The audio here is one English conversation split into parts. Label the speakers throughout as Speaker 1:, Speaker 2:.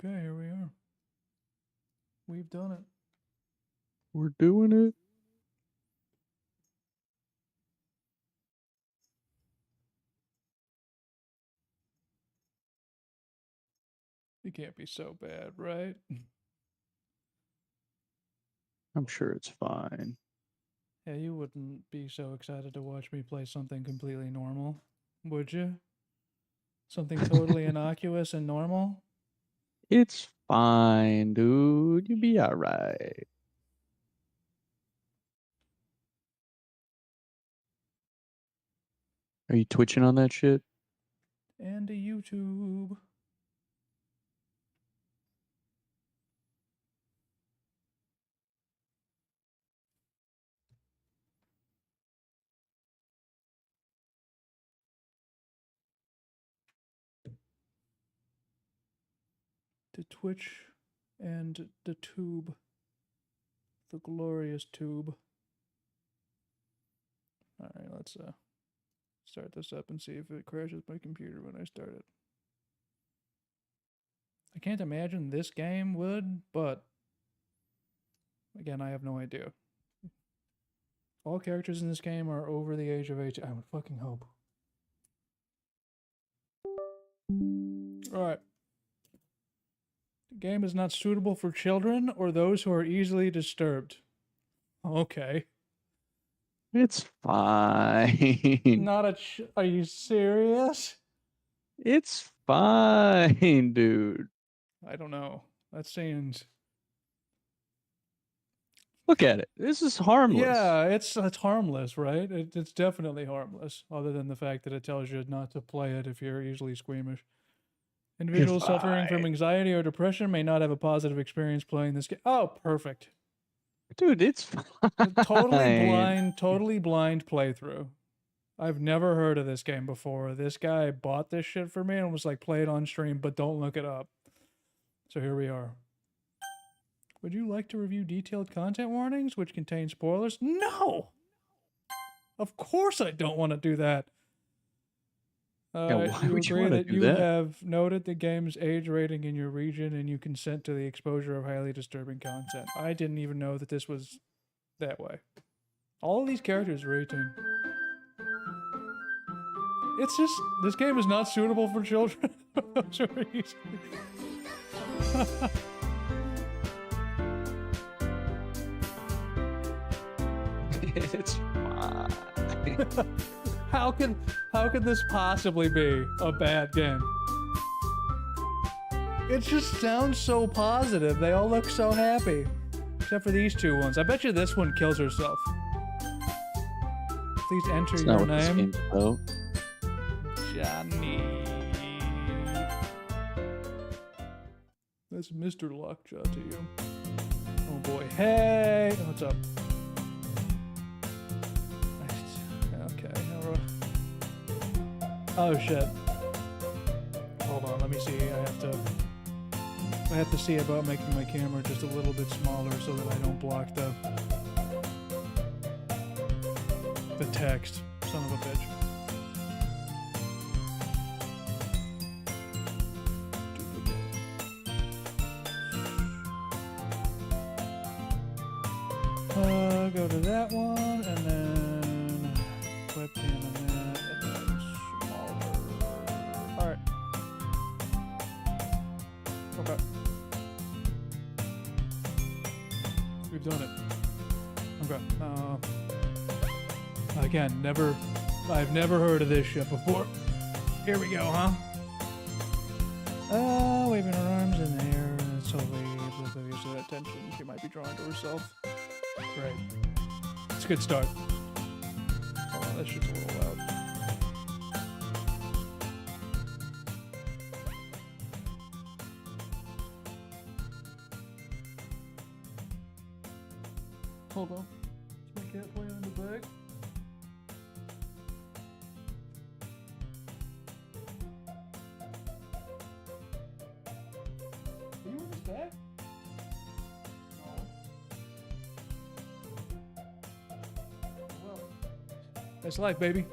Speaker 1: Okay, here we are. We've done it.
Speaker 2: We're doing it.
Speaker 1: It can't be so bad, right?
Speaker 2: I'm sure it's fine.
Speaker 1: Yeah, you wouldn't be so excited to watch me play something completely normal, would you? Something totally innocuous and normal?
Speaker 2: It's fine, dude. You'll be alright. Are you twitching on that shit?
Speaker 1: And a YouTube. The Twitch and the tube. The glorious tube. Alright, let's start this up and see if it crashes my computer when I start it. I can't imagine this game would, but again, I have no idea. All characters in this game are over the age of 18. I would fucking hope. Alright. The game is not suitable for children or those who are easily disturbed. Okay.
Speaker 2: It's fine.
Speaker 1: Not a are you serious?
Speaker 2: It's fine, dude.
Speaker 1: I don't know. That seems...
Speaker 2: Look at it. This is harmless.
Speaker 1: Yeah, it's harmless, right? It's definitely harmless, other than the fact that it tells you not to play it if you're easily squeamish. Individuals suffering from anxiety or depression may not have a positive experience playing this game. Oh, perfect.
Speaker 2: Dude, it's fine.
Speaker 1: Totally blind playthrough. I've never heard of this game before. This guy bought this shit for me and was like, play it on stream, but don't look it up. So here we are. Would you like to review detailed content warnings, which contain spoilers? No! Of course I don't want to do that.
Speaker 2: Yeah, why
Speaker 1: you
Speaker 2: would you
Speaker 1: agree
Speaker 2: wanna
Speaker 1: that
Speaker 2: do
Speaker 1: you
Speaker 2: that?
Speaker 1: have noted the game's age rating in your region and you consent to the exposure of highly disturbing content. I didn't even know that this was that way. All of these characters are 18. It's just, this game is not suitable for children.
Speaker 2: It's fine.
Speaker 1: How could this possibly be a bad game? It just sounds so positive. They all look so happy. Except for these two ones. I bet you this one kills herself. Please enter
Speaker 2: That's
Speaker 1: your
Speaker 2: not what
Speaker 1: name.
Speaker 2: this game's about.
Speaker 1: Johnny. That's Mr. Lockjaw to you. Oh boy. Hey! What's up? Okay. Oh shit. Hold on, let me see. I have to see about making my camera just a little bit smaller so that I don't block the text. Son of a bitch. Go to that one, and then webcam on that, and then smaller. Alright. Okay. We've done it. Okay. Again, I've never heard of this shit before. Here we go, huh? Waving her arms in the air, and slowly oblivious to that tension she might be drawing to herself. Great. It's a good start. Hold on, that shit's a little loud. Hold on. Is my cat playing in the bag? Are you in this bag? That's life, baby.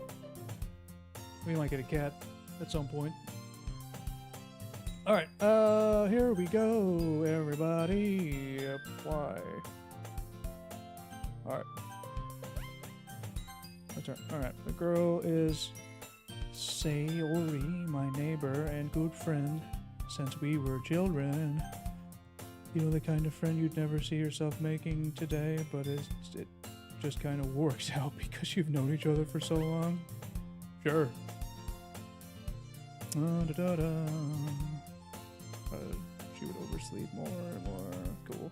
Speaker 1: We might get a cat at some point. All right, here we go, everybody. Apply. All right. My turn. All right, the girl is Sayori, my neighbor and good friend since we were children. You know, the kind of friend you'd never see yourself making today, but it just kind of works out because you've known each other for so long. Sure. She would oversleep more and more. Cool.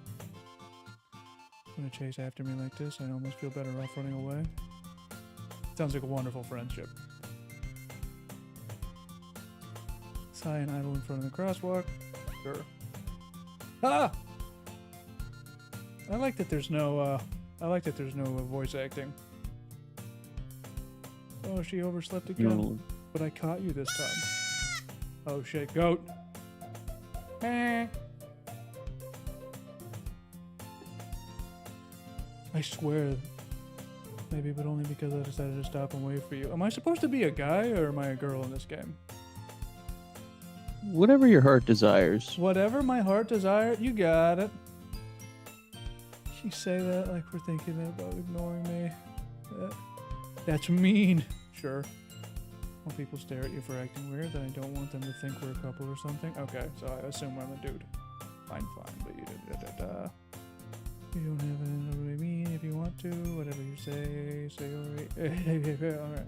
Speaker 1: Gonna chase after me like this, I almost feel better off running away. Sounds like a wonderful friendship. Sigh and idle in front of the crosswalk. Sure. Ah! I like that there's no voice acting. Oh, she overslept again.
Speaker 2: No.
Speaker 1: But I caught you this time. Oh shit, goat. I swear. Maybe, but only because I decided to stop and wait for you. Am I supposed to be a guy or am I a girl in this game?
Speaker 2: Whatever your heart desires.
Speaker 1: Whatever my heart desires, you got it. You say that like we're thinking about ignoring me. That's mean. Sure. When people stare at you for acting weird, then I don't want them to think we're a couple or something. Okay, so I assume I'm a dude. Fine, but you did. You don't have it in the way mean if you want to. Whatever you say alright.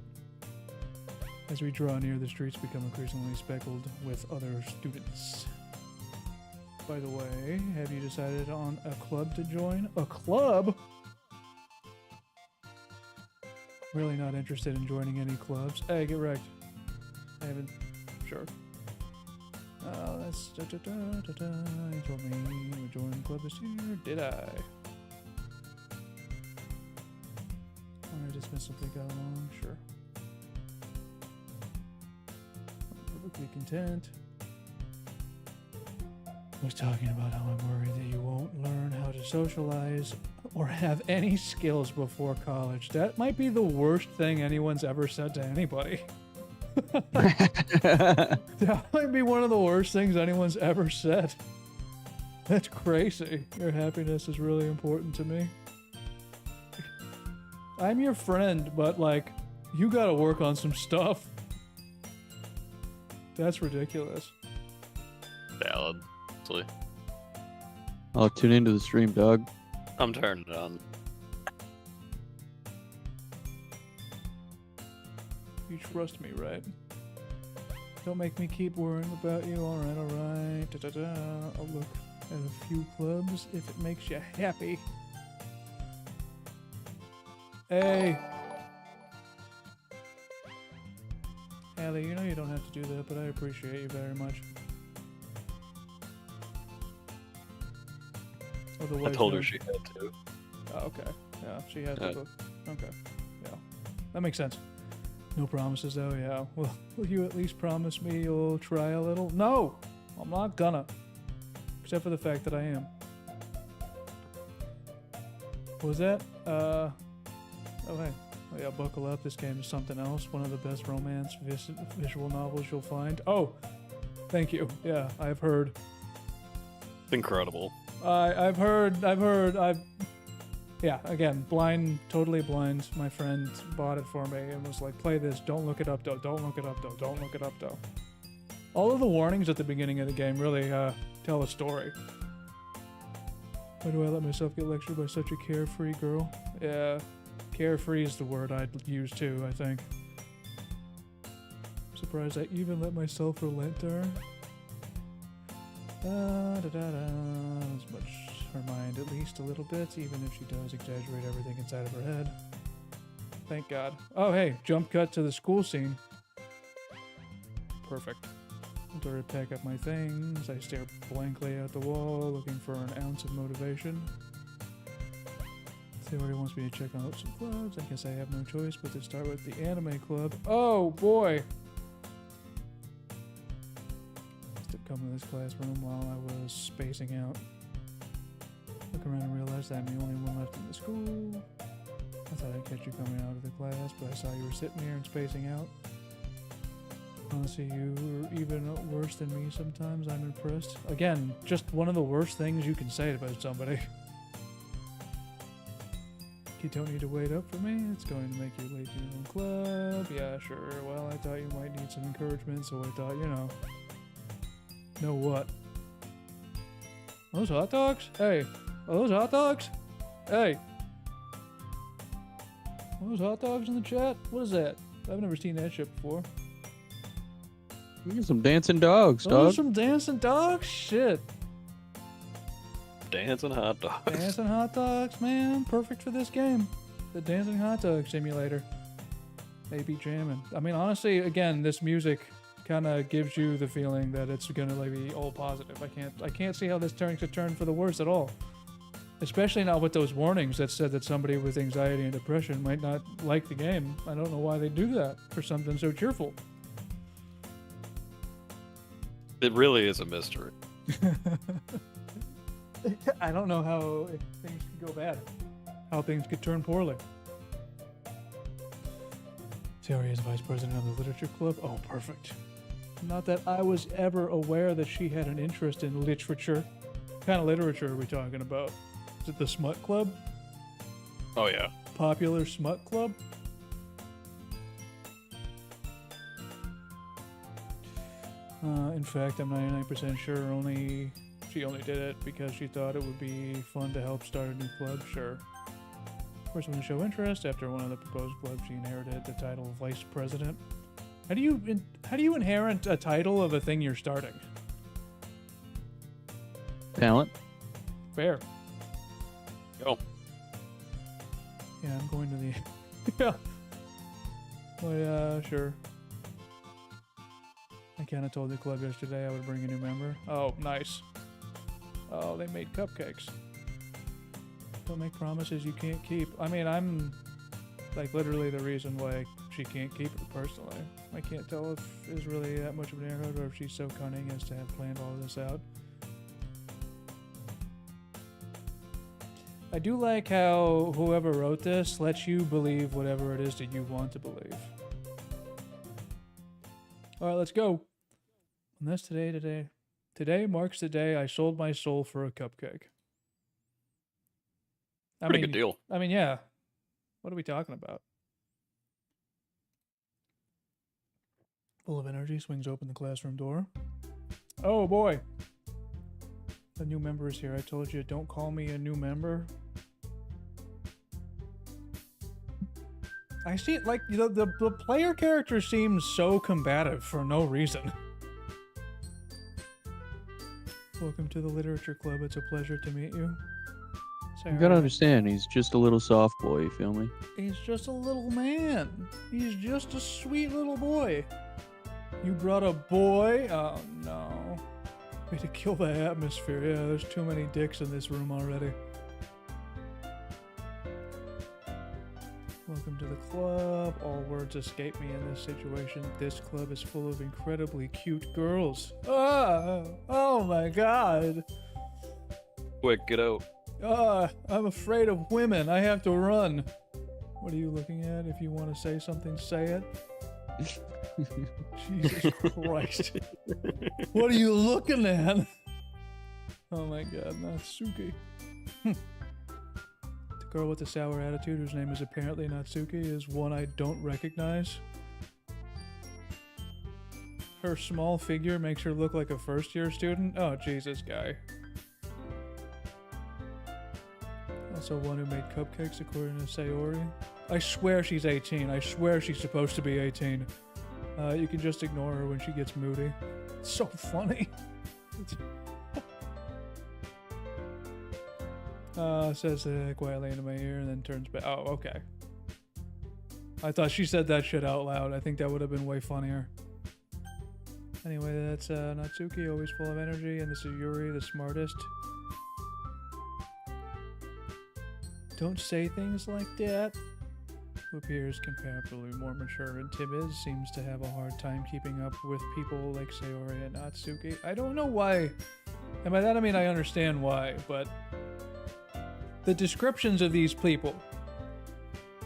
Speaker 1: As we draw near, the streets become increasingly speckled with other students. By the way, have you decided on a club to join? A club? Really not interested in joining any clubs. Hey, get wrecked. I haven't... Sure. Oh, that's... You told me you would join the club this year. Did I? I dismissed something got along. Sure. I'm perfectly content. I was talking about how I'm worried that you won't learn how to socialize or have any skills before college. That might be the worst thing anyone's ever said to anybody. That might be one of the worst things anyone's ever said. That's crazy. Your happiness is really important to me. I'm your friend, but like, you gotta work on some stuff. That's ridiculous.
Speaker 3: Valid.
Speaker 2: I'll tune into the stream, dog.
Speaker 3: I'm turning it on.
Speaker 1: You trust me, right? Don't make me keep worrying about you. Alright. I'll look at a few clubs if it makes you happy. Hey! Allie, you know you don't have to do that, but I appreciate you very much. Otherwise,
Speaker 3: I told her she had to.
Speaker 1: Oh, okay. Yeah, she had to book. Okay. Yeah. That makes sense. No promises though, yeah. Well, will you at least promise me you'll try a little? No! I'm not gonna. Except for the fact that I am. What was that? Oh, hey. Oh, yeah, buckle up. This game is something else. One of the best romance visual novels you'll find. Oh! Thank you. Yeah, I've heard.
Speaker 3: It's incredible.
Speaker 1: Yeah, again, totally blind. My friend bought it for me and was like, play this, don't look it up though, don't look it up though, don't look it up though. All of the warnings at the beginning of the game really tell a story. Why do I let myself get lectured by such a carefree girl? Yeah, carefree is the word I'd use too, I think. I'm surprised I even let myself relent to her. As much her mind, at least a little bit, even if she does exaggerate everything inside of her head. Thank God. Oh, hey, jump cut to the school scene. Perfect. After I pack up my things, I stare blankly at the wall, looking for an ounce of motivation. Theory wants me to check out some clubs. I guess I have no choice but to start with the anime club. Oh, boy! Come to this classroom while I was spacing out. Look around and realized I'm the only one left in the school. I thought I'd catch you coming out of the class, but I saw you were sitting here and spacing out. Honestly, you're even worse than me sometimes. I'm impressed. Again, just one of the worst things you can say about somebody. You don't need to wait up for me. It's going to make you late to your own club. Yeah, sure. Well, I thought you might need some encouragement, so I thought, you know. Know what? Those hot dogs? Hey. Are those hot dogs? Hey. Are those hot dogs in the chat? What is that? I've never seen that shit before.
Speaker 2: Look at some dancing dogs,
Speaker 1: Those are
Speaker 2: dog.
Speaker 1: some dancing dogs? Shit.
Speaker 3: Dancing hot dogs.
Speaker 1: Dancing hot dogs, man. Perfect for this game. The dancing hot dog simulator. They be jamming. I mean, honestly, again, this music kind of gives you the feeling that it's gonna like be all positive. I can't see how this turns to turn for the worse at all. Especially not with those warnings that said that somebody with anxiety and depression might not like the game. I don't know why they do that for something so cheerful.
Speaker 3: It really is a mystery.
Speaker 1: I don't know how things could go bad. How things could turn poorly. Sari is vice president of the literature club. Oh, perfect. Not that I was ever aware that she had an interest in literature. What kind of literature are we talking about? Is it the smut club?
Speaker 3: Oh yeah.
Speaker 1: Popular smut club? In fact, I'm 99% sure she only did it because she thought it would be fun to help start a new club. Sure. Of course, when to show interest, after one of the proposed clubs, she inherited the title of vice president. How do you inherit a title of a thing you're starting?
Speaker 2: Talent.
Speaker 1: Fair.
Speaker 3: Go.
Speaker 1: Yeah, I'm going to the. Yeah. Well, yeah, sure. I kind of told the club yesterday I would bring a new member. Oh, nice. Oh, they made cupcakes. Don't make promises you can't keep. I mean, I'm like literally the reason why she can't keep it personally. I can't tell if it's really that much of an airhead or if she's so cunning as to have planned all of this out. I do like how whoever wrote this lets you believe whatever it is that you want to believe. Alright, let's go. And that's today. Today marks the day I sold my soul for a cupcake.
Speaker 3: Pretty good deal.
Speaker 1: I mean, yeah. What are we talking about? Full of energy, swings open the classroom door. Oh boy. A new member is here. I told you, don't call me a new member. I see it like the player character seems so combative for no reason. Welcome to the literature club. It's a pleasure to meet you.
Speaker 2: You gotta understand, he's just a little soft boy, you feel me?
Speaker 1: He's just a little man. He's just a sweet little boy. You brought a boy? Oh no. Way to kill the atmosphere. Yeah, there's too many dicks in this room already. Welcome to the club. All words escape me in this situation. This club is full of incredibly cute girls. Oh my god.
Speaker 3: Quick, get out.
Speaker 1: I'm afraid of women. I have to run. What are you looking at? If you want to say something, say it. Jesus Christ. What are you looking at? Oh my god, Natsuki. The girl with the sour attitude, whose name is apparently Natsuki, is one I don't recognize. Her small figure makes her look like a first-year student. Oh, Jesus, guy. Also one who made cupcakes, according to Sayori. I swear she's 18. I swear she's supposed to be 18. You can just ignore her when she gets moody. It's so funny. Says quietly into my ear and then turns back. Oh, okay. I thought she said that shit out loud. I think that would have been way funnier. Anyway, that's Natsuki, always full of energy, and this is Yuri, the smartest. Don't say things like that. Who appears comparably more mature and timid, seems to have a hard time keeping up with people like Sayori and Natsuki. I don't know why. And by that I mean I understand why, but the descriptions of these people,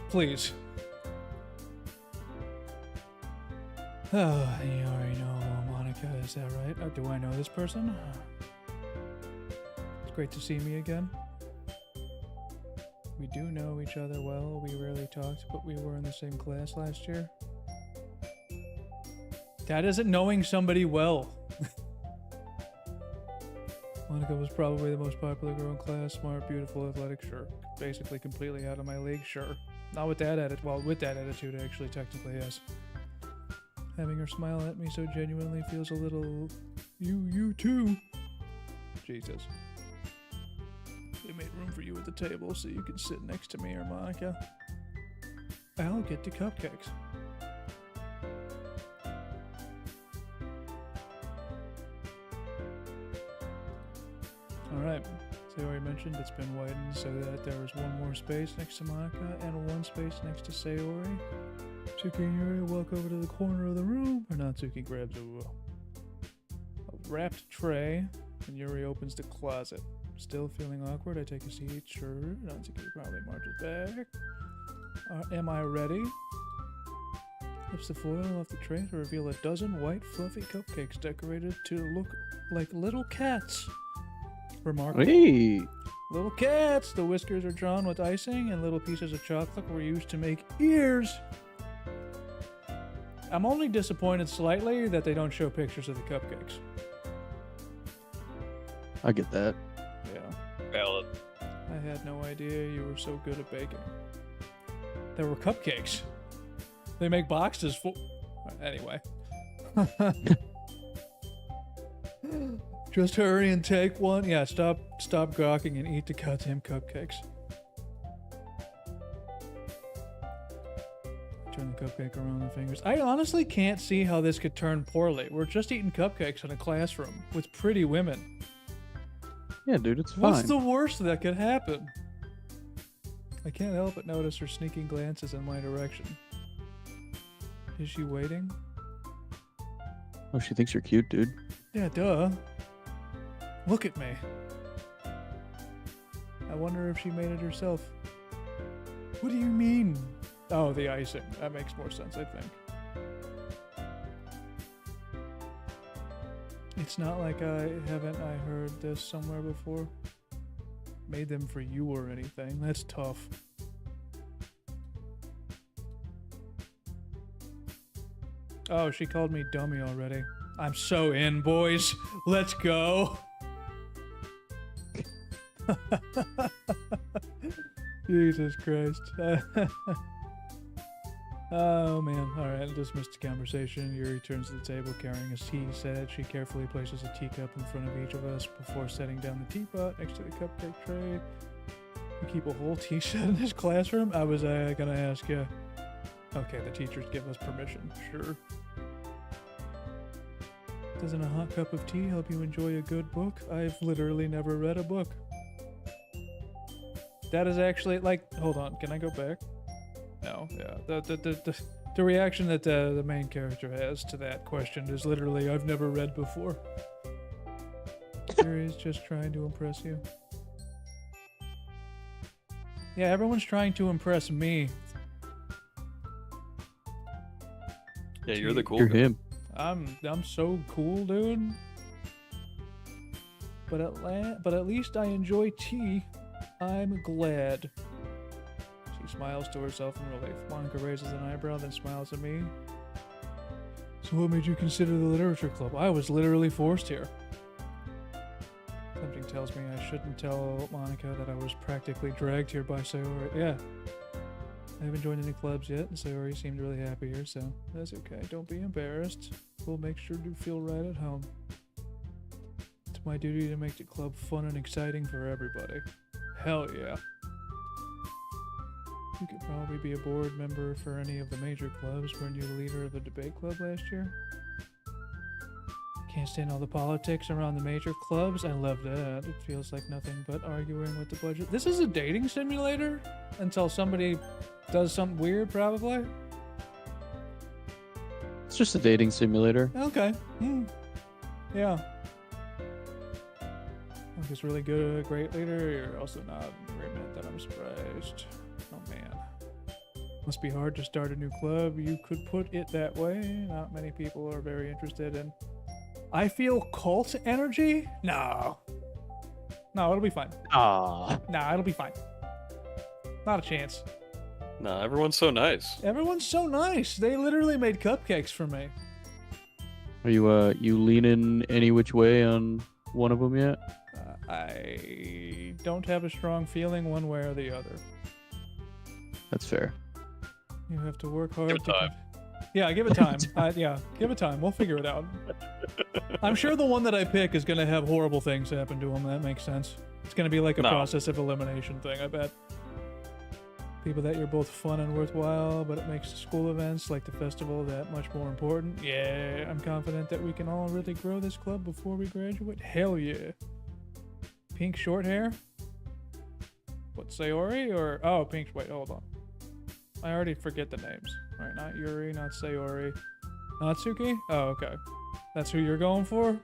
Speaker 1: please. Oh, you already know Monica, is that right? Do I know this person? It's great to see me again. We do know each other well. We rarely talked, but we were in the same class last year. That isn't knowing somebody well. Monica was probably the most popular girl in class. Smart, beautiful, athletic, sure. Basically completely out of my league, sure. Not with that attitude. Well, with that attitude, actually, technically, yes. Having her smile at me so genuinely feels a little... You too. Jesus. They made room for you at the table so you can sit next to me or Monica. I'll get the cupcakes. Alright, so I already mentioned it's been widened so that there was one more space next to Monica and one space next to Sayori. Tsuki and Yuri walk over to the corner of the room, or Natsuki grabs a wrapped tray, and Yuri opens the closet. Still feeling awkward, I take a seat. Sure, Natsuki probably marches back. Am I ready? Lifts the foil off the tray to reveal a dozen white, fluffy cupcakes decorated to look like little cats. Remarkable.
Speaker 2: Hey!
Speaker 1: Little cats! The whiskers are drawn with icing, and little pieces of chocolate were used to make ears. I'm only disappointed slightly that they don't show pictures of the cupcakes.
Speaker 2: I get that.
Speaker 1: Yeah.
Speaker 3: Valid.
Speaker 1: I had no idea you were so good at baking. There were cupcakes. They make boxes full. Anyway. Just hurry and take one. Yeah, stop gawking and eat the goddamn cupcakes. Turn the cupcake around the fingers. I honestly can't see how this could turn poorly. We're just eating cupcakes in a classroom with pretty women.
Speaker 2: Yeah, dude, it's fine.
Speaker 1: What's the worst that could happen? I can't help but notice her sneaking glances in my direction. Is she waiting?
Speaker 2: Oh, she thinks you're cute, dude.
Speaker 1: Yeah, duh. Look at me. I wonder if she made it herself. What do you mean? Oh, the icing. That makes more sense, I think. It's not like I heard this somewhere before. Made them for you or anything. That's tough. Oh, she called me dummy already. I'm so in, boys. Let's go. Jesus Christ. Oh man. Alright, dismissed the conversation. Yuri turns to the table carrying a tea set. She carefully places a teacup in front of each of us before setting down the teapot next to the cupcake tray. We keep a whole tea set in this classroom? I was gonna ask you. Okay, the teachers give us permission. Sure. Doesn't a hot cup of tea help you enjoy a good book? I've literally never read a book. That is actually, like, hold on, can I go back? No, yeah. The reaction that the main character has to that question is literally, I've never read before. Yuri's just trying to impress you. Yeah, everyone's trying to impress me.
Speaker 3: Yeah, you're the cool
Speaker 2: You're
Speaker 3: guy.
Speaker 2: him.
Speaker 1: I'm so cool, dude. But at least I enjoy tea. I'm glad. She smiles to herself in relief. Monica raises an eyebrow, then smiles at me. So what made you consider the literature club? I was literally forced here. Something tells me I shouldn't tell Monica that I was practically dragged here by Sayori. Yeah. I haven't joined any clubs yet, and Sayori seemed really happy here, so that's okay. Don't be embarrassed. We'll make sure to feel right at home. It's my duty to make the club fun and exciting for everybody. Hell yeah. You could probably be a board member for any of the major clubs. Weren't you the leader of the debate club last year? Can't stand all the politics around the major clubs. I love that. It feels like nothing but arguing with the budget. This is a dating simulator? Until somebody does something weird, probably?
Speaker 2: It's just a dating simulator.
Speaker 1: Okay. Yeah. I'm just really good, a great leader. You're also not. Every minute that I'm surprised. Oh man. Must be hard to start a new club. You could put it that way. Not many people are very interested in. I feel cult energy? No. No, it'll be fine.
Speaker 2: Ah.
Speaker 1: Nah, it'll be fine. Not a chance.
Speaker 3: Nah, everyone's so nice.
Speaker 1: Everyone's so nice. They literally made cupcakes for me.
Speaker 2: Are you leaning any which way on one of them yet?
Speaker 1: I don't have a strong feeling one way or the other.
Speaker 2: That's fair.
Speaker 1: You have to work hard.
Speaker 3: Give it time.
Speaker 1: Yeah, give it time. Yeah, give it time. We'll figure it out. I'm sure the one that I pick is going to have horrible things happen to him. That makes sense. It's going to be like a
Speaker 3: No.
Speaker 1: process of elimination thing, I bet. People that you're both fun and worthwhile, but it makes the school events like the festival that much more important. Yeah, I'm confident that we can all really grow this club before we graduate. Hell yeah. Pink short hair? What, Sayori or... Oh, pink... Wait, hold on. I already forget the names. Alright, not Yuri, not Sayori. Natsuki? Oh, okay. That's who you're going for?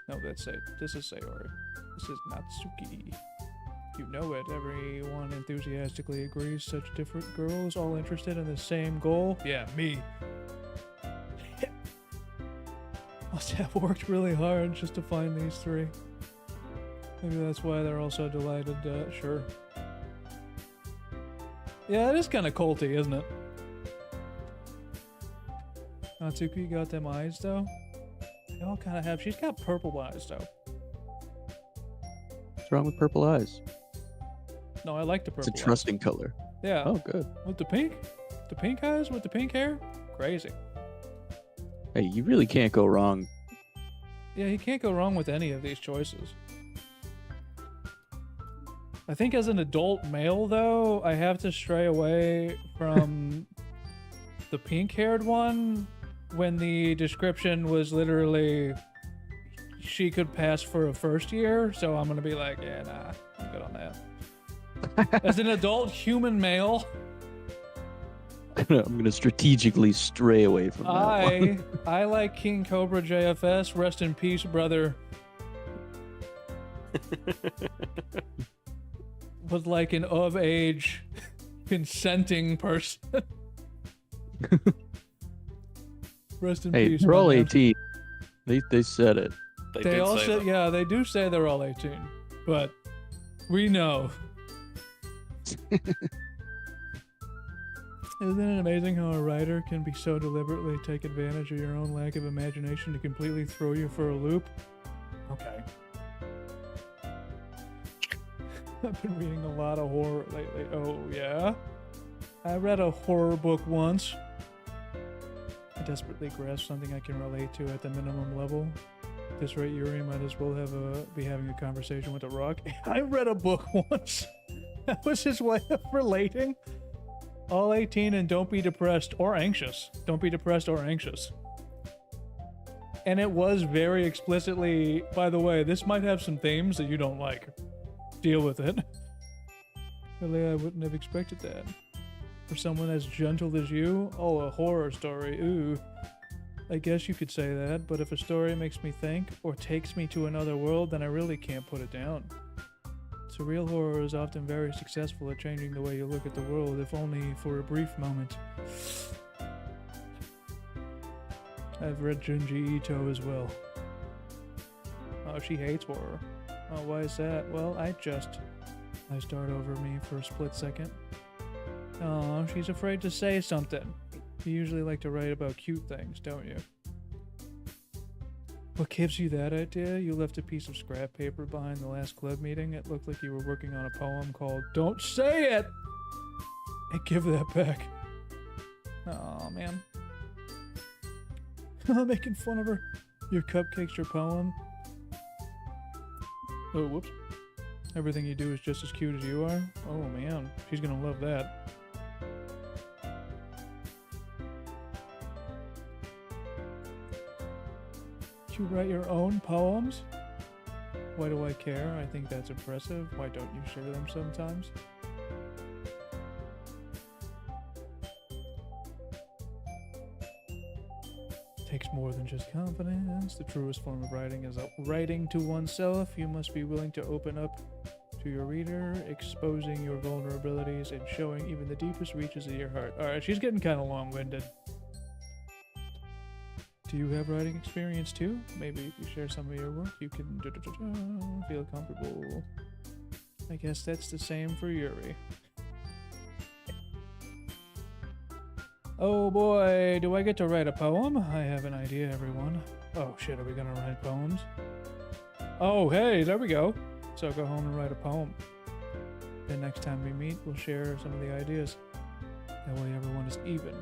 Speaker 1: No, that's this is Sayori. This is Natsuki. You know it. Everyone enthusiastically agrees. Such different girls, all interested in the same goal. Yeah, me. Must have worked really hard just to find these three. Maybe that's why they're all so delighted. Sure. Yeah, it is kind of culty, isn't it? Natsuki got them eyes, though. They all kind of have. She's got purple eyes, though.
Speaker 2: What's wrong with purple eyes?
Speaker 1: No, I like the purple
Speaker 2: It's a trusting color.
Speaker 1: eyes. Yeah.
Speaker 2: Oh, good.
Speaker 1: With the pink? The pink eyes with the pink hair? Crazy.
Speaker 2: Hey, you really can't go wrong.
Speaker 1: Yeah, you can't go wrong with any of these choices. I think as an adult male, though, I have to stray away from the pink-haired one when the description was literally she could pass for a first year, so I'm gonna be like, yeah, nah, I'm good on that. As an adult human male,
Speaker 2: I'm gonna strategically stray away from that one.
Speaker 1: I like King Cobra JFS. Rest in peace, brother. Was like an of-age, consenting person. Rest in
Speaker 2: Hey,
Speaker 1: peace.
Speaker 2: they're all
Speaker 1: man.
Speaker 2: 18. They said it.
Speaker 3: They
Speaker 1: They
Speaker 3: did
Speaker 1: all
Speaker 3: say
Speaker 1: say,
Speaker 3: that.
Speaker 1: yeah, they do say they're all 18, but we know. Isn't it amazing how a writer can be so deliberately take advantage of your own lack of imagination to completely throw you for a loop? Okay. I've been reading a lot of horror lately. Oh, yeah? I read a horror book once. I desperately grasp something I can relate to at the minimum level. At this rate, Yuri might as well be having a conversation with a rock. I read a book once. That was his way of relating. All 18 and don't be depressed or anxious. Don't be depressed or anxious. And it was very explicitly, by the way, this might have some themes that you don't like. Deal with it. Really, I wouldn't have expected that. For someone as gentle as you? Oh, a horror story. Ooh. I guess you could say that, but if a story makes me think or takes me to another world, then I really can't put it down. Surreal horror is often very successful at changing the way you look at the world, if only for a brief moment. I've read Junji Ito as well. Oh, she hates horror. Oh, why is that? Well, I start over me for a split second. Oh, she's afraid to say something. You usually like to write about cute things, don't you? What gives you that idea? You left a piece of scrap paper behind the last club meeting. It looked like you were working on a poem called Don't Say It! Hey, give that back. Oh, man. Making fun of her. Your cupcake's your poem. Oh, whoops. Everything you do is just as cute as you are? Oh, man. She's gonna love that. You write your own poems? Why do I care? I think that's impressive. Why don't you share them sometimes? Takes more than just confidence. The truest form of writing is writing to oneself. You must be willing to open up to your reader, exposing your vulnerabilities and showing even the deepest reaches of your heart. Alright, she's getting kind of long-winded. Do you have writing experience too? Maybe if you share some of your work, you can feel comfortable. I guess that's the same for Yuri. Oh boy, do I get to write a poem? I have an idea, everyone. Oh shit, are we gonna write poems? Oh hey, there we go. So go home and write a poem. Then next time we meet, we'll share some of the ideas. That way everyone is even.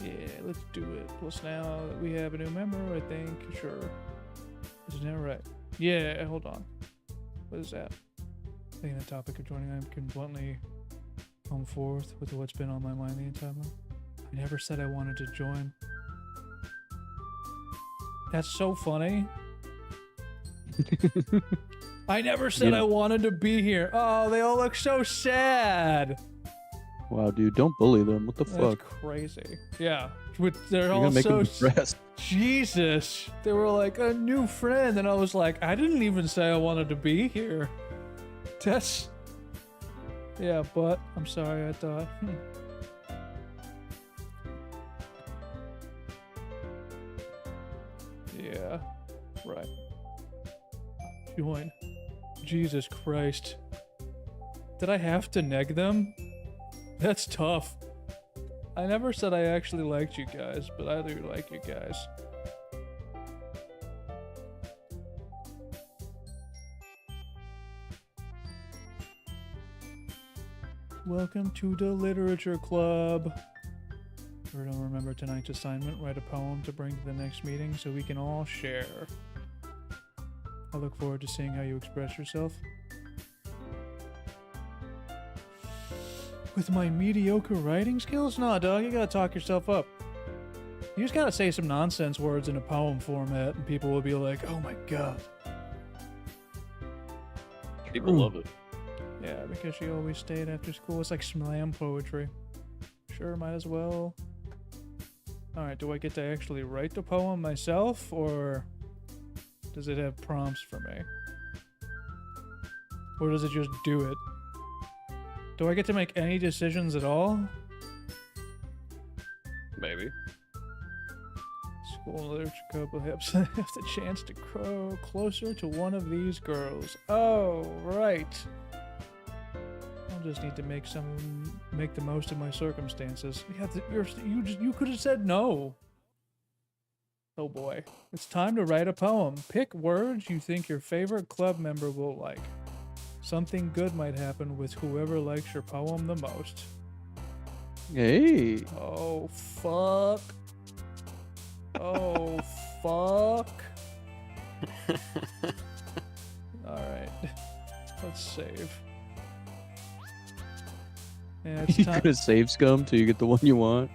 Speaker 1: Yeah, let's do it. Plus now that we have a new member, I think, sure. Isn't that right? Yeah, hold on. What is that? I think the topic of joining, I can bluntly come forth with what's been on my mind the entire time. I never said I wanted to join. That's so funny. I never said I wanted to be here. Oh, they all look so sad.
Speaker 2: Wow, dude, don't bully them. What the
Speaker 1: That's
Speaker 2: fuck?
Speaker 1: crazy. Yeah. They're
Speaker 2: You're
Speaker 1: all
Speaker 2: gonna make
Speaker 1: so
Speaker 2: them depressed.
Speaker 1: Jesus. They were like a new friend, and I was like, I didn't even say I wanted to be here. That's yeah, but I'm sorry, I thought. Yeah. Right. Join. Jesus Christ. Did I have to neg them? That's tough. I never said I actually liked you guys, but I do like you guys. Welcome to the Literature Club. Don't remember tonight's assignment. Write a poem to bring to the next meeting so we can all share. I look forward to seeing how you express yourself. With my mediocre writing skills? Nah, dog, you gotta talk yourself up. You just gotta say some nonsense words in a poem format and people will be like, oh my god.
Speaker 3: People love it.
Speaker 1: Yeah, because she always stayed after school. It's like slam poetry. Sure, might as well. Alright, do I get to actually write the poem myself, or does it have prompts for me? Or does it just do it? Do I get to make any decisions at all?
Speaker 3: Maybe.
Speaker 1: School literature club will have the chance to grow closer to one of these girls. Oh, right. I'll just need to make the most of my circumstances. Yeah, you could have said no. Oh boy. It's time to write a poem. Pick words you think your favorite club member will like. Something good might happen with whoever likes your poem the most.
Speaker 2: Hey.
Speaker 1: Oh, fuck. Oh, fuck. Alright. Let's save. Yeah, it's
Speaker 2: You
Speaker 1: time.
Speaker 2: could have saved scum till you get the one you want.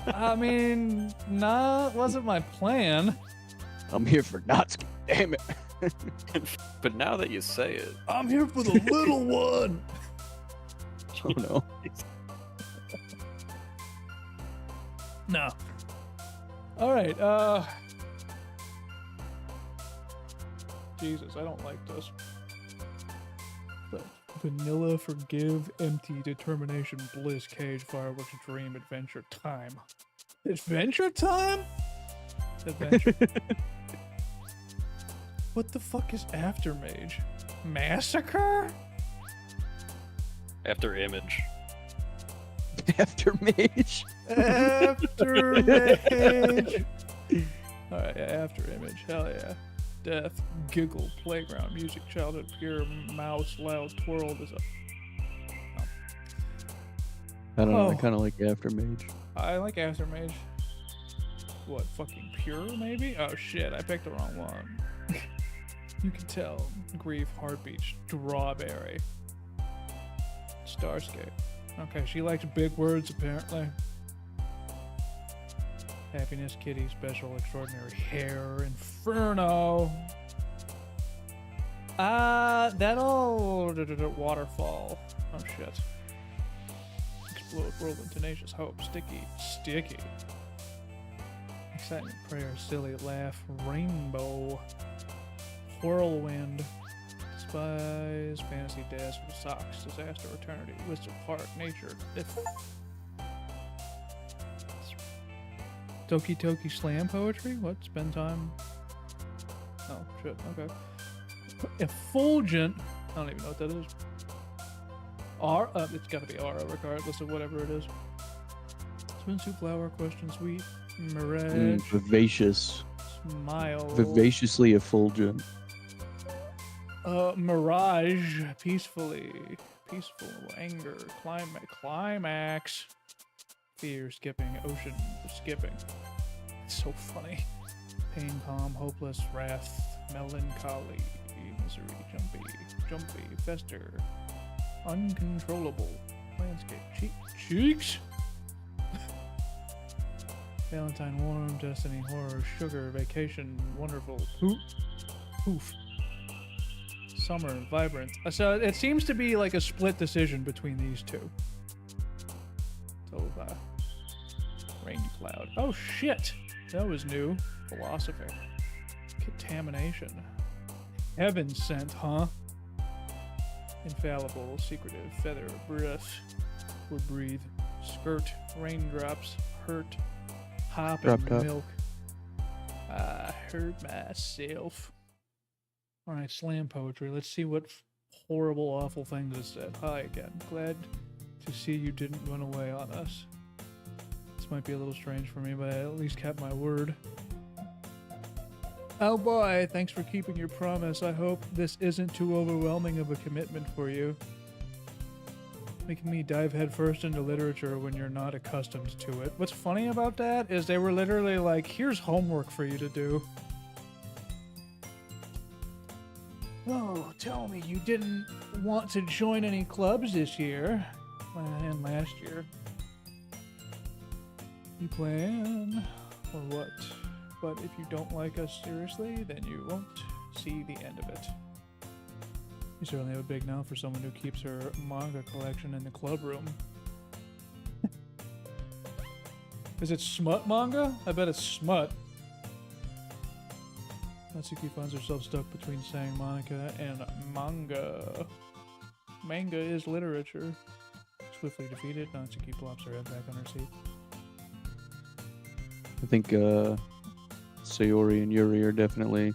Speaker 1: I mean, nah, it wasn't my plan.
Speaker 2: I'm here for Natsuki. Damn it.
Speaker 3: But now that you say it,
Speaker 1: I'm here for the little one.
Speaker 2: Oh no.
Speaker 1: No. Alright, Jesus, I don't like this. Vanilla, forgive, empty, determination, bliss, cage, fireworks, dream, adventure, time. Adventure time? Adventure. What the fuck is Aftermage? Massacre?
Speaker 3: after image.
Speaker 2: After mage.
Speaker 1: Aftermage. Alright, yeah, after image. Hell yeah. Death, giggle, playground, music, childhood, pure, mouse, loud, twirl. There's a...
Speaker 2: I don't know. I
Speaker 1: Oh.
Speaker 2: kind of like after mage.
Speaker 1: I like Aftermage. What, fucking pure, maybe? Oh shit, I picked the wrong one. You can tell. Grief, heartbeat, strawberry. Starscape. Okay, she likes big words, apparently. Happiness, kitty, special, extraordinary, hair, inferno. That'll... waterfall. Oh shit. Explode, whirlwind, tenacious, hope, sticky. Excitement, prayer, silly, laugh, rainbow, whirlwind, Spies, Fantasy Desk, Socks, Disaster, Eternity, List of Heart, Nature. Doki Doki Slam Poetry? What? Spend time? Oh, shit, okay. Effulgent. I don't even know what that is. It's gotta be Aura, regardless of whatever it is. Swimsuit flower, question sweet, mirage,
Speaker 2: Vivacious.
Speaker 1: smile,
Speaker 2: Vivaciously effulgent.
Speaker 1: mirage, peaceful, anger, climax, fear, skipping, ocean, skipping. It's so funny. Pain, calm, hopeless, wrath, melancholy, misery, jumpy, fester, uncontrollable, landscape, cheeks. Valentine, warm, destiny, horror, sugar, vacation, wonderful, poof. Summer, vibrant. So it seems to be like a split decision between these two. So, rain cloud. Oh shit! That was new. Philosophy. Contamination. Heaven sent, huh? Infallible, secretive, feather, breath, or breathe. Skirt, raindrops, hurt, hop
Speaker 2: Drop
Speaker 1: and
Speaker 2: top.
Speaker 1: milk. I hurt myself. Alright, slam poetry. Let's see what horrible, awful things it said. Hi again. Glad to see you didn't run away on us. This might be a little strange for me, but I at least kept my word. Oh boy, thanks for keeping your promise. I hope this isn't too overwhelming of a commitment for you. Making me dive headfirst into literature when you're not accustomed to it. What's funny about that is they were literally like, here's homework for you to do. Oh, tell me you didn't want to join any clubs this year and last year. You plan or what? But if you don't like us seriously, then you won't see the end of it. You certainly have a big mouth for someone who keeps her manga collection in the club room. Is it smut manga? I bet it's smut. Natsuki finds herself stuck between saying Monica and manga. Manga is literature. Swiftly defeated, Natsuki plops her head back on her seat.
Speaker 2: I think Sayori and Yuri are definitely,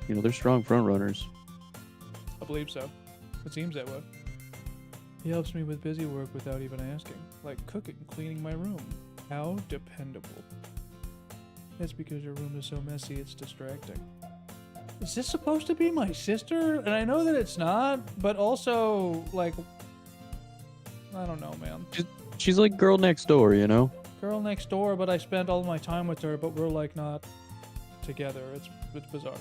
Speaker 2: they're strong front runners.
Speaker 1: I believe so. It seems that way. He helps me with busy work without even asking, like cooking, cleaning my room. How dependable. That's because your room is so messy, it's distracting. Is this supposed to be my sister? And I know that it's not, but also, like, I don't know, man.
Speaker 2: She's like girl next door,
Speaker 1: Girl next door, but I spent all my time with her, but we're, like, not together. It's bizarre.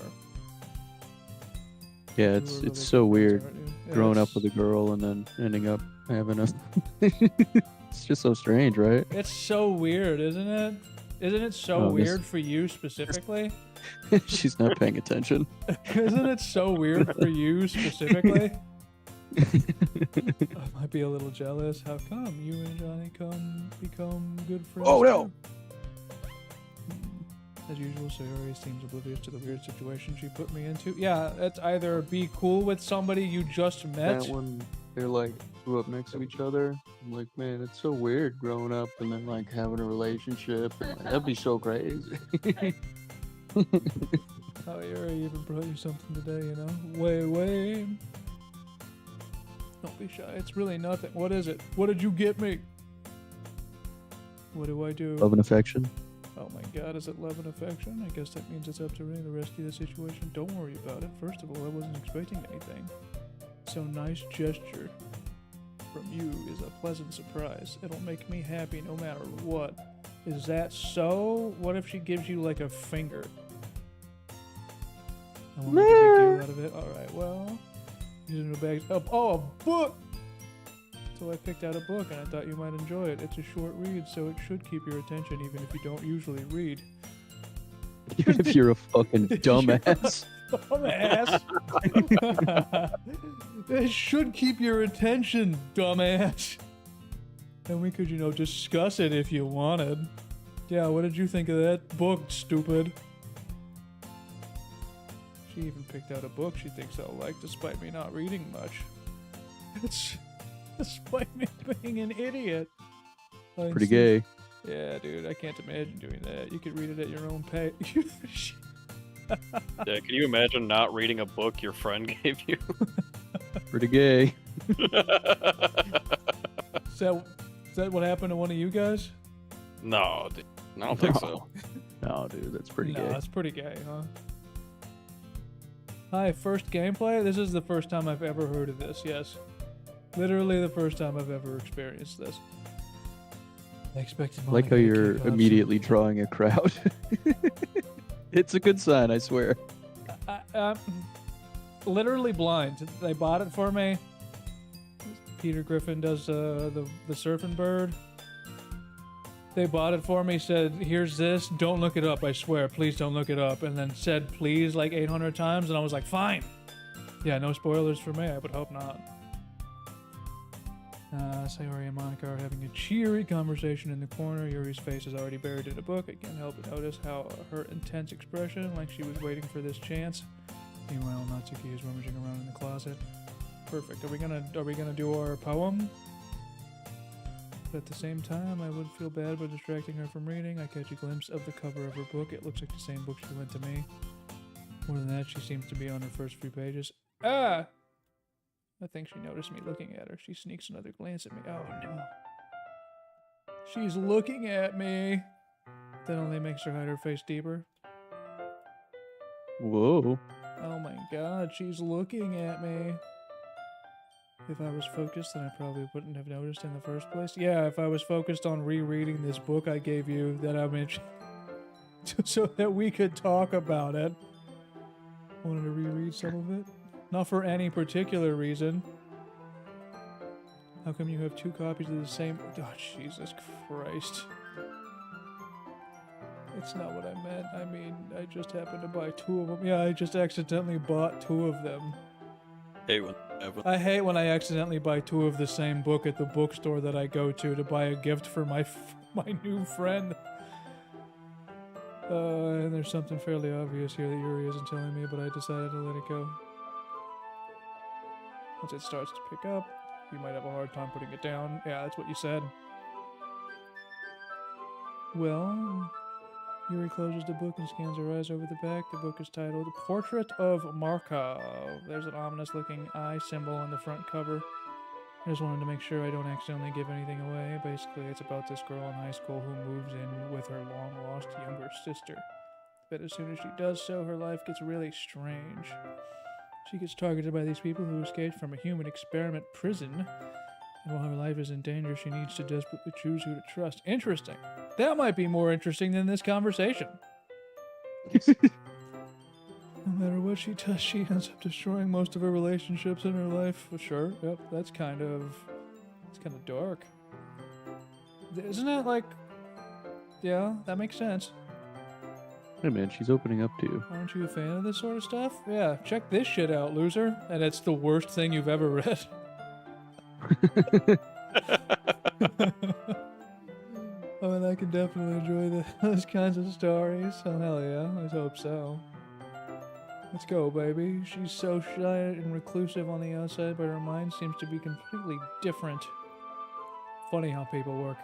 Speaker 2: Yeah,
Speaker 1: We
Speaker 2: it's
Speaker 1: were really
Speaker 2: so
Speaker 1: good friends,
Speaker 2: weird
Speaker 1: aren't you? Yeah,
Speaker 2: growing up
Speaker 1: it's-
Speaker 2: with a girl and then ending up having a... It's just so strange, right?
Speaker 1: It's so weird, isn't it? Isn't it so
Speaker 2: Oh, this-
Speaker 1: weird for you specifically?
Speaker 2: She's not paying attention.
Speaker 1: Isn't it so weird for you specifically? I might be a little jealous. How come you and Johnny become good friends?
Speaker 2: Oh, no!
Speaker 1: too? As usual, Sayori seems oblivious to the weird situation she put me into. Yeah, it's either be cool with somebody you just met.
Speaker 2: That one, they're like, grew up next to each other. I'm like, man, it's so weird growing up and then like having a relationship. And, like, that'd be so crazy.
Speaker 1: Oh, Yuri even brought you something today, Wait. Don't be shy. It's really nothing. What is it? What did you get me? What do I do?
Speaker 2: Love and affection.
Speaker 1: Oh my god, is it love and affection? I guess that means it's up to Ray to rescue the situation. Don't worry about it. First of all, I wasn't expecting anything. So nice gesture from you is a pleasant surprise. It'll make me happy no matter what. Is that so? What if she gives you like a finger? I won't make a big deal out of it. Alright, well. Using a bag. Oh, a book! So I picked out a book and I thought you might enjoy it. It's a short read, so it should keep your attention even if you don't usually read.
Speaker 2: Even if you're a fucking dumbass.
Speaker 1: Dumbass! It should keep your attention, dumbass! And we could, discuss it if you wanted. Yeah, what did you think of that book, stupid? She even picked out a book she thinks I'll like, despite me not reading much. It's despite me being an idiot.
Speaker 2: Pretty gay.
Speaker 1: Yeah, dude, I can't imagine doing that. You could read it at your own pace.
Speaker 3: Yeah, can you imagine not reading a book your friend gave you?
Speaker 2: Pretty gay.
Speaker 1: Is that what happened to one of you guys?
Speaker 3: No, dude, I don't think so.
Speaker 2: No, dude, that's pretty
Speaker 1: No,
Speaker 2: gay.
Speaker 1: that's pretty gay, huh? Hi, first gameplay? This is the first time I've ever heard of this, yes. Literally the first time I've ever experienced this. I expected
Speaker 2: I like how you're immediately drawing a crowd. It's a good sign, I swear.
Speaker 1: I'm literally blind. They bought it for me. Peter Griffin does the surfing bird. They bought it for me, said, here's this, don't look it up, I swear, please don't look it up. And then said please like 800 times, and I was like, fine. Yeah, no spoilers for me, I would hope not. Sayori and Monica are having a cheery conversation in the corner. Yuri's face is already buried in a book. I can't help but notice how her intense expression, like she was waiting for this chance. Meanwhile, Natsuki is rummaging around in the closet. Perfect. Are we gonna do our poem? But at the same time, I would feel bad by distracting her from reading. I catch a glimpse of the cover of her book. It looks like the same book she lent to me. More than that, she seems to be on her first few pages. Ah! I think she noticed me looking at her. She sneaks another glance at me. Oh no. She's looking at me. That only makes her hide her face deeper.
Speaker 2: Whoa.
Speaker 1: Oh my god, she's looking at me. If I was focused, then I probably wouldn't have noticed in the first place. Yeah, if I was focused on rereading this book I gave you that I mentioned so that we could talk about it. I wanted to reread some of it. Not for any particular reason. How come you have two copies of the same... Oh, Jesus Christ. That's not what I meant. I mean, I just happened to buy two of them. Yeah, I just accidentally bought two of them. I hate when I accidentally buy two of the same book at the bookstore that I go to buy a gift for my new friend. And there's something fairly obvious here that Yuri isn't telling me, but I decided to let it go. Once it starts to pick up, you might have a hard time putting it down. Yeah, that's what you said. Well, Yuri closes the book and scans her eyes over the back. The book is titled Portrait of Markov. There's an ominous-looking eye symbol on the front cover. I just wanted to make sure I don't accidentally give anything away. Basically, it's about this girl in high school who moves in with her long-lost younger sister. But as soon as she does so, her life gets really strange. She gets targeted by these people who escaped from a human experiment prison. And while her life is in danger, she needs to desperately choose who to trust. Interesting. That might be more interesting than this conversation. No matter what she does, she ends up destroying most of her relationships in her life. Well, sure, yep, it's kind of dark. Isn't that like... Yeah, that makes sense.
Speaker 2: Hey man, she's opening up to you.
Speaker 1: Aren't you a fan of this sort of stuff? Yeah, check this shit out, loser. And it's the worst thing you've ever read. I mean, I can definitely enjoy those kinds of stories. Oh, hell yeah, I hope so. Let's go, baby. She's so shy and reclusive on the outside, but her mind seems to be completely different. Funny how people work.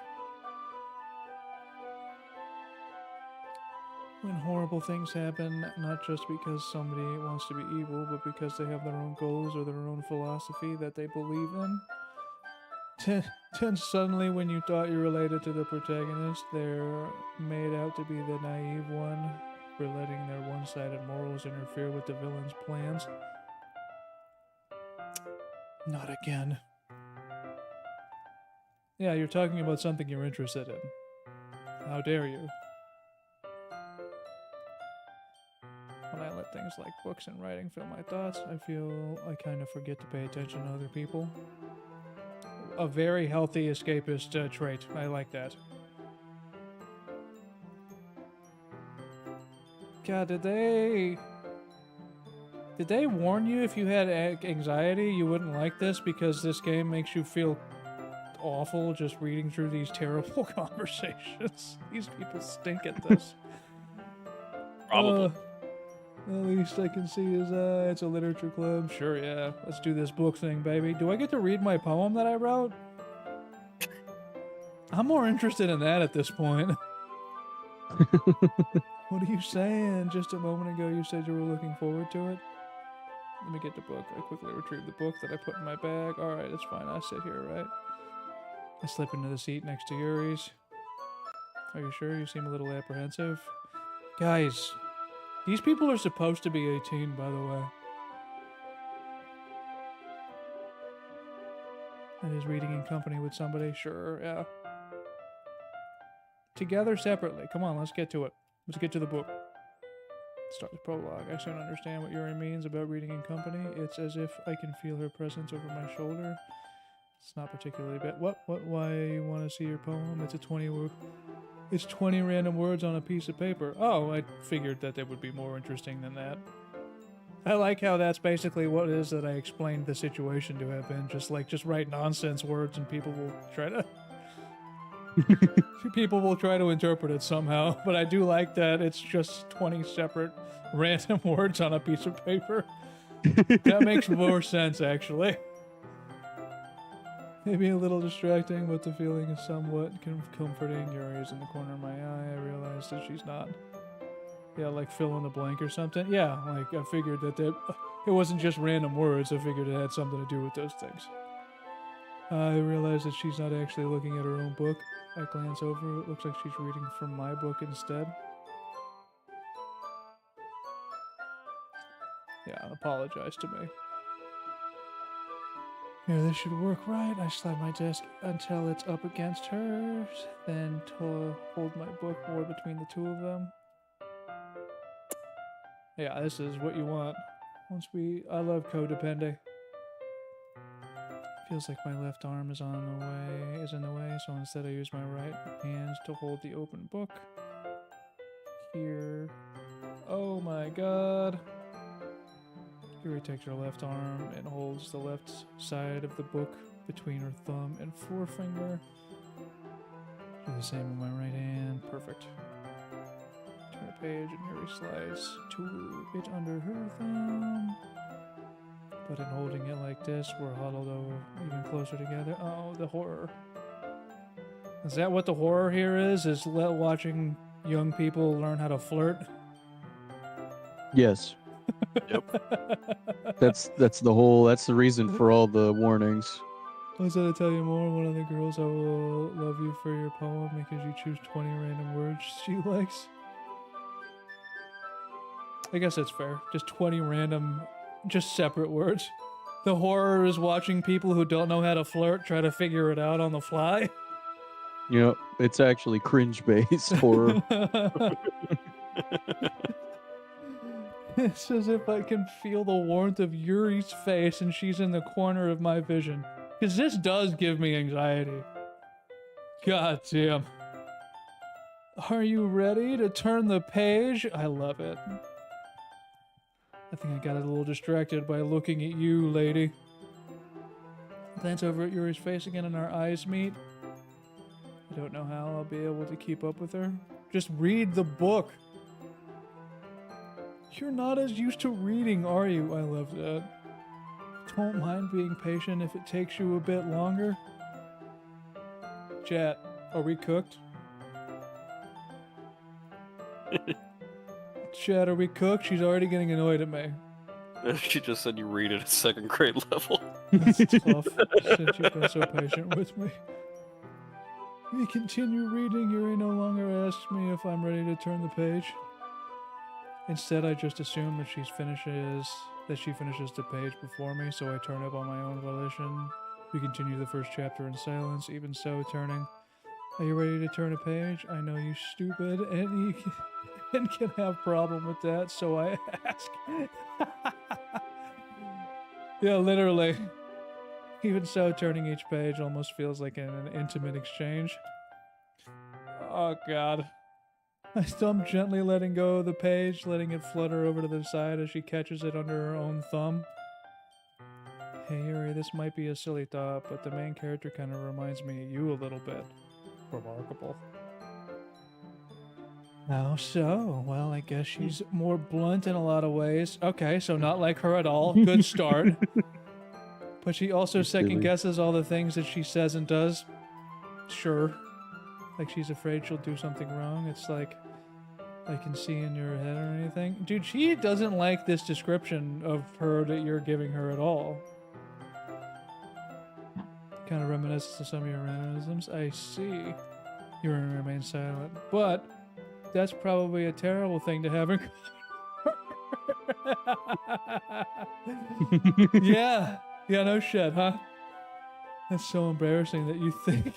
Speaker 1: When horrible things happen, not just because somebody wants to be evil, but because they have their own goals or their own philosophy that they believe in. Then suddenly, when you thought you related to the protagonist, they're made out to be the naive one for letting their one-sided morals interfere with the villain's plans. Not again. Yeah, you're talking about something you're interested in. How dare you? When I let things like books and writing fill my thoughts, I feel I kind of forget to pay attention to other people. A very healthy escapist trait. I like that. God, did they warn you if you had anxiety you wouldn't like this because this game makes you feel awful just reading through these terrible conversations? These people stink at this.
Speaker 3: Probably.
Speaker 1: The least I can see is, it's a literature club. Sure, yeah. Let's do this book thing, baby. Do I get to read my poem that I wrote? I'm more interested in that at this point. What are you saying? Just a moment ago you said you were looking forward to it. Let me get the book. I quickly retrieved the book that I put in my bag. Alright, it's fine. I sit here, right? I slip into the seat next to Yuri's. Are you sure? You seem a little apprehensive. Guys, these people are supposed to be 18, by the way. That is reading in company with somebody. Sure, yeah. Together, separately. Come on, let's get to it. Let's get to the book. Start the prologue. I soon understand what Yuri means about reading in company. It's as if I can feel her presence over my shoulder. It's not particularly bad. What? Why you want to see your poem? It's a 20 random words on a piece of paper. Oh, I figured that would be more interesting than that. I like how that's basically what it is that I explained the situation to have been. Just write nonsense words and people will try to... people will try to interpret it somehow. But I do like that it's just 20 separate random words on a piece of paper. That makes more sense, actually. Maybe a little distracting, but the feeling is somewhat comforting. Yuri is in the corner of my eye. I realize that she's not. Yeah, like fill in the blank or something. Yeah, like I figured that it wasn't just random words. I figured it had something to do with those things. I realize that she's not actually looking at her own book. I glance over. It looks like she's reading from my book instead. Yeah, apologize to me. Here, this should work right. I slide my desk until it's up against hers, then hold my book more between the two of them. Yeah, this is what you want. I love codepending. Feels like my left arm is in the way, so instead I use my right hand to hold the open book. Here. Oh my god. Yuri takes her left arm and holds the left side of the book between her thumb and forefinger. Do the same with my right hand. Perfect. Turn a page and Yuri slides to it under her thumb. But in holding it like this, we're huddled over even closer together. Oh, the horror. Is that what the horror here is? Is watching young people learn how to flirt?
Speaker 2: Yes.
Speaker 3: Yep.
Speaker 2: That's the reason for all the warnings.
Speaker 1: I was going to tell you more. One of the girls, I will love you for your poem because you choose 20 random words she likes. I guess that's fair. Just 20 random, just separate words. The horror is watching people who don't know how to flirt try to figure it out on the fly.
Speaker 2: Yep, it's actually cringe-based horror.
Speaker 1: It's as if I can feel the warmth of Yuri's face and she's in the corner of my vision. Because this does give me anxiety. God damn. Are you ready to turn the page? I love it. I think I got a little distracted by looking at you, lady. Glance over at Yuri's face again and our eyes meet. I don't know how I'll be able to keep up with her. Just read the book. You're not as used to reading, are you? I love that. Don't mind being patient if it takes you a bit longer. Chat, are we cooked? Chat, are we cooked? She's already getting annoyed at me.
Speaker 3: She just said you read at a second grade level.
Speaker 1: That's tough, since you've been so patient with me. We continue reading. Yuri no longer asks me if I'm ready to turn the page. Instead, I just assume that she finishes the page before me, so I turn up on my own volition. We continue the first chapter in silence, even so turning. Are you ready to turn a page? I know you stupid, and can have problem with that, so I ask. Yeah, literally. Even so, turning each page almost feels like an intimate exchange. Oh god. I thumb gently letting go of the page, letting it flutter over to the side as she catches it under her own thumb. Hey Yuri, this might be a silly thought, but the main character kind of reminds me of you a little bit. Remarkable. How so? Well, I guess she's more blunt in a lot of ways. Okay, so not like her at all. Good start. But she also
Speaker 2: You're
Speaker 1: second
Speaker 2: silly.
Speaker 1: guesses all the things that she says and does. Sure. Like she's afraid she'll do something wrong. It's like I can see in your head or anything. Dude, she doesn't like this description of her that you're giving her at all. Kind of reminiscent of some of your mannerisms. I see. You remain silent. But that's probably a terrible thing to have in Yeah. Yeah, no shit, huh? That's so embarrassing that you think.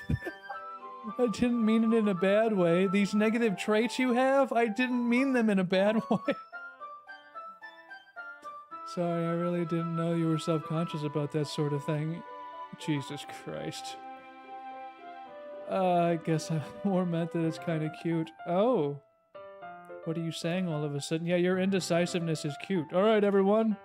Speaker 1: I didn't mean it in a bad way. These negative traits you have, I didn't mean them in a bad way. Sorry, I really didn't know you were self-conscious about that sort of thing. Jesus Christ. I guess I more meant that it's kind of cute. Oh. What are you saying all of a sudden? Yeah, your indecisiveness is cute. All right, everyone.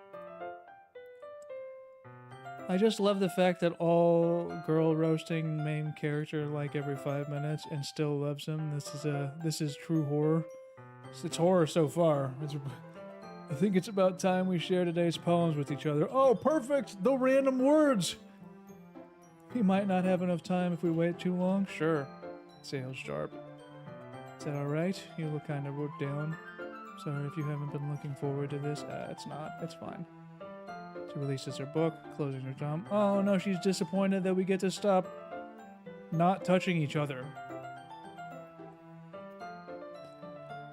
Speaker 1: I just love the fact that all girl roasting main character like every 5 minutes and still loves him. This is true horror. It's horror so far. I think it's about time we share today's poems with each other. Oh, perfect! The random words! We might not have enough time if we wait too long. Sure. Sales sharp. Is that alright? You look kind of wrote down. Sorry if you haven't been looking forward to this. It's not. It's fine. She releases her book, closing her thumb. Oh no, she's disappointed that we get to stop not touching each other.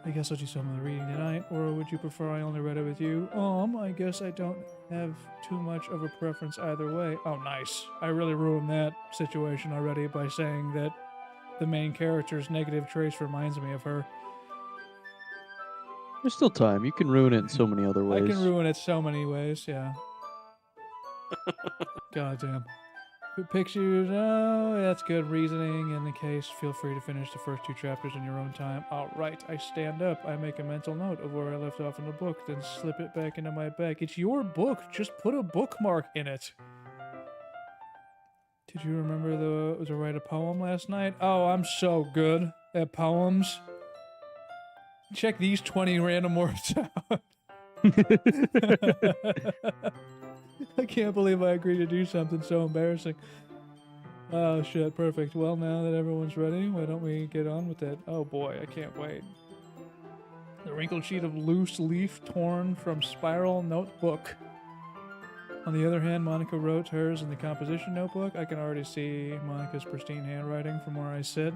Speaker 1: I guess I'll do some of the reading tonight, or would you prefer I only read it with you? I guess I don't have too much of a preference either way. Oh, nice. I really ruined that situation already by saying that the main character's negative traits reminds me of her.
Speaker 2: There's still time. You can ruin it in so many other ways.
Speaker 1: I can ruin it so many ways, yeah. Goddamn. Pictures, oh, that's good reasoning. In the case, feel free to finish the first 2 chapters in your own time. All right, I stand up. I make a mental note of where I left off in the book, then slip it back into my bag. It's your book. Just put a bookmark in it. Did you remember to write a poem last night? Oh, I'm so good at poems. Check these 20 random words out. I can't believe I agreed to do something so embarrassing. Oh shit, perfect. Well, now that everyone's ready, why don't we get on with it? Oh boy, I can't wait. The wrinkled sheet of loose leaf torn from spiral notebook. On the other hand, Monica wrote hers in the composition notebook. I can already see Monica's pristine handwriting from where I sit.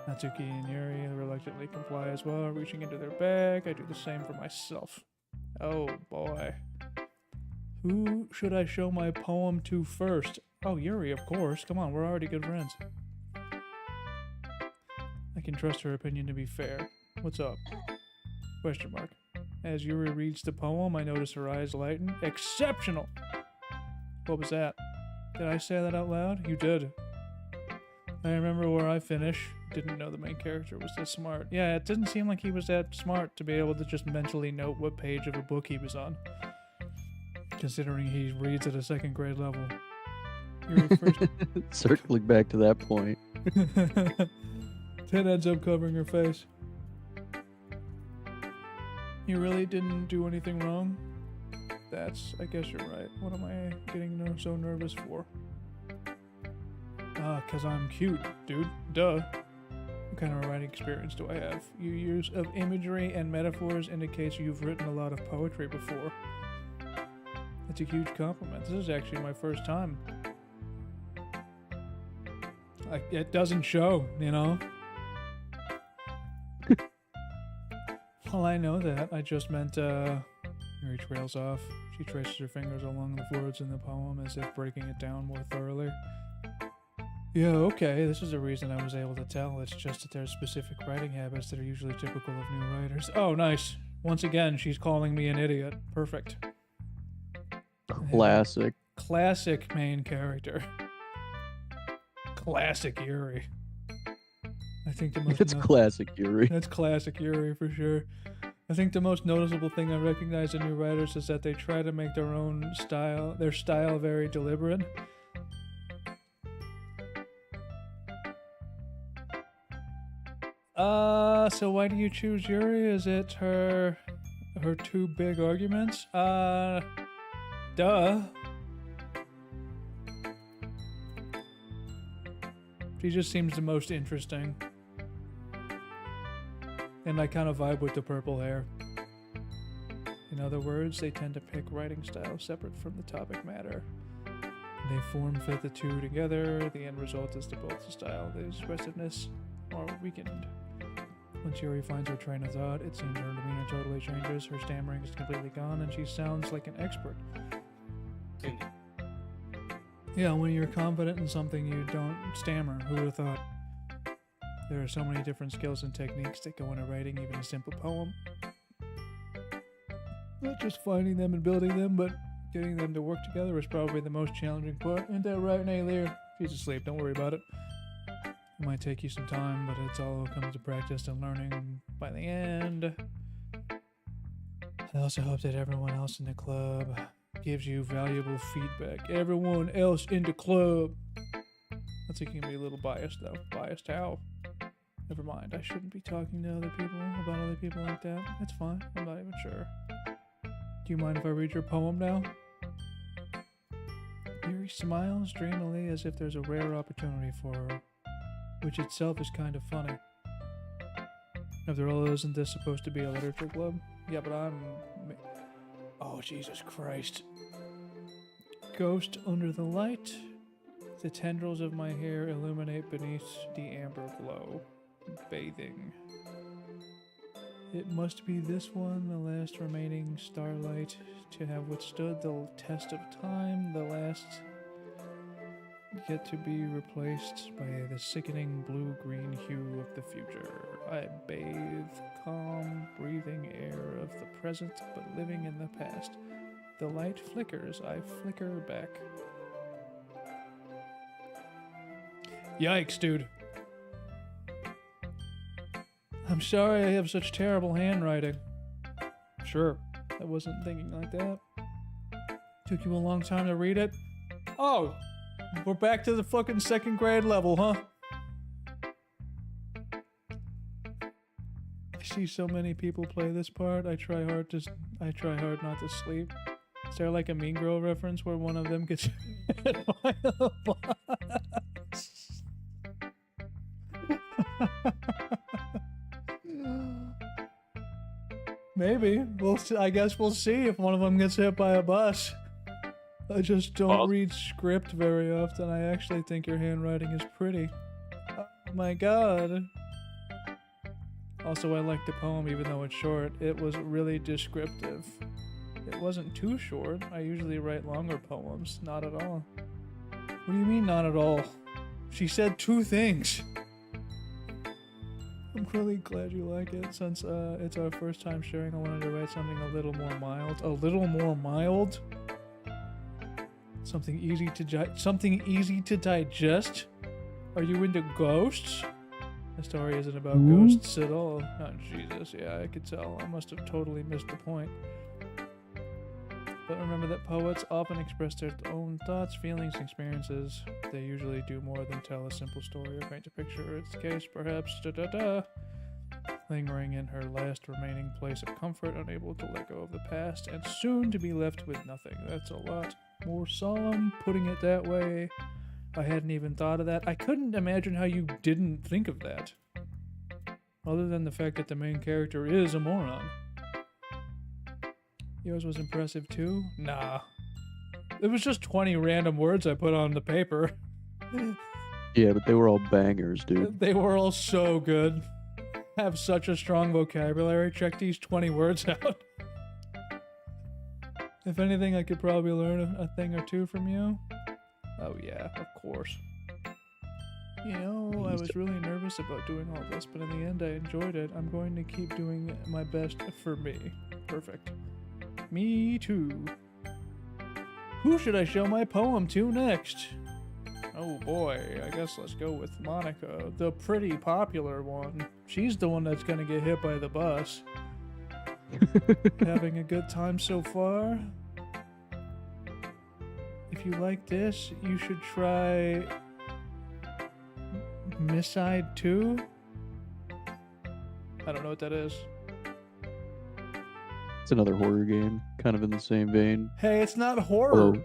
Speaker 1: Natsuki and Yuri reluctantly comply as well, reaching into their bag. I do the same for myself. Oh boy. Who should I show my poem to first? Oh, Yuri, of course. Come on, we're already good friends. I can trust her opinion to be fair. What's up? Question mark. As Yuri reads the poem, I notice her eyes lighten. Exceptional! What was that? Did I say that out loud? You did. I remember where I finish. Didn't know the main character was this smart. Yeah, it didn't seem like he was that smart to be able to just mentally note what page of a book he was on. Considering he reads at a 2nd grade level. Yuri first...
Speaker 2: Circling back to that point.
Speaker 1: Ted ends up covering her face. You really didn't do anything wrong? I guess you're right. What am I getting so nervous for? 'Cause I'm cute, dude. Duh. What kind of writing experience do I have? Your use of imagery and metaphors indicates you've written a lot of poetry before. That's a huge compliment. This is actually my first time. It doesn't show, you know? Well, I know that. I just meant, Mary trails off. She traces her fingers along the words in the poem as if breaking it down more thoroughly. Yeah, okay, this is the reason I was able to tell. It's just that there's specific writing habits that are usually typical of new writers. Oh, nice. Once again, she's calling me an idiot. Perfect.
Speaker 2: Classic.
Speaker 1: Classic main character. Classic Yuri. I think the most...
Speaker 2: It's classic Yuri.
Speaker 1: That's classic Yuri for sure. I think the most noticeable thing I recognize in new writers is that they try to make their style very deliberate. So why do you choose Yuri? Is it her two big arguments? Duh. She just seems the most interesting. And I kind of vibe with the purple hair. In other words, they tend to pick writing styles separate from the topic matter. They fit the two together. The end result is to both the style, the expressiveness are weakened. Once Yuri finds her train of thought, it seems her demeanor totally changes. Her stammering is completely gone, and she sounds like an expert. Yeah, when you're confident in something, you don't stammer. Who would have thought? There are so many different skills and techniques that go into writing even a simple poem. Not just finding them and building them, but getting them to work together is probably the most challenging part. Ain't that right, Naylor? She's asleep, don't worry about it. It might take you some time, but it's all comes to practice and learning by the end. I also hope that everyone else in the club gives you valuable feedback. Everyone else in the club. That's like you can be a little biased though. Biased how? Never mind. I shouldn't be talking to other people about other people like that. It's fine. I'm not even sure. Do you mind if I read your poem now? Yuri smiles dreamily as if there's a rare opportunity for her, which itself is kind of funny. After all, isn't this supposed to be a literature club? Yeah, but oh, Jesus Christ. Ghost under the light. The tendrils of my hair illuminate beneath the amber glow. Bathing. It must be this one, the last remaining starlight to have withstood the test of time, the last yet to be replaced by the sickening blue-green hue of the future. I bathe calm, breathing air of the present, but living in the past. The light flickers, I flicker back. Yikes, dude. I'm sorry I have such terrible handwriting. Sure, I wasn't thinking like that. Took you a long time to read it? Oh, we're back to the fucking second grade level, huh? I see so many people play this part. I try hard not to sleep. Is there like a Mean Girl reference where one of them gets hit by a bus? Maybe. I guess we'll see if one of them gets hit by a bus. I just don't read script very often. I actually think your handwriting is pretty. Oh my god. Also, I like the poem even though it's short. It was really descriptive. It wasn't too short. I usually write longer poems. Not at all. What do you mean, not at all? She said two things. I'm really glad you like it. Since it's our first time sharing, I wanted to write something a little more mild. A little more mild? Something easy to digest? Are you into ghosts? The story isn't about ghosts at all. Oh, Jesus. Yeah, I could tell. I must have totally missed the point. But remember that poets often express their own thoughts, feelings, and experiences. They usually do more than tell a simple story or paint a picture. It's the case, perhaps, lingering in her last remaining place of comfort, unable to let go of the past, and soon to be left with nothing. That's a lot more solemn, putting it that way. I hadn't even thought of that. I couldn't imagine how you didn't think of that. Other than the fact that the main character is a moron. Yours was impressive too? Nah. It was just 20 random words I put on the paper.
Speaker 2: Yeah, but they were all bangers, dude.
Speaker 1: They were all so good. Have such a strong vocabulary. Check these 20 words out. If anything, I could probably learn a thing or two from you. Oh yeah, of course. You know, I was really nervous about doing all this, but in the end I enjoyed it. I'm going to keep doing my best for me. Perfect. Me too. Who should I show my poem to next? Oh boy, I guess let's go with Monica, the pretty popular one. She's the one that's gonna get hit by the bus. Having a good time so far? If you like this, you should try Misside 2. I don't know what that is.
Speaker 2: It's another horror game, kind of in the same vein.
Speaker 1: Hey, it's not horror.
Speaker 2: Although,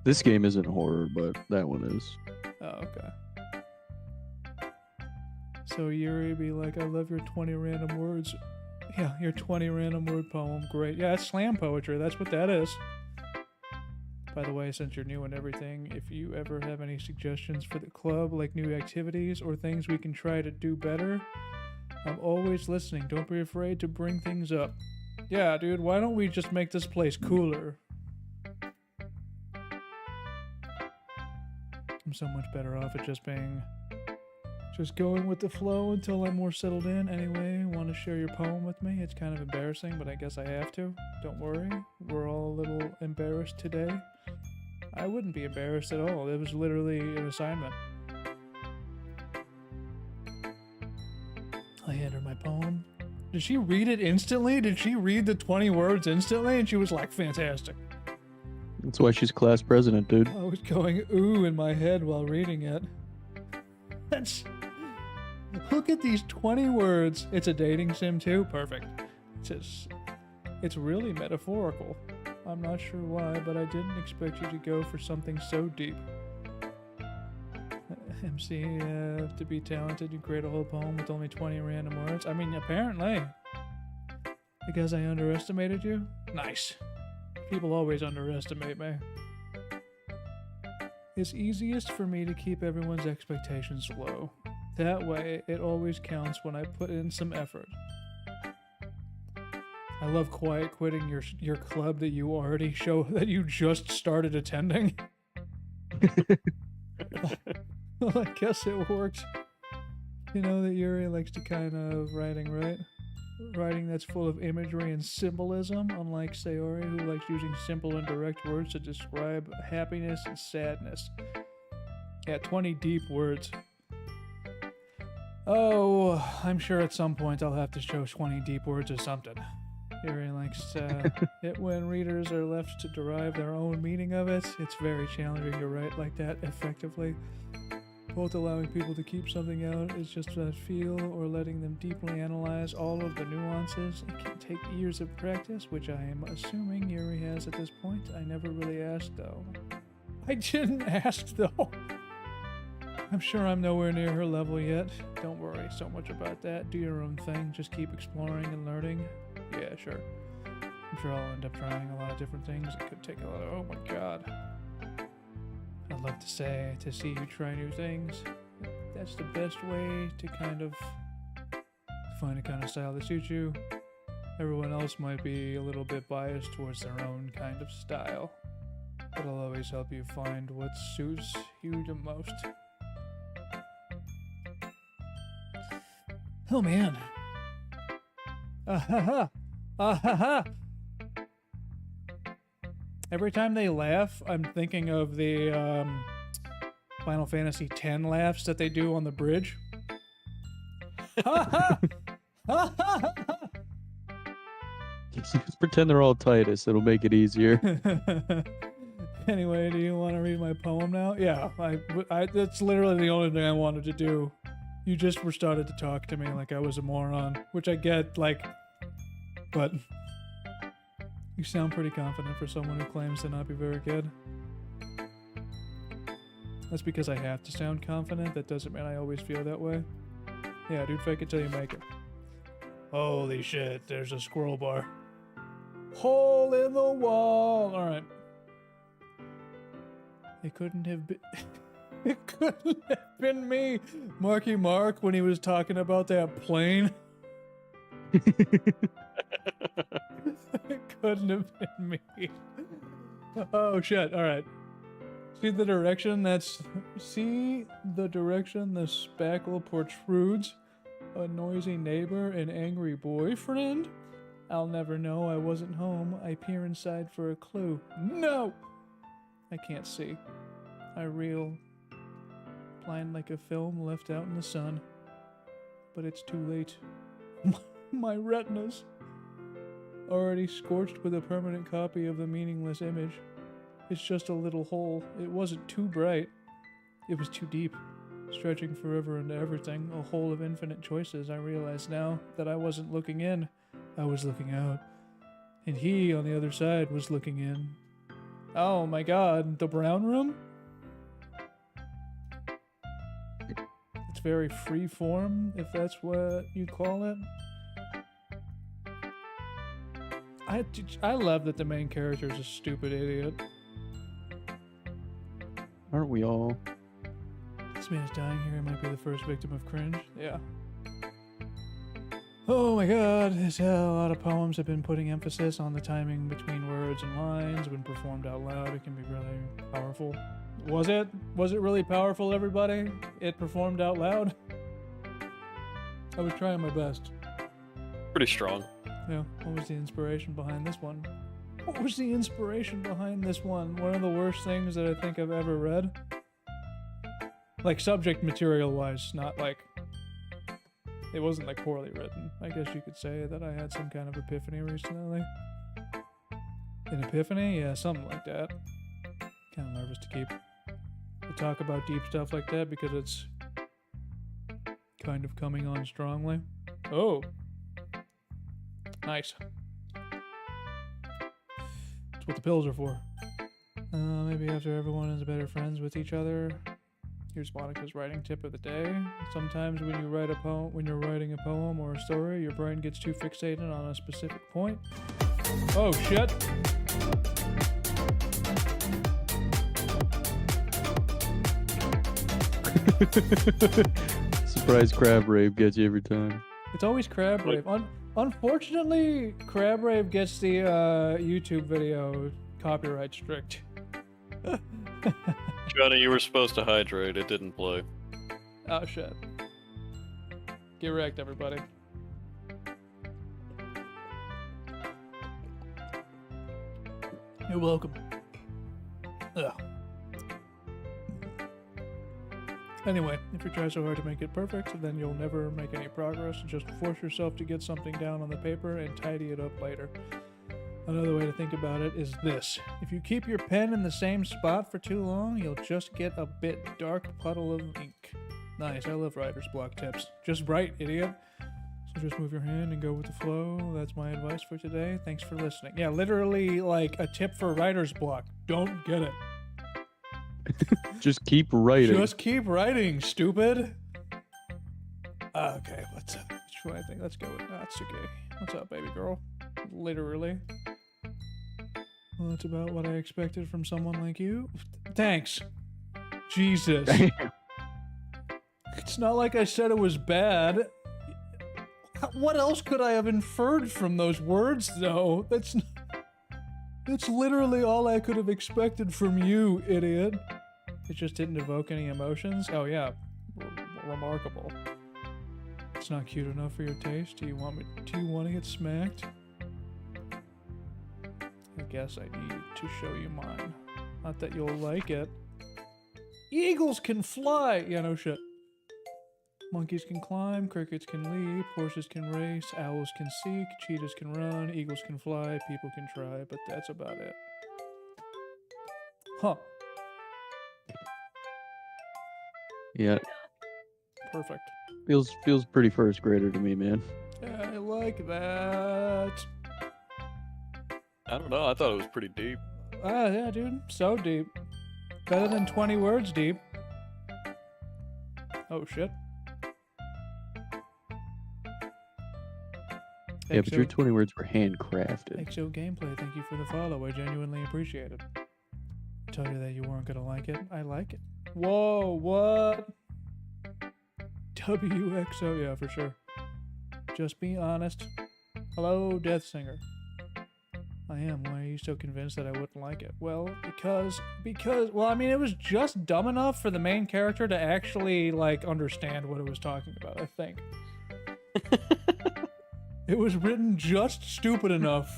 Speaker 2: this game isn't horror, but that one is.
Speaker 1: Oh, okay. So Yuri be like, I love your 20 random words. Yeah, your 20 random word poem. Great. Yeah, it's slam poetry. That's what that is. By the way, since you're new and everything, if you ever have any suggestions for the club, like new activities or things we can try to do better, I'm always listening. Don't be afraid to bring things up. Yeah, dude, why don't we just make this place cooler? I'm so much better off at just going with the flow until I'm more settled in. Anyway, want to share your poem with me? It's kind of embarrassing, but I guess I have to. Don't worry, we're all a little embarrassed today. I wouldn't be embarrassed at all. It was literally an assignment. I hand her my poem. Did she read it instantly? Did she read the 20 words instantly? And she was like, fantastic.
Speaker 2: That's why she's class president, dude.
Speaker 1: I was going ooh in my head while reading it. That's... Look at these 20 words. It's a dating sim too? Perfect. It's really metaphorical. I'm not sure why, but I didn't expect you to go for something so deep. MC, to be talented, you create a whole poem with only 20 random words. I mean, apparently. Because I underestimated you? Nice. People always underestimate me. It's easiest for me to keep everyone's expectations low. That way, it always counts when I put in some effort. I love quiet quitting your club that you already show that you just started attending. Well, I guess it worked. You know that Yuri likes to kind of writing, right? Writing that's full of imagery and symbolism, unlike Sayori, who likes using simple and direct words to describe happiness and sadness. Yeah, 20 deep words. Oh, I'm sure at some point I'll have to show 20 deep words or something. Yuri likes it when readers are left to derive their own meaning of it. It's very challenging to write like that effectively. Both allowing people to keep something out is just that feel, or letting them deeply analyze all of the nuances. It can take years of practice, which I am assuming Yuri has at this point. I never really asked, though. I didn't ask, though. I'm sure I'm nowhere near her level yet. Don't worry so much about that. Do your own thing. Just keep exploring and learning. Yeah, sure. I'm sure I'll end up trying a lot of different things. It could take a lot of... Oh my god. I'd love to see you try new things. That's the best way to kind of find a kind of style that suits you. Everyone else might be a little bit biased towards their own kind of style. But I'll always help you find what suits you the most. Oh man. Ah-ha-ha. Ah-ha-ha. Every time they laugh, I'm thinking of the Final Fantasy X laughs that they do on the bridge. Ha-ha! Ha-ha!
Speaker 2: Just pretend they're all Titus. It'll make it easier.
Speaker 1: Anyway, do you want to read my poem now? Yeah, that's literally the only thing I wanted to do. You just were started to talk to me like I was a moron, which I get, like, but you sound pretty confident for someone who claims to not be very good. That's because I have to sound confident. That doesn't mean I always feel that way. Yeah, dude, fake it till you make it. Holy shit, there's a squirrel bar. Hole in the wall! Alright. It couldn't have been... It couldn't have been me, Marky Mark, when he was talking about that plane. It couldn't have been me. Oh shit, alright. See the direction the spackle protrudes? A noisy neighbor, an angry boyfriend? I'll never know I wasn't home. I peer inside for a clue. No! I can't see. I reel. Blind like a film left out in the sun. But it's too late. My retinas. Already scorched with a permanent copy of the meaningless image. It's just a little hole. It wasn't too bright. It was too deep. stretching forever into everything, a hole of infinite choices. I realize now that I wasn't looking in, I was looking out. And he, on the other side, was looking in. Oh my god, the brown room? It's very free form, if that's what you call it. I love that the main character is a stupid idiot.
Speaker 2: Aren't we all?
Speaker 1: This man is dying here. He might be the first victim of cringe. Yeah. Oh my god, a lot of poems have been putting emphasis on the timing between words and lines. When performed out loud, it can be really powerful. Was it? Was it really powerful, everybody? It performed out loud? I was trying my best.
Speaker 3: Pretty strong.
Speaker 1: Yeah, what was the inspiration behind this one? What was the inspiration behind this one? One of the worst things that I think I've ever read. Like, subject material-wise, not like... It wasn't, like, poorly written. I guess you could say that I had some kind of epiphany recently. An epiphany? Yeah, something like that. Kind of nervous to talk about deep stuff like that because it's kind of coming on strongly. Oh! Nice. That's what the pills are for. Maybe after everyone is better friends with each other. Here's Monica's writing tip of the day. Sometimes when you write a poem, when you're writing a poem or a story, your brain gets too fixated on a specific point. Oh shit!
Speaker 2: Surprise crab rave gets you every time.
Speaker 1: It's always crab rave. Unfortunately, crab rave gets the YouTube video copyright strict.
Speaker 3: Johnny, you were supposed to hydrate. It didn't play.
Speaker 1: Oh shit. Get wrecked, everybody. You're welcome. Ugh. Anyway, if you try so hard to make it perfect, then you'll never make any progress. Just force yourself to get something down on the paper and tidy it up later. Another way to think about it is this. If you keep your pen in the same spot for too long, you'll just get a bit dark puddle of ink. Nice, I love writer's block tips. Just write, idiot. So just move your hand and go with the flow. That's my advice for today. Thanks for listening. Yeah, literally like a tip for writer's block. Don't get it.
Speaker 2: Just keep writing.
Speaker 1: Just keep writing, stupid. Okay, let's go with Natsuki. What's up, baby girl? Literally. Well, that's about what I expected from someone like you. Thanks. Jesus. It's not like I said it was bad. What else could I have inferred from those words, though? That's literally all I could have expected from you, idiot. It just didn't evoke any emotions? Oh yeah, remarkable. It's not cute enough for your taste? Do you want to get smacked? I guess I need to show you mine. Not that you'll like it. Eagles can fly! Yeah, no shit. Monkeys can climb, crickets can leap, horses can race, owls can seek, cheetahs can run, eagles can fly, people can try, but that's about it. Huh.
Speaker 2: Yeah.
Speaker 1: Perfect.
Speaker 2: Feels pretty first grader to me, man.
Speaker 1: I like that.
Speaker 3: I don't know. I thought it was pretty deep.
Speaker 1: Yeah, dude. So deep. Better than 20 words deep. Oh, shit.
Speaker 2: Yeah, but your 20 words were handcrafted.
Speaker 1: XO Gameplay, thank you for the follow. I genuinely appreciate it. I told you that you weren't gonna like it. I like it. Whoa, what? WXO, yeah, for sure. Just be honest. Hello, Death Singer. I am. Why are you so convinced that I wouldn't like it? Well, because, well, I mean, it was just dumb enough for the main character to actually, like, understand what it was talking about, I think. It was written just stupid enough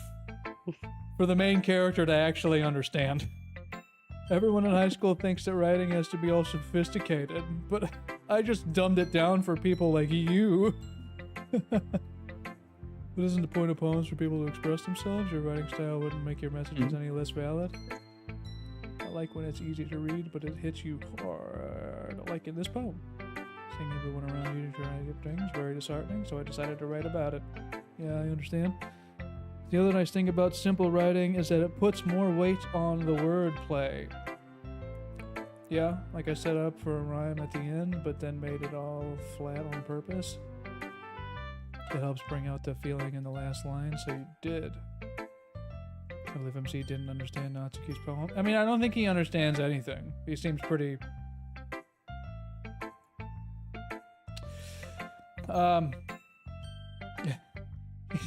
Speaker 1: for the main character to actually understand. Everyone in high school thinks that writing has to be all sophisticated, but I just dumbed it down for people like you. But isn't the point of poems for people to express themselves? Your writing style wouldn't make your messages any less valid. I like when it's easy to read, but it hits you hard, like in this poem. seeing everyone around you trying to get things very disheartening, so I decided to write about it. Yeah, I understand. The other nice thing about simple writing is that it puts more weight on the wordplay. Yeah, like I set up for a rhyme at the end, but then made it all flat on purpose. It helps bring out the feeling in the last line, so you did. I believe MC didn't understand Natsuki's poem. I mean, I don't think he understands anything. He seems pretty...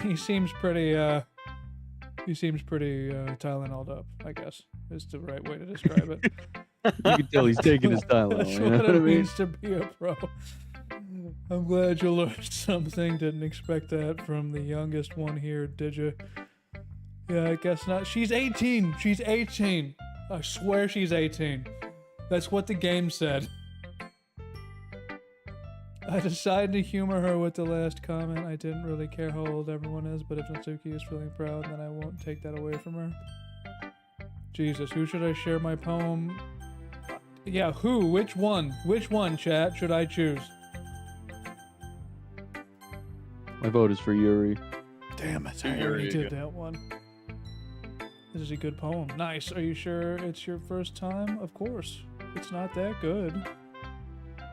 Speaker 1: he seems pretty, Tylenolled up, I guess, is the right way to describe it.
Speaker 2: You can tell he's taking his Tylenol.
Speaker 1: That's
Speaker 2: You know
Speaker 1: what
Speaker 2: what I
Speaker 1: it
Speaker 2: mean?
Speaker 1: means to be a pro. I'm glad you learned something. Didn't expect that from the youngest one here, did you? Yeah, I guess not. She's 18. She's 18. I swear she's 18. That's what the game said. I decided to humor her with the last comment. I didn't really care how old everyone is, but if Natsuki is feeling proud, then I won't take that away from her. Jesus, who should I share my poem? Yeah, who? Which one? Which one, chat, should I choose?
Speaker 2: My vote is for Yuri.
Speaker 1: Damn it,
Speaker 3: Do
Speaker 1: I
Speaker 3: Yuri
Speaker 1: already did
Speaker 3: again.
Speaker 1: that one. This is a good poem. Nice. Are you sure it's your first time? Of course. It's not that good.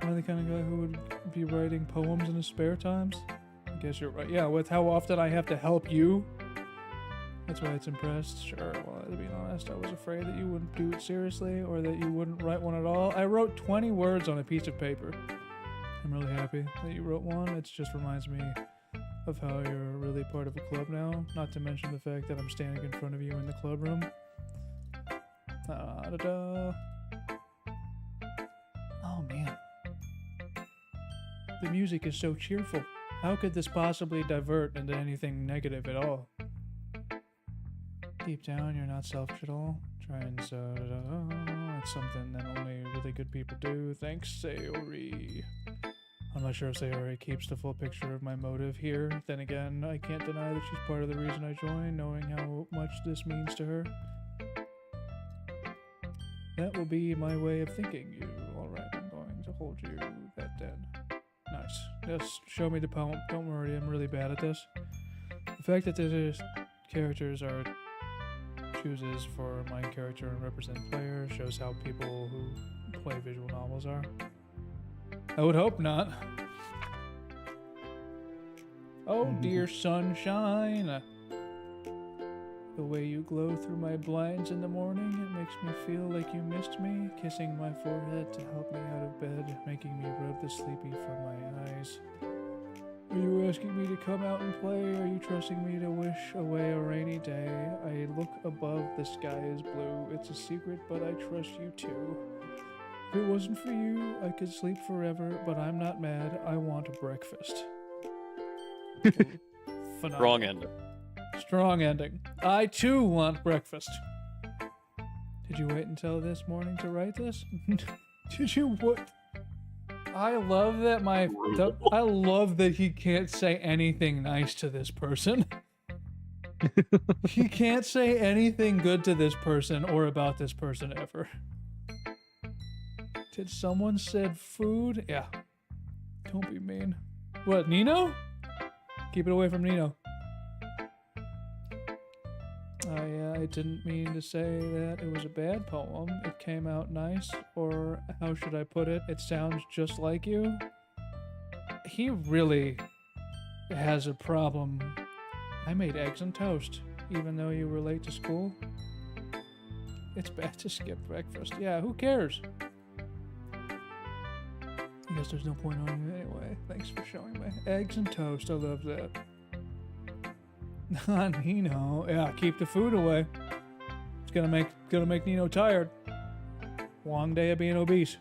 Speaker 1: Am I the kind of guy who would be writing poems in his spare times? I guess you're right. Yeah, with how often I have to help you. That's why it's impressed. Sure, well, to be honest, I was afraid that you wouldn't do it seriously or that you wouldn't write one at all. I wrote 20 words on a piece of paper. I'm really happy that you wrote one. It just reminds me of how you're really part of a club now. Not to mention the fact that I'm standing in front of you in the club room. Da-da. Oh, man. The music is so cheerful. How could this possibly divert into anything negative at all? Deep down, you're not selfish at all. Trying so... It's something that only really good people do. Thanks, Sayori. I'm not sure if Sayori keeps the full picture of my motive here. Then again, I can't deny that she's part of the reason I joined, knowing how much this means to her. That will be my way of thinking you. Alright, I'm going to hold you that dead. Nice. Just show me the poem. Don't worry, I'm really bad at this. The fact that there's characters are chooses for my character and represent player shows how people who play visual novels are. I would hope not. Oh, dear sunshine. The way you glow through my blinds in the morning, it makes me feel like you missed me, kissing my forehead to help me out of bed, making me rub the sleepy from my eyes. Are you asking me to come out and play? Are you trusting me to wish away a rainy day? I look above, the sky is blue. It's a secret, but I trust you too. If it wasn't for you, I could sleep forever, but I'm not mad. I want breakfast. Phenomenal.
Speaker 3: Wrong ending.
Speaker 1: Strong ending. I too want breakfast. Did you wait until this morning to write this? Did you what? I love that I love that he can't say anything nice to this person. He can't say anything good to this person or about this person ever. Did someone said food? Yeah. Don't be mean. What, Nino? Keep it away from Nino. I didn't mean to say that it was a bad poem. It came out nice, or how should I put it? It sounds just like you. He really has a problem. I made eggs and toast, even though you were late to school. It's bad to skip breakfast. Yeah, who cares? I guess there's no point on it anyway. Thanks for showing me. Eggs and toast, I love that. Nino. Yeah, keep the food away. It's gonna make Nino tired. Long day of being obese.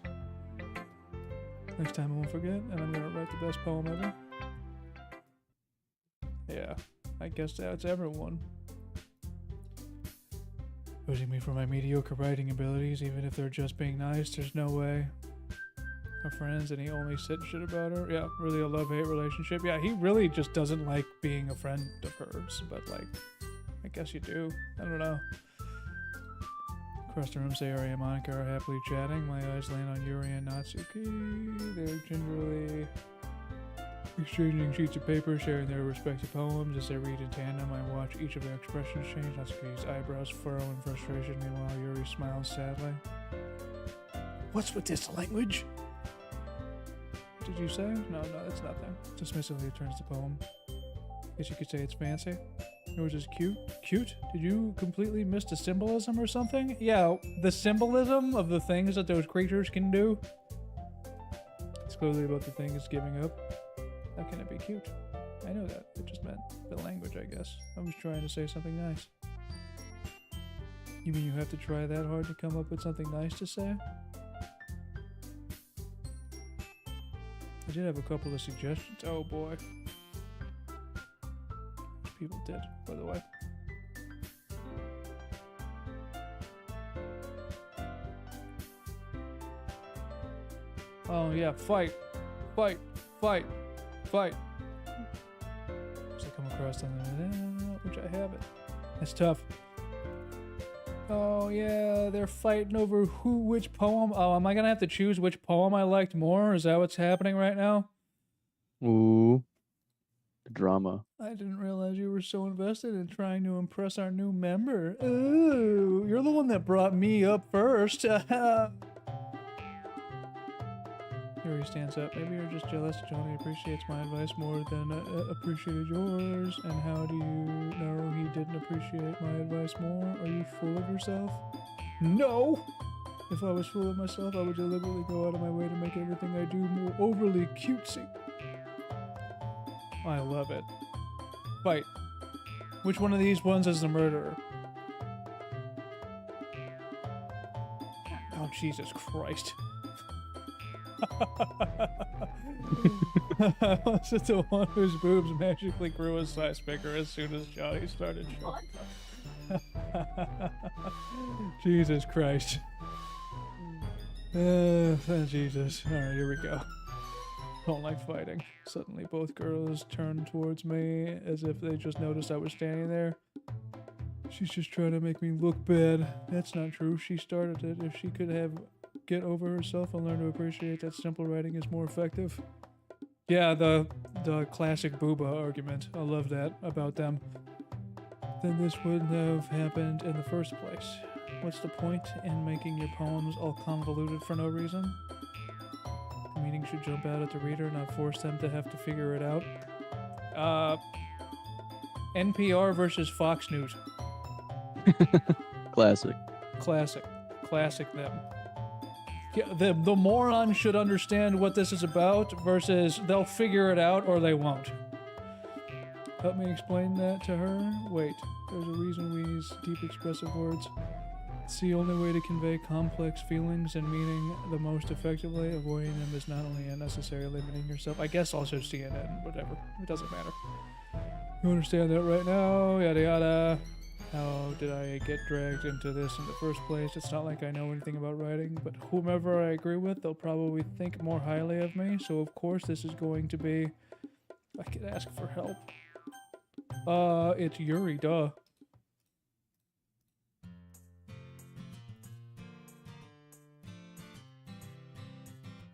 Speaker 1: Next time I won't forget, and I'm gonna write the best poem ever. Yeah, I guess that's everyone. Judging me for my mediocre writing abilities, even if they're just being nice, there's no way. Our friends, and he only said shit about her. Yeah, really a love-hate relationship. Yeah, he really just doesn't like being a friend of hers, but like, I guess you do. I don't know. Across the room, Sayori and Monica are happily chatting. My eyes land on Yuri and Natsuki. They're gingerly exchanging sheets of paper, sharing their respective poems. As they read in tandem, I watch each of their expressions change. Natsuki's eyebrows furrow in frustration. Meanwhile, Yuri smiles sadly. What's with this language? Did you say? No, it's nothing. Dismissively turns the poem. Guess you could say it's fancy. Yours is cute. Cute? Did you completely miss the symbolism or something? Yeah, the symbolism of the things that those creatures can do. It's clearly about the thing it's giving up. How can it be cute? I know that. It just meant the language, I guess. I was trying to say something nice. You mean you have to try that hard to come up with something nice to say? I did have a couple of suggestions. Oh boy. People did, by the way. Oh yeah, fight, fight, fight, fight. So I come across something, which I haven't. That's tough. Oh yeah, they're fighting over which poem. Oh, am I gonna have to choose which poem I liked more? Is that what's happening right now?
Speaker 2: Ooh. The drama.
Speaker 1: I didn't realize you were so invested in trying to impress our new member. Ooh, you're the one that brought me up first. Yuri stands up. Maybe you're just jealous. Johnny appreciates my advice more than appreciated yours. And how do you know he didn't appreciate my advice more? Are you full of yourself? No! If I was full of myself, I would deliberately go out of my way to make everything I do more overly cutesy. I love it. Fight. Which one of these ones is the murderer? Oh, Jesus Christ. Was it the one whose boobs magically grew a size bigger as soon as Johnny started showing? Jesus Christ. Jesus. Alright, here we go. Don't like fighting. Suddenly both girls turn towards me as if they just noticed I was standing there. She's just trying to make me look bad. That's not true. She started it. If she could get over herself and learn to appreciate that simple writing is more effective. Yeah, the classic booba argument. I love that about them. Then this wouldn't have happened in the first place. What's the point in making your poems all convoluted for no reason? The meaning should jump out at the reader, not force them to have to figure it out. NPR versus Fox News.
Speaker 2: Classic.
Speaker 1: Classic them. Yeah, the moron should understand what this is about versus they'll figure it out or they won't. Help me explain that to her. Wait, there's a reason we use deep expressive words. It's the only way to convey complex feelings and meaning the most effectively. Avoiding them is not only unnecessary, limiting yourself. I guess also CNN, whatever. It doesn't matter. You understand that right now? Yada yada. How did I get dragged into this in the first place? It's not like I know anything about writing, but whomever I agree with, they'll probably think more highly of me. So of course this is going to be... I could ask for help. It's Yuri, duh.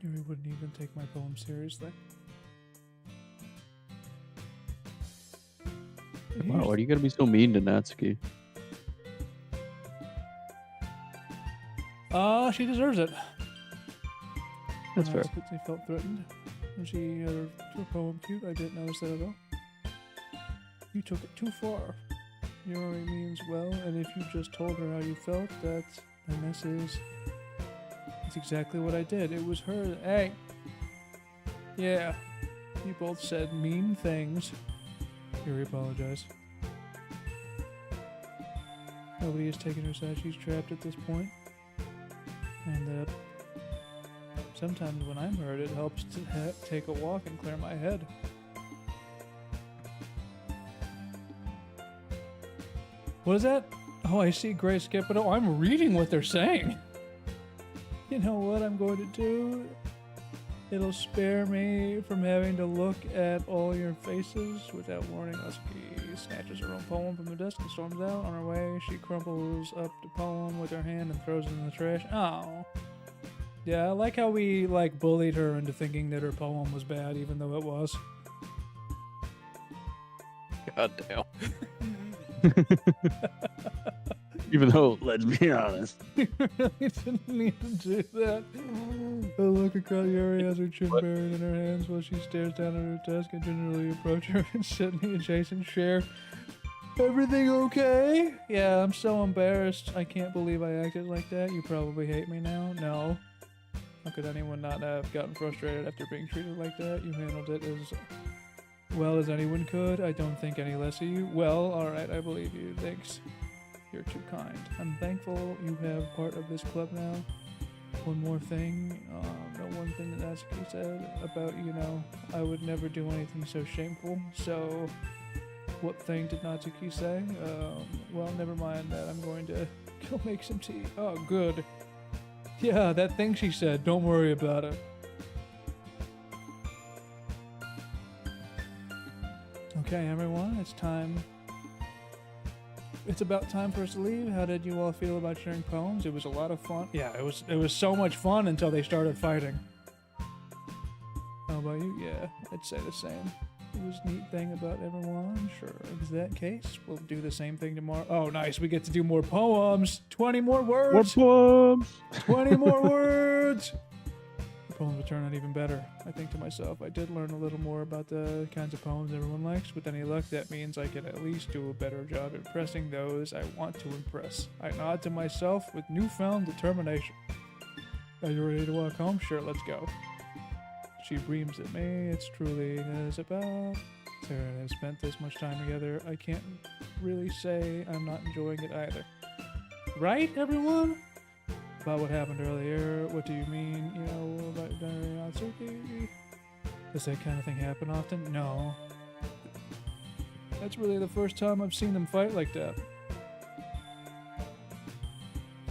Speaker 1: Yuri wouldn't even take my poem seriously.
Speaker 2: Wow, why are you gonna be so mean to Natsuki?
Speaker 1: She deserves it.
Speaker 2: That's fair.
Speaker 1: She felt threatened when she had her poem cute. I didn't notice that at all. You took it too far. Yuri means well, and if you just told her how you felt, that's the message. That's exactly what I did. It was her. Hey. Yeah. You both said mean things. Yuri apologized. Nobody has taken her side. She's trapped at this point. And sometimes when I'm hurt, it helps to take a walk and clear my head. What is that? Oh, I see Gray Skip, but I'm reading what they're saying. You know what I'm going to do? It'll spare me from having to look at all your faces without warning us. snatches her own poem from the desk and storms out. On her way, she crumples up the poem with her hand and throws it in the trash. Oh. Yeah, I like how we, like, bullied her into thinking that her poem was bad, even though it was.
Speaker 3: God damn.
Speaker 2: Even though, let's be honest.
Speaker 1: You really didn't need to do that. I look across the area as her chin buried in her hands while she stares down at her desk and gingerly approach her and sit in the adjacent chair. Everything okay? Yeah, I'm so embarrassed. I can't believe I acted like that. You probably hate me now. No. How could anyone not have gotten frustrated after being treated like that? You handled it as well as anyone could. I don't think any less of you. Well, alright, I believe you. Thanks. You're too kind. I'm thankful you have part of this club now. One more thing. The one thing that Natsuki said about, you know, I would never do anything so shameful. So, what thing did Natsuki say? Well, never mind that. I'm going to go make some tea. Oh, good. Yeah, that thing she said. Don't worry about it. Okay, everyone, it's time. It's about time for us to leave. How did you all feel about sharing poems? It was a lot of fun. Yeah, it was so much fun until they started fighting. How about you? Yeah, I'd say the same. It was a neat thing about everyone. Sure, is that case? We'll do the same thing tomorrow. Oh, nice. We get to do more poems. 20 more words.
Speaker 2: More poems.
Speaker 1: 20 more words. The poems will turn out even better. I think to myself, I did learn a little more about the kinds of poems everyone likes. With any luck, that means I can at least do a better job impressing those I want to impress. I nod to myself with newfound determination. Are you ready to walk home? Sure, let's go. She beams at me. It's truly is about. Sarah and I have spent this much time together. I can't really say I'm not enjoying it either. Right, everyone? About what happened earlier. What do you mean? You know, about Natsuki? Does that kind of thing happen often? No. That's really the first time I've seen them fight like that.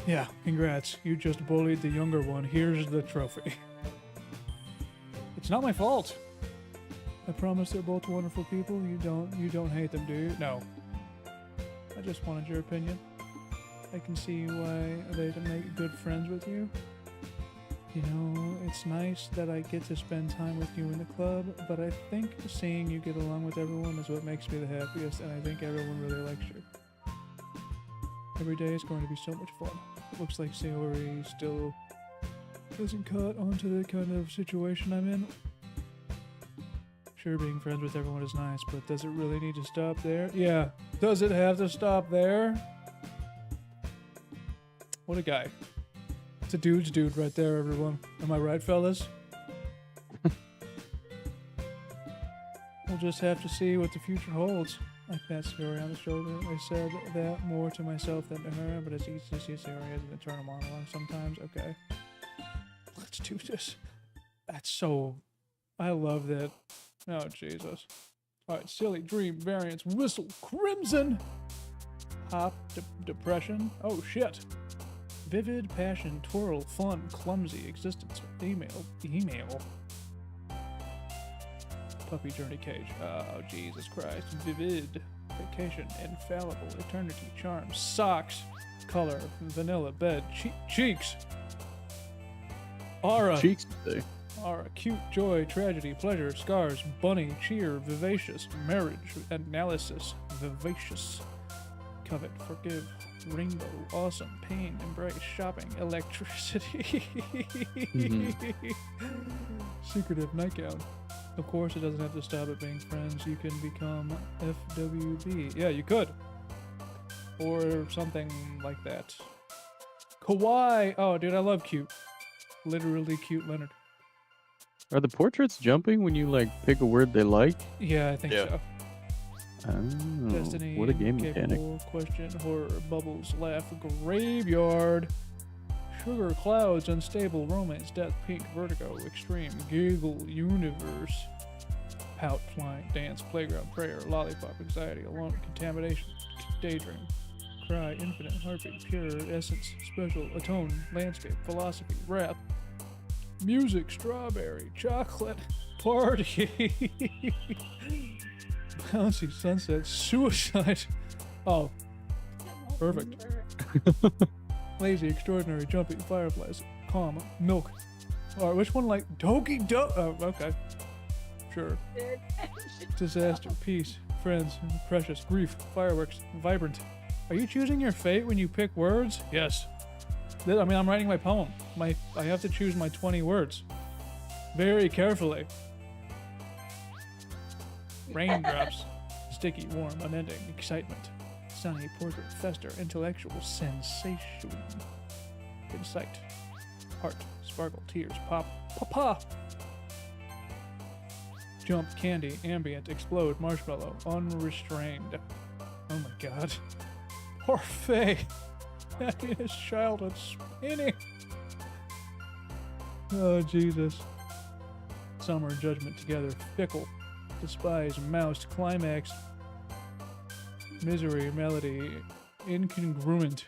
Speaker 1: Yeah, congrats. You just bullied the younger one. Here's the trophy. It's not my fault. I promise they're both wonderful people. You don't hate them, do you? No. I just wanted your opinion. I can see why they'd make good friends with you. You know, it's nice that I get to spend time with you in the club, but I think seeing you get along with everyone is what makes me the happiest, and I think everyone really likes you. Every day is going to be so much fun. It looks like Sayori still hasn't caught onto the kind of situation I'm in. Sure, being friends with everyone is nice, but does it really need to stop there? Yeah, does it have to stop there? What a guy. It's a dude's dude right there, everyone. Am I right, fellas? We'll just have to see what the future holds. I passed Sayori on the shoulder. I said that more to myself than to her, but it's easy to see Sayori as an internal monologue sometimes. Okay. Let's do this. That's so... I love that. Oh, Jesus. Alright, silly, dream, variance, whistle, crimson! Hop, depression. Oh, shit. Vivid, passion, twirl, fun, clumsy, existence, email. Puppy journey cage. Oh, Jesus Christ. Vivid, vacation, infallible, eternity, charm, socks, color, vanilla, bed, cheeks. Aura.
Speaker 2: Cheeks today.
Speaker 1: Aura, cute, joy, tragedy, pleasure, scars, bunny, cheer, vivacious, marriage, analysis, vivacious, covet, forgive, rainbow, awesome, pain, embrace, shopping, electricity, secretive, nightgown. Of course, it doesn't have to stop at being friends. You can become FWB. Yeah, you could. Or something like that. Kawaii! Oh, dude, I love cute. Literally cute Leonard.
Speaker 2: Are the portraits jumping when you like pick a word they like?
Speaker 1: Yeah, I think so.
Speaker 2: Oh,
Speaker 1: Destiny,
Speaker 2: what a game mechanic.
Speaker 1: capable, question, horror, bubbles, laugh, graveyard, sugar, clouds, unstable, romance, death, pink, vertigo, extreme, giggle, universe, pout, flying, dance, playground, prayer, lollipop, anxiety, alone, contamination, daydream, cry, infinite, heartbeat, pure, essence, special, atone, landscape, philosophy, rap, music, strawberry, chocolate, party, Bouncy sunset. Suicide. Oh. Perfect. Lazy, extraordinary, jumpy, fireflies, calm, milk. Alright, which one like Doki Doki? Oh, okay. Sure. Disaster, peace, friends, precious, grief, fireworks, vibrant. Are you choosing your fate when you pick words? Yes. I mean, I'm writing my poem. I have to choose my 20 words. Very carefully. Raindrops. Sticky, warm, unending, excitement. Sunny, portrait, fester, intellectual, sensation. Insight. Heart, sparkle, tears, pop, papa. Jump, candy, ambient, explode, marshmallow, unrestrained. Oh my god. Parfait. Happiness, childhood, spinning. Oh Jesus. Summer, judgment, together, fickle, despise, mouse, climax, misery, melody, incongruent,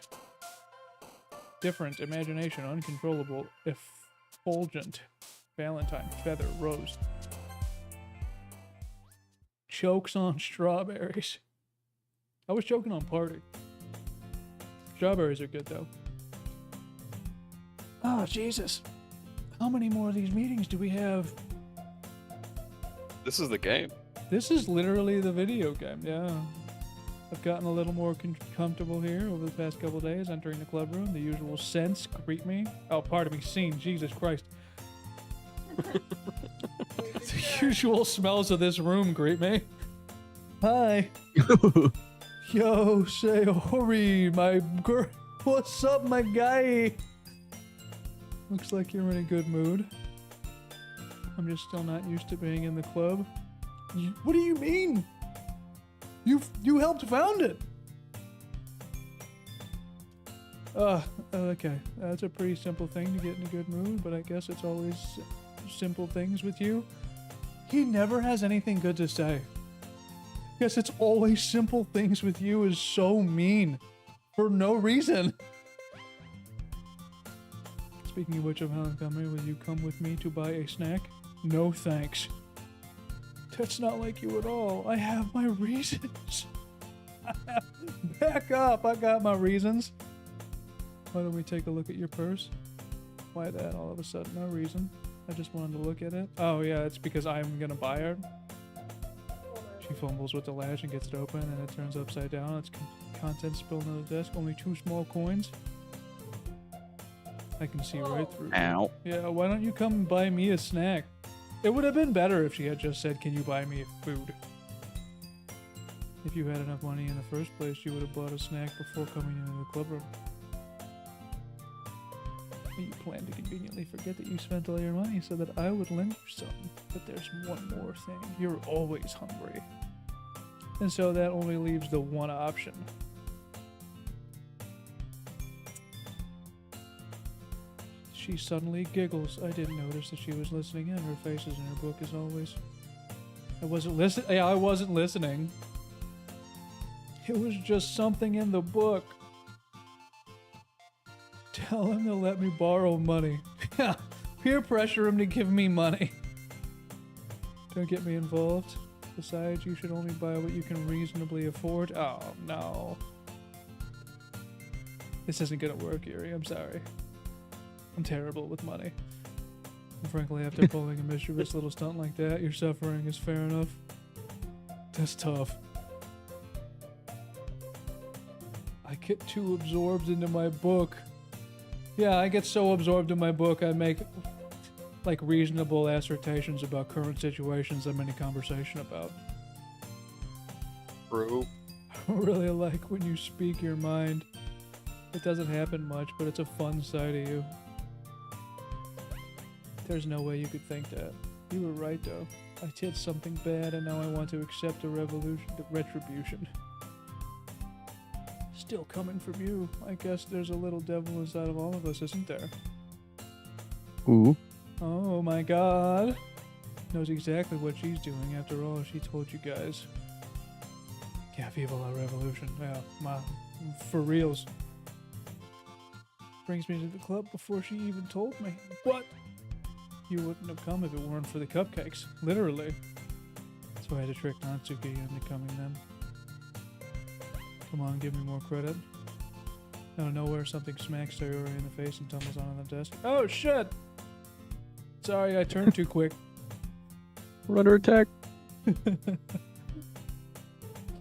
Speaker 1: different, imagination, uncontrollable, effulgent, Valentine, feather, rose, chokes on strawberries. I was choking on party. Strawberries are good though. Oh Jesus. How many more of these meetings do we have?
Speaker 3: This is the game.
Speaker 1: This is literally the video game, yeah. I've gotten a little more comfortable here over the past couple days, entering the club room. The usual scents greet me. Oh, pardon me, scene, Jesus Christ. The usual smells of this room greet me. Hi. Yo, Sayori, my girl. What's up, my guy? Looks like you're in a good mood. I'm just still not used to being in the club. What do you mean? You helped found it. Okay. That's a pretty simple thing to get in a good mood, but I guess it's always simple things with you. He never has anything good to say. Yes, it's always simple things with you is so mean. For no reason. Speaking of which, I'm Montgomery, will you come with me to buy a snack? No thanks. That's not like you at all. I have my reasons. Back up, I got my reasons. Why don't we take a look at your purse? Why that all of a sudden? No reason. I just wanted to look at it. Oh yeah, it's because I'm gonna buy it. She fumbles with the latch and gets it open, and it turns upside down. It's contents spilled on the desk. Only 2 small coins. I can see right through.
Speaker 3: Ow.
Speaker 1: Yeah, why don't you come and buy me a snack? It would have been better if she had just said, can you buy me food? If you had enough money in the first place, you would have bought a snack before coming into the club room. You plan to conveniently forget that you spent all your money so that I would lend you some. But there's one more thing. You're always hungry. And so that only leaves the one option. She suddenly giggles. I didn't notice that she was listening in. Her face is in her book as always. I wasn't listening. Yeah, I wasn't listening. It was just something in the book. Tell him to let me borrow money. Yeah, peer pressure him to give me money. Don't get me involved. Besides, you should only buy what you can reasonably afford. Oh, no. This isn't gonna work, Yuri. I'm sorry. I'm terrible with money. And frankly, after pulling a mischievous little stunt like that, your suffering is fair enough. That's tough. I get too absorbed into my book. Yeah, I get so absorbed in my book, I make like reasonable assertions about current situations I'm in a conversation about.
Speaker 3: Thruu.
Speaker 1: I really like when you speak your mind. It doesn't happen much, but it's a fun side of you. There's no way you could think that. You were right, though. I did something bad, and now I want to accept the retribution. Still coming from you. I guess there's a little devil inside of all of us, isn't there?
Speaker 2: Ooh.
Speaker 1: Oh my god. Knows exactly what she's doing. After all, she told you guys. Yeah, Viva la Revolution. Yeah, for reals. Brings me to the club before she even told me. What? You wouldn't have come if it weren't for the cupcakes. Literally. So I had to trick Natsuki into coming then. Come on, give me more credit. Out of nowhere, something smacks Sayori in the face and tumbles onto the desk. Oh, shit! Sorry, I turned too quick.
Speaker 2: We're under attack.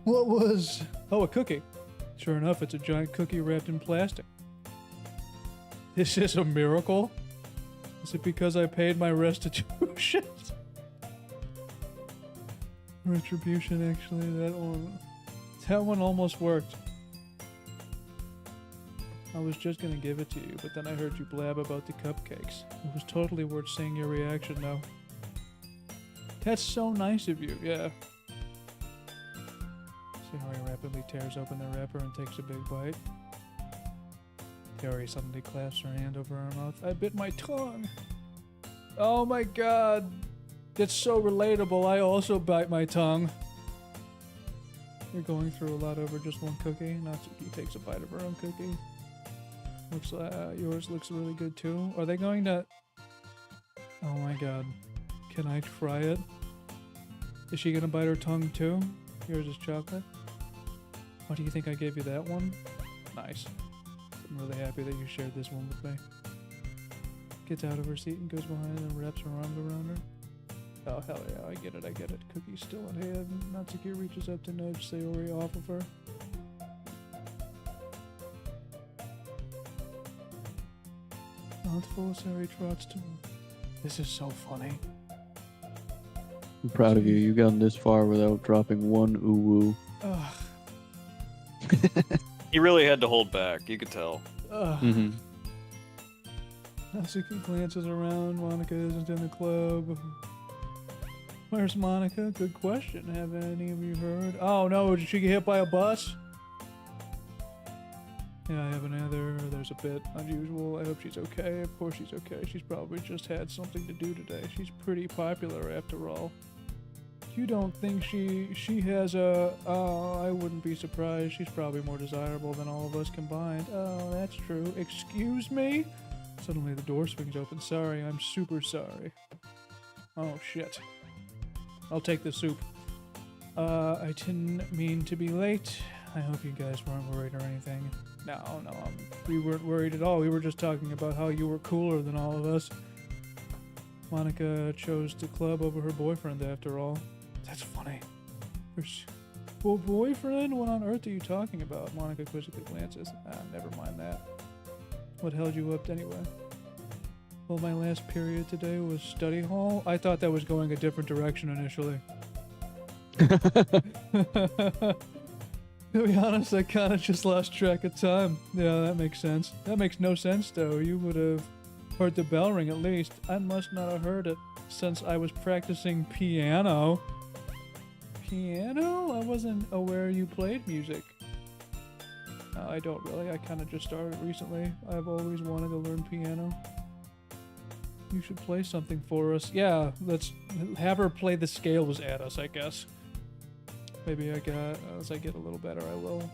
Speaker 1: What was... Oh, a cookie. Sure enough, it's a giant cookie wrapped in plastic. This is a miracle? Is it because I paid my restitution? Retribution, actually, that one almost worked. I was just gonna give it to you, but then I heard you blab about the cupcakes. It was totally worth seeing your reaction, though. That's so nice of you, yeah. Sayori rapidly tears open the wrapper and takes a big bite. Sayori suddenly clasps her hand over her mouth. I bit my tongue! Oh my god! It's so relatable, I also bite my tongue. You're going through a lot over just one cookie. Natsuki takes a bite of her own cookie. Looks like yours looks really good too. Are they going to... Oh my god. Can I try it? Is she gonna bite her tongue too? Yours is chocolate. Why do you think I gave you that one? Nice. I'm really happy that you shared this one with me. Gets out of her seat and goes behind and wraps her arms around her. Oh, hell yeah, I get it. Cookie's still in hand. Natsuki reaches up to nudge Sayori off of her. Mouthful, Sayori trots to him. This is so funny.
Speaker 2: I'm proud of you. You've gotten this far without dropping one ooh-woo.
Speaker 1: Ugh.
Speaker 3: He really had to hold back. You could tell.
Speaker 1: Ugh.
Speaker 2: Mm-hmm.
Speaker 1: Natsuki glances around. Monica isn't in the club. Where's Monica? Good question. Have any of you heard? Oh no, did she get hit by a bus? Yeah, I haven't either. There's a bit unusual. I hope she's okay. Of course she's okay. She's probably just had something to do today. She's pretty popular after all. You don't think she has a... Oh, I wouldn't be surprised. She's probably more desirable than all of us combined. Oh, that's true. Excuse me? Suddenly the door swings open. Sorry, I'm super sorry. Oh, shit. I'll take the soup. I didn't mean to be late. I hope you guys weren't worried or anything. No, we weren't worried at all. We were just talking about how you were cooler than all of us. Monica chose the club over her boyfriend after all. That's funny. Well, boyfriend? What on earth are you talking about? Monica quizzically glances. Never mind that. What held you up anyway? Well, my last period today was study hall. I thought that was going a different direction initially. To be honest, I kind of just lost track of time. Yeah, that makes sense. That makes no sense, though. You would have heard the bell ring at least. I must not have heard it since I was practicing piano. Piano? I wasn't aware you played music. I don't really. I kind of just started recently. I've always wanted to learn piano. You should play something for us. Yeah, let's have her play the scales at us, I guess. Maybe as I get a little better, I will.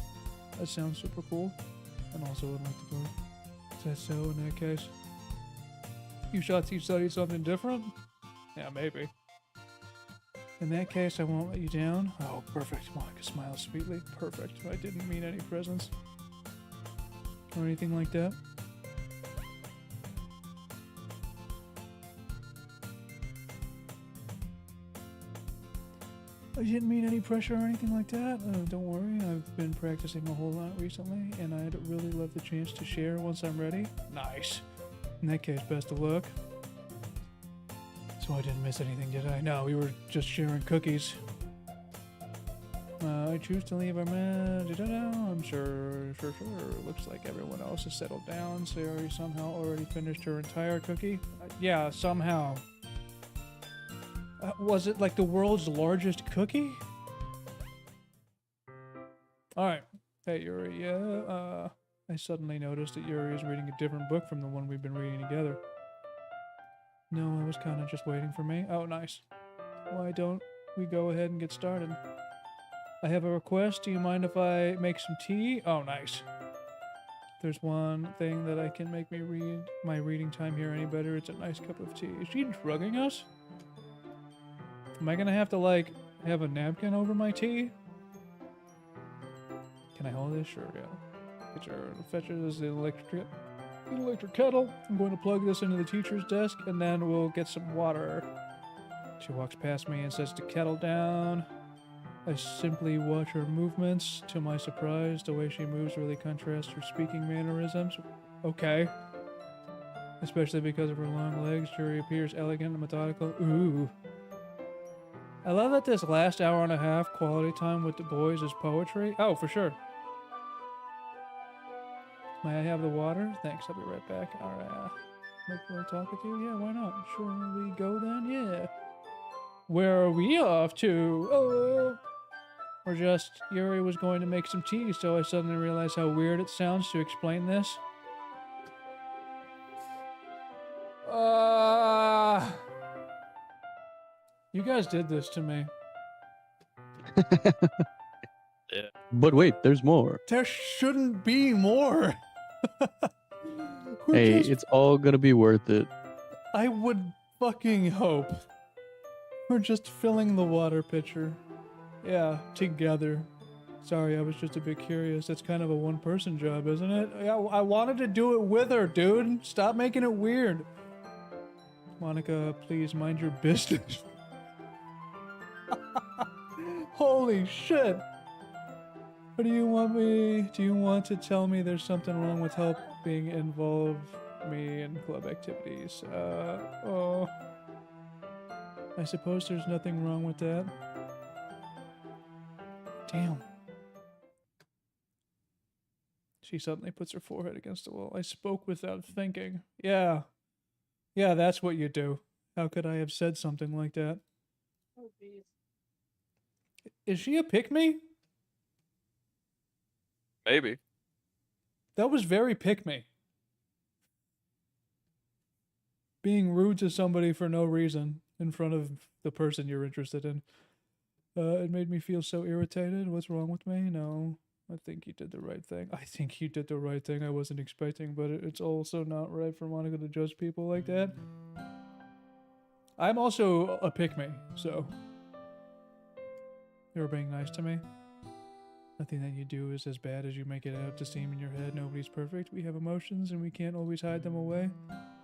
Speaker 1: That sounds super cool. And also would like to play. Is that so in that case? You shall teach study something different? Yeah, maybe. In that case, I won't let you down. Oh, perfect. Monica smiles sweetly. Perfect. I didn't mean any presents. Or anything like that. I didn't mean any pressure or anything like that. Don't worry, I've been practicing a whole lot recently, and I'd really love the chance to share once I'm ready. Nice. In that case, best of luck. So I didn't miss anything, did I? No, we were just sharing cookies. I choose to leave our man. I'm sure. Looks like everyone else has settled down. Sayori somehow already finished her entire cookie. Yeah, somehow. Was it like the world's largest cookie? Alright. Hey, Yuri, yeah, I suddenly noticed that Yuri is reading a different book from the one we've been reading together. No, I was kind of just waiting for me. Oh, nice. Why don't we go ahead and get started? I have a request. Do you mind if I make some tea? Oh, nice. There's one thing that I can make me read my reading time here any better. It's a nice cup of tea. Is she drugging us? Am I gonna have to, like, have a napkin over my tea? Can I hold this? Sure, yeah. Get your fetches the electric kettle. I'm going to plug this into the teacher's desk, and then we'll get some water. She walks past me and sets the kettle down. I simply watch her movements. To my surprise, the way she moves really contrasts her speaking mannerisms. Okay. Especially because of her long legs, she appears elegant and methodical. Ooh. I love that this last hour and a half quality time with the boys is poetry. Oh, for sure. May I have the water? Thanks, I'll be right back. Alright. Like we're talking to you? Yeah, why not? Sure we go then? Yeah. Where are we off to? Oh. Or just, Yuri was going to make some tea, so I suddenly realized how weird it sounds to explain this. You guys did this to me.
Speaker 3: Yeah.
Speaker 2: But wait, there's more.
Speaker 1: There shouldn't be more.
Speaker 2: Hey, it's all gonna be worth it.
Speaker 1: I would fucking hope. We're just filling the water pitcher. Yeah, together. Sorry, I was just a bit curious. That's kind of a one-person job, isn't it? Yeah, I wanted to do it with her, dude. Stop making it weird. Monica, please mind your business. Holy shit. What do you want me? Do you want to tell me there's something wrong with helping involve me in club activities? Oh. I suppose there's nothing wrong with that. Damn. She suddenly puts her forehead against the wall. I spoke without thinking. Yeah. Yeah, that's what you do. How could I have said something like that?
Speaker 4: Oh, jeez.
Speaker 1: Is she a pick-me?
Speaker 3: Maybe.
Speaker 1: That was very pick-me. Being rude to somebody for no reason in front of the person you're interested in. It made me feel so irritated. What's wrong with me? No. I think you did the right thing. I think you did the right thing. I wasn't expecting, but it's also not right for Monica to judge people like that. I'm also a pick-me, so... You're being nice to me. Nothing that you do is as bad as you make it out to seem in your head. Nobody's perfect. We have emotions and we can't always hide them away.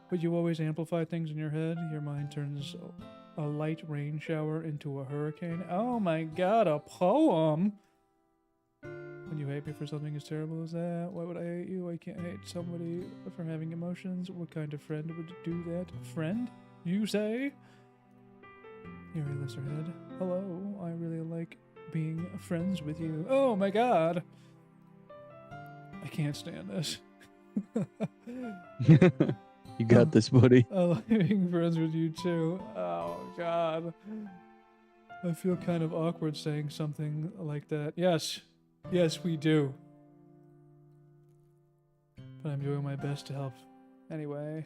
Speaker 1: But you always amplify things in your head. Your mind turns a light rain shower into a hurricane. Oh my god, a poem! When you hate me for something as terrible as that, why would I hate you? I can't hate somebody for having emotions. What kind of friend would do that? Friend? You say? Yuri lifts her head. Hello, I really like being friends with you. Oh my god! I can't stand this.
Speaker 2: You got this, buddy.
Speaker 1: I like being friends with you too. Oh god. I feel kind of awkward saying something like that. Yes. Yes, we do. But I'm doing my best to help. Anyway,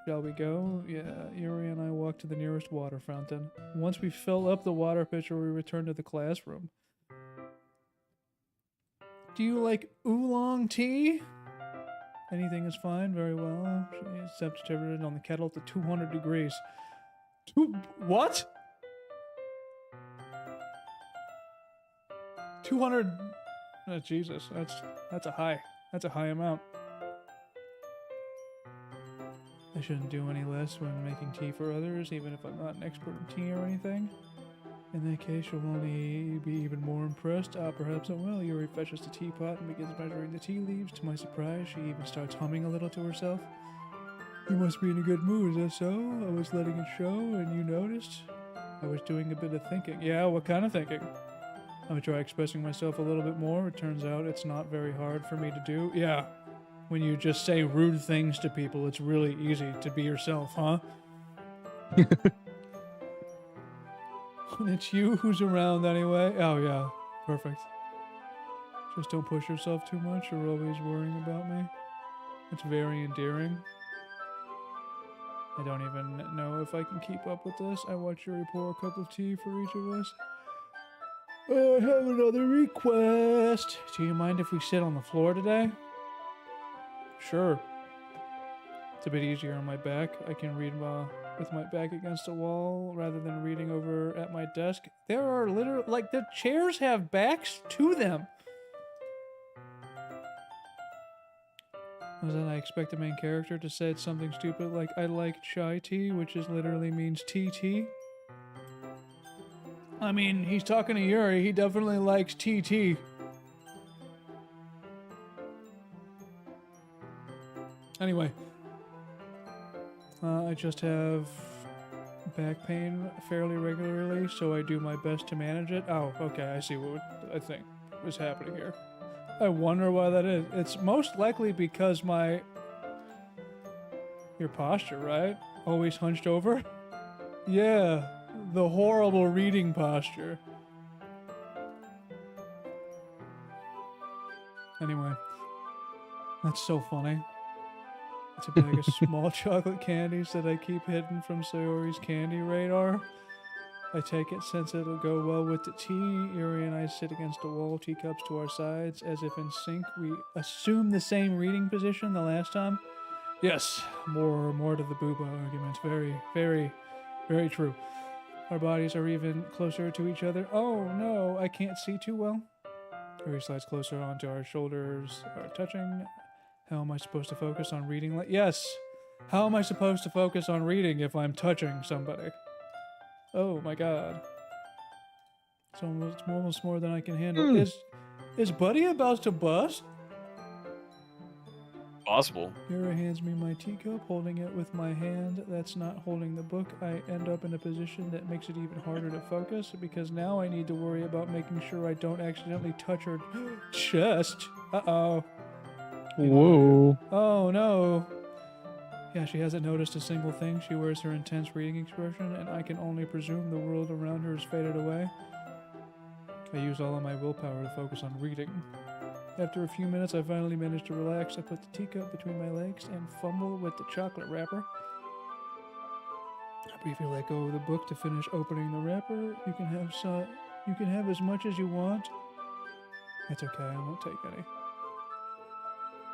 Speaker 1: shall we go? Yeah, Yuri and I walk to the nearest water fountain. Once we fill up the water pitcher, we return to the classroom. Do you like oolong tea? Anything is fine, very well. She steps temperature on the kettle to 200 degrees. What? 200... Oh, Jesus, that's a high. That's a high amount. I shouldn't do any less when making tea for others, even if I'm not an expert in tea or anything. In that case, you'll only be even more impressed. Perhaps I will. Yuri fetches the teapot and begins measuring the tea leaves. To my surprise, she even starts humming a little to herself. You must be in a good mood, is that so? I was letting it show, and you noticed? I was doing a bit of thinking. Yeah, what kind of thinking? I would try expressing myself a little bit more. It turns out it's not very hard for me to do. Yeah, when you just say rude things to people, it's really easy to be yourself, huh? When it's you who's around anyway. Oh yeah, perfect. Just don't push yourself too much. You're always worrying about me. It's very endearing. I don't even know if I can keep up with this. I watch Yuri pour a cup of tea for each of us. I have another request. Do you mind if we sit on the floor today? Sure. It's a bit easier on my back. I can read with my back against a wall rather than reading over at my desk. There are literally, like, the chairs have backs to them. Was that I expect the main character to say something stupid like, I like chai tea, which is literally means TT? I mean, he's talking to Yuri. He definitely likes TT. Anyway. I just have back pain fairly regularly, so I do my best to manage it. Oh, okay, I see what I think was happening here. I wonder why that is. It's most likely because your posture, right? Always hunched over? Yeah, the horrible reading posture. Anyway, that's so funny. It's a bag of small chocolate candies that I keep hidden from Sayori's candy radar. I take it since it'll go well with the tea. Yuri and I sit against a wall, teacups to our sides, as if in sync. We assume the same reading position the last time. Yes, more to the booba argument. Very, very, very true. Our bodies are even closer to each other. Oh no, I can't see too well. Yuri slides closer onto our shoulders, are touching. How am I supposed to focus on reading? Yes! How am I supposed to focus on reading if I'm touching somebody? Oh my god. It's almost more than I can handle. Is Buddy about to bust?
Speaker 3: Possible.
Speaker 1: Yura hands me my teacup, holding it with my hand that's not holding the book. I end up in a position that makes it even harder to focus, because now I need to worry about making sure I don't accidentally touch her chest. Uh-oh.
Speaker 2: Whoa.
Speaker 1: Oh no. Yeah, she hasn't noticed a single thing. She wears her intense reading expression, and I can only presume the world around her has faded away. I use all of my willpower to focus on reading. After a few minutes, I finally manage to relax. I put the teacup between my legs and fumble with the chocolate wrapper. I briefly let go of the book to finish opening the wrapper. You can have as much as you want. It's okay, I won't take any.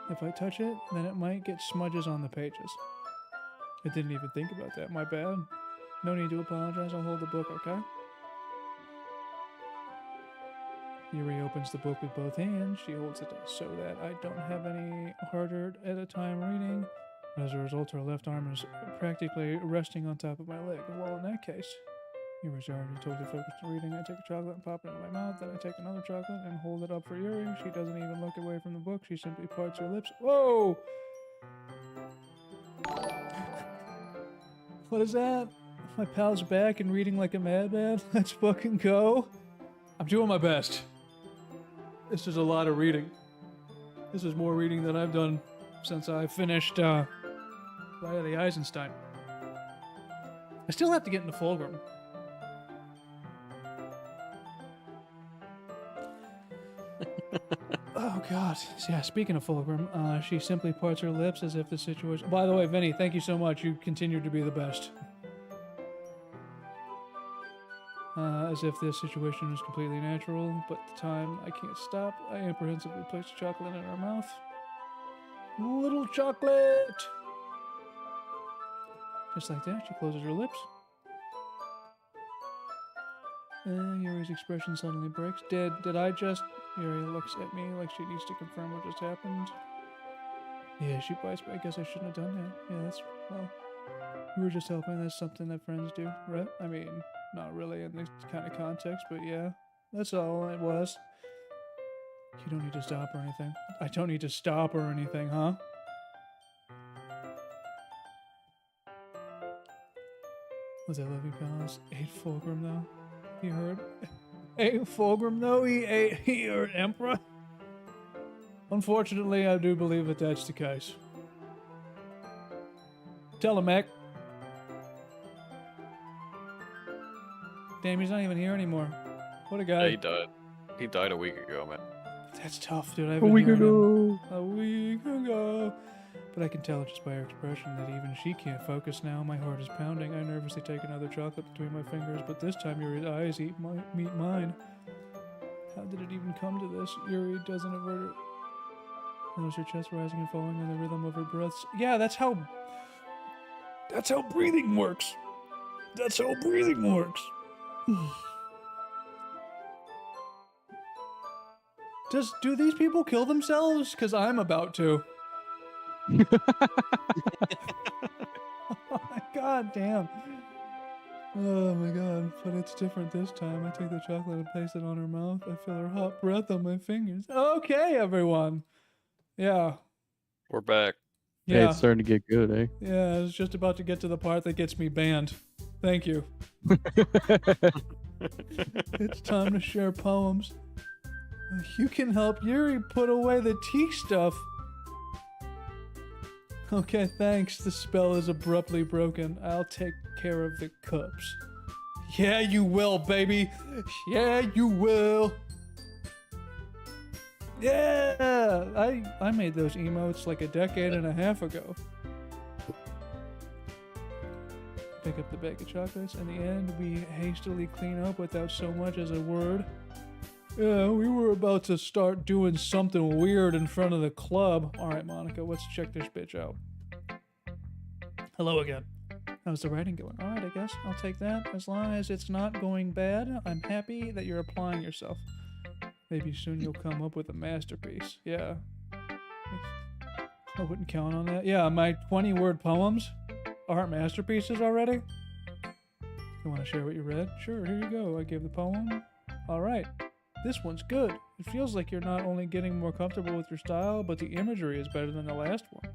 Speaker 1: If I touch it, then it might get smudges on the pages. I didn't even think about that, my bad. No need to apologize, I'll hold the book, okay? Yuri opens the book with both hands. She holds it so that I don't have any harder at a time reading. As a result, her left arm is practically resting on top of my leg. Well, in that case, Yuri's already totally focused on reading. I take a chocolate and pop it into my mouth. Then I take another chocolate and hold it up for Yuri. She doesn't even look away from the book. She simply parts her lips. Whoa! What is that? My pal's back and reading like a madman. Let's fucking go. I'm doing my best. This is a lot of reading. This is more reading than I've done since I finished Light of the Eisenstein. I still have to get into Fulgrim. Oh god. Yeah, speaking of Fulgrim, she simply parts her lips as if the situation... By the way, Vinny, thank you so much. You continue to be the best. As if this situation is completely natural, but the time I can't stop, I apprehensively place the chocolate in her mouth. Little chocolate! Just like that, she closes her lips. Yuri's expression suddenly breaks. Did I just... Yuri looks at me like she needs to confirm what just happened. Yeah, she bites, but I guess I shouldn't have done that. Yeah, that's... well... We were just helping. That's something that friends do, right? I mean, not really in this kind of context, but yeah. That's all it was. You don't need to stop or anything. I don't need to stop or anything, huh? Was that Lovey Palace? Ate Fulgrim, though? He heard... Ate Fulgrim, though? He heard Emperor? Unfortunately, I do believe that that's the case. Tell him, Mac. Damn, he's not even here anymore. What a guy.
Speaker 3: Yeah, he died. He died a week ago, man.
Speaker 1: That's tough, dude.
Speaker 2: A week ago.
Speaker 1: A week ago. But I can tell just by her expression that even she can't focus now. My heart is pounding. I nervously take another chocolate between my fingers, but this time Yuri's eyes meet mine. How did it even come to this? Yuri doesn't avert her. Notice her chest rising and falling in the rhythm of her breaths. Yeah, that's how That's how breathing works. That's how breathing works. Do these people kill themselves? Because I'm about to. Oh my god, damn. Oh my god, but it's different this time. I take the chocolate and place it on her mouth. I feel her hot breath on my fingers. Okay, everyone. Yeah.
Speaker 3: We're back.
Speaker 2: Hey,
Speaker 1: Yeah.
Speaker 2: it's starting to get good, eh?
Speaker 1: Yeah, I was just about to get to the part that gets me banned. Thank you. It's time to share poems. You can help Yuri put away the tea stuff. Okay, thanks. The spell is abruptly broken. I'll take care of the cups. Yeah, you will, baby. Yeah, you will. Yeah, I made those emotes like a decade and a half ago. Pick up the bag of chocolates. In the end, we hastily clean up without so much as a word. Yeah, we were about to start doing something weird in front of the club. All right, Monica, let's check this bitch out. Hello again. How's the writing going? All right, I guess I'll take that. As long as it's not going bad, I'm happy that you're applying yourself. Maybe soon you'll come up with a masterpiece. Yeah. I wouldn't count on that. Yeah, my 20-word poems aren't masterpieces already? You want to share what you read? Sure, here you go. I gave the poem. All right. This one's good. It feels like you're not only getting more comfortable with your style, but the imagery is better than the last one.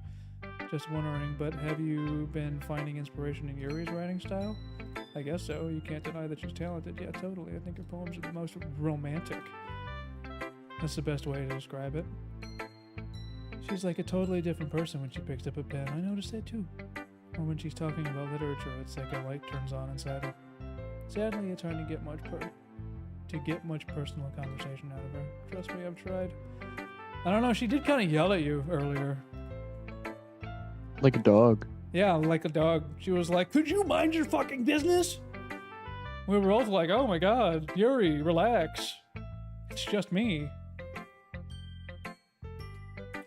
Speaker 1: Just wondering, but have you been finding inspiration in Yuri's writing style? I guess so. You can't deny that she's talented. Yeah, totally. I think her poems are the most romantic. That's the best way to describe it. She's like a totally different person when she picks up a pen. I noticed that too. Or when she's talking about literature, it's like a light turns on inside her. Sadly, it's hard to get much personal conversation out of her. Trust me, I've tried. I don't know, she did kind of yell at you earlier.
Speaker 2: Like a dog.
Speaker 1: Yeah, like a dog. She was like, could you mind your fucking business? We were both like, oh my god, Yuri, relax. It's just me.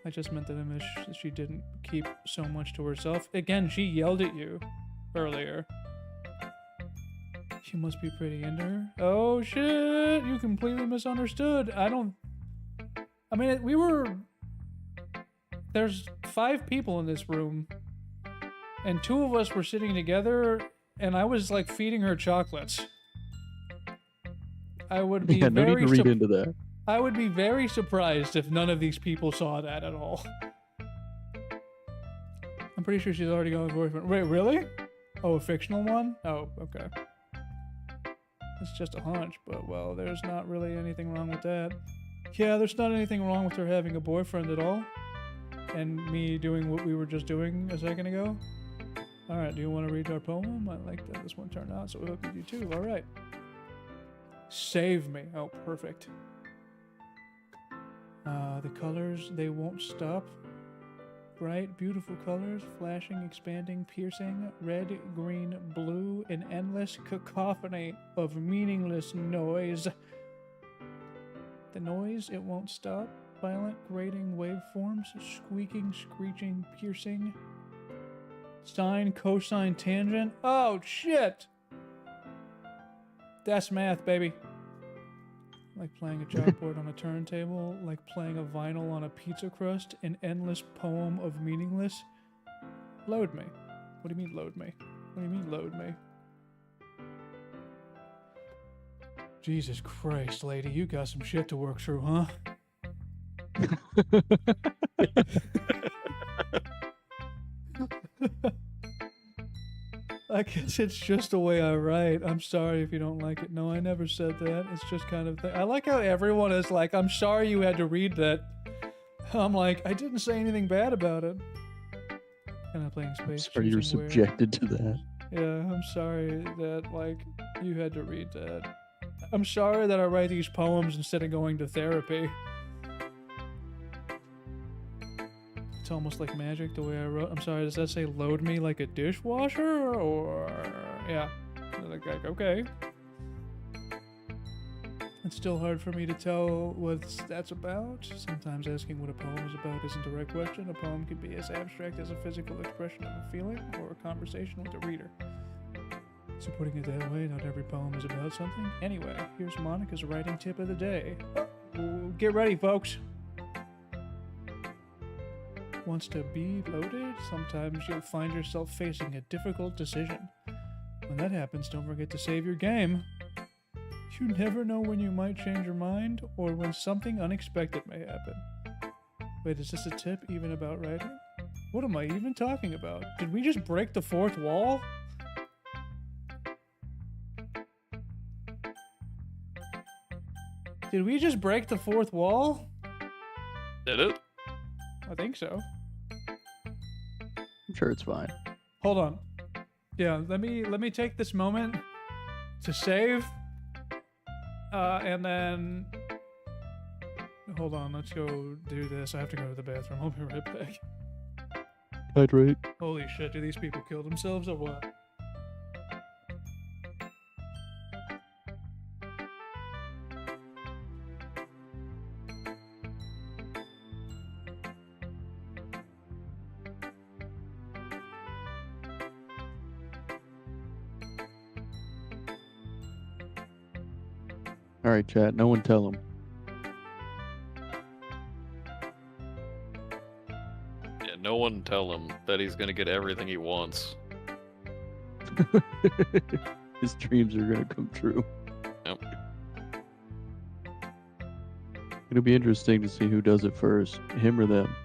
Speaker 1: I just meant that I wish she didn't keep so much to herself. Again, she yelled at you earlier. She must be pretty into her. Oh shit, you completely misunderstood. There's 5 people in this room, and 2 of us were sitting together, and I was like feeding her chocolates. I would be
Speaker 2: Yeah, no need to read into that.
Speaker 1: I would be very surprised if none of these people saw that at all. I'm pretty sure she's already got a boyfriend. Wait, really? Oh, a fictional one? Oh, okay. It's just a hunch, but well, there's not really anything wrong with that. Yeah, there's not anything wrong with her having a boyfriend at all. And me doing what we were just doing a second ago. Alright, do you want to read our poem? I like that this one turned out, so we hope you do too. Alright. Save me. Oh, perfect. The colors, they won't stop. Bright, beautiful colors, flashing, expanding, piercing, red, green, blue, an endless cacophony of meaningless noise. The noise, it won't stop. Violent, grating waveforms, squeaking, screeching, piercing. Sine, cosine, tangent. Oh, shit! That's math, baby. Like playing a chalkboard on a turntable, like playing a vinyl on a pizza crust, an endless poem of meaningless. Load me. What do you mean load me? What do you mean load me? Jesus Christ, lady, you got some shit to work through, huh? I guess it's just the way I write. I'm sorry if you don't like it. No, I never said that. It's just kind of I like how everyone is like, I'm sorry you had to read that. I'm like, I didn't say anything bad about it. Kind of playing space.
Speaker 2: Sorry you're subjected to that.
Speaker 1: Yeah, I'm sorry that, like, you had to read that. I'm sorry that I write these poems instead of going to therapy. It's almost like magic the way I wrote. I'm sorry, does that say load me like a dishwasher? Or, yeah. Like, okay. It's still hard for me to tell what that's about. Sometimes asking what a poem is about isn't a direct question. A poem can be as abstract as a physical expression of a feeling or a conversation with the reader. So putting it that way, not every poem is about something. Anyway, here's Monica's writing tip of the day. Get ready, folks. Wants to be loaded? Sometimes you'll find yourself facing a difficult decision. When that happens, don't forget to save your game. You never know when you might change your mind or when something unexpected may happen. Wait, is this a tip even about writing? What am I even talking about? Did we just break the fourth wall? Did we just break the fourth wall?
Speaker 3: Did it?
Speaker 1: I think so.
Speaker 2: I'm sure it's fine.
Speaker 1: Hold on. Yeah, let me take this moment to save. And then hold on, let's go do this. I have to go to the bathroom. I'll be right back.
Speaker 2: Hydrate.
Speaker 1: Holy shit, do these people kill themselves or what?
Speaker 2: All right, chat. No one tell him.
Speaker 3: Yeah, no one tell him that he's gonna get everything he wants.
Speaker 2: His dreams are gonna come true.
Speaker 3: Yep.
Speaker 2: It'll be interesting to see who does it first, him or them.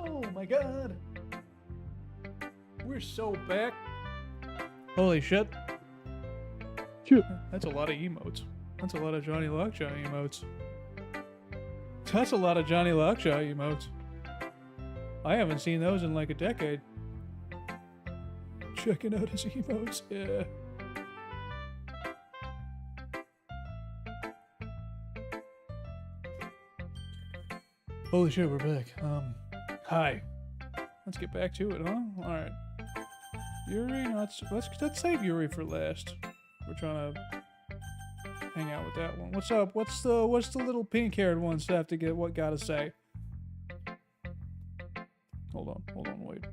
Speaker 2: Oh my god! We're so back. Holy shit. Shit.
Speaker 1: That's a lot of emotes. That's a lot of JonnyLockjaw emotes. That's a lot of JonnyLockjaw emotes. I haven't seen those in like a decade. Checking out his emotes, yeah. Holy shit, we're back. Hi. Let's get back to it, huh? Alright. Yuri, let's save Yuri for last. We're trying to hang out with that one. What's up? What's the little pink-haired one have to get what gotta say? Hold on, wait.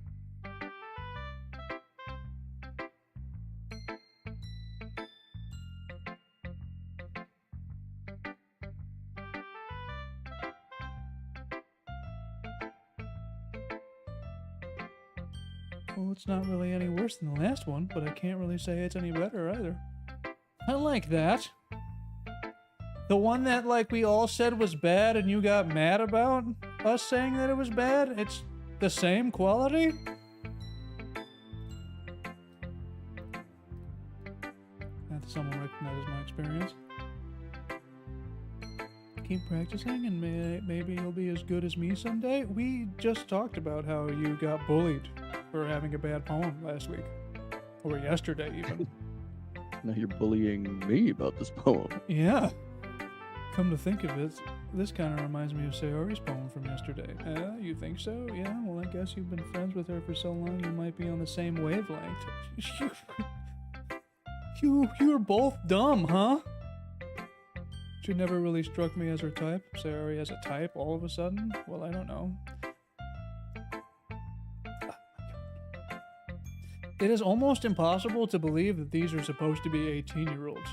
Speaker 1: Well, it's not really any worse than the last one, but I can't really say it's any better either. I like that. The one that, like, we all said was bad and you got mad about us saying that it was bad? It's the same quality? That someone recognizes my experience. Keep practicing and maybe you'll be as good as me someday. We just talked about how you got bullied for having a bad poem last week. Or yesterday, even.
Speaker 2: Now you're bullying me about this poem.
Speaker 1: Yeah. Come to think of it, this kind of reminds me of Sayori's poem from yesterday. You think so? Yeah, well, I guess you've been friends with her for so long you might be on the same wavelength. You're both dumb, huh? She never really struck me as her type. Sayori as a type all of a sudden? Well, I don't know. It is almost impossible to believe that these are supposed to be 18-year-olds.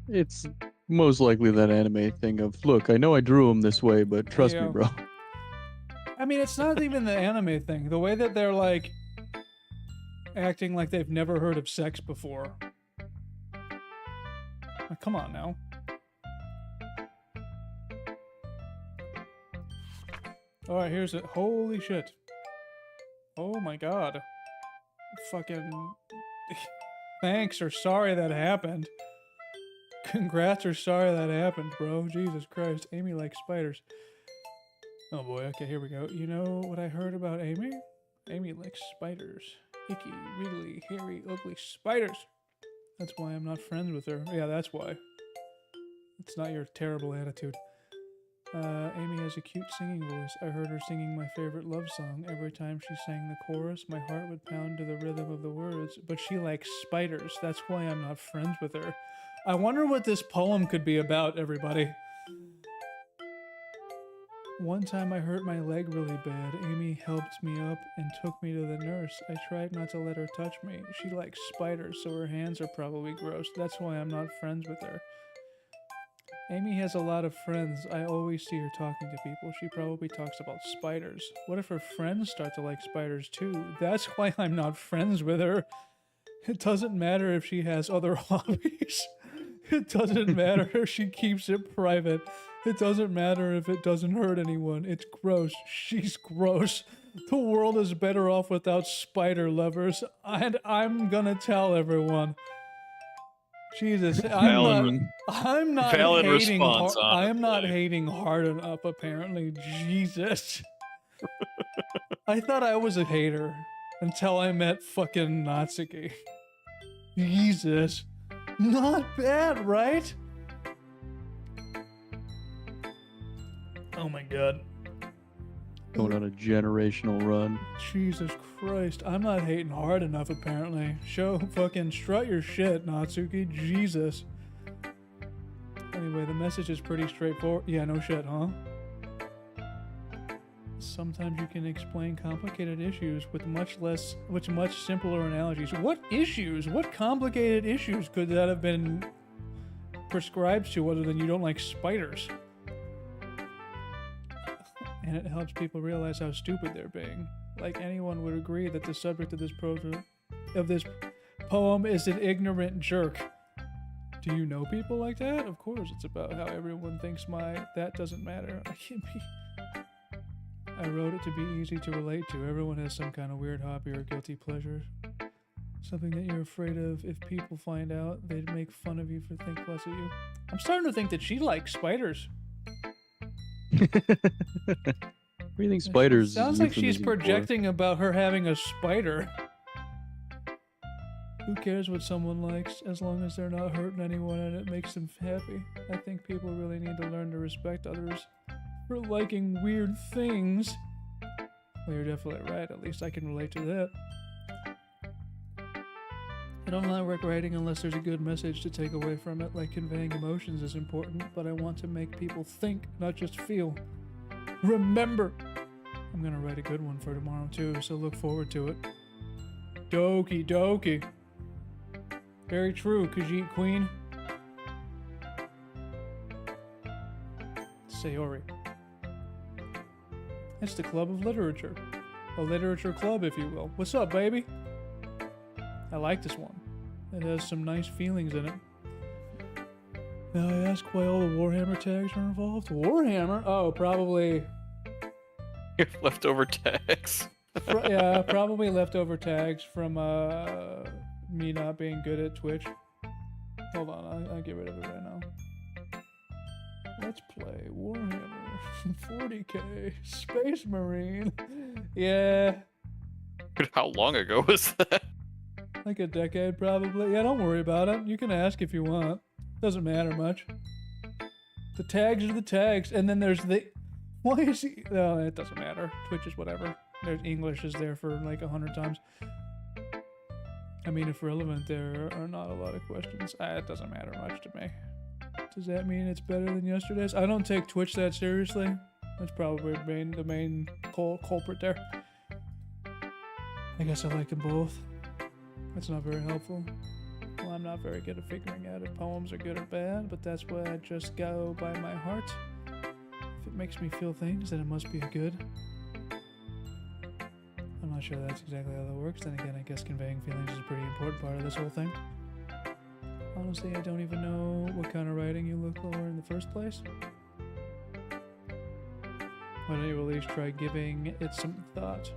Speaker 2: It's most likely that anime thing of, look, I know I drew him this way, but trust me,
Speaker 1: Yeah.
Speaker 2: bro.
Speaker 1: I mean, it's not even the anime thing. The way that they're like acting like they've never heard of sex before. Like, come on now. Alright, here's it. Holy shit. Oh my god. Fucking... Thanks or sorry that happened. Congrats or sorry that happened, bro. Jesus Christ. Amy likes spiders. Oh boy, okay, here we go. You know what I heard about Amy? Amy likes spiders. Icky, wiggly, hairy, ugly spiders. That's why I'm not friends with her. Yeah, that's why. It's not your terrible attitude. Amy has a cute singing voice. I heard her singing my favorite love song. Every time she sang the chorus, my heart would pound to the rhythm of the words. But she likes spiders. That's why I'm not friends with her. I wonder what this poem could be about, everybody. One time I hurt my leg really bad. Amy helped me up and took me to the nurse. I tried not to let her touch me. She likes spiders, so her hands are probably gross. That's why I'm not friends with her. Amy has a lot of friends. I always see her talking to people. She probably talks about spiders. What if her friends start to like spiders too? That's why I'm not friends with her. It doesn't matter if she has other hobbies. It doesn't matter if she keeps it private. It doesn't matter if it doesn't hurt anyone. It's gross. She's gross. The world is better off without spider lovers. And I'm gonna tell everyone. Jesus, I'm not
Speaker 3: Valid
Speaker 1: hating.
Speaker 3: response,
Speaker 1: I am not
Speaker 3: honestly.
Speaker 1: hating hard enough. Apparently, Jesus. I thought I was a hater until I met fucking Natsuki. Jesus, not bad, right? Oh my god.
Speaker 2: Going on a generational run.
Speaker 1: Jesus Christ, I'm not hating hard enough apparently. Fucking strut your shit, Natsuki. Jesus. Anyway, the message is pretty straightforward. Yeah, no shit, huh? Sometimes you can explain complicated issues with much simpler analogies. What issues? What complicated issues could that have been prescribed to other than you don't like spiders? And it helps people realize how stupid they're being. Like anyone would agree that the subject of this poem is an ignorant jerk. Do you know people like that? Of course, it's about how everyone thinks that doesn't matter. I wrote it to be easy to relate to. Everyone has some kind of weird hobby or guilty pleasure. Something that you're afraid of. If people find out, they'd make fun of you for thinking less of you. I'm starting to think that she likes spiders.
Speaker 2: What do you think spiders?
Speaker 1: Sounds like she's
Speaker 2: euphemism for?
Speaker 1: projecting about her having a spider. Who cares what someone likes as long as they're not hurting anyone and it makes them happy? I think people really need to learn to respect others for liking weird things. Well, you're definitely right. At least I can relate to that. I don't like writing unless there's a good message to take away from it, like conveying emotions is important, but I want to make people think, not just feel. Remember! I'm gonna write a good one for tomorrow too, so look forward to it. Doki Doki. Very true, Khajiit Queen. Sayori. It's the Club of Literature. A literature club, if you will. What's up, baby? I like this one. It has some nice feelings in it. Now I ask why all the Warhammer tags are involved. Warhammer? Oh, probably...
Speaker 3: Your leftover tags.
Speaker 1: yeah, probably leftover tags from me not being good at Twitch. Hold on, I'll get rid of it right now. Let's play Warhammer 40k Space Marine. Yeah,
Speaker 3: How long ago was that?
Speaker 1: like a decade probably. Yeah, don't worry about it. You can ask if you want. Doesn't matter much. The tags are the tags, and then there's the... Why is he... No, it doesn't matter. Twitch is whatever. There's English is there for like 100 times. I mean, if relevant, there are not a lot of questions. It doesn't matter much to me. Does that mean it's better than yesterday's? I don't take Twitch that seriously. That's probably the main culprit there. I guess I like them both. That's not very helpful. Well, I'm not very good at figuring out if poems are good or bad, but that's why I just go by my heart. If it makes me feel things, then it must be good. I'm not sure that's exactly how that works. Then again, I guess conveying feelings is a pretty important part of this whole thing. Honestly, I don't even know what kind of writing you look for in the first place. Why don't you at least try giving it some thought?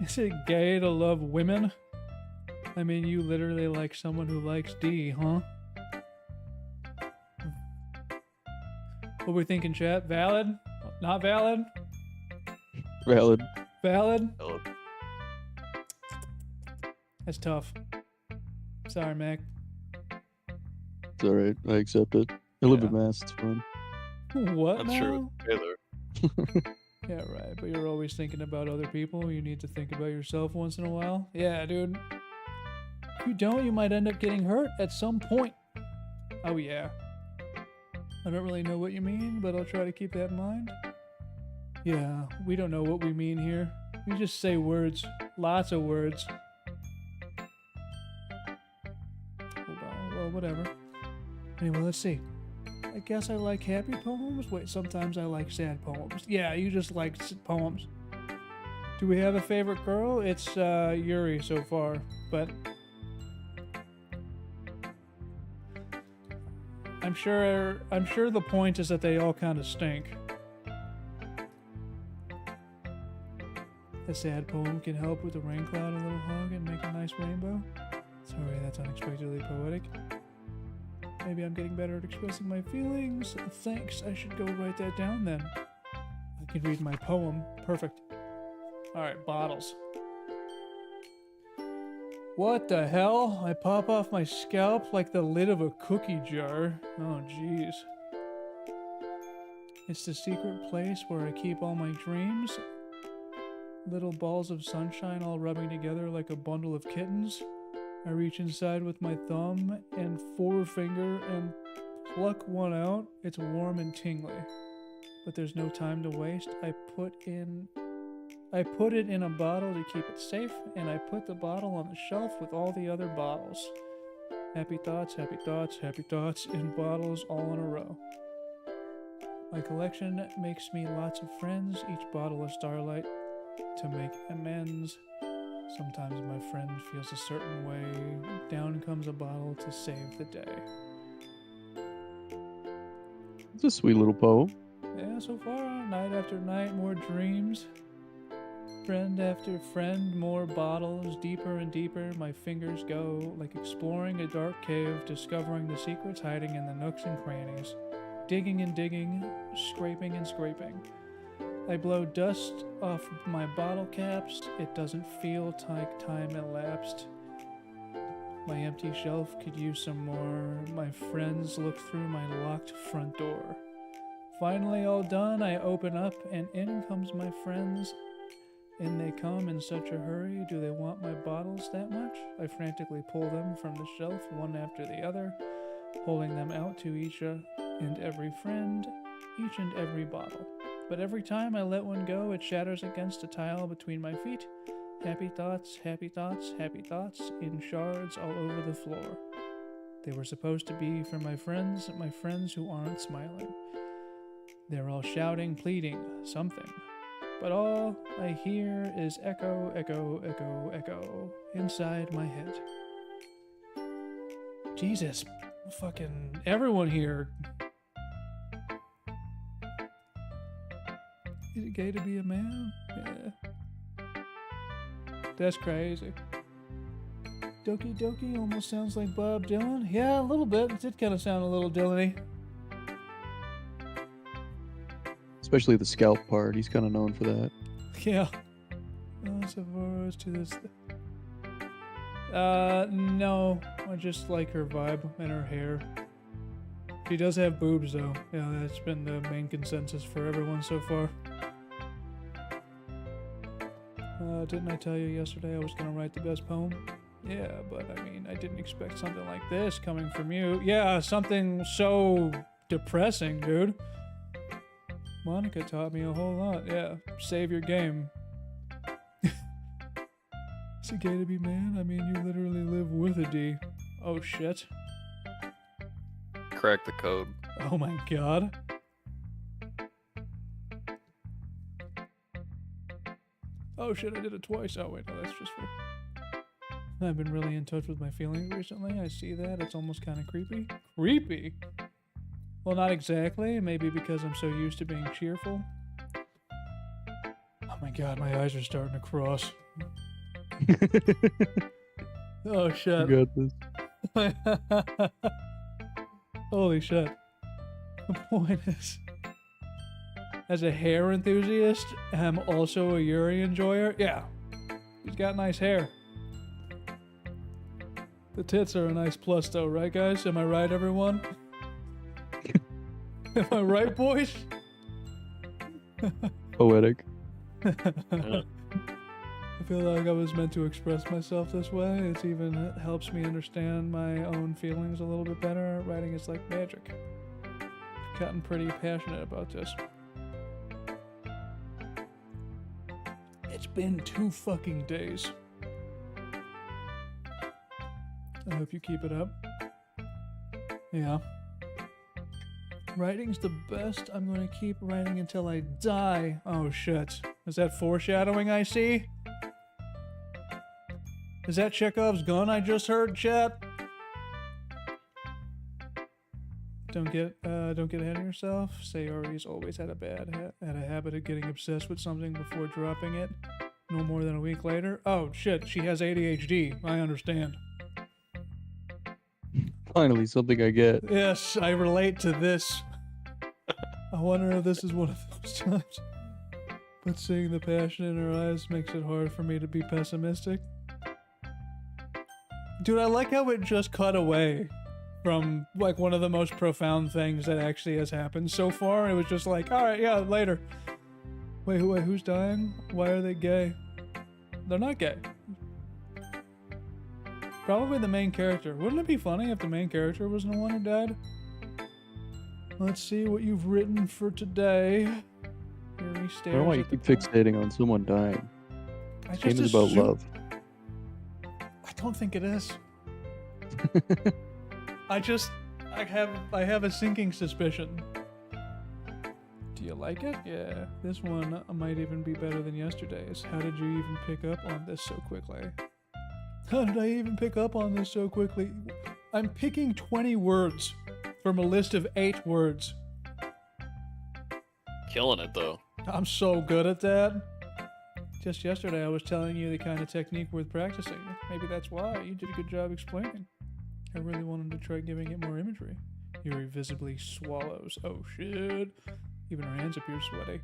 Speaker 1: Is it gay to love women? I mean, you literally like someone who likes D, huh? What we thinking, chat? Valid? Not valid?
Speaker 2: Valid.
Speaker 1: Valid?
Speaker 3: Oh,
Speaker 1: That's tough. Sorry, Mac.
Speaker 2: It's alright. I accept it. I live
Speaker 1: Yeah.
Speaker 2: in Mass. It's fun.
Speaker 1: What
Speaker 3: that's
Speaker 1: now?
Speaker 3: true. Taylor.
Speaker 1: Yeah, right. But you're always thinking about other people. You need to think about yourself once in a while. Yeah, dude. If you don't, you might end up getting hurt at some point. Oh, yeah. I don't really know what you mean, but I'll try to keep that in mind. Yeah, we don't know what we mean here. We just say words. Lots of words. Hold on. Well, whatever. Anyway, let's see. I guess I like happy poems. Wait, sometimes I like sad poems. Yeah, you just like poems. Do we have a favorite girl? It's Yuri so far, but I'm sure the point is that they all kind of stink. A sad poem can help with a rain cloud, a little hug, and make a nice rainbow. Sorry, that's unexpectedly poetic. Maybe I'm getting better at expressing my feelings. Thanks, I should go write that down then. I can read my poem. Perfect. Alright, bottles. What the hell? I pop off my scalp like the lid of a cookie jar. Oh, jeez. It's the secret place where I keep all my dreams. Little balls of sunshine all rubbing together like a bundle of kittens. I reach inside with my thumb and forefinger and pluck one out. It's warm and tingly. But there's no time to waste. I put it in a bottle to keep it safe, and I put the bottle on the shelf with all the other bottles. Happy thoughts, happy thoughts, happy thoughts in bottles all in a row. My collection makes me lots of friends, each bottle a starlight to make amends. Sometimes my friend feels a certain way. Down comes a bottle to save the day.
Speaker 2: It's a sweet little poem.
Speaker 1: Yeah, so far, night after night, more dreams. Friend after friend, more bottles, deeper and deeper my fingers go, like exploring a dark cave, discovering the secrets hiding in the nooks and crannies. Digging and digging, scraping and scraping. I blow dust off my bottle caps. It doesn't feel like time elapsed. My empty shelf could use some more. My friends look through my locked front door. Finally all done, I open up and in comes my friends. In they come in such a hurry. Do they want my bottles that much? I frantically pull them from the shelf one after the other, pulling them out to each and every friend, each and every bottle. But every time I let one go, it shatters against a tile between my feet. Happy thoughts, happy thoughts, happy thoughts in shards all over the floor. They were supposed to be for my friends who aren't smiling. They're all shouting, pleading, something. But all I hear is echo, echo, echo, echo inside my head. Jesus, fucking everyone here. Is it gay to be a man? Yeah. That's crazy. Doki Doki almost sounds like Bob Dylan. Yeah, a little bit. It did kind of sound a little Dylan-y.
Speaker 2: Especially the scalp part. He's kind of known for that.
Speaker 1: Yeah. So far as to this. No. I just like her vibe and her hair. She does have boobs, though. Yeah, that's been the main consensus for everyone so far. Didn't I tell you yesterday I was going to write the best poem? Yeah, but I mean, I didn't expect something like this coming from you. Yeah, something so depressing, dude. Monica taught me a whole lot. Yeah, save your game. Is it gay to be man? I mean, you literally live with a D. Oh shit.
Speaker 3: Crack the code.
Speaker 1: Oh my god. Oh shit, I did it twice. Oh wait, no, that's just for... I've been really in touch with my feelings recently. I see that. It's almost kind of creepy. Creepy? Well, not exactly. Maybe because I'm so used to being cheerful. Oh my god, my eyes are starting to cross. Oh shit.
Speaker 2: You got this.
Speaker 1: Holy shit. The point is, as a hair enthusiast, I'm also a Yuri enjoyer. Yeah, he's got nice hair. The tits are a nice plus though, right guys? Am I right, everyone? Am I right, boys?
Speaker 2: Poetic.
Speaker 1: I feel like I was meant to express myself this way. It even helps me understand my own feelings a little bit better. Writing is like magic. I've gotten pretty passionate about this. It's been 2 fucking days. I hope you keep it up. Yeah. Writing's the best. I'm gonna keep writing until I die. Oh shit. Is that foreshadowing I see? Is that Chekhov's gun I just heard, chat? Don't get ahead of yourself. Sayori's always had a habit of getting obsessed with something before dropping it. No more than a week later. Oh shit, she has ADHD. I understand.
Speaker 2: Finally, something I get.
Speaker 1: Yes, I relate to this. I wonder if this is one of those times. But seeing the passion in her eyes makes it hard for me to be pessimistic. Dude, I like how it just cut away from like one of the most profound things that actually has happened so far. It was just like, all right, yeah, later. Wait, who's dying? Why are they gay? They're not gay. Probably the main character. Wouldn't it be funny if the main character was the one who died? Let's see what you've written for today.
Speaker 2: I don't know why you keep fixating on someone dying. This game is about love.
Speaker 1: I don't think it is. I have a sinking suspicion. Do you like it? Yeah. This one might even be better than yesterday's. How did you even pick up on this so quickly? How did I even pick up on this so quickly? I'm picking 20 words from a list of 8 words.
Speaker 3: Killing it though.
Speaker 1: I'm so good at that. Just yesterday I was telling you the kind of technique worth practicing. Maybe that's why. You did a good job explaining. I really wanted to try giving it more imagery. Yuri visibly swallows. Oh shit. Even her hands appear sweaty.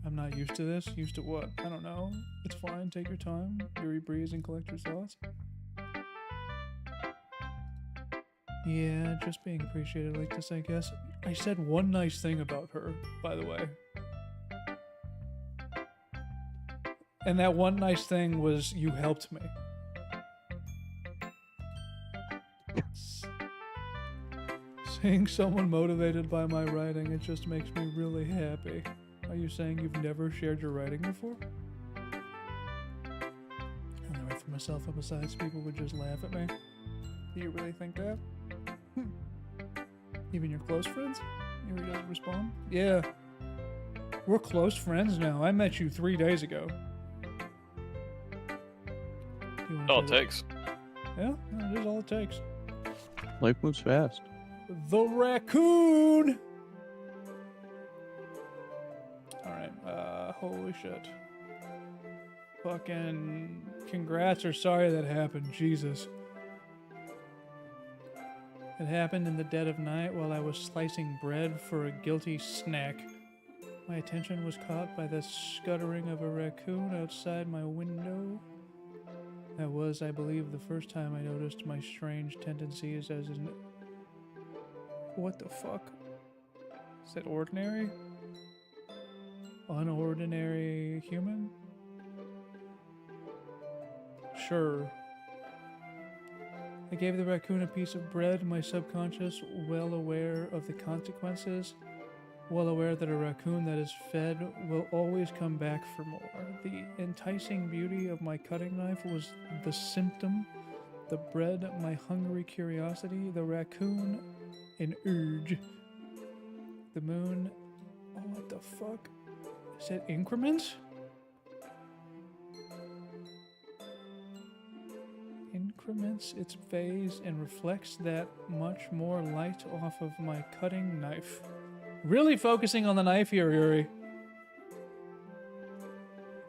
Speaker 1: I'm not used to this. Used to what? I don't know. It's fine. Take your time. Yuri breathes and collect your thoughts. Yeah, just being appreciated like this, I guess. I said one nice thing about her, by the way. And that one nice thing was you helped me. Seeing someone motivated by my writing, it just makes me really happy. Are you saying you've never shared your writing before? And I write for myself, and besides, people would just laugh at me. Do you really think that? Even your close friends? Yuri doesn't respond? Yeah. We're close friends now. I met you 3 days ago.
Speaker 3: All it takes.
Speaker 1: Yeah, that is all it takes.
Speaker 2: Life moves fast.
Speaker 1: The raccoon! Alright, holy shit. Fucking congrats or sorry that happened, Jesus. It happened in the dead of night while I was slicing bread for a guilty snack. My attention was caught by the scuttering of a raccoon outside my window. That was, I believe, the first time I noticed my strange tendencies as an... What the fuck? Is that ordinary? Unordinary human? Sure. I gave the raccoon a piece of bread, my subconscious, well aware of the consequences, well aware that a raccoon that is fed will always come back for more. The enticing beauty of my cutting knife was the symptom, the bread, my hungry curiosity, the raccoon, an urge. The moon, oh, what the fuck? Is it increments? Increments its phase and reflects that much more light off of my cutting knife. Really focusing on the knife here, Yuri.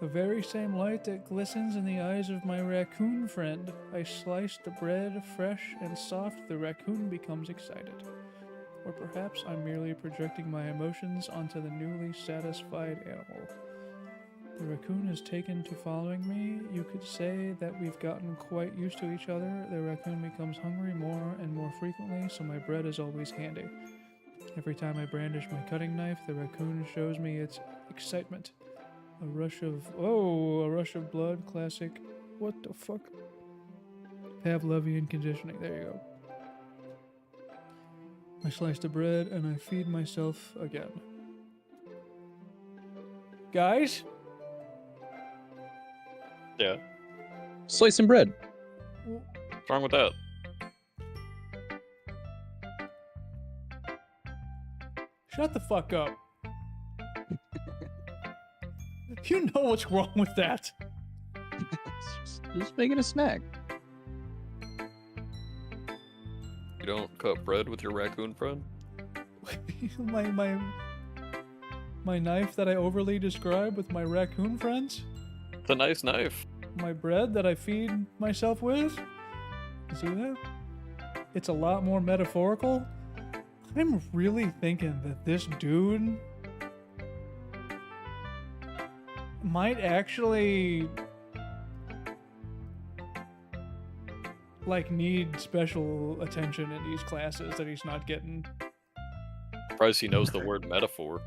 Speaker 1: The very same light that glistens in the eyes of my raccoon friend. I slice the bread, fresh and soft, the raccoon becomes excited. Or perhaps I'm merely projecting my emotions onto the newly satisfied animal. The raccoon has taken to following me. You could say that we've gotten quite used to each other. The raccoon becomes hungry more and more frequently, so my bread is always handy. Every time I brandish my cutting knife, the raccoon shows me its excitement. A rush of blood, classic. What the fuck? Pavlovian conditioning. There you go. I slice the bread and I feed myself again. Guys?
Speaker 3: Yeah.
Speaker 4: Slice some bread.
Speaker 3: What's wrong with that?
Speaker 1: Shut the fuck up. You know what's wrong with that.
Speaker 4: Just making a snack.
Speaker 3: You don't cut bread with your raccoon friend?
Speaker 1: my knife that I overly describe with my raccoon friends?
Speaker 3: It's a nice knife.
Speaker 1: My bread that I feed myself with? You see that? It's a lot more metaphorical. I'm really thinking that this dude might actually like need special attention in these classes that he's not getting.
Speaker 3: Surprised he knows the word metaphor.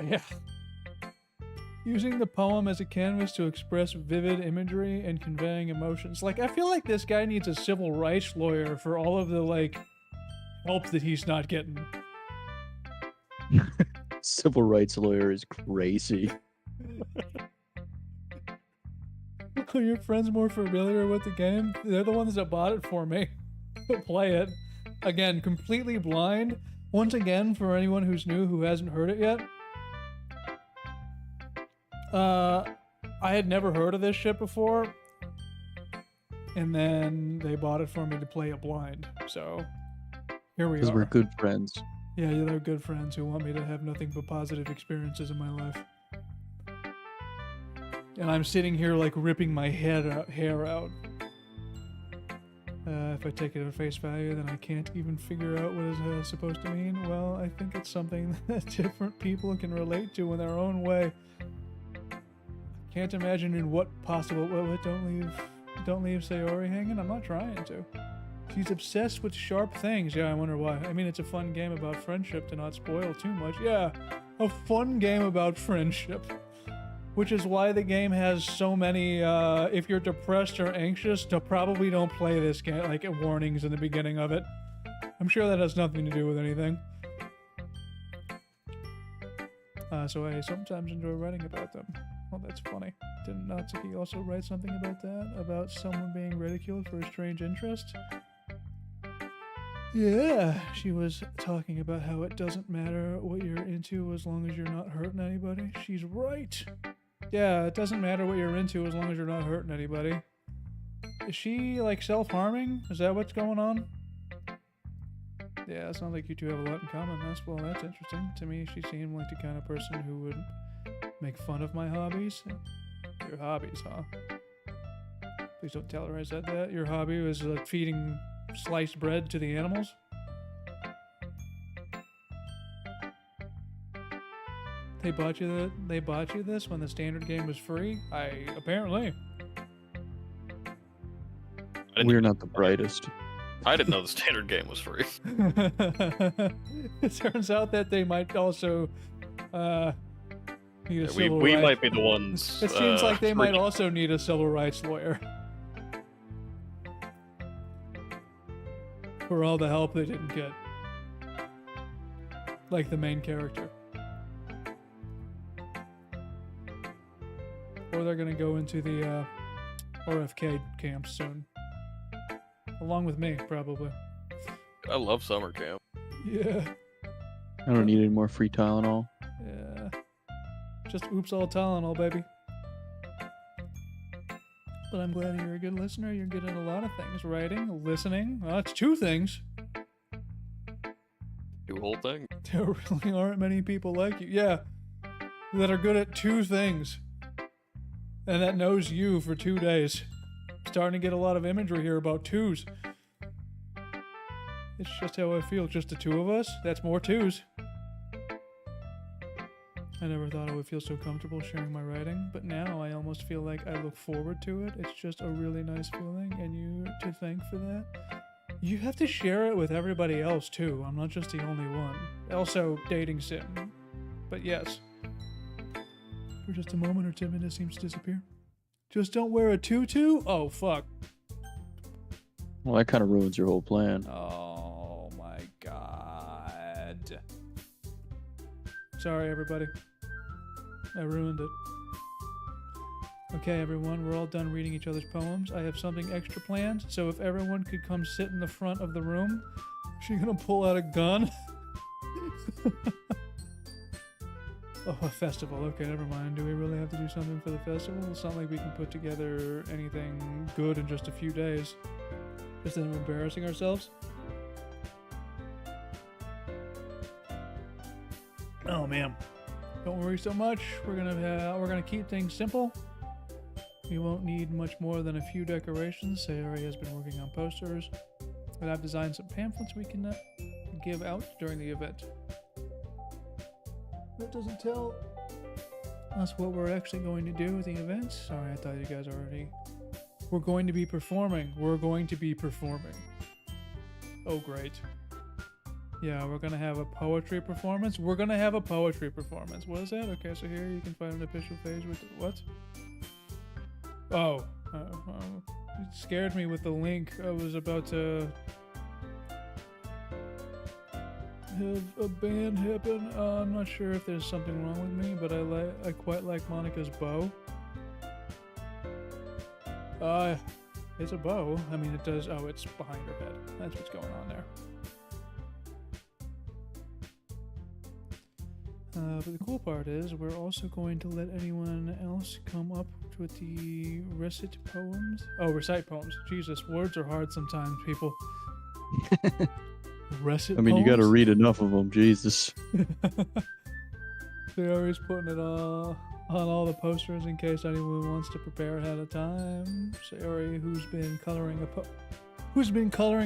Speaker 1: Yeah. Using the poem as a canvas to express vivid imagery and conveying emotions. Like, I feel like this guy needs a civil rights lawyer for all of the, like, help that he's not getting.
Speaker 4: Civil rights lawyer is crazy.
Speaker 1: Are your friends more familiar with the game? They're the ones that bought it for me to play it. Again, completely blind. Once again, for anyone who's new who hasn't heard it yet, I had never heard of this shit before, and then they bought it for me to play it blind. So here we are.
Speaker 4: Because we're good friends.
Speaker 1: Yeah, they're good friends who want me to have nothing but positive experiences in my life. And I'm sitting here like ripping my hair out. If I take it at face value, then I can't even figure out what it's supposed to mean. Well, I think it's something that different people can relate to in their own way. Can't imagine in what possible... What, don't leave Sayori hanging? I'm not trying to. She's obsessed with sharp things. Yeah, I wonder why. I mean, it's a fun game about friendship, to not spoil too much. Yeah, a fun game about friendship. Which is why the game has so many, if you're depressed or anxious, probably don't play this game, like warnings in the beginning of it. I'm sure that has nothing to do with anything. So I sometimes enjoy writing about them. Well, that's funny. Didn't Natsuki also write something about that? About someone being ridiculed for a strange interest? Yeah, she was talking about how it doesn't matter what you're into as long as you're not hurting anybody. She's right. Yeah, it doesn't matter what you're into as long as you're not hurting anybody. Is she, like, self-harming? Is that what's going on? Yeah, it sounds like you two have a lot in common. That's interesting. To me, she seemed like the kind of person who would make fun of my hobbies. Your hobbies, huh? Please don't tell her I said that. Your hobby was, like, feeding sliced bread to the animals? They bought you this when the standard game was free? Apparently.
Speaker 4: We're not the brightest.
Speaker 3: I didn't know the standard game was free.
Speaker 1: It turns out that they might also need a civil
Speaker 3: we
Speaker 1: rights...
Speaker 3: might be the ones.
Speaker 1: It seems like they might also need a civil rights lawyer. for all the help they didn't get. Like the main character. Or they're gonna go into the RFK camp soon. Along with me, probably.
Speaker 3: I love summer camp.
Speaker 1: Yeah.
Speaker 4: I don't need any more free Tylenol.
Speaker 1: Yeah. Just oops all Tylenol, baby. But I'm glad you're a good listener. You're good at a lot of things. Writing, listening. Well, that's 2 things.
Speaker 3: Do whole thing.
Speaker 1: There really aren't many people like you. Yeah. That are good at 2 things. And that knows you for 2 days. Starting to get a lot of imagery here about 2s. It's just how I feel. Just the 2 of us? That's more 2s. I never thought I would feel so comfortable sharing my writing, but now I almost feel like I look forward to it. It's just a really nice feeling, and you to thank for that. You have to share it with everybody else, too. I'm not just the only one. Also, dating sim. But yes. For just a moment, her timidness seems to disappear. Just don't wear a tutu? Oh, fuck.
Speaker 4: Well, that kind of ruins your whole plan.
Speaker 1: Oh, my God. Sorry, everybody. I ruined it. Okay, everyone, we're all done reading each other's poems. I have something extra planned, so if everyone could come sit in the front of the room. Is she gonna pull out a gun? Oh, a festival. Okay, never mind. Do we really have to do something for the festival? It's not like we can put together anything good in just a few days. Just them embarrassing ourselves. Oh man, don't worry so much. We're gonna keep things simple. We won't need much more than a few decorations. Sayori has been working on posters, and I've designed some pamphlets we can give out during the event. That doesn't tell us what we're actually going to do with the event. Sorry, I thought you guys already. We're going to be performing. We're going to be performing. Oh, great. Yeah, we're gonna have a poetry performance. We're gonna have a poetry performance. What is that? Okay, so here you can find an official page with the, what? Oh, it scared me with the link. I was about to have a band happen. I'm not sure if there's something wrong with me, but I quite like Monica's bow. It's a bow. I mean, it does. Oh, it's behind her head. That's what's going on there. But the cool part is we're also going to let anyone else come up with the recite poems. Oh, recite poems. Jesus, words are hard sometimes, people. Recite
Speaker 4: I mean,
Speaker 1: poems?
Speaker 4: you got to read enough of them. Jesus.
Speaker 1: They're always putting it all on all the posters in case anyone wants to prepare ahead of time. Sayori, who's been coloring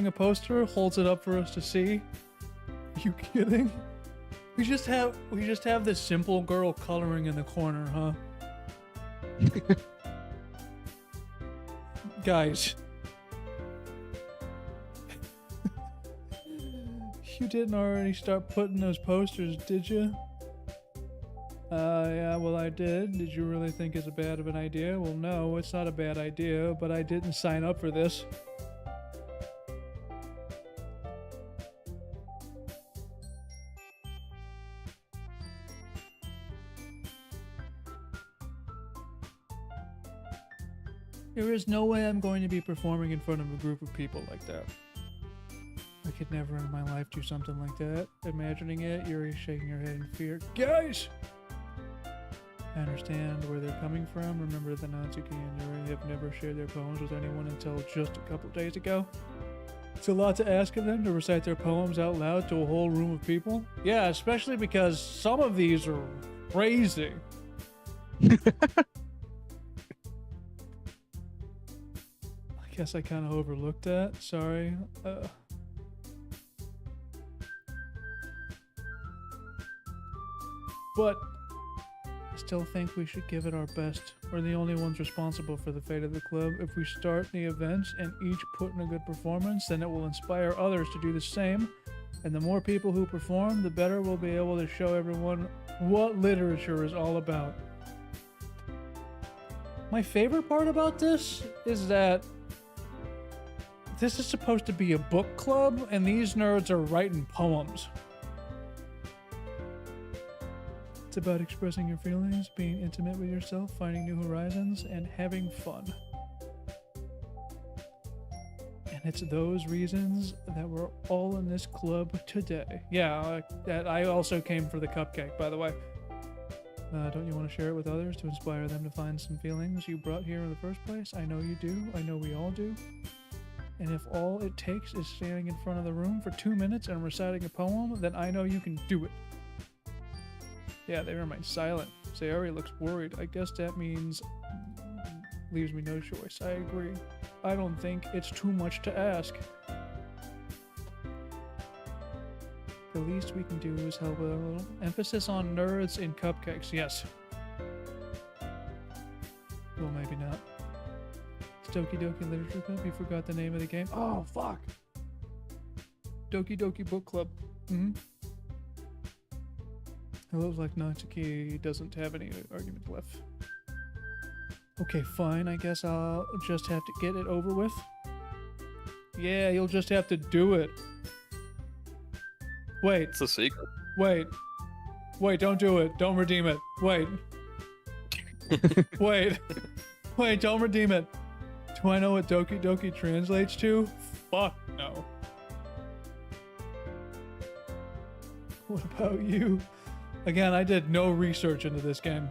Speaker 1: a poster, holds it up for us to see. Are you kidding? We just have this simple girl coloring in the corner, huh? Guys. You didn't already start putting those posters, did you? Yeah, well I did. Did you really think it's a bad of an idea? Well, no, it's not a bad idea, but I didn't sign up for this. There is no way I'm going to be performing in front of a group of people like that. I could never in my life do something like that. Imagining it, Yuri's shaking her head in fear. Guys! I understand where they're coming from. Remember that Natsuki and Yuri have never shared their poems with anyone until just a couple days ago. It's a lot to ask of them to recite their poems out loud to a whole room of people. Yeah, especially because some of these are crazy. I guess I kind of overlooked that. Sorry. But I still think we should give it our best. We're the only ones responsible for the fate of the club. If we start the events and each put in a good performance, then it will inspire others to do the same. And the more people who perform, the better we'll be able to show everyone what literature is all about. My favorite part about this is that This is supposed to be a book club, and these nerds are writing poems. It's about expressing your feelings, being intimate with yourself, finding new horizons, and having fun. And it's those reasons that we're all in this club today. Yeah, that I also came for the cupcake, by the way. Don't you want to share it with others to inspire them to find some feelings you brought here in the first place? I know you do. I know we all do. And if all it takes is standing in front of the room for 2 minutes and reciting a poem, then I know you can do it. Yeah, they remain silent. Sayori looks worried. I guess that means leaves me no choice. I agree. I don't think it's too much to ask. The least we can do is help with a little emphasis on nerds and cupcakes. Yes. Well, maybe not. It's Doki Doki Literature Club. You forgot the name of the game. Oh, fuck. Doki Doki Book Club. Mm-hmm. It looks like Natsuki doesn't have any argument left. Okay, fine. I guess I'll just have to get it over with. Yeah, you'll just have to do it. Wait.
Speaker 3: It's a secret.
Speaker 1: Wait. Wait, don't do it. Don't redeem it. Wait. Wait. Wait, don't redeem it. Do I know what Doki Doki translates to? Fuck no. What about you? Again, I did no research into this game.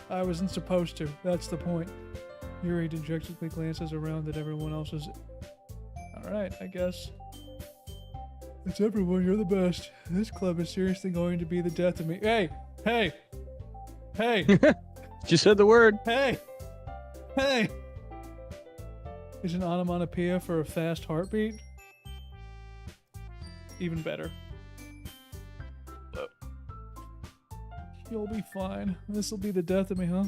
Speaker 1: I wasn't supposed to. That's the point. Yuri dejectedly glances around at everyone else's. Alright, I guess. It's everyone, you're the best. This club is seriously going to be the death of me. Hey! Hey! Hey!
Speaker 4: Just said the word.
Speaker 1: Hey! Hey! Is an onomatopoeia for a fast heartbeat? Even better. You'll be fine. This'll be the death of me, huh?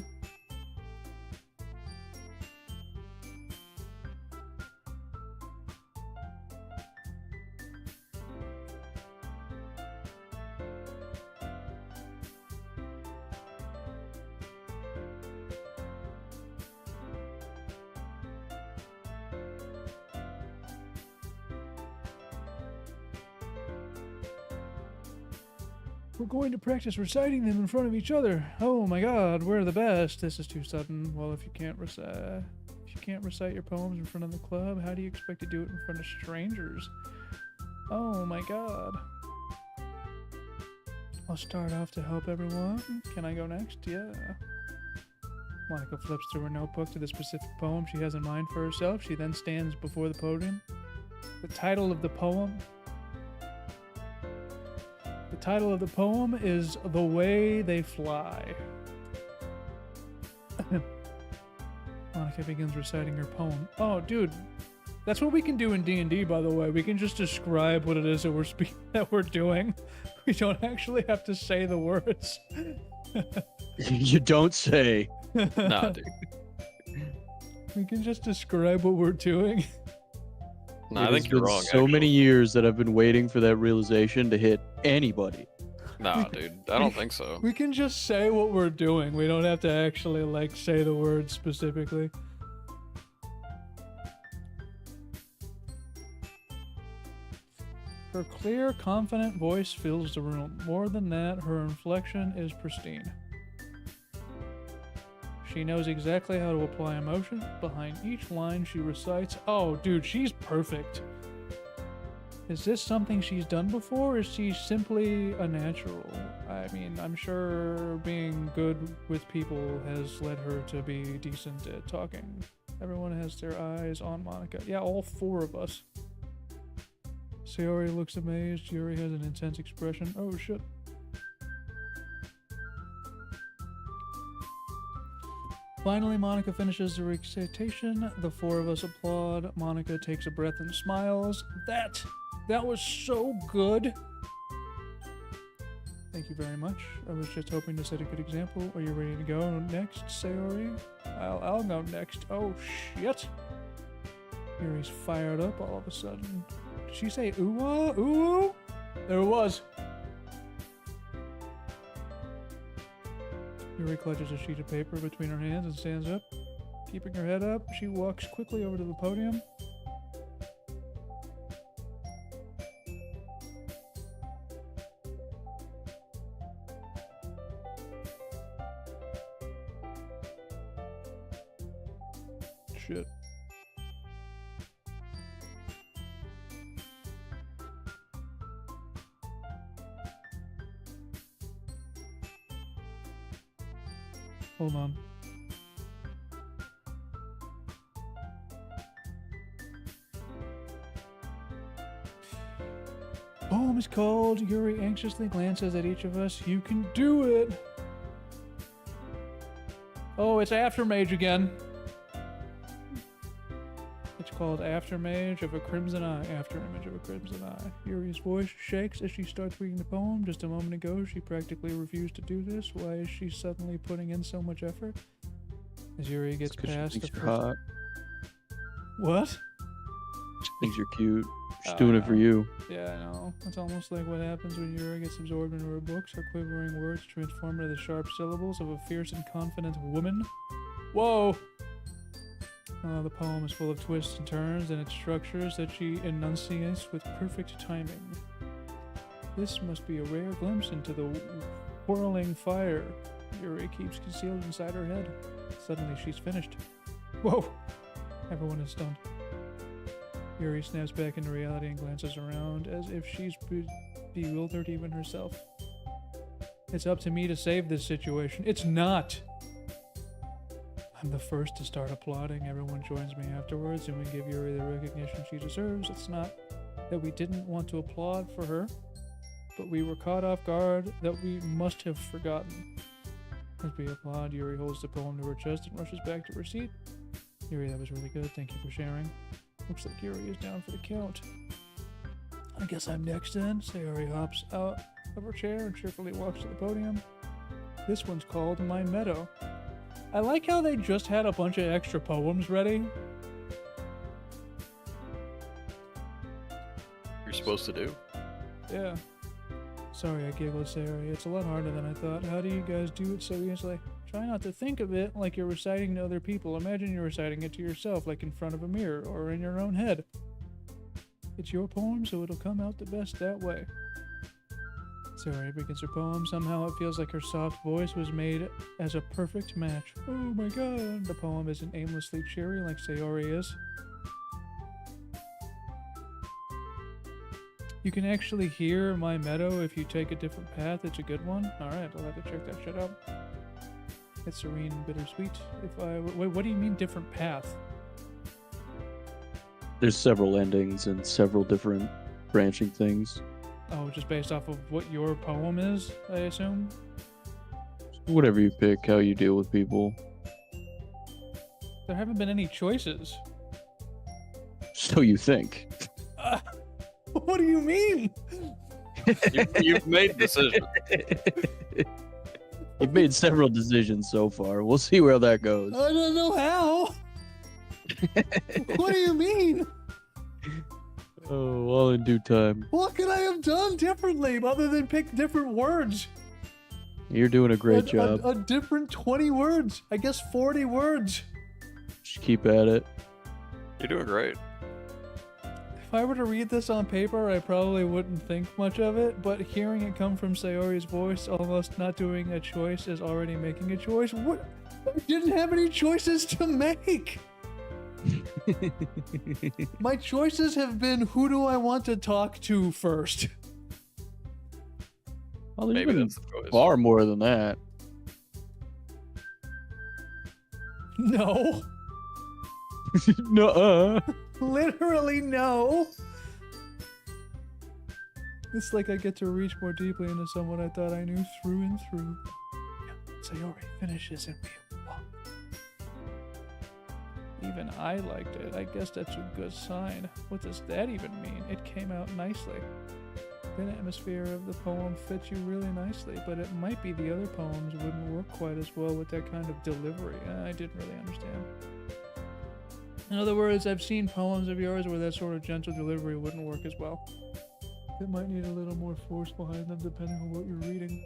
Speaker 1: We're going to practice reciting them in front of each other. Oh my god, we're the best. This is too sudden. Well, if you can't recite your poems in front of the club, how do you expect to do it in front of strangers? Oh my god. I'll start off to help everyone. Can I go next? Yeah. Monica flips through her notebook to the specific poem she has in mind for herself. She then stands before the podium. The title of the poem is The Way They Fly. Monica begins reciting her poem. Oh, dude, that's what we can do in D&D, by the way. We can just describe what it is that we're doing. We don't actually have to say the words.
Speaker 4: You don't say.
Speaker 3: Nah, dude.
Speaker 1: We can just describe what we're doing.
Speaker 3: Nah, I
Speaker 4: It has
Speaker 3: think you're
Speaker 4: been
Speaker 3: wrong.
Speaker 4: so many years that I've been waiting for that realization to hit anybody.
Speaker 3: Nah, dude. I don't think so.
Speaker 1: We can just say what we're doing. We don't have to actually, like, say the words specifically. Her clear, confident voice fills the room. More than that, her inflection is pristine. She knows exactly how to apply emotion behind each line she recites. Oh, dude, she's perfect. Is this something she's done before, or is she simply a natural? I mean, I'm sure being good with people has led her to be decent at talking. Everyone has their eyes on Monica. Yeah, all four of us. Sayori looks amazed. Yuri has an intense expression. Oh, shit. Finally, Monica finishes the recitation. The four of us applaud. Monica takes a breath and smiles. That was so good. Thank you very much. I was just hoping to set a good example. Are you ready to go next, Sayori? I'll go next. Oh, shit. Yuri's fired up all of a sudden. Did she say ooh-ah? Ooh? There it was. Yuri clutches a sheet of paper between her hands and stands up. Keeping her head up, she walks quickly over to the podium. Shit. Hold on. Poem is called. Yuri anxiously glances at each of us. You can do it. Oh, it's Aftermage again. It's called Aftermage of a Crimson Eye. Afterimage of a Crimson Eye. Yuri's voice shakes as she starts reading the poem. Just a moment ago, she practically refused to do this. Why is she suddenly putting in so much effort? As Yuri gets past the
Speaker 4: You're
Speaker 1: first...
Speaker 4: hot.
Speaker 1: What?
Speaker 4: She thinks you're cute. She's
Speaker 1: Oh,
Speaker 4: doing
Speaker 1: I
Speaker 4: it for
Speaker 1: know.
Speaker 4: you.
Speaker 1: Yeah, I know. It's almost like what happens when Yuri gets absorbed into her books. Her quivering words transform into the sharp syllables of a fierce and confident woman. Whoa! The poem is full of twists and turns, and its structures that she enunciates with perfect timing. This must be a rare glimpse into the whirling fire Yuri keeps concealed inside her head. Suddenly she's finished. Whoa! Everyone is stunned. Yuri snaps back into reality and glances around as if she's bewildered even herself. It's up to me to save this situation. It's not! I'm the first to start applauding. Everyone joins me afterwards, and we give Yuri the recognition she deserves. It's not that we didn't want to applaud for her, but we were caught off guard that we must have forgotten. As we applaud, Yuri holds the poem to her chest and rushes back to her seat. Yuri, that was really good. Thank you for sharing. Looks like Yuri is down for the count. I guess I'm next then. Sayori hops out of her chair and cheerfully walks to the podium. This one's called My Meadow. I like how they just had a bunch of extra poems ready.
Speaker 3: You're supposed to do.
Speaker 1: Yeah. Sorry, I giggled, Sayori. It's a lot harder than I thought. How do you guys do it so easily? Try not to think of it like you're reciting to other people. Imagine you're reciting it to yourself, like in front of a mirror or in your own head. It's your poem, so it'll come out the best that way. Sayori begins her poem. Somehow it feels like her soft voice was made as a perfect match. Oh my god. The poem isn't aimlessly cheery like Sayori is. You can actually hear My Meadow if you take a different path. It's a good one. Alright, I'll have to check that shit out. It's serene and bittersweet. Wait, what do you mean different path?
Speaker 4: There's several endings and several different branching things.
Speaker 1: Oh, just based off of what your poem is, I assume?
Speaker 4: Whatever you pick, how you deal with people.
Speaker 1: There haven't been any choices.
Speaker 4: So you think.
Speaker 1: What do you mean?
Speaker 3: You've made decisions.
Speaker 4: You've made several decisions so far. We'll see where that goes.
Speaker 1: I don't know how. What do you mean?
Speaker 4: Oh, all in due time.
Speaker 1: What could I have done differently other than pick different words?
Speaker 4: You're doing a great job.
Speaker 1: A different 20 words. I guess 40 words.
Speaker 4: Just keep at it.
Speaker 3: You're doing great.
Speaker 1: If I were to read this on paper, I probably wouldn't think much of it, but hearing it come from Sayori's voice, almost not doing a choice is already making a choice. What? I didn't have any choices to make. My choices have been, who do I want to talk to first?
Speaker 4: Well, there's
Speaker 3: Maybe
Speaker 4: been
Speaker 3: that's the choice.
Speaker 4: far more than that.
Speaker 1: No.
Speaker 4: Nuh-uh.
Speaker 1: Literally no. It's like I get to reach more deeply into someone I thought I knew through and through. Sayori finishes and we walk. Even I liked it. I guess that's a good sign. What does that even mean? It came out nicely. The atmosphere of the poem fits you really nicely, but it might be the other poems wouldn't work quite as well with that kind of delivery. I didn't really understand. In other words, I've seen poems of yours where that sort of gentle delivery wouldn't work as well. It might need a little more force behind them depending on what you're reading.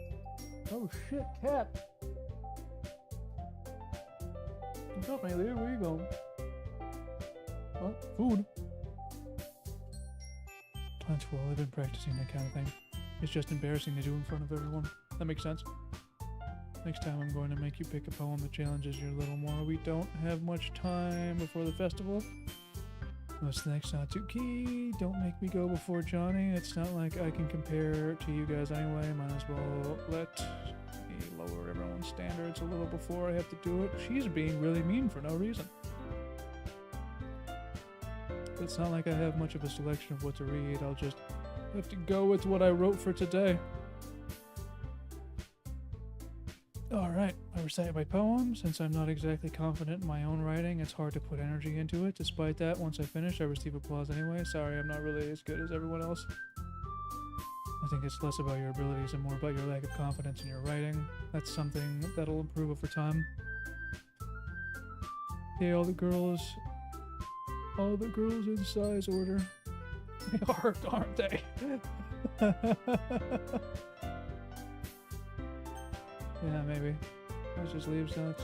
Speaker 1: Oh shit, cat! What's up, Amelia? Where you going? Oh, food. Plans full. I've been practicing that kind of thing. It's just embarrassing to do in front of everyone. That makes sense. Next time I'm going to make you pick a poem that challenges you a little more. We don't have much time before the festival. What's the next? Not too key. Don't make me go before Johnny. It's not like I can compare to you guys anyway. Might as well let me lower everyone's standards a little before I have to do it. She's being really mean for no reason. It's not like I have much of a selection of what to read. I'll just have to go with what I wrote for today. Alright, I recite my poem. Since I'm not exactly confident in my own writing, it's hard to put energy into it. Despite that, once I finish, I receive applause anyway. Sorry, I'm not really as good as everyone else. I think it's less about your abilities and more about your lack of confidence in your writing. That's something that'll improve over time. Hey, all the girls in size order. They are, aren't they? Yeah, maybe. Let's just leave. So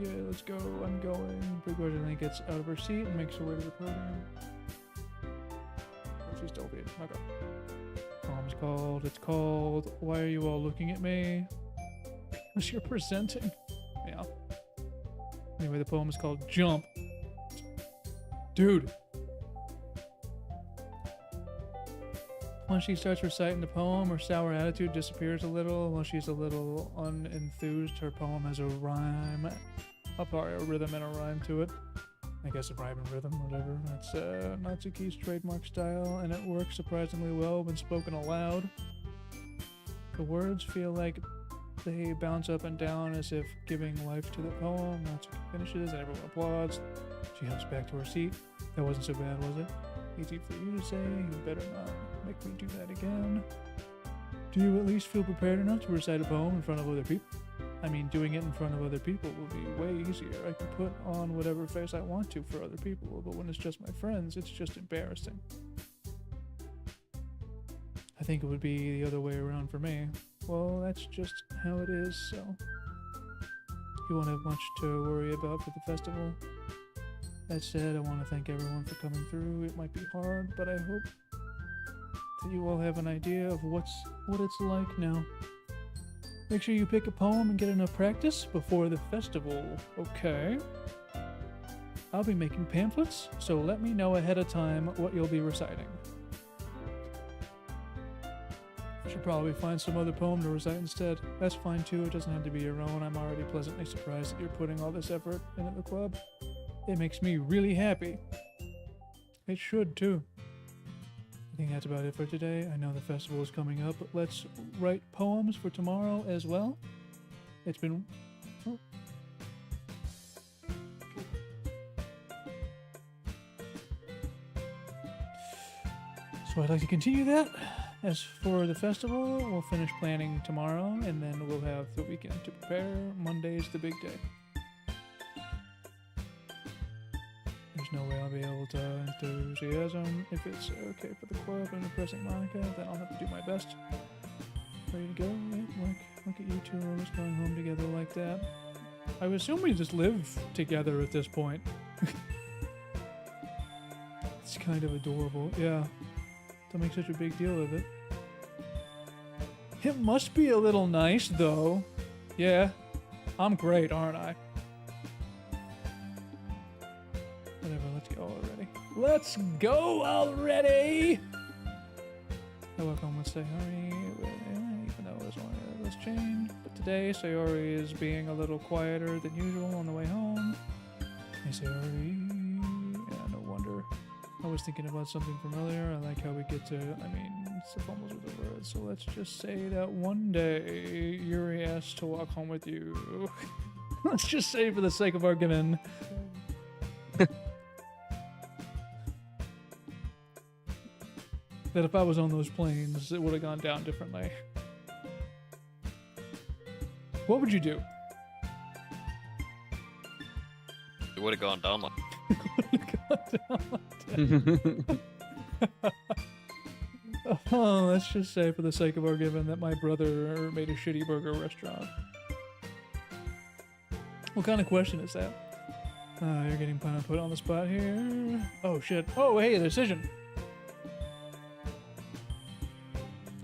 Speaker 1: yeah, let's go. I'm going. Begrudgingly gets out of her seat and makes her way to the program. Oh, she's still being. Okay. Poem's called. It's called Why Are You All Looking at Me? Because you're presenting. Yeah. Anyway, the poem is called Jump. Dude. Once she starts reciting the poem, her sour attitude disappears a little. While she's a little unenthused, her poem has a rhyme. A rhythm and a rhyme to it. I guess a rhyme and rhythm, whatever. That's Natsuki's trademark style, and it works surprisingly well when spoken aloud. The words feel like they bounce up and down as if giving life to the poem. Natsuki finishes, and everyone applauds. She hops back to her seat. That wasn't so bad, was it? Easy for you to say. You better not make me do that again. Do you at least feel prepared enough to recite a poem in front of other people? I mean, doing it in front of other people will be way easier. I can put on whatever face I want to for other people, but when it's just my friends, it's just embarrassing. I think it would be the other way around for me. Well, that's just how it is, so you won't have much to worry about for the festival. That said, I want to thank everyone for coming through. It might be hard, but I hope that you all have an idea of what it's like now. Make sure you pick a poem and get enough practice before the festival, okay? I'll be making pamphlets, so let me know ahead of time what you'll be reciting. I should probably find some other poem to recite instead. That's fine too, it doesn't have to be your own. I'm already pleasantly surprised that you're putting all this effort into the club. It makes me really happy. It should too. I think that's about it for today. I know the festival is coming up, but let's write poems for tomorrow as well. It's been... Oh. So I'd like to continue that. As for the festival, we'll finish planning tomorrow, and then we'll have the weekend to prepare. Monday's the big day. There's no way I'll be able to enthusiasm. If it's okay for the club and impressing Monica, then I'll have to do my best. Ready to go? Look at you two always going home together like that. I would assume we just live together at this point. It's kind of adorable. Yeah. Don't make such a big deal of it. It must be a little nice, though. Yeah. I'm great, aren't I? Whatever, let's go already. Let's go already! I work on with Sayori, even though it was only a little change. But today, Sayori is being a little quieter than usual on the way home. Hey, Sayori. Yeah, no wonder. I was thinking about something familiar. I like how we get to, it's almost with the words. So let's just say that one day, Yuri asked to walk home with you. Let's just say for the sake of argument. That if I was on those planes, it would have gone down differently. What would you do?
Speaker 3: It would have gone down like...
Speaker 1: Oh, let's just say for the sake of argument that my brother made a shitty burger restaurant. What kind of question is that? You're getting put on the spot here. Oh shit. Oh hey, a decision.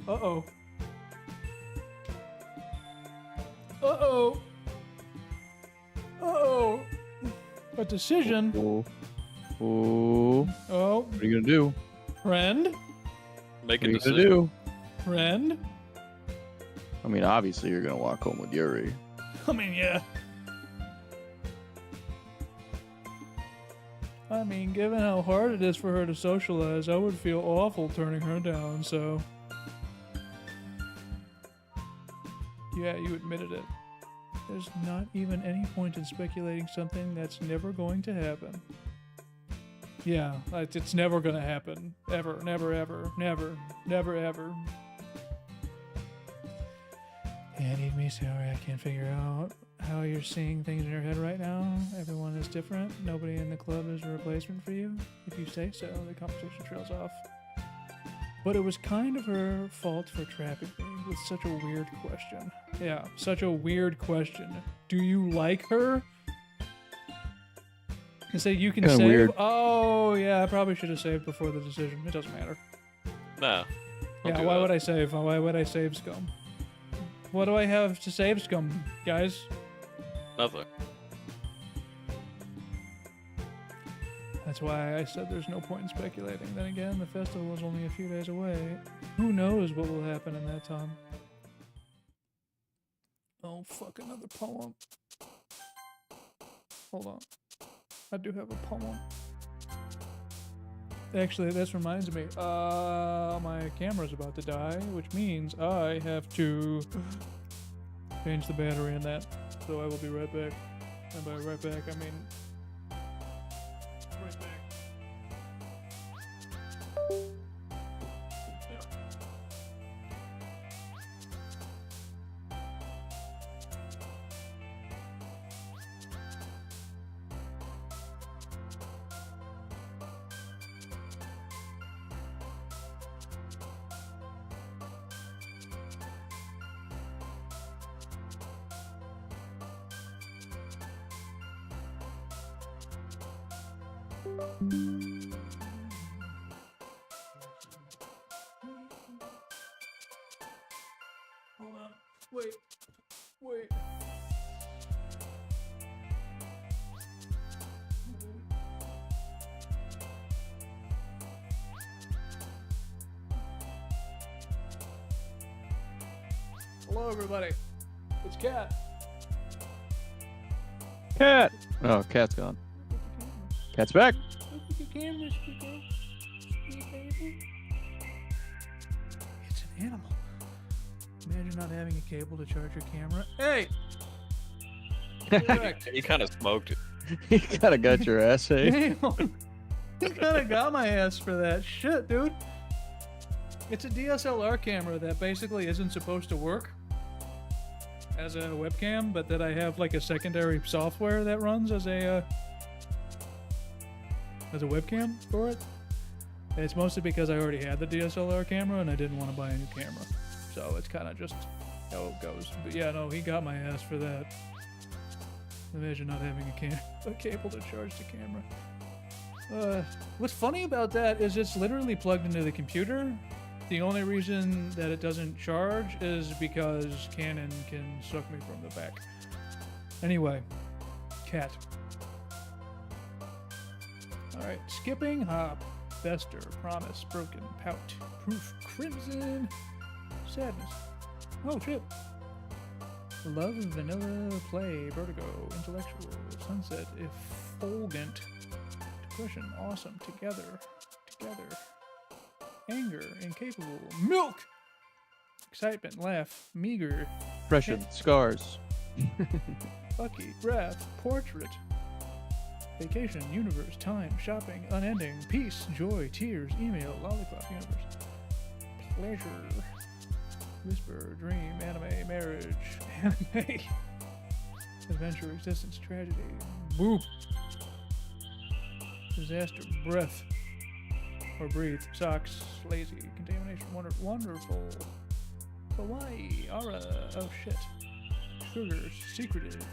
Speaker 1: Uh-oh. Uh-oh. Uh-oh. A decision.
Speaker 4: Oh. Oh.
Speaker 1: Oh.
Speaker 4: What are you gonna do?
Speaker 1: Friend?
Speaker 3: Make
Speaker 4: What
Speaker 3: a
Speaker 4: are you gonna
Speaker 3: decision.
Speaker 4: do?
Speaker 1: Friend?
Speaker 4: I mean, obviously you're gonna walk home with Yuri.
Speaker 1: I mean, yeah. I mean, given how hard it is for her to socialize, I would feel awful turning her down, so... Yeah, you admitted it. There's not even any point in speculating something that's never going to happen. Yeah, it's never gonna happen. Ever, never, ever, never, never, ever. Yeah, need me sorry, I can't figure out how you're seeing things in your head right now. Everyone is different. Nobody in the club is a replacement for you. If you say so, the conversation trails off. But it was kind of her fault for trapping me with such a weird question. Yeah, such a weird question. Do you like her? And say you can
Speaker 4: Kinda
Speaker 1: save.
Speaker 4: weird.
Speaker 1: Oh, yeah, I probably should have saved before the decision. It doesn't matter.
Speaker 3: Nah.
Speaker 1: Yeah, why would I save? Why would I save Scum? What do I have to save Scum, guys?
Speaker 3: Nothing.
Speaker 1: That's why I said there's no point in speculating. Then again, the festival is only a few days away. Who knows what will happen in that time? Oh, fuck, another poem. Hold on. I do have a poem. Actually, this reminds me. My camera's about to die, which means I have to change the battery in that. So I will be right back. And by right back, I mean right back. Hold on. Wait. Hello, everybody. It's Cat.
Speaker 4: Cat! Oh, Cat's gone. Cat's back!
Speaker 1: It's an animal. Imagine not having a cable to charge your camera. Hey! Correct.
Speaker 3: You kind of smoked it.
Speaker 4: He kinda got your ass, eh?
Speaker 1: Damn. You kind of got my ass for that shit, dude. It's a DSLR camera that basically isn't supposed to work as a webcam, but that I have like a secondary software that runs as a webcam for it. And it's mostly because I already had the DSLR camera and I didn't want to buy a new camera. So it's kind of just how it goes. But yeah, no, he got my ass for that. Imagine not having a cable to charge the camera. What's funny about that is it's literally plugged into the computer. The only reason that it doesn't charge is because Canon can suck me from the back. Anyway, Cat. Alright, skipping, hop, fester, promise, broken, pout, proof, crimson, sadness. Oh shit. Love, vanilla, play, vertigo, intellectual, sunset, effulgent, depression, awesome, together, anger, incapable, milk, excitement, laugh, meager,
Speaker 4: Depression, scars.
Speaker 1: Bucky, wrath, portrait, vacation, universe, time, shopping, unending, peace, joy, tears, email, lollipop, universe, pleasure, whisper, dream, anime, marriage, anime, adventure, existence, tragedy, boop, disaster, breath, or breathe, socks, lazy, contamination, wonderful, Hawaii, aura, oh shit, sugars, secretive,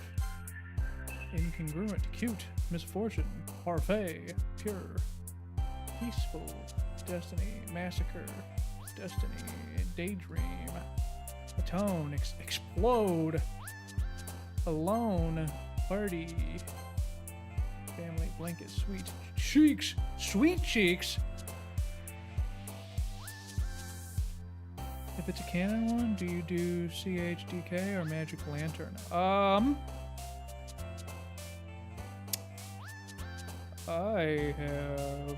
Speaker 1: incongruent, cute, misfortune, parfait, pure, peaceful, destiny, massacre, destiny, daydream, atone, explode, alone, party, family, blanket, sweet cheeks, sweet cheeks. If it's a canon one, do you do CHDK or Magic Lantern? I have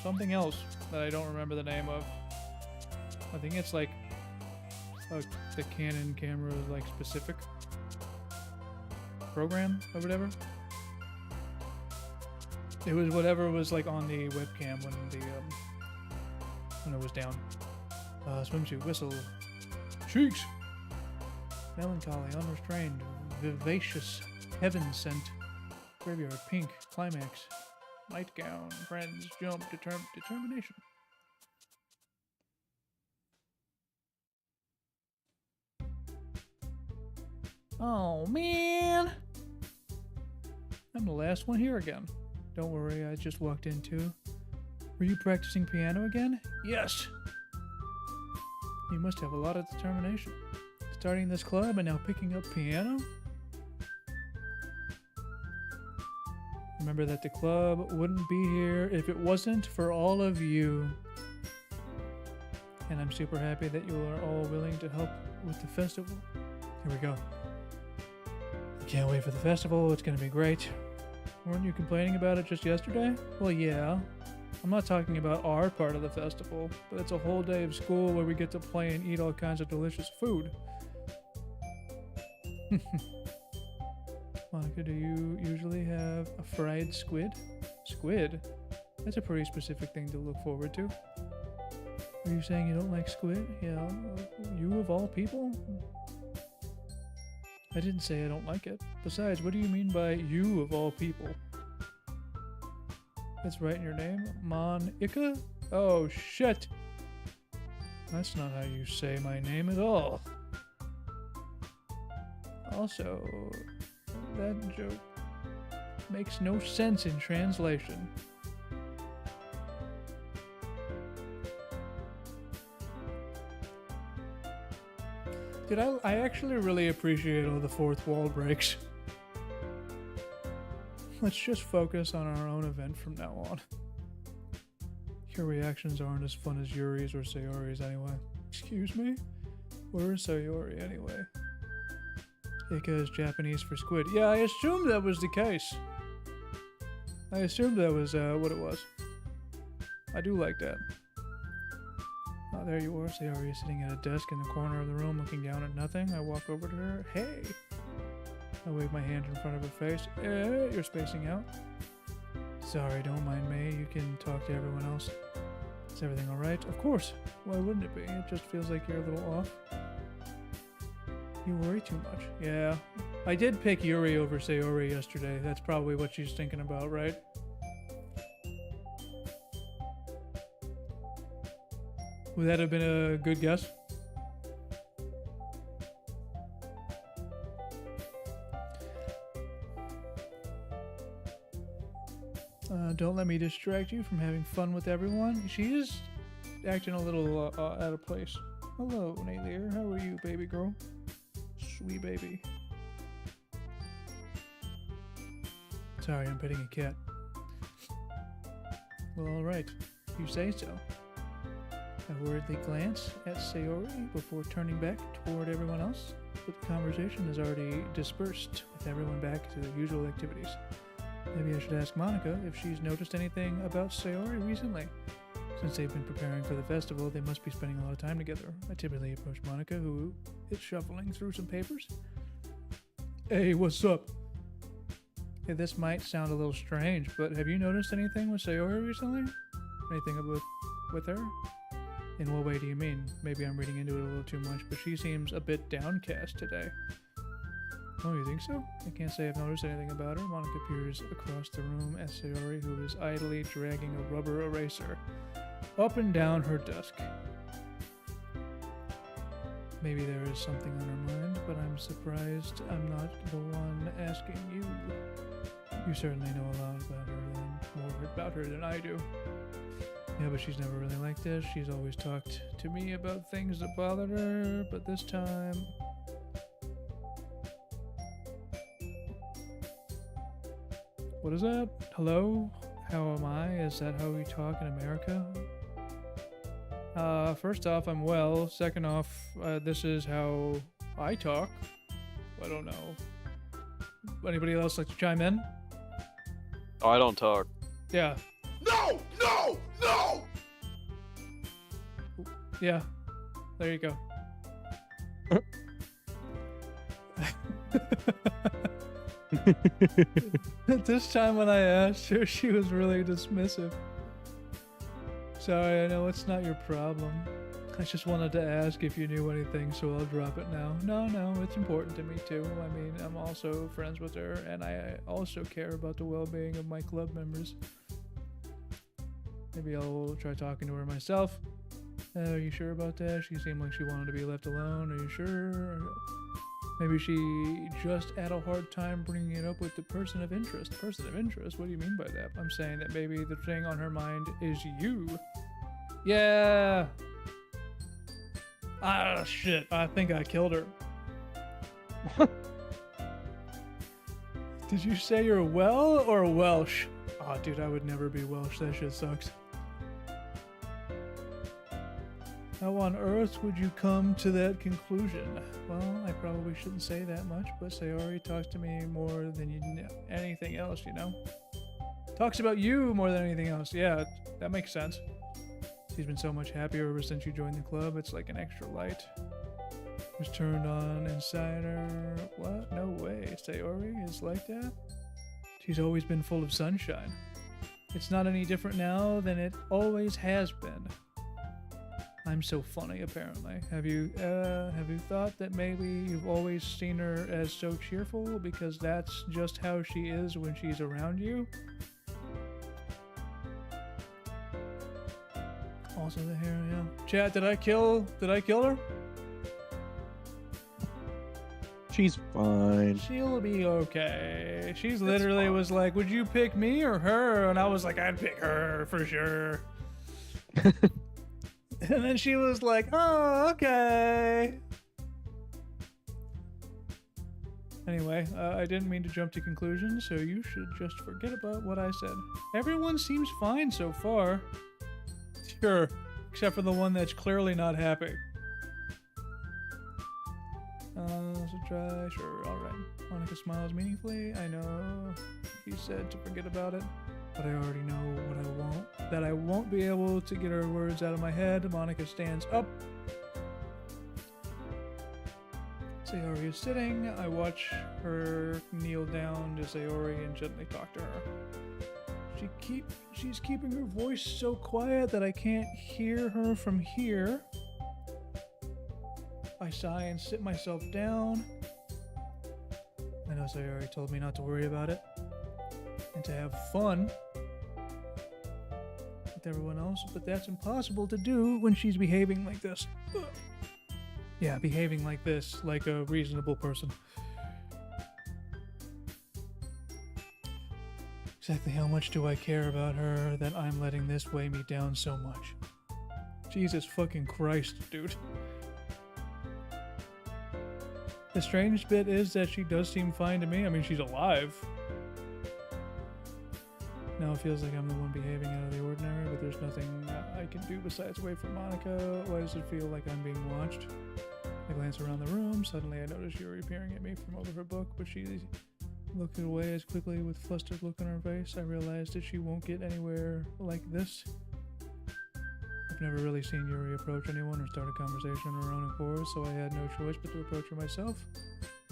Speaker 1: something else that I don't remember the name of. I think it's like the Canon camera like specific program or whatever. It was whatever was like on the webcam when it was down. Swimsuit, whistle, cheeks, melancholy, unrestrained, vivacious, heaven sent, graveyard, pink, climax, nightgown, friends, jump, determination. Oh man, I'm the last one here again. Don't worry, I just walked in too. Were you practicing piano again? Yes. You must have a lot of determination. Starting this club and now picking up piano? Remember that the club wouldn't be here if it wasn't for all of you. And I'm super happy that you are all willing to help with the festival. Here we go. I can't wait for the festival. It's going to be great. Weren't you complaining about it just yesterday? Well, yeah. I'm not talking about our part of the festival, but it's a whole day of school where we get to play and eat all kinds of delicious food. Monica, do you usually have a fried squid? Squid? That's a pretty specific thing to look forward to. Are you saying you don't like squid? Yeah, you of all people? I didn't say I don't like it. Besides, what do you mean by you of all people? That's right in your name? Monica? Oh, shit! That's not how you say my name at all. Also, that joke makes no sense in translation. Dude, I actually really appreciate all the fourth wall breaks. Let's just focus on our own event from now on. Your reactions aren't as fun as Yuri's or Sayori's anyway. Excuse me? Where is Sayori anyway? Ika is Japanese for squid. Yeah, I assumed that was the case. I assumed that was what it was. I do like that. Oh, there you are. Sayori is sitting at a desk in the corner of the room looking down at nothing. I walk over to her. Hey! I wave my hand in front of her face. You're spacing out. Sorry, don't mind me. You can talk to everyone else. Is everything alright? Of course. Why wouldn't it be? It just feels like you're a little off. You worry too much. Yeah. I did pick Yuri over Sayori yesterday. That's probably what she's thinking about, right? Would that have been a good guess? Don't let me distract you from having fun with everyone. She is acting a little out of place. Hello, Naylor. How are you, baby girl? Sweet baby. Sorry, I'm petting a cat. Well, alright. You say so. I worriedly glance at Sayori before turning back toward everyone else, but the conversation is already dispersed with everyone back to their usual activities. Maybe I should ask Monica if she's noticed anything about Sayori recently. Since they've been preparing for the festival, they must be spending a lot of time together. I typically approach Monica, who is shuffling through some papers. Hey, what's up? Hey, this might sound a little strange, but have you noticed anything with Sayori recently? Anything with her? In what way do you mean? Maybe I'm reading into it a little too much, but she seems a bit downcast today. Oh, you think so? I can't say I've noticed anything about her. Monica peers across the room at Sayori, who is idly dragging a rubber eraser up and down her desk. Maybe there is something on her mind, but I'm surprised I'm not the one asking you. You certainly know a lot about her, more about her than I do. Yeah, but she's never really like this. She's always talked to me about things that bothered her, but this time... What is that? Hello? How am I? Is that how we talk in America? First off, I'm well. Second off, this is how I talk. I don't know. Anybody else like to chime in?
Speaker 3: Oh, I don't talk.
Speaker 1: Yeah.
Speaker 5: No! No! No!
Speaker 1: Yeah. There you go. This time when I asked her, she was really dismissive. Sorry, I know it's not your problem. I just wanted to ask if you knew anything, so I'll drop it now. No, it's important to me too. I mean, I'm also friends with her, and I also care about the well-being of my club members. Maybe I'll try talking to her myself. Are you sure about that? She seemed like she wanted to be left alone. Are you sure? Maybe she just had a hard time bringing it up with the person of interest. Person of interest? What do you mean by that? I'm saying that maybe the thing on her mind is you. Yeah. Ah, shit. I think I killed her. Did you say you're well or Welsh? Oh, dude, I would never be Welsh. That shit sucks. How on earth would you come to that conclusion? Well, I probably shouldn't say that much, but Sayori talks to me more than anything else, you know? Talks about you more than anything else. Yeah, that makes sense. She's been so much happier ever since you joined the club. It's like an extra light was turned on inside her. What? No way. Sayori is like that? She's always been full of sunshine. It's not any different now than it always has been. I'm so funny, apparently. Have you thought that maybe you've always seen her as so cheerful because that's just how she is when she's around you? Also the hair, yeah. Chat, did I kill her?
Speaker 4: She's fine.
Speaker 1: She'll be okay. She's literally was like, would you pick me or her? And I was like, I'd pick her for sure. And then she was like, oh, okay. Anyway, I didn't mean to jump to conclusions, so you should just forget about what I said. Everyone seems fine so far. Sure, except for the one that's clearly not happy. So try, sure, alright. Monica smiles meaningfully. I know she said to forget about it. But I already know what I won't. That I won't be able to get her words out of my head. Monica stands up. Sayori is sitting. I watch her kneel down to Sayori and gently talk to her. She's keeping her voice so quiet that I can't hear her from here. I sigh and sit myself down. I know Sayori told me not to worry about it and to have fun with everyone else, but that's impossible to do when she's behaving like this. Yeah, behaving like this, like a reasonable person. Exactly how much do I care about her that I'm letting this weigh me down so much? Jesus fucking Christ, dude. The strange bit is that she does seem fine to me. I mean, she's alive. Now it feels like I'm the one behaving out of the ordinary, but there's nothing I can do besides wait for Monica. Why does it feel like I'm being watched? I glance around the room. Suddenly I notice Yuri peering at me from over her book, but she looked away as quickly with flustered look on her face. I realized that she won't get anywhere like this. I've never really seen Yuri approach anyone or start a conversation on her own accord, so I had no choice but to approach her myself.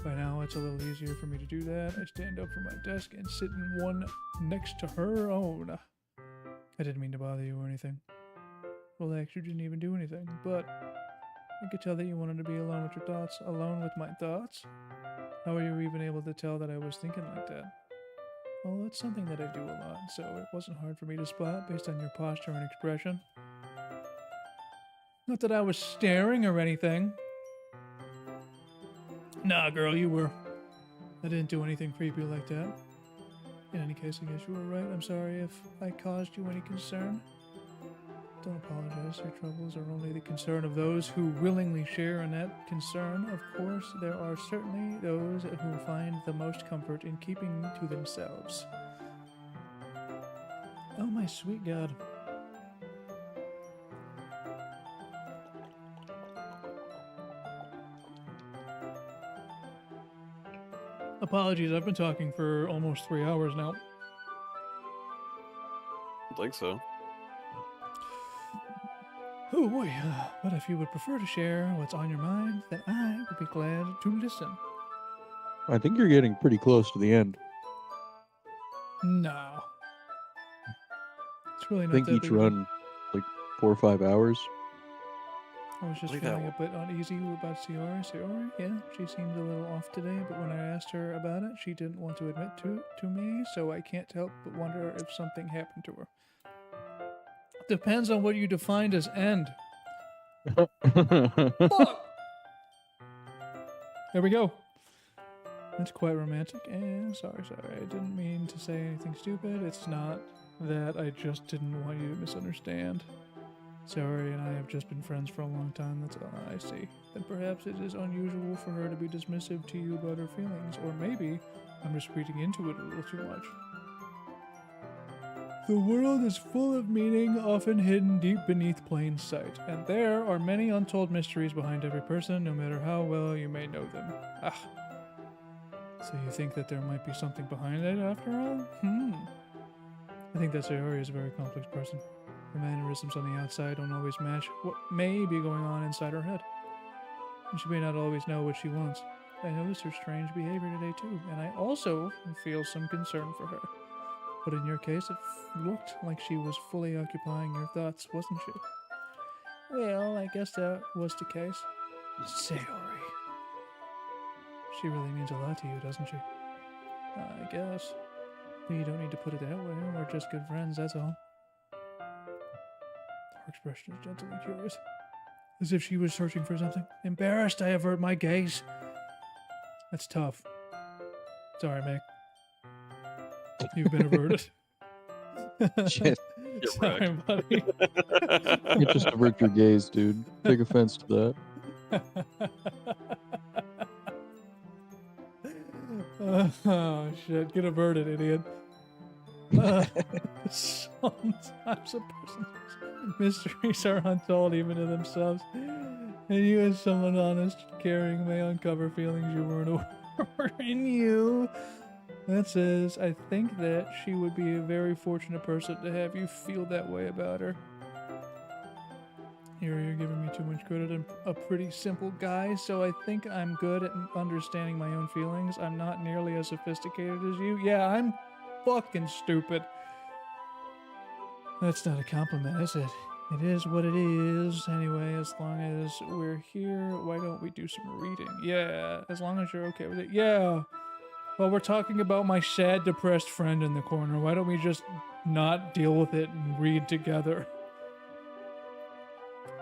Speaker 1: By now, it's a little easier for me to do that. I stand up from my desk and sit in one next to her own. I didn't mean to bother you or anything. Relax, you didn't even do anything, but I could tell that you wanted to be alone with your thoughts. Alone with my thoughts? How were you even able to tell that I was thinking like that? Well, it's something that I do a lot, so it wasn't hard for me to spot based on your posture and expression. Not that I was staring or anything. Nah, girl, you were. I didn't do anything creepy like that. In any case, I guess you were right. I'm sorry if I caused you any concern. Don't apologize. Your troubles are only the concern of those who willingly share in that concern. Of course, there are certainly those who find the most comfort in keeping to themselves. Oh, my sweet God. Apologies, I've been talking for almost 3 hours now.
Speaker 3: I don't think so.
Speaker 1: Oh boy, but if you would prefer to share what's on your mind, then I would be glad to listen.
Speaker 4: I think you're getting pretty close to the end.
Speaker 1: No. It's really
Speaker 4: I
Speaker 1: not
Speaker 4: think
Speaker 1: that
Speaker 4: each
Speaker 1: big of a-
Speaker 4: run, like 4 or 5 hours.
Speaker 1: I was just
Speaker 3: Leave that
Speaker 1: feeling a bit uneasy about Sayori. Sayori, yeah, she seemed a little off today, but when I asked her about it, she didn't want to admit to me, so I can't help but wonder if something happened to her. Depends on what you defined as end. Fuck! There we go. That's quite romantic. Sorry. I didn't mean to say anything stupid. It's not that. I just didn't want you to misunderstand. Sorry, and I have just been friends for a long time, that's all I see. Then perhaps it is unusual for her to be dismissive to you about her feelings, or maybe I'm just reading into it a little too much. The world is full of meaning, often hidden deep beneath plain sight, and there are many untold mysteries behind every person, no matter how well you may know them. Ah. So you think that there might be something behind it after all? I think that Sayori is a very complex person. Her mannerisms on the outside don't always match what may be going on inside her head. And she may not always know what she wants. I noticed her strange behavior today too, and I also feel some concern for her. But in your case, it looked like she was fully occupying your thoughts, wasn't she? Well, I guess that was the case. Sayori. She really means a lot to you, doesn't she? I guess. But you don't need to put it that way. We're just good friends, that's all. Her expression is gentle and curious. As if she was searching for something. Embarrassed, I avert my gaze. That's tough. Sorry, Mick. You've been averted.
Speaker 4: Shit.
Speaker 3: Get
Speaker 1: Sorry,
Speaker 3: wrecked.
Speaker 1: buddy.
Speaker 4: You just avert your gaze, dude. Take offense to that.
Speaker 1: Oh shit, get averted, idiot. Sometimes a person's mysteries are untold even to themselves, and you as someone honest and caring may uncover feelings you weren't aware were in you. That says, I think that she would be a very fortunate person to have you feel that way about her. You're giving me too much credit. I'm a pretty simple guy, so I think I'm good at understanding my own feelings. I'm not nearly as sophisticated as you. Yeah, I'm fucking stupid. That's not a compliment, is it? It is what it is. Anyway, as long as we're here, why don't we do some reading? Yeah, as long as you're okay with it. Yeah. Well, we're talking about my sad, depressed friend in the corner. Why don't we just not deal with it and read together?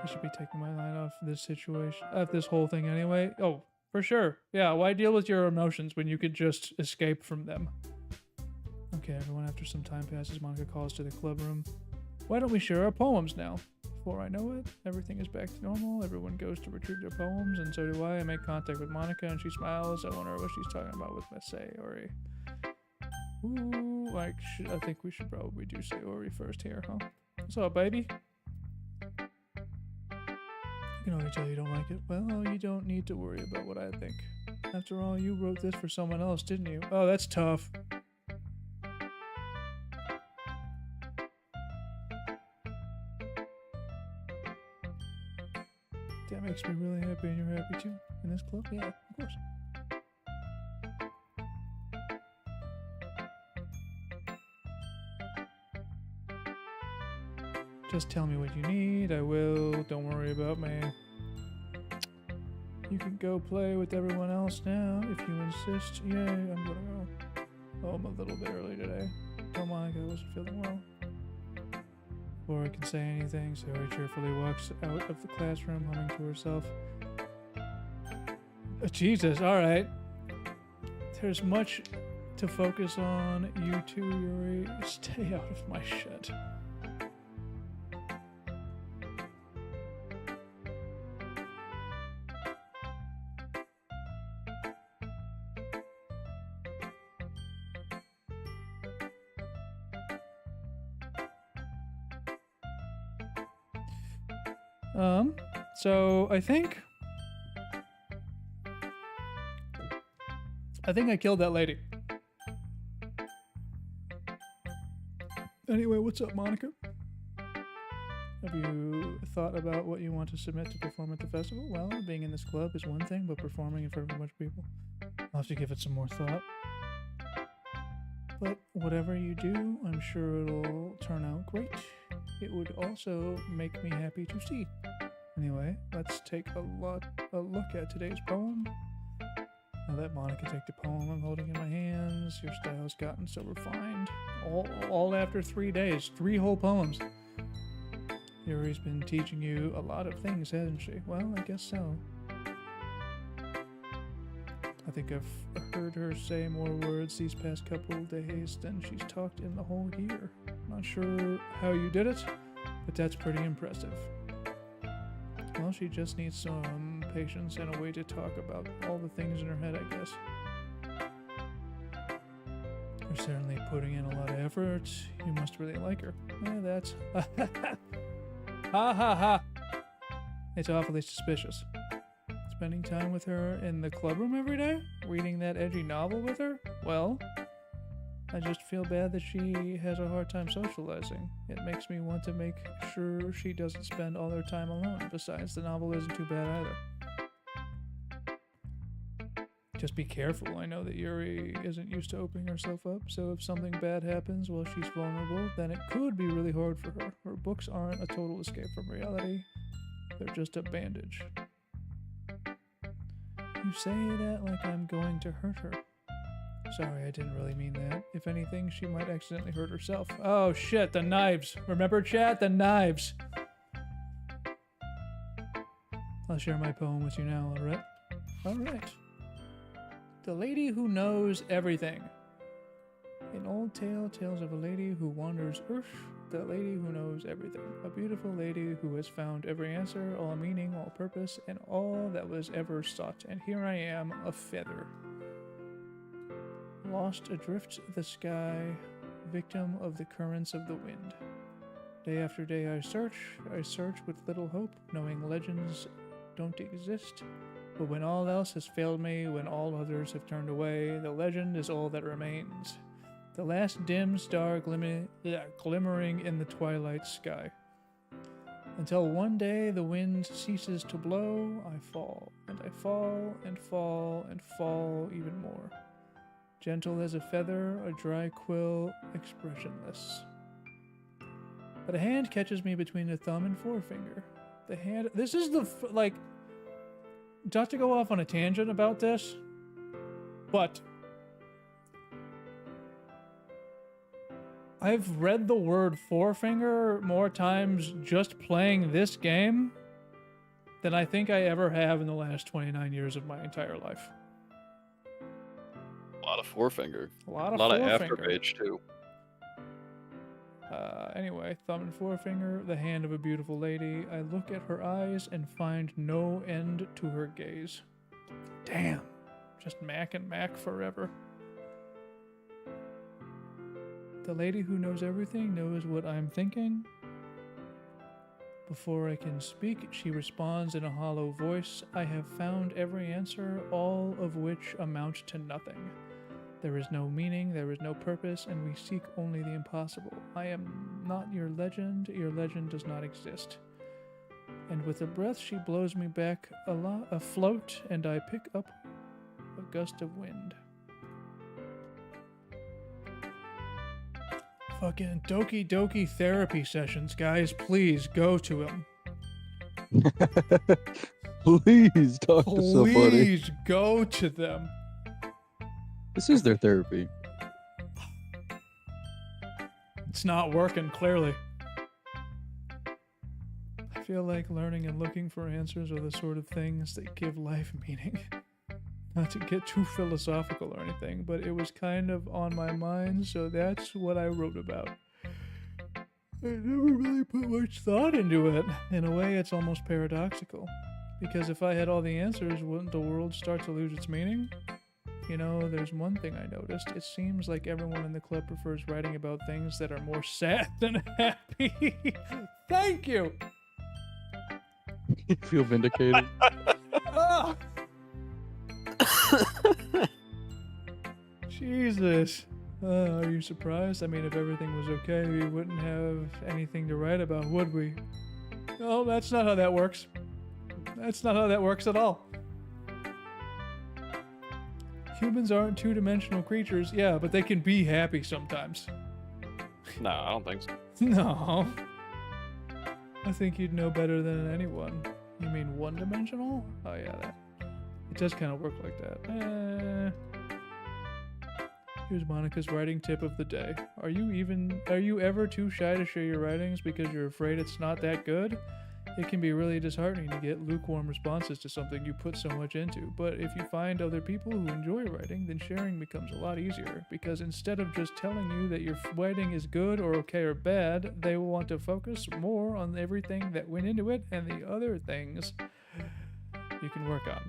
Speaker 1: I should be taking my line off this situation, off this whole thing anyway. Oh, for sure. Yeah, why deal with your emotions when you could just escape from them? Okay, everyone, after some time passes, Monica calls to the club room. Why don't we share our poems now? Before I know it, everything is back to normal. Everyone goes to retrieve their poems, and so do I. I make contact with Monica, and she smiles. I wonder what she's talking about with Miss Sayori. Ooh, I think we should probably do Sayori first here, huh? What's up, baby? I can already tell you don't like it. Well, you don't need to worry about what I think. After all, you wrote this for someone else, didn't you? Oh, that's tough. That makes me really happy, and you're happy too? In this club? Yeah, of course. Just tell me what you need, I will. Don't worry about me. You can go play with everyone else now, if you insist. Yay, I'm gonna go. Oh, I'm a little bit early today. Tell Monica I wasn't feeling well. Before I can say anything, Sayori cheerfully walks out of the classroom, humming to herself. Jesus, all right. There's much to focus on. You two, Yuri, stay out of my shit. So I think I killed that lady. Anyway, what's up, Monica? Have you thought about what you want to submit to perform at the festival? Well, being in this club is one thing, but performing in front of a bunch of people, I'll have to give it some more thought. But whatever you do, I'm sure it'll turn out great. It would also make me happy to see. Anyway, let's take a look at today's poem. I'll let Monica take the poem I'm holding in my hands. Your style's gotten so refined. All after 3 days. 3 whole poems. Yuri's been teaching you a lot of things, hasn't she? Well, I guess so. I think I've heard her say more words these past couple of days than she's talked in the whole year. Not sure how you did it, but that's pretty impressive. Well, she just needs some patience and a way to talk about all the things in her head, I guess. You're certainly putting in a lot of effort. You must really like her. Yeah, that's... Ha ha ha! It's awfully suspicious. Spending time with her in the club room every day? Reading that edgy novel with her? Well, I just feel bad that she has a hard time socializing. It makes me want to make sure she doesn't spend all her time alone. Besides, the novel isn't too bad either. Just be careful. I know that Yuri isn't used to opening herself up, so if something bad happens while she's vulnerable, then it could be really hard for her. Her books aren't a total escape from reality. They're just a bandage. You say that like I'm going to hurt her. Sorry, I didn't really mean that. If anything, she might accidentally hurt herself. Oh shit, the knives. Remember, chat? The knives. I'll share my poem with you now, alright? Alright. The Lady Who Knows Everything. An old tale tells of a lady who wanders earth, the lady who knows everything. A beautiful lady who has found every answer, all meaning, all purpose, and all that was ever sought. And here I am, a feather. Lost adrift the sky, victim of the currents of the wind. Day after day I search with little hope, knowing legends don't exist. But when all else has failed me, when all others have turned away, the legend is all that remains. The last dim star glimmering in the twilight sky. Until one day the wind ceases to blow, I fall, and I fall, and fall, and fall even more. Gentle as a feather, a dry quill, expressionless. But a hand catches me between the thumb and forefinger. The hand... This is the... Not to go off on a tangent about this, but... I've read the word forefinger more times just playing this game than I think I ever have in the last 29 years of my entire life.
Speaker 3: A lot of forefinger.
Speaker 1: A lot of
Speaker 3: after
Speaker 1: forefinger.
Speaker 3: page too.
Speaker 1: Anyway, thumb and forefinger, the hand of a beautiful lady. I look at her eyes and find no end to her gaze. Damn. Just Mac and Mac forever. The lady who knows everything knows what I'm thinking. Before I can speak, she responds in a hollow voice. I have found every answer, all of which amount to nothing. There is no meaning, there is no purpose, and we seek only the impossible. I am not your legend does not exist. And with a breath, she blows me back afloat, and I pick up a gust of wind. Fucking Doki Doki therapy sessions, guys. Please go to him.
Speaker 4: Please talk to somebody.
Speaker 1: Please go to them.
Speaker 4: This is their therapy.
Speaker 1: It's not working, clearly. I feel like learning and looking for answers are the sort of things that give life meaning. Not to get too philosophical or anything, but it was kind of on my mind, so that's what I wrote about. I never really put much thought into it. In a way, it's almost paradoxical. Because if I had all the answers, wouldn't the world start to lose its meaning? You know, there's one thing I noticed. It seems like everyone in the club prefers writing about things that are more sad than happy. Thank you!
Speaker 4: You feel vindicated?
Speaker 1: Ah! Jesus. Are you surprised? I mean, if everything was okay, we wouldn't have anything to write about, would we? No, that's not how that works. That's not how that works at all. Humans aren't two-dimensional creatures. Yeah, but they can be happy sometimes.
Speaker 3: No, I don't think so.
Speaker 1: No. I think you'd know better than anyone. You mean one-dimensional? Oh yeah, that. It does kind of work like that. Here's Monica's writing tip of the day. Are you ever too shy to share your writings because you're afraid it's not that good? It can be really disheartening to get lukewarm responses to something you put so much into, but if you find other people who enjoy writing, then sharing becomes a lot easier, because instead of just telling you that your writing is good or okay or bad, they will want to focus more on everything that went into it and the other things you can work on.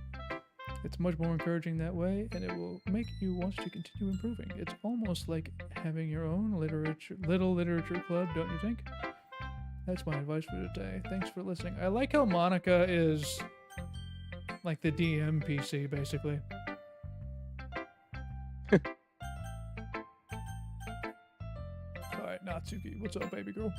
Speaker 1: It's much more encouraging that way, and it will make you want to continue improving. It's almost like having your own little literature club, don't you think? That's my advice for today. Thanks for listening. I like how Monica is like the DM PC, basically. Alright, Natsuki, what's up, baby girl?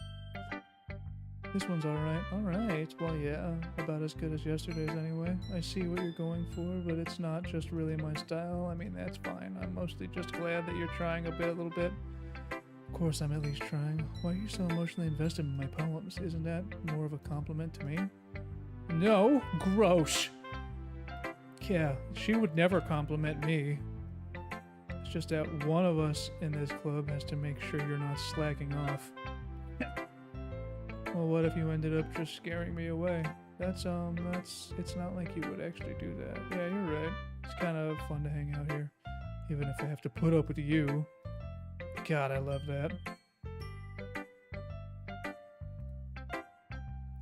Speaker 1: This one's alright. Alright, well, yeah, about as good as yesterday's anyway. I see what you're going for, but it's not just really my style. I mean, that's fine. I'm mostly just glad that you're trying a little bit. Of course, I'm at least trying. Why are you so emotionally invested in my poems? Isn't that more of a compliment to me? No, gross. Yeah, she would never compliment me. It's just that one of us in this club has to make sure you're not slacking off. Well, what if you ended up just scaring me away? It's not like you would actually do that. Yeah, you're right. It's kind of fun to hang out here, even if I have to put up with you. God, I love that.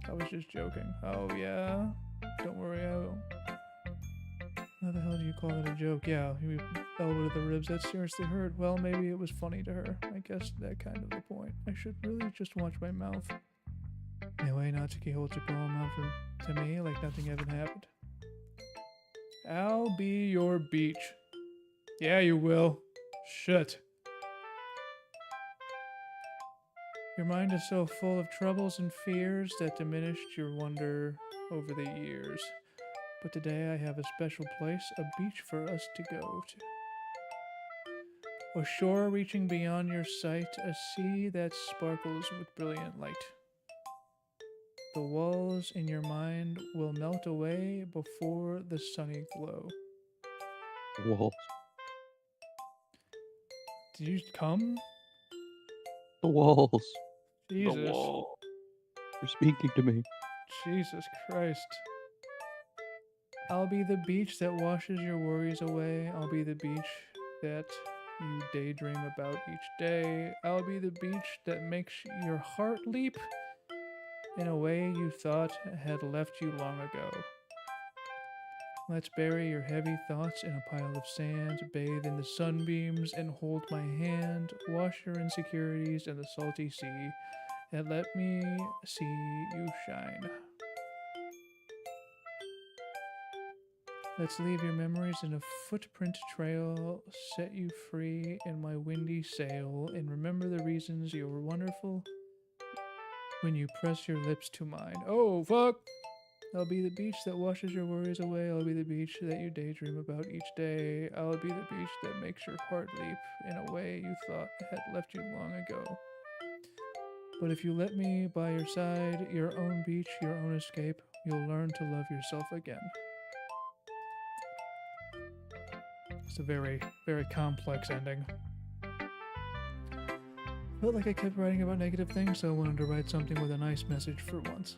Speaker 1: I was just joking. Oh, yeah? Don't worry, I will. How the hell do you call that a joke? Yeah, you elbow to the ribs. That seriously hurt. Well, maybe it was funny to her. I guess that kind of the point. I should really just watch my mouth. Anyway, Natsuki holds your poem out to me like nothing ever happened. I'll be your beach. Yeah, you will. Shit. Your mind is so full of troubles and fears that diminished your wonder over the years. But today I have a special place, a beach for us to go to. A shore reaching beyond your sight, a sea that sparkles with brilliant light. The walls in your mind will melt away before the sunny glow.
Speaker 4: Walls.
Speaker 1: Did you come?
Speaker 4: The walls.
Speaker 1: Jesus.
Speaker 3: The wall.
Speaker 4: You're speaking to me.
Speaker 1: Jesus Christ. I'll be the beach that washes your worries away. I'll be the beach that you daydream about each day. I'll be the beach that makes your heart leap in a way you thought had left you long ago. Let's bury your heavy thoughts in a pile of sand, bathe in the sunbeams, and hold my hand, wash your insecurities in the salty sea, and let me see you shine. Let's leave your memories in a footprint trail, set you free in my windy sail, and remember the reasons you were wonderful when you press your lips to mine. Oh, fuck! I'll be the beach that washes your worries away. I'll be the beach that you daydream about each day. I'll be the beach that makes your heart leap in a way you thought had left you long ago. But if you let me by your side, your own beach, your own escape, you'll learn to love yourself again. It's a very, very complex ending. Felt like I kept writing about negative things, so I wanted to write something with a nice message for once.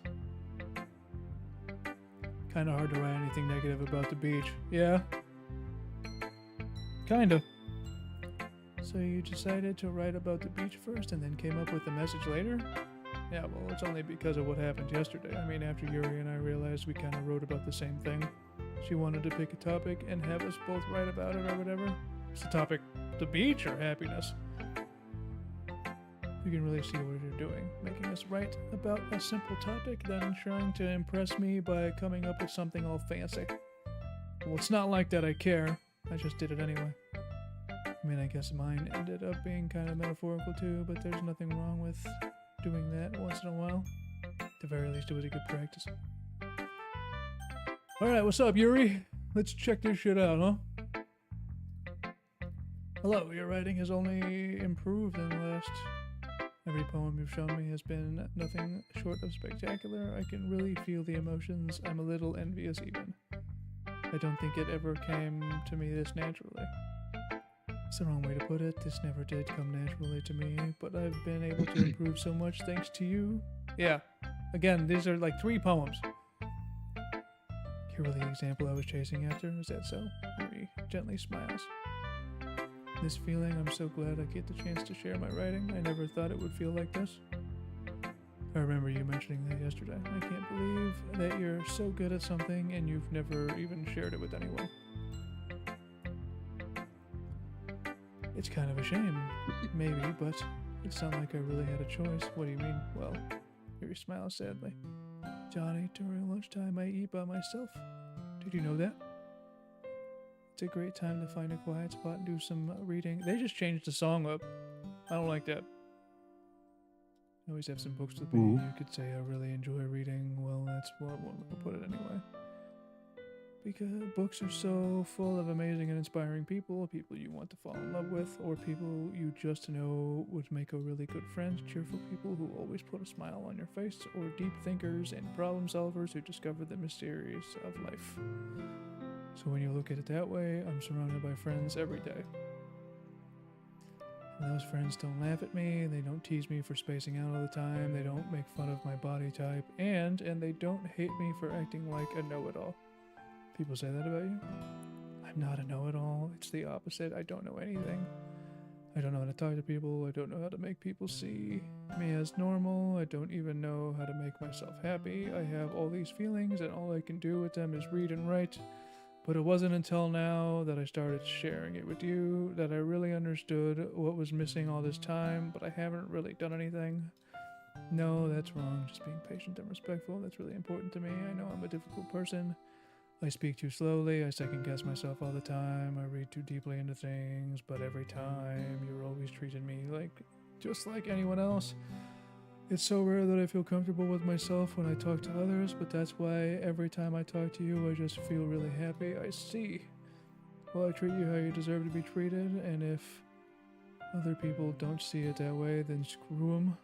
Speaker 1: Kind of hard to write anything negative about the beach. Yeah? Kinda. So you decided to write about the beach first and then came up with the message later? Yeah, well, it's only because of what happened yesterday. I mean, after Yuri and I realized we kind of wrote about the same thing. She wanted to pick a topic and have us both write about it or whatever. It's the topic, the beach or happiness? You can really see what you're doing, making us write about a simple topic, then trying to impress me by coming up with something all fancy. Well, it's not like that I care. I just did it anyway. I mean, I guess mine ended up being kind of metaphorical too, but there's nothing wrong with doing that once in a while. At the very least, it was a good practice. Alright, what's up, Yuri? Let's check this shit out, huh? Hello, your writing has only improved in the last... Every poem you've shown me has been nothing short of spectacular. I can really feel the emotions. I'm a little envious even. I don't think it ever came to me this naturally. It's the wrong way to put it. This never did come naturally to me, but I've been able to improve so much thanks to you. Yeah. Again, these are like 3 poems. You were the example I was chasing after. Is that so? Yuri gently smiles. This feeling, I'm so glad I get the chance to share my writing. I never thought it would feel like this. I remember you mentioning that yesterday. I can't believe that you're so good at something and you've never even shared it with anyone. It's kind of a shame, maybe, but it's not like I really had a choice. What do you mean? Well, Yuri smiles sadly. Johnny, during lunchtime I eat by myself. Did you know that? It's a great time to find a quiet spot and do some reading. They just changed the song up. I don't like that. I always have some books to be.
Speaker 4: Ooh.
Speaker 1: You could say I really enjoy reading. Well, that's one way to put it anyway. Because books are so full of amazing and inspiring people, people you want to fall in love with, or people you just know would make a really good friend, cheerful people who always put a smile on your face, or deep thinkers and problem solvers who discover the mysteries of life. So when you look at it that way, I'm surrounded by friends every day. And those friends don't laugh at me, they don't tease me for spacing out all the time, they don't make fun of my body type, and they don't hate me for acting like a know-it-all. People say that about you? I'm not a know-it-all, it's the opposite. I don't know anything. I don't know how to talk to people, I don't know how to make people see me as normal, I don't even know how to make myself happy. I have all these feelings and all I can do with them is read and write. But it wasn't until now that I started sharing it with you that I really understood what was missing all this time, but I haven't really done anything. No, that's wrong. Just being patient and respectful, that's really important to me. I know I'm a difficult person. I speak too slowly, I second guess myself all the time, I read too deeply into things, but every time you're always treating me just like anyone else. It's so rare that I feel comfortable with myself when I talk to others, but that's why every time I talk to you, I just feel really happy. I see. Well, I treat you how you deserve to be treated, and if other people don't see it that way, then screw them.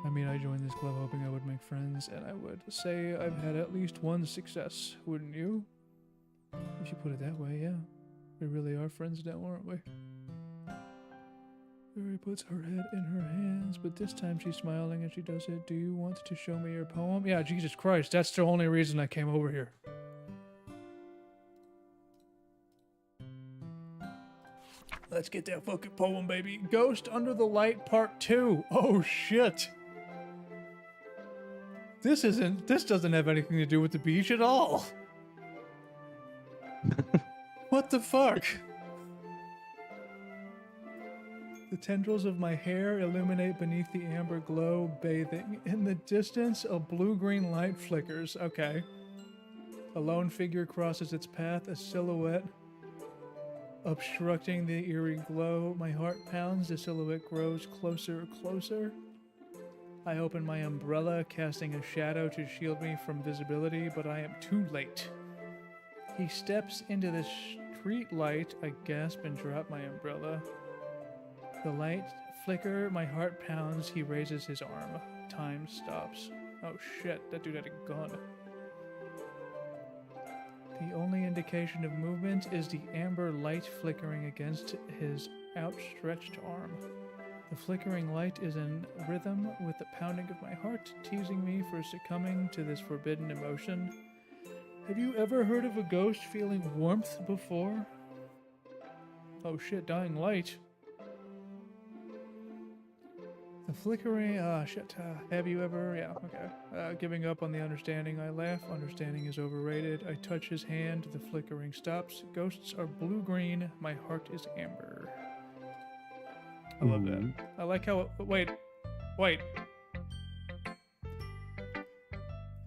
Speaker 1: I mean, I joined this club hoping I would make friends, and I would say I've had at least one success, wouldn't you? If you put it that way, yeah. We really are friends now, aren't we? Yuri puts her head in her hands, but this time she's smiling and she does it. Do you want to show me your poem? Yeah, Jesus Christ, that's the only reason I came over here. Let's get that fucking poem, baby. Ghost Under the Light Part 2. Oh, shit. This doesn't have anything to do with the beach at all. What the fuck? The tendrils of my hair illuminate beneath the amber glow, bathing. In the distance, a blue-green light flickers. Okay. A lone figure crosses its path, a silhouette obstructing the eerie glow. My heart pounds, the silhouette grows closer, closer. I open my umbrella, casting a shadow to shield me from visibility, but I am too late. He steps into the street light. I gasp and drop my umbrella. The light flicker, my heart pounds, he raises his arm. Time stops. Oh shit, that dude had a gun. The only indication of movement is the amber light flickering against his outstretched arm. The flickering light is in rhythm with the pounding of my heart, teasing me for succumbing to this forbidden emotion. Have you ever heard of a ghost feeling warmth before? Oh shit, dying light. The flickering, shit, have you ever, yeah, okay. Giving up on the understanding, I laugh. Understanding is overrated. I touch his hand, the flickering stops. Ghosts are blue-green, my heart is amber. I love that. I like how, wait.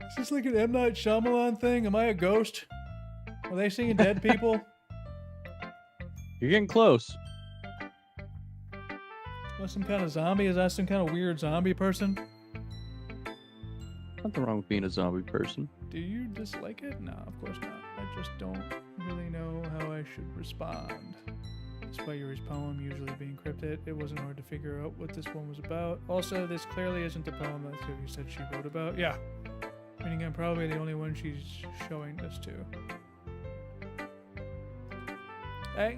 Speaker 1: Is this like an M. Night Shyamalan thing? Am I a ghost? Are they seeing dead people?
Speaker 4: You're getting close.
Speaker 1: Am I some kind of zombie? Is that some kind of weird zombie person?
Speaker 4: Nothing wrong with being a zombie person.
Speaker 1: Do you dislike it? No, of course not. I just don't really know how I should respond. Despite Yuri's poem usually being cryptic, it wasn't hard to figure out what this one was about. Also, this clearly isn't the poem that Yuri said she wrote about. Yeah. Meaning I'm probably the only one she's showing this to.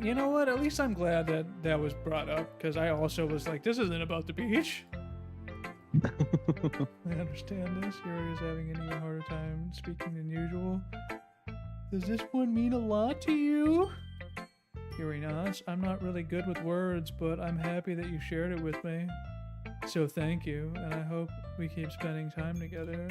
Speaker 1: You know what? At least I'm glad that that was brought up, because I also was like, this isn't about the beach. I understand this. Yuri is having an even harder time speaking than usual. Does this one mean a lot to you? Yuri nods. I'm not really good with words, but I'm happy that you shared it with me. So thank you, and I hope we keep spending time together.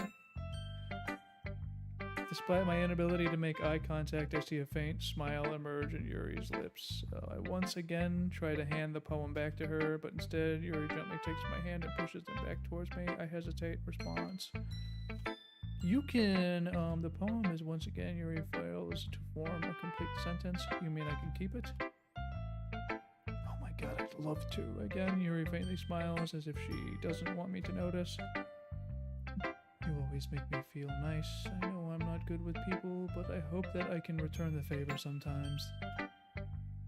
Speaker 1: Despite my inability to make eye contact, I see a faint smile emerge in Yuri's lips. I once again try to hand the poem back to her, but instead Yuri gently takes my hand and pushes them back towards me. I hesitate, response. You can, the poem is once again, Yuri fails to form a complete sentence. You mean I can keep it? Oh my god, I'd love to. Again, Yuri faintly smiles as if she doesn't want me to notice. You always make me feel nice. I know I'm not good with people, but I hope that I can return the favor sometimes.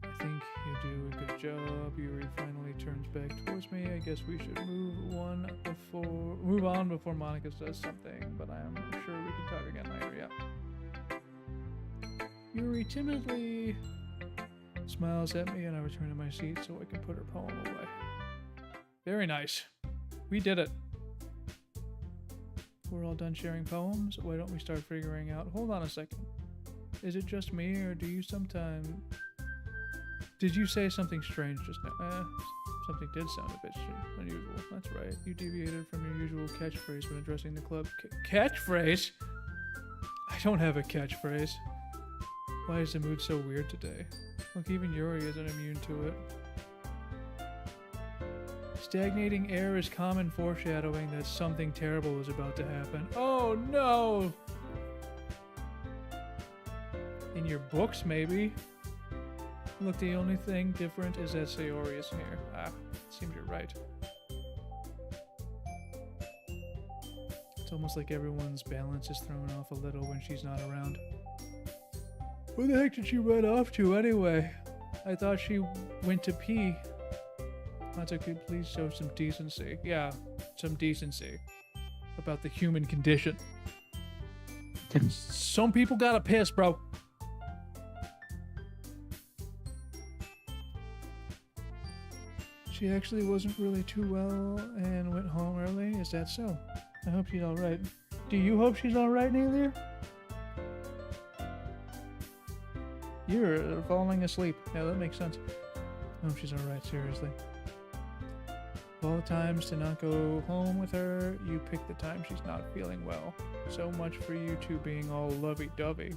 Speaker 1: I think you do a good job. Yuri finally turns back towards me. I guess we should move on before Monica says something, but I'm sure we can talk again later, yeah. Yuri timidly smiles at me and I return to my seat so I can put her poem away. Very nice. We did it. We're all done sharing poems. Why don't we start figuring out... Hold on a second. Is it just me, or do you sometimes... Did you say something strange just now? Something did sound a bit unusual. That's right. You deviated from your usual catchphrase when addressing the club. Catchphrase? I don't have a catchphrase. Why is the mood so weird today? Look, even Yuri isn't immune to it. Stagnating air is common foreshadowing that something terrible is about to happen. Oh no! In your books, maybe? Look, the only thing different is that Sayori isn't here. Ah, seems you're right. It's almost like everyone's balance is thrown off a little when she's not around. Where the heck did she run off to anyway? I thought she went to pee. Matsuki, please show some decency. Yeah, some decency. About the human condition. Some people gotta piss, bro. She actually wasn't really too well and went home early. Is that so? I hope she's alright. Do you hope she's alright, Neither? You're falling asleep. Yeah, that makes sense. I hope she's alright, seriously. Of all the times to not go home with her, you pick the time she's not feeling well. So much for you two being all lovey-dovey.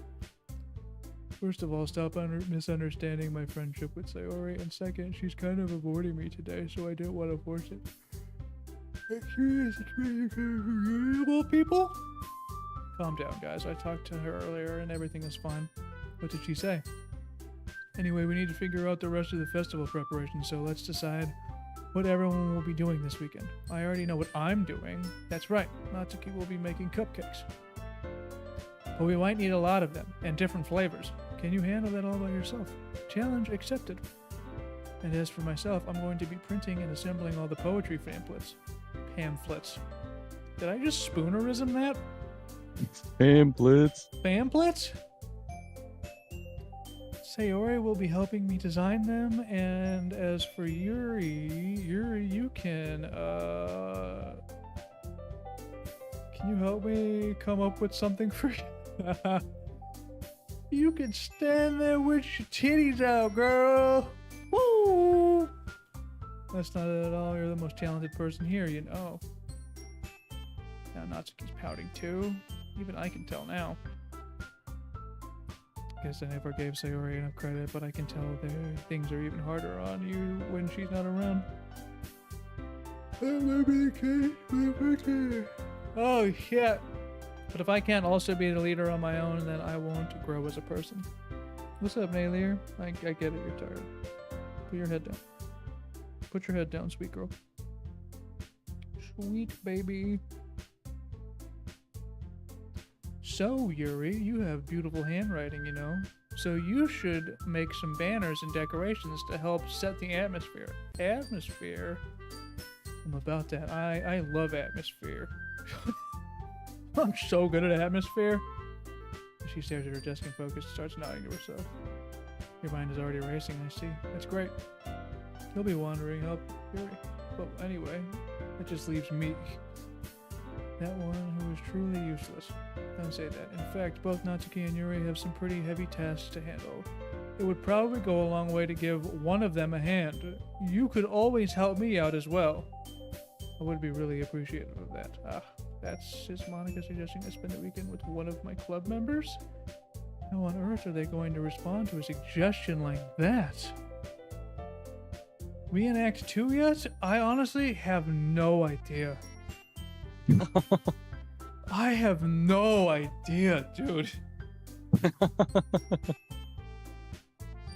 Speaker 1: First of all, stop misunderstanding my friendship with Sayori, and second, she's kind of avoiding me today, so I didn't want to force it. Well, people? Calm down, guys. I talked to her earlier and everything was fine. What did she say? Anyway, we need to figure out the rest of the festival preparation, so let's decide what everyone will be doing this weekend. I already know what I'm doing. That's right, Natsuki will be making cupcakes. But we might need a lot of them, and different flavors. Can you handle that all by yourself? Challenge accepted. And as for myself, I'm going to be printing and assembling all the poetry pamphlets. Did I just spoonerism that?
Speaker 4: Pamphlets.
Speaker 1: Pamphlets? Sayori will be helping me design them, and as for Yuri, you can you help me come up with something for you? You can stand there with your titties out, girl. Woo! That's not it at all. You're the most talented person here, you know. Now Natsuki's pouting too. Even I can tell now. Guess I never gave Sayori enough credit, but I can tell things are even harder on you when she's not around. That might be the case. Oh shit. But if I can't also be the leader on my own, then I won't grow as a person. What's up, Nailier? I get it, you're tired. Put your head down. Put your head down, sweet girl. Sweet baby. So, Yuri, you have beautiful handwriting, you know. So you should make some banners and decorations to help set the atmosphere. Atmosphere? I'm about that. I love atmosphere. I'm so good at atmosphere. She stares at her desk and focus, starts nodding to herself. Your mind is already racing, I see. That's great. You'll be wandering up, Yuri. But anyway, that just leaves me. That one who is truly useless. Don't say that. In fact, both Natsuki and Yuri have some pretty heavy tasks to handle. It would probably go a long way to give one of them a hand. You could always help me out as well. I would be really appreciative of that. Is Monica suggesting I spend the weekend with one of my club members? How on earth are they going to respond to a suggestion like that? We in Act 2 yet? I honestly have no idea. I have no idea, dude.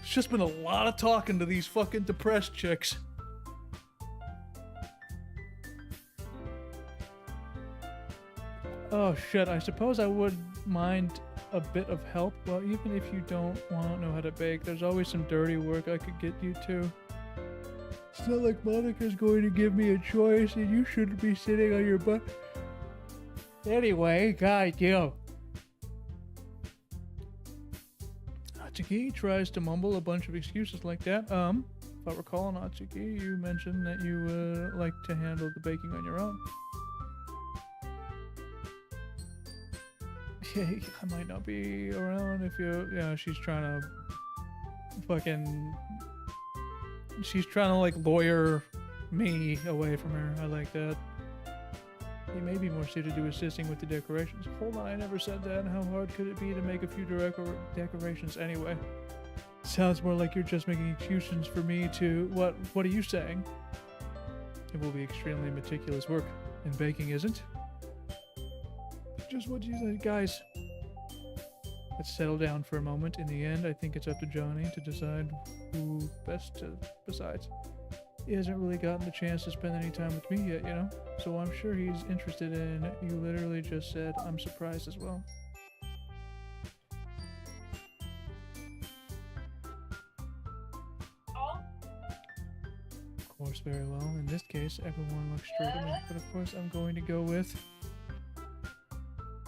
Speaker 1: It's just been a lot of talking to these fucking depressed chicks. Oh shit, I suppose I would mind a bit of help. Well, even if you don't know how to bake, there's always some dirty work I could get you to. It's not like Monica's going to give me a choice and you shouldn't be sitting on your butt. Anyway, God, you. Natsuki tries to mumble a bunch of excuses like that. If I recall, Natsuki, you mentioned that you would like to handle the baking on your own. I might not be around if she's trying to she's trying to like lawyer me away from her. I like that. He may be more suited to assisting with the decorations. Hold on, I never said that. How hard could it be to make a few decorations anyway? Sounds more like you're just making excuses for me to... What are you saying? It will be extremely meticulous work. And baking isn't? Just what you said, guys. Let's settle down for a moment. In the end, I think it's up to Johnny to decide who best to... Besides, he hasn't really gotten the chance to spend any time with me yet, you know? So I'm sure he's interested in... You literally just said, I'm surprised as well. Of course, very well. In this case, everyone looks straight at me. But of course, I'm going to go with...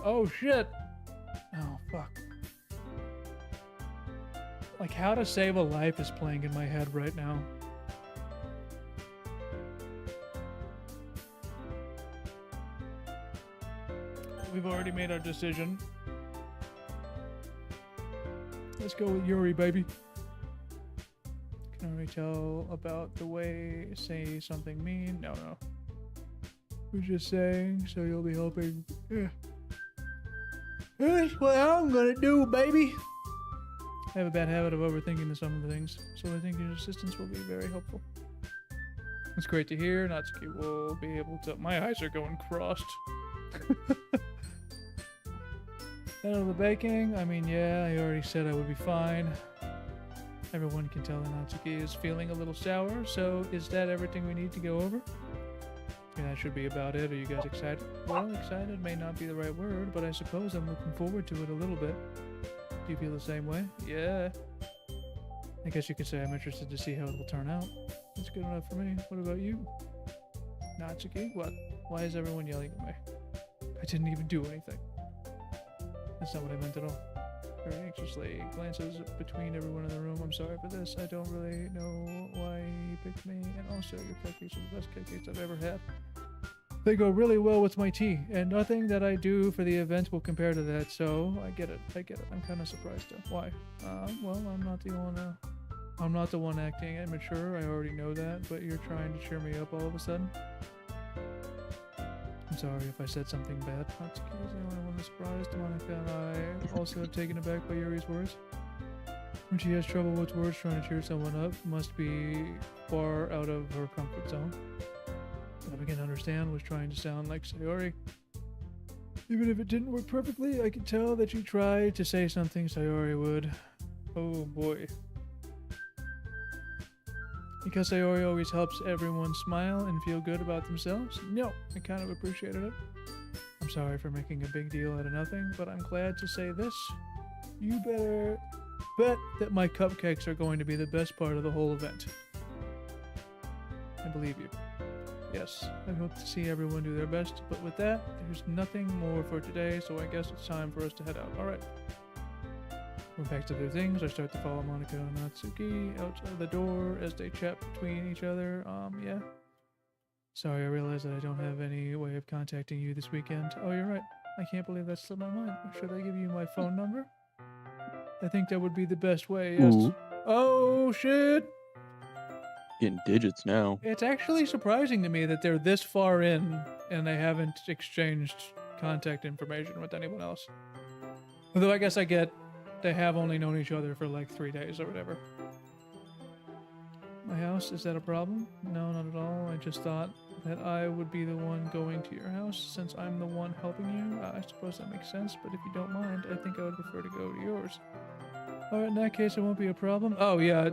Speaker 1: Oh, shit! Oh, fuck. Like, How to Save a Life is playing in my head right now. We've already made our decision. Let's go with Yuri, baby. Can already tell about the way say something mean. No. We're just saying, so you'll be helping. Yeah. That's what I'm gonna do, baby. I have a bad habit of overthinking some of the things, so I think your assistance will be very helpful. It's great to hear. Natsuki will be able to... My eyes are going crossed. Handle the baking. I mean, yeah, I already said I would be fine. Everyone can tell that Natsuki is feeling a little sour, so is that everything we need to go over? Yeah, that should be about it. Are you guys excited? Well, excited may not be the right word, but I suppose I'm looking forward to it a little bit. Do you feel the same way? Yeah. I guess you could say I'm interested to see how it will turn out. That's good enough for me. What about you? Natsuki? What? Why is everyone yelling at me? I didn't even do anything. That's not what I meant at all. Very anxiously glances between everyone in the room. I'm sorry for this. I don't really know why he picked me. And also, your cupcakes are the best cupcakes I've ever had. They go really well with my tea, and nothing that I do for the event will compare to that, so I get it. I'm kind of surprised though. Why? Well, I'm not the one I'm not the one acting immature, I already know that, but you're trying to cheer me up all of a sudden. I'm sorry if I said something bad. Natsuki is the only one that's surprised. Monica and I also taken aback by Yuri's words. When she has trouble with words trying to cheer someone up, must be far out of her comfort zone. I begin to understand was trying to sound like Sayori. Even if it didn't work perfectly, I could tell that she tried to say something Sayori would. Oh boy. Because Sayori always helps everyone smile and feel good about themselves? No, I kind of appreciated it. I'm sorry for making a big deal out of nothing, but I'm glad to say this. You better bet that my cupcakes are going to be the best part of the whole event. I believe you. Yes, I hope to see everyone do their best, but with that, there's nothing more for today, so I guess it's time for us to head out. Alright. We're back to their things. I start to follow Monica and Natsuki out of the door as they chat between each other. Yeah. Sorry, I realized that I don't have any way of contacting you this weekend. Oh, you're right. I can't believe that slipped my mind. Should I give you my phone number? I think that would be the best way, yes.
Speaker 4: Ooh.
Speaker 1: Oh, shit!
Speaker 4: Getting digits now.
Speaker 1: It's actually surprising to me that they're this far in and they haven't exchanged contact information with anyone else. Although I guess I get they have only known each other for like 3 days or whatever. My house, is that a problem? No, not at all. I just thought that I would be the one going to your house since I'm the one helping you. I suppose that makes sense, but if you don't mind, I think I would prefer to go to yours. Alright, in that case, it won't be a problem. Oh, yeah.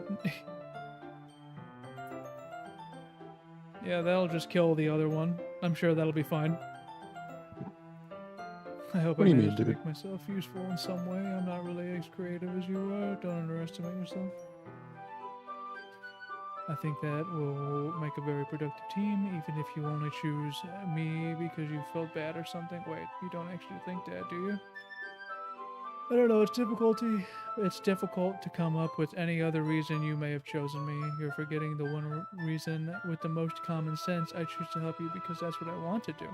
Speaker 1: Yeah, that'll just kill the other one. I'm sure that'll be fine. I hope
Speaker 4: What
Speaker 1: I
Speaker 4: do you
Speaker 1: managed to
Speaker 4: mean,
Speaker 1: make myself useful in some way. I'm not really as creative as you are. Don't underestimate yourself. I think that will make a very productive team, even if you only choose me because you felt bad or something. Wait, you don't actually think that, do you? I don't know, it's difficult to come up with any other reason you may have chosen me. You're forgetting the one reason with the most common sense. I choose to help you because that's what I want to do.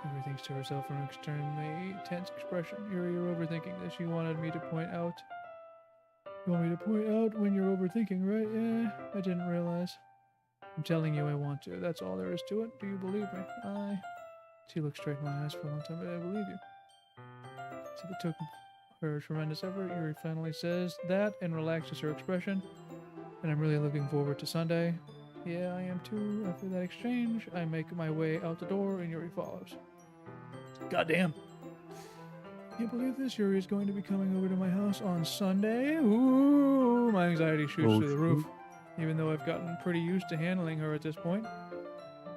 Speaker 1: Yuri thinks to herself with an extremely tense expression. Yuri, you're overthinking this. You wanted me to point out. You want me to point out when you're overthinking, right? Yeah, I didn't realize. I'm telling you I want to. That's all there is to it. Do you believe me? She looked straight in my eyes for a long time, but I believe you. So it took her tremendous effort. Yuri finally says that and relaxes her expression. And I'm really looking forward to Sunday. Yeah, I am too. After that exchange, I make my way out the door and Yuri follows. Goddamn. Can't believe this. Yuri is going to be coming over to my house on Sunday. Ooh, my anxiety shoots through the roof. Even though I've gotten pretty used to handling her at this point.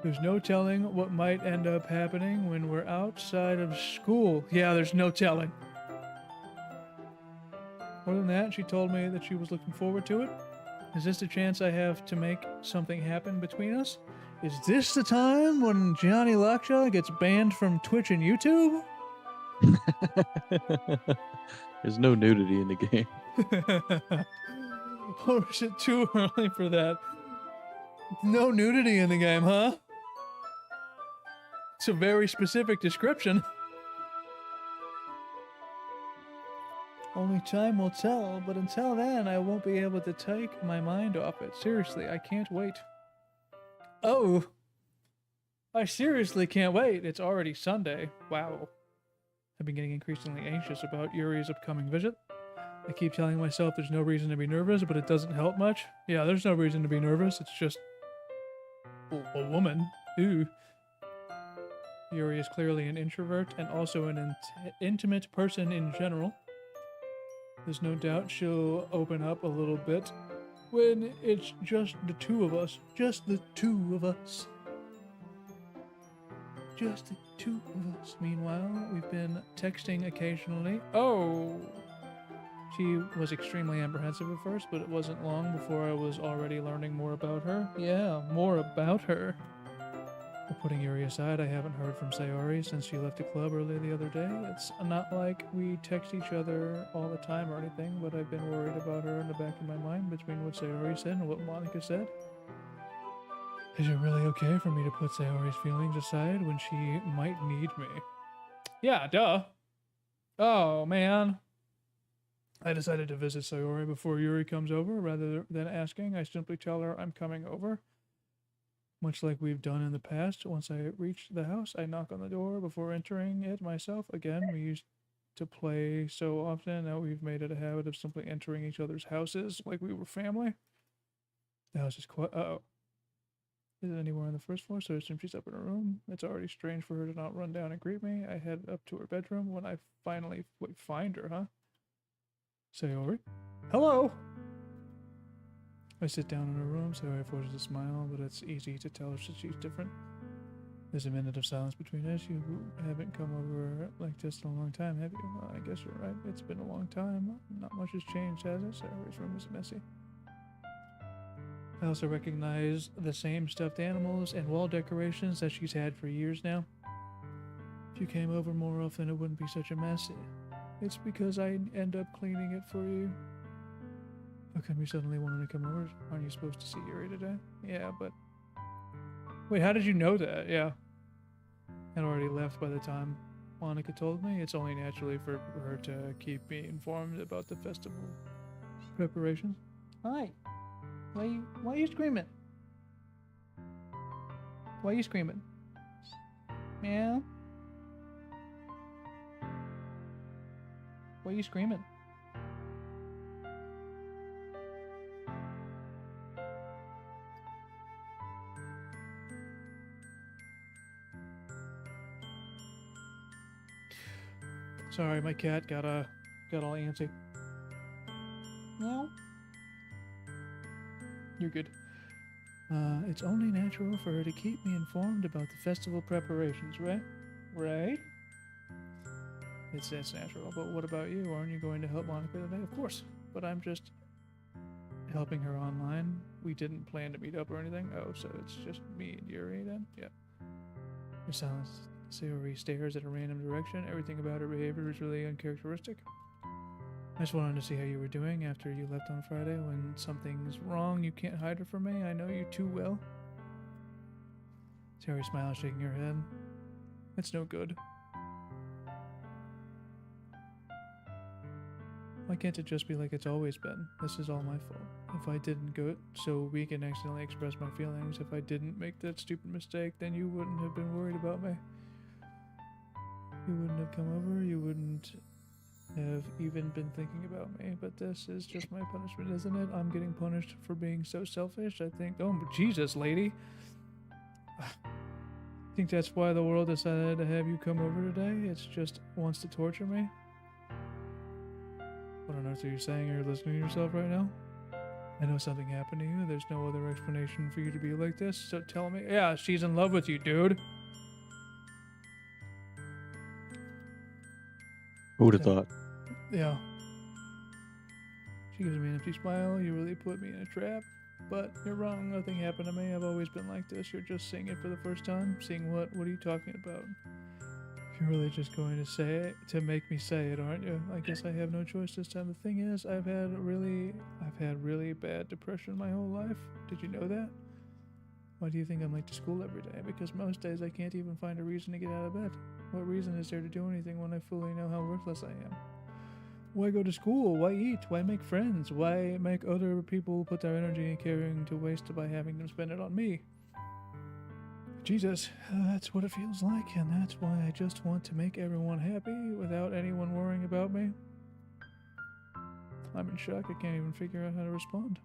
Speaker 1: There's no telling what might end up happening when we're outside of school. Yeah, there's no telling. More than that, she told me that she was looking forward to it. Is this a chance I have to make something happen between us? Is this the time when JonnyLockjaw gets banned from Twitch and YouTube?
Speaker 4: There's no nudity in the game.
Speaker 1: Or is it too early for that? No nudity in the game, huh? It's a very specific description. Only time will tell, but until then, I won't be able to take my mind off it. Seriously, I can't wait. Oh! I seriously can't wait. It's already Sunday. Wow. I've been getting increasingly anxious about Yuri's upcoming visit. I keep telling myself there's no reason to be nervous, but it doesn't help much. Yeah, there's no reason to be nervous. It's just a woman. Ooh. Yuri is clearly an introvert and also an intimate person in general. There's no doubt she'll open up a little bit when it's just the two of us. Just the two of us. Just the two of us. Meanwhile, we've been texting occasionally. Oh! She was extremely apprehensive at first, but it wasn't long before I was already learning more about her. Yeah, more about her. But putting Yuri aside, I haven't heard from Sayori since she left the club earlier the other day. It's not like we text each other all the time or anything, but I've been worried about her in the back of my mind between what Sayori said and what Monica said. Is it really okay for me to put Sayori's feelings aside when she might need me? Yeah, duh. Oh, man. I decided to visit Sayori before Yuri comes over. Rather than asking, I simply tell her I'm coming over. Much like we've done in the past, once I reach the house, I knock on the door before entering it myself. Again, we used to play so often that we've made it a habit of simply entering each other's houses like we were family. The house is quiet. Uh-oh. Is it anywhere on the first floor? So I assume she's up in her room. It's already strange for her to not run down and greet me. I head up to her bedroom when I finally find her, huh? Sayori? Hello! I sit down in her room. Sayori forces a smile, but it's easy to tell that she's different. There's a minute of silence between us. You haven't come over like this in a long time, have you? Well, I guess you're right. It's been a long time. Not much has changed, has it? Sayori's room is messy. I also recognize the same stuffed animals and wall decorations that she's had for years now. If you came over more often, it wouldn't be such a mess. It's because I end up cleaning it for you. How come you suddenly wanted to come over? Aren't you supposed to see Yuri today? Yeah, but... Wait, how did you know that? Yeah. I'd already left by the time Monica told me. It's only naturally for her to keep me informed about the festival preparations. Hi. Why are you screaming? Why are you screaming? Meow? Why are you screaming? Sorry, my cat got all antsy. Meow? You're good. It's only natural for her to keep me informed about the festival preparations, right? Right? It's natural, but what about you? Aren't you going to help Monica today? Of course, but I'm just helping her online. We didn't plan to meet up or anything. Oh, so it's just me and Yuri then? Yeah. Her silence. Sayori stares at a random direction. Everything about her behavior is really uncharacteristic. I just wanted to see how you were doing after you left on Friday. When something's wrong, you can't hide it from me. I know you too well. Sayori smiles, shaking her head. It's no good. Why can't it just be like it's always been? This is all my fault. If I didn't go so weak and accidentally express my feelings, if I didn't make that stupid mistake, then you wouldn't have been worried about me. You wouldn't have come over, you wouldn't have even been thinking about me, but this is just my punishment, isn't it? I'm getting punished for being so selfish. I think, oh, Jesus, lady. I think that's why the world decided to have you come over today. It's just wants to torture me. What on earth are you saying? Are you listening to yourself right now? I know something happened to you. There's no other explanation for you to be like this, so tell me. Yeah, she's in love with you, dude.
Speaker 4: Who would have thought?
Speaker 1: Yeah. She gives me an empty smile. You really put me in a trap. But you're wrong. Nothing happened to me. I've always been like this. You're just seeing it for the first time. Seeing what? What are you talking about? You're really just going to say it to make me say it, aren't you? I guess I have no choice this time. The thing is, I've had really bad depression my whole life. Did you know that? Why do you think I'm late to school every day? Because most days I can't even find a reason to get out of bed. What reason is there to do anything when I fully know how worthless I am? Why go to school? Why eat? Why make friends? Why make other people put their energy and caring to waste by having them spend it on me? Jesus, that's what it feels like, and that's why I just want to make everyone happy without anyone worrying about me. I'm in shock. I can't even figure out how to respond.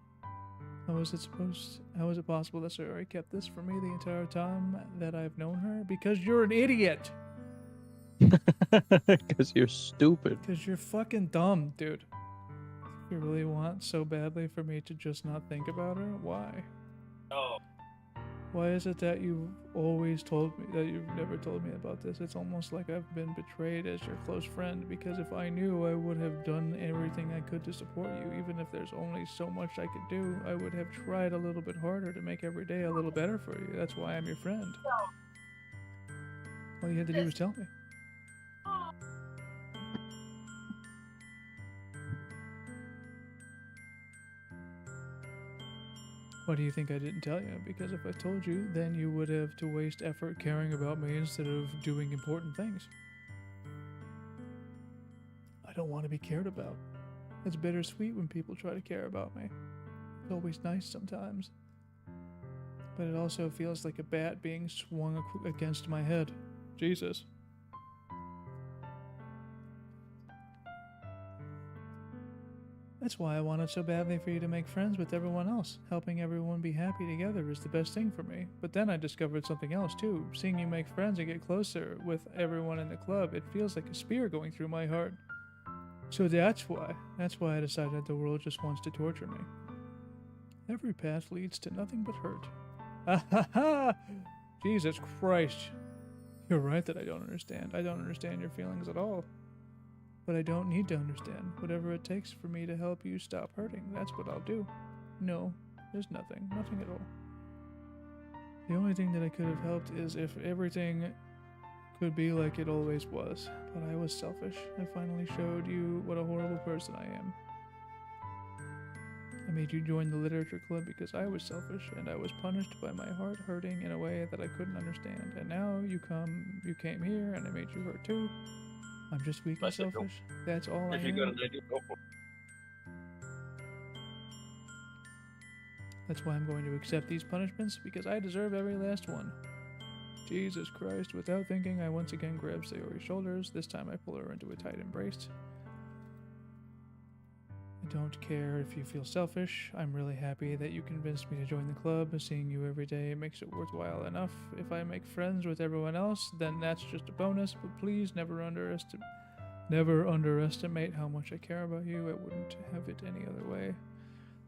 Speaker 1: How is it possible that Sayori kept this from me the entire time that I've known her? Because you're an idiot!
Speaker 4: Because you're stupid.
Speaker 1: Because you're fucking dumb, dude. You really want so badly for me to just not think about her? Why?
Speaker 3: Oh.
Speaker 1: Why is it that you've always told me that you've never told me about this? It's almost like I've been betrayed as your close friend, because if I knew, I would have done everything I could to support you. Even if there's only so much I could do, I would have tried a little bit harder to make every day a little better for you. That's why I'm your friend. All you had to do was tell me. Why do you think I didn't tell you? Because if I told you, then you would have to waste effort caring about me instead of doing important things. I don't want to be cared about. It's bittersweet when people try to care about me. It's always nice sometimes. But it also feels like a bat being swung against my head. Jesus. That's why I wanted so badly for you to make friends with everyone else. Helping everyone be happy together is the best thing for me. But then I discovered something else too. Seeing you make friends and get closer with everyone in the club, it feels like a spear going through my heart. So that's why I decided the world just wants to torture me. Every path leads to nothing but hurt. Ha ha ha! Jesus Christ. You're right that I don't understand. I don't understand your feelings at all. But I don't need to understand. Whatever it takes for me to help you stop hurting, that's what I'll do. No, there's nothing. Nothing at all. The only thing that I could have helped is if everything could be like it always was. But I was selfish. I finally showed you what a horrible person I am. I made you join the literature club because I was selfish, and I was punished by my heart hurting in a way that I couldn't understand. And now you came here, and I made you hurt too. I'm just weak and
Speaker 3: I said go.
Speaker 1: selfish. That's all I
Speaker 3: If you
Speaker 1: am.
Speaker 3: got an idea, go for it.
Speaker 1: That's why I'm going to accept these punishments, because I deserve every last one. Jesus Christ. Without thinking, I once again grab Sayori's shoulders. This time I pull her into a tight embrace. I don't care if you feel selfish. I'm really happy that you convinced me to join the club. Seeing you every day makes it worthwhile enough. If I make friends with everyone else, then that's just a bonus, but please never underestimate how much I care about you. I wouldn't have it any other way.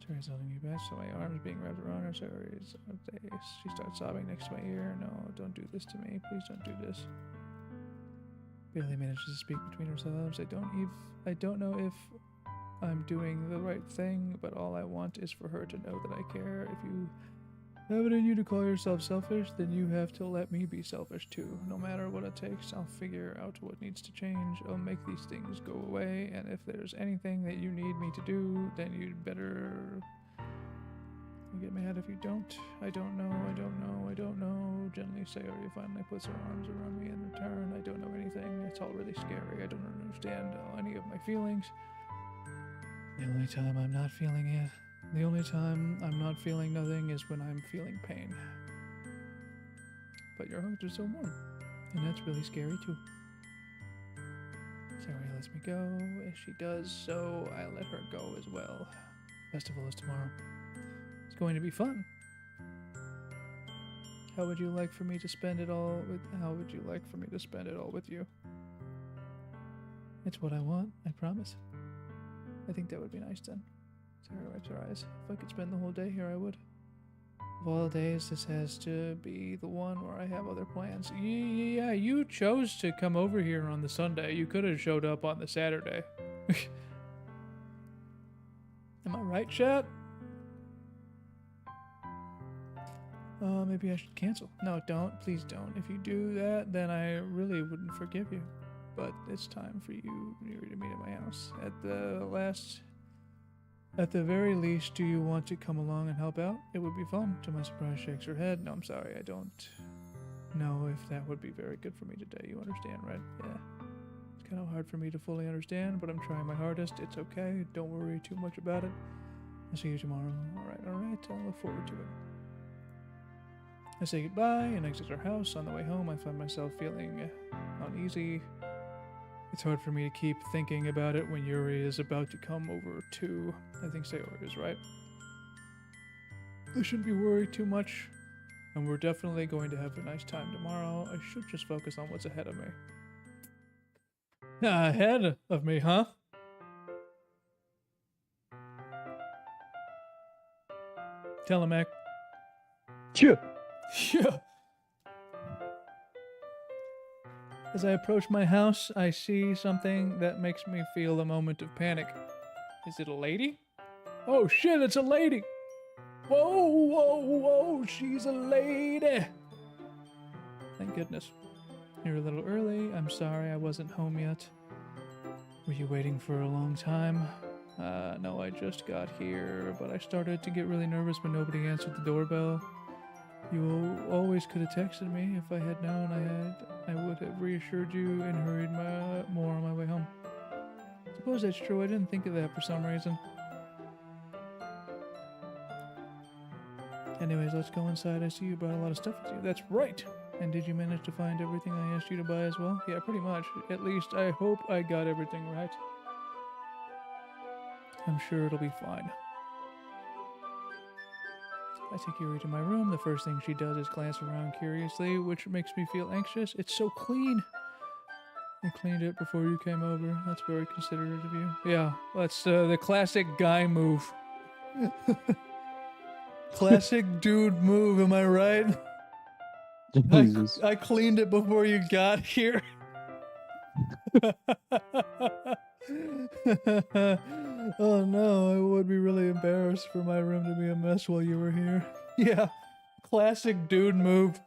Speaker 1: Sarah's holding me back, so my arms being wrapped around her. Sarah's face. She starts sobbing next to my ear. No, don't do this to me. Please don't do this. Barely manages to speak between ourselves. I don't know if I'm doing the right thing, but all I want is for her to know that I care. If you have it in you to call yourself selfish, then you have to let me be selfish too. No matter what it takes, I'll figure out what needs to change. I'll make these things go away, and if there's anything that you need me to do, then you'd better get mad if you don't. I don't know. Gently Sayori finally puts her arms around me in return. I don't know anything. It's all really scary. I don't understand any of my feelings. The only time I'm not feeling it, the only time I'm not feeling nothing is when I'm feeling pain. But your hugs are so warm, and that's really scary too. Sayori lets me go. As she does so, I let her go as well. Festival is tomorrow. It's going to be fun. How would you like for me to spend it all with you? It's what I want, I promise. I think that would be nice then. Sarah wipes her eyes. If I could spend the whole day here, I would. Of all days, this has to be the one where I have other plans. Yeah, you chose to come over here on the Sunday. You could have showed up on the Saturday. Am I right, chat? Maybe I should cancel. No, don't. Please don't. If you do that, then I really wouldn't forgive you. But it's time for you to meet at my house. At the very least, do you want to come along and help out? It would be fun. To my surprise, shakes her head. No, I'm sorry. I don't know if that would be very good for me today. You understand, right? Yeah. It's kind of hard for me to fully understand, but I'm trying my hardest. It's okay. Don't worry too much about it. I'll see you tomorrow. All right. I'll look forward to it. I say goodbye and exit her house. On the way home, I find myself feeling uneasy. It's hard for me to keep thinking about it when Yuri is about to come over too. I think Sayori is right. I shouldn't be worried too much, and we're definitely going to have a nice time tomorrow. I should just focus on what's ahead of me. Ahead of me, huh? Tell him, Mac.
Speaker 4: Sure.
Speaker 1: Yeah. As I approach my house, I see something that makes me feel a moment of panic. Is it a lady? Oh shit, it's a lady! Whoa, she's a lady! Thank goodness. You're a little early. I'm sorry I wasn't home yet. Were you waiting for a long time? No, I just got here, but I started to get really nervous when nobody answered the doorbell. You always could have texted me. If I had known I would have reassured you and hurried more on my way home. suppose that's true. I didn't think of that for some reason. Anyways, let's go inside. I see you brought a lot of stuff with you. That's right. And did you manage to find everything I asked you to buy as well? Yeah, pretty much. At least I hope I got everything right. I'm sure it'll be fine. I take Yuri to my room. The first thing she does is glance around curiously, which makes me feel anxious. It's so clean. I cleaned it before you came over. That's very considerate of you. Yeah, that's the classic guy move. Classic dude move, am I right?
Speaker 4: Jesus.
Speaker 1: I cleaned it before you got here. Oh no, I would be really embarrassed for my room to be a mess while you were here. Yeah, classic dude move.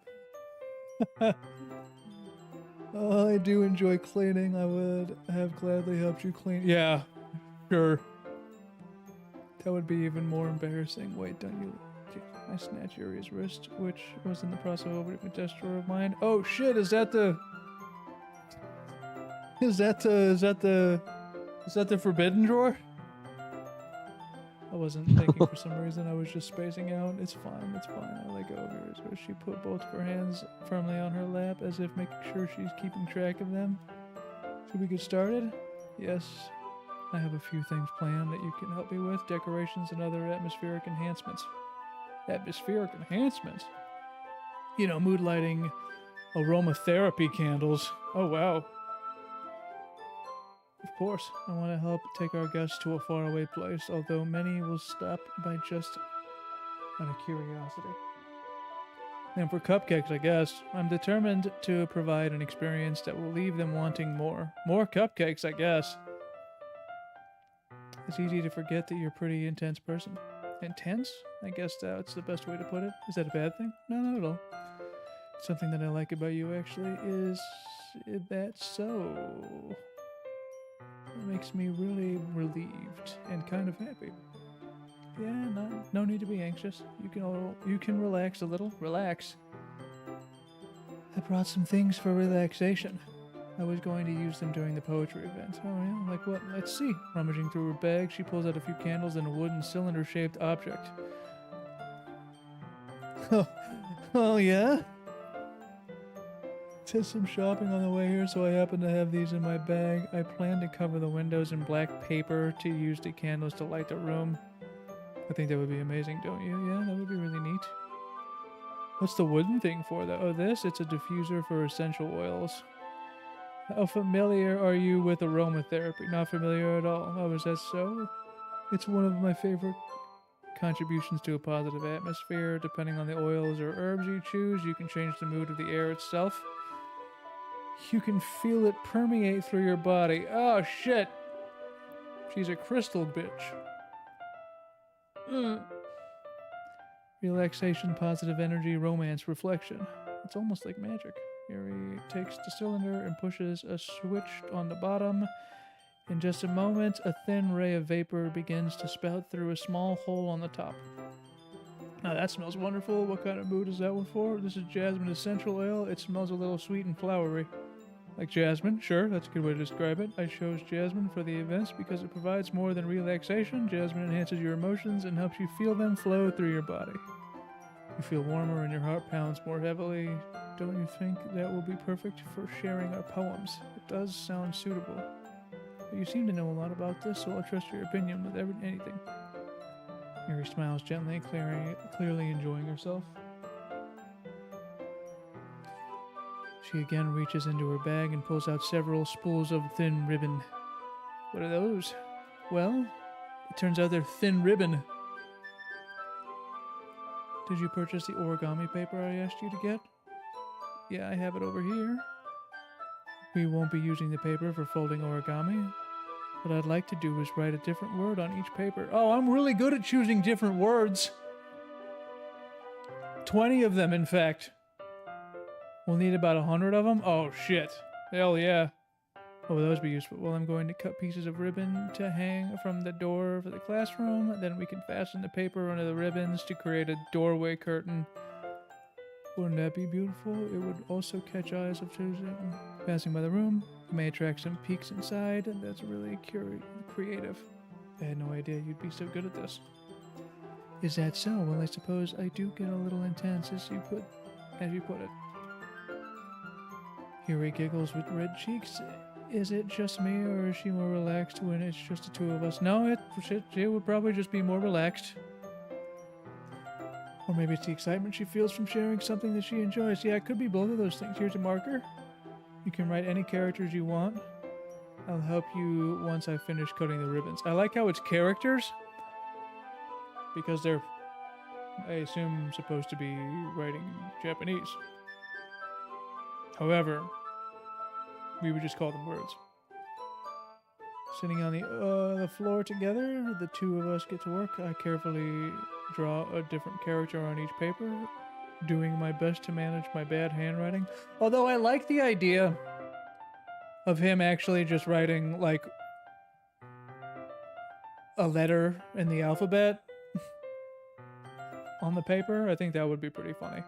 Speaker 1: Oh, I do enjoy cleaning. I would have gladly helped you clean. Yeah, sure. That would be even more embarrassing. Wait, don't you... I snatched Yuri's wrist, which was in the process of opening a desk drawer of mine. Oh shit, is that the forbidden drawer? I wasn't thinking for some reason. I was just spacing out. It's fine, it's fine. I let go of Yuri's wrist. She put both of her hands firmly on her lap as if making sure she's keeping track of them. Should we get started? Yes. I have a few things planned that you can help me with. Decorations and other atmospheric enhancements. Atmospheric enhancements? You know, mood lighting, aromatherapy candles. Oh, wow. Of course, I want to help take our guests to a faraway place, although many will stop by just out of curiosity. And for cupcakes, I guess, I'm determined to provide an experience that will leave them wanting more. More cupcakes, I guess. It's easy to forget that you're a pretty intense person. Intense? I guess that's the best way to put it. Is that a bad thing? No, not at all. Something that I like about you, actually, is that so. It makes me really relieved and kind of happy. Yeah, no need to be anxious. You can relax a little. Relax. I brought some things for relaxation. I was going to use them during the poetry event. Oh yeah, like what? Let's see. Rummaging through her bag, she pulls out a few candles and a wooden cylinder-shaped object. Oh yeah? Did some shopping on the way here, so I happen to have these in my bag. I plan to cover the windows in black paper to use the candles to light the room. I think that would be amazing, don't you? Yeah, that would be really neat. What's the wooden thing for, though? Oh, this? It's a diffuser for essential oils. How familiar are you with aromatherapy? Not familiar at all. Oh, is that so? It's one of my favorite contributions to a positive atmosphere. Depending on the oils or herbs you choose, you can change the mood of the air itself. You can feel it permeate through your body. Oh, shit. She's a crystal bitch. Relaxation, positive energy, romance, reflection. It's almost like magic. Yuri takes the cylinder and pushes a switch on the bottom. In just a moment, a thin ray of vapor begins to spout through a small hole on the top. Now that smells wonderful. What kind of mood is that one for? This is jasmine essential oil. It smells a little sweet and flowery. Like jasmine, sure, that's a good way to describe it. I chose jasmine for the events because it provides more than relaxation. Jasmine enhances your emotions and helps you feel them flow through your body. You feel warmer and your heart pounds more heavily. Don't you think that will be perfect for sharing our poems? It does sound suitable. But you seem to know a lot about this, so I'll trust your opinion with anything. Yuri smiles gently, clearly enjoying herself. She again reaches into her bag and pulls out several spools of thin ribbon. What are those? Well, it turns out they're thin ribbon. Did you purchase the origami paper I asked you to get? Yeah, I have it over here. We won't be using the paper for folding origami. What I'd like to do is write a different word on each paper. Oh, I'm really good at choosing different words. 20 of them, in fact. We'll need about 100 of them? Oh, shit. Hell yeah. Oh, those be useful. Well, I'm going to cut pieces of ribbon to hang from the door for the classroom. Then we can fasten the paper onto the ribbons to create a doorway curtain. Wouldn't that be beautiful? It would also catch eyes of children passing by the room. It may attract some peeks inside, and that's really creative. I had no idea you'd be so good at this. Is that so? Well, I suppose I do get a little intense, as you put it. Yuri giggles with red cheeks. Is it just me, or is she more relaxed when it's just the two of us? No, she would probably just be more relaxed. Or maybe it's the excitement she feels from sharing something that she enjoys. Yeah, it could be both of those things. Here's a marker. You can write any characters you want. I'll help you once I finish cutting the ribbons. I like how it's characters, because they're, I assume, supposed to be writing Japanese. However, we would just call them words. Sitting on the floor together, the two of us get to work. I carefully draw a different character on each paper, doing my best to manage my bad handwriting. Although I like the idea of him actually just writing, like, a letter in the alphabet on the paper. I think that would be pretty funny.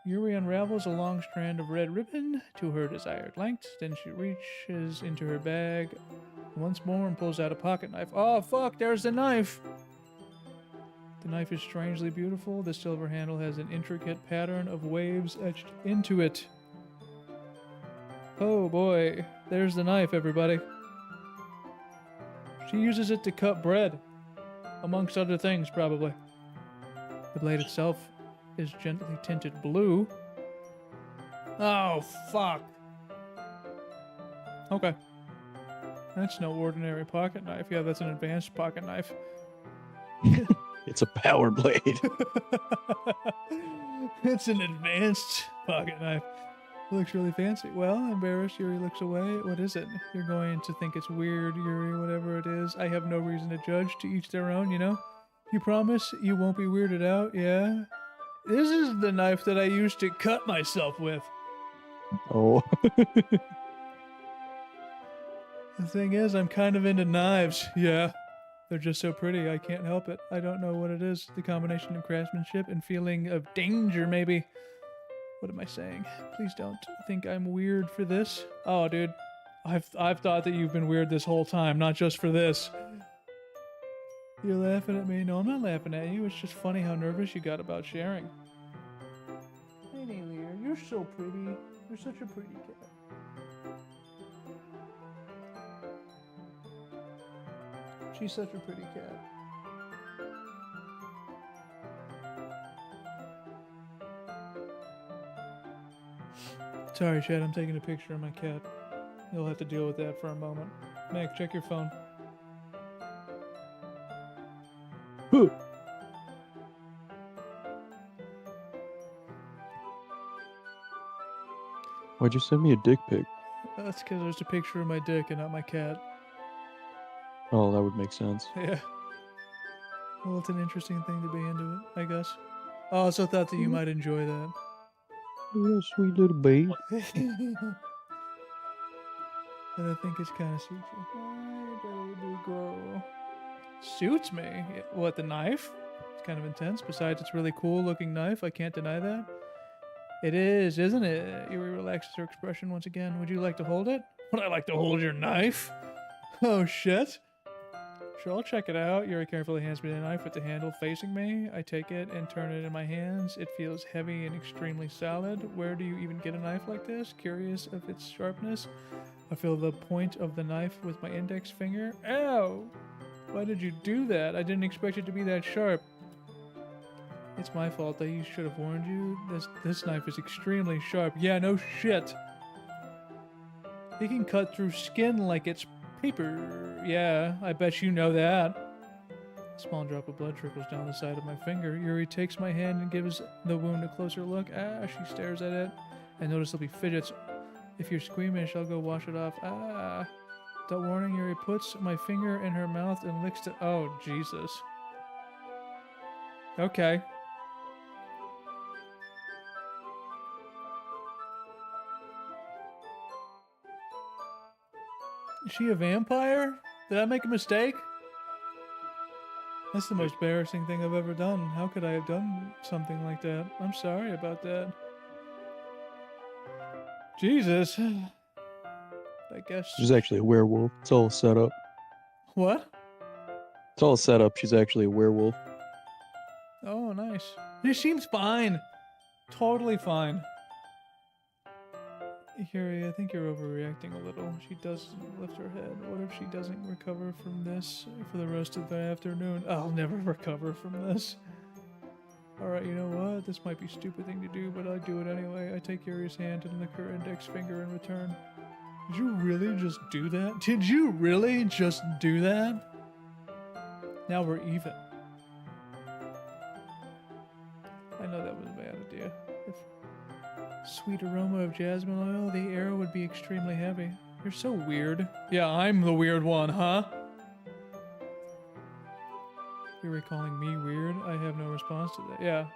Speaker 1: Yuri unravels a long strand of red ribbon to her desired length. Then she reaches into her bag once more and pulls out a pocket knife. Oh, fuck, there's the knife! The knife is strangely beautiful. The silver handle has an intricate pattern of waves etched into it. Oh boy, there's the knife, everybody. She uses it to cut bread, amongst other things, probably. The blade itself is gently tinted blue. Oh, fuck. Okay. That's no ordinary pocket knife. Yeah, that's an advanced pocket knife.
Speaker 4: It's a power blade.
Speaker 1: It's an advanced pocket knife. It looks really fancy. Well, embarrassed, Yuri looks away. What is it? You're going to think it's weird, Yuri, whatever it is. I have no reason to judge, to each their own, you know? You promise you won't be weirded out, yeah? This is the knife that I used to cut myself with.
Speaker 4: Oh.
Speaker 1: The thing is, I'm kind of into knives. Yeah. They're just so pretty, I can't help it. I don't know what it is. The combination of craftsmanship and feeling of danger, maybe. What am I saying? Please don't think I'm weird for this. Oh, dude. I've thought that you've been weird this whole time, not just for this. You're laughing at me? No, I'm not laughing at you. It's just funny how nervous you got about sharing. Hey, Lear, you're so pretty. You're such a pretty cat. She's such a pretty cat. Sorry, Chad, I'm taking a picture of my cat. You'll have to deal with that for a moment. Mac, check your phone.
Speaker 4: Why'd you send me a dick pic?
Speaker 1: That's because there's a picture of my dick and not my cat.
Speaker 4: Oh, that would make sense.
Speaker 1: Yeah. Well, it's an interesting thing to be into it, I guess. I also thought that you might enjoy that.
Speaker 4: Oh, sweet little babe.
Speaker 1: But I think it's kind of suits you. Hi, baby girl. Suits me? What, the knife? It's kind of intense. Besides, it's a really cool looking knife. I can't deny that. It is, isn't it? Yuri relaxes her expression once again. Would you like to hold it? Would I like to hold your knife? Oh, shit. Sure, I'll check it out. Yuri carefully hands me the knife with the handle facing me. I take it and turn it in my hands. It feels heavy and extremely solid. Where do you even get a knife like this? Curious of its sharpness. I feel the point of the knife with my index finger. Ow! Why did you do that? I didn't expect it to be that sharp. It's my fault. I should have warned you. This knife is extremely sharp. Yeah, no shit. It can cut through skin like it's paper. Yeah, I bet you know that. A small drop of blood trickles down the side of my finger. Yuri takes my hand and gives the wound a closer look. Ah, she stares at it. I notice there'll be fidgets. If you're squeamish, I'll go wash it off. Ah. Without warning, Yuri puts my finger in her mouth and licks it. Oh, Jesus. Okay. Is she a vampire? Did I make a mistake? That's the most embarrassing thing I've ever done. How could I have done something like that? I'm sorry about that. Jesus. I guess.
Speaker 4: She's actually a werewolf. It's all set up.
Speaker 1: What?
Speaker 4: It's all set up. She's actually a werewolf.
Speaker 1: Oh, nice. She seems fine. Totally fine. Yuri, I think you're overreacting a little. She does lift her head. What if she doesn't recover from this for the rest of the afternoon? I'll never recover from this. Alright, you know what? This might be a stupid thing to do, but I do it anyway. I take Yuri's hand and lick her index finger in return. Did you really just do that? Did you really just do that? Now we're even. I know that was a bad idea. If sweet aroma of jasmine oil, the air would be extremely heavy. You're so weird. Yeah, I'm the weird one, huh? You're calling me weird? I have no response to that. Yeah.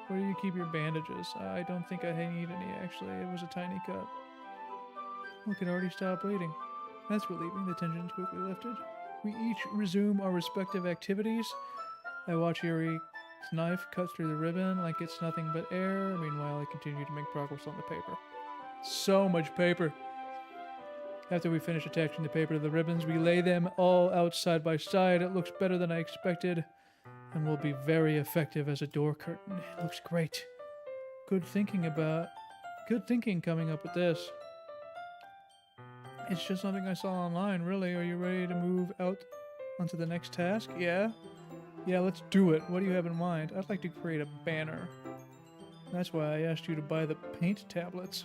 Speaker 1: Where do you keep your bandages? I don't think I need any, actually. It was a tiny cut. Look, it already stopped bleeding. That's relieving. The tension's quickly lifted. We each resume our respective activities. I watch Yuri's knife cut through the ribbon like it's nothing but air. Meanwhile, I continue to make progress on the paper. So much paper. After we finish attaching the paper to the ribbons, we lay them all out side by side. It looks better than I expected and will be very effective as a door curtain. It looks great. Good thinking coming up with this. It's just something I saw online, really. Are you ready to move out onto the next task? Yeah? Yeah, let's do it. What do you have in mind? I'd like to create a banner. That's why I asked you to buy the paint tablets.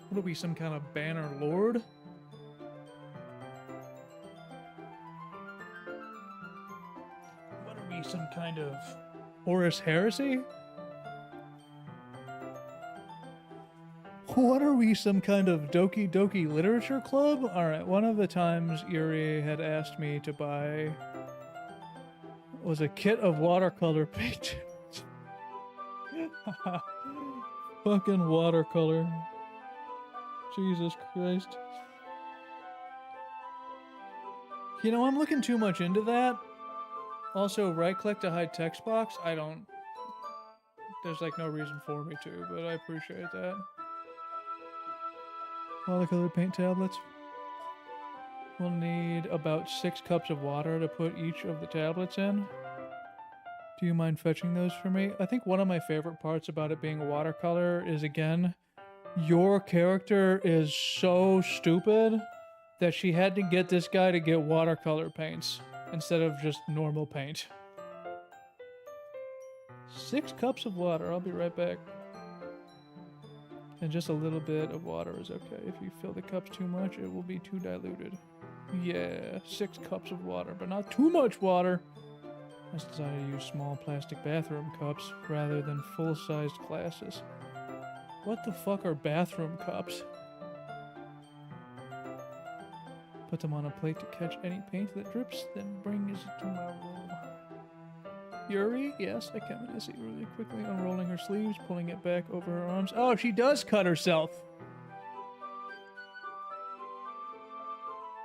Speaker 1: What are we, some kind of banner lord? What are we, some kind of Horus Heresy? What are we, some kind of Doki Doki literature club? Alright, one of the times Yuri had asked me to buy was a kit of watercolor paint. Fucking watercolor. Jesus Christ. You know, I'm looking too much into that. Also, right-click to hide text box. I don't... There's like no reason for me to, but I appreciate that. Watercolor paint tablets. We'll need about 6 cups of water to put each of the tablets in. Do you mind fetching those for me? I think one of my favorite parts about it being a watercolor is, again, your character is so stupid that she had to get this guy to get watercolor paints instead of just normal paint. 6 cups of water. I'll be right back. And just a little bit of water is okay. If you fill the cups too much, it will be too diluted. Yeah, 6 cups of water, but not too much water. I decided to use small plastic bathroom cups rather than full-sized glasses. What the fuck are bathroom cups? Put them on a plate to catch any paint that drips, then bring it to my room. Yuri? Yes, I can see really quickly unrolling her sleeves, pulling it back over her arms. Oh, she does cut herself!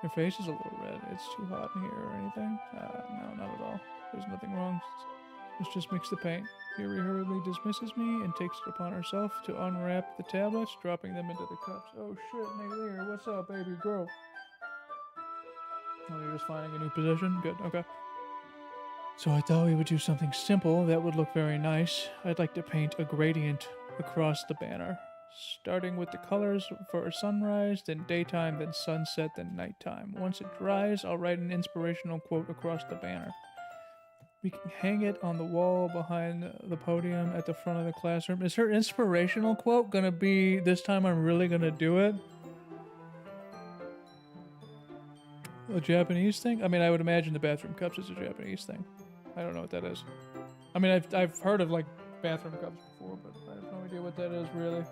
Speaker 1: Her face is a little red. It's too hot in here or anything? No, not at all. There's nothing wrong. Let's just mix the paint. Yuri hurriedly dismisses me and takes it upon herself to unwrap the tablets, dropping them into the cups. Oh shit, Naylor, what's up, baby girl? Oh, you're just finding a new position? Good, okay. So I thought we would do something simple that would look very nice. I'd like to paint a gradient across the banner, starting with the colors for sunrise, then daytime, then sunset, then nighttime. Once it dries, I'll write an inspirational quote across the banner. We can hang it on the wall behind the podium at the front of the classroom. Is her inspirational quote gonna be, "This time I'm really gonna do it"? A Japanese thing? I mean, I would imagine the bathroom cups is a Japanese thing. I don't know what that is. I mean, I've heard of like bathroom cups before, but I have no idea what that is really.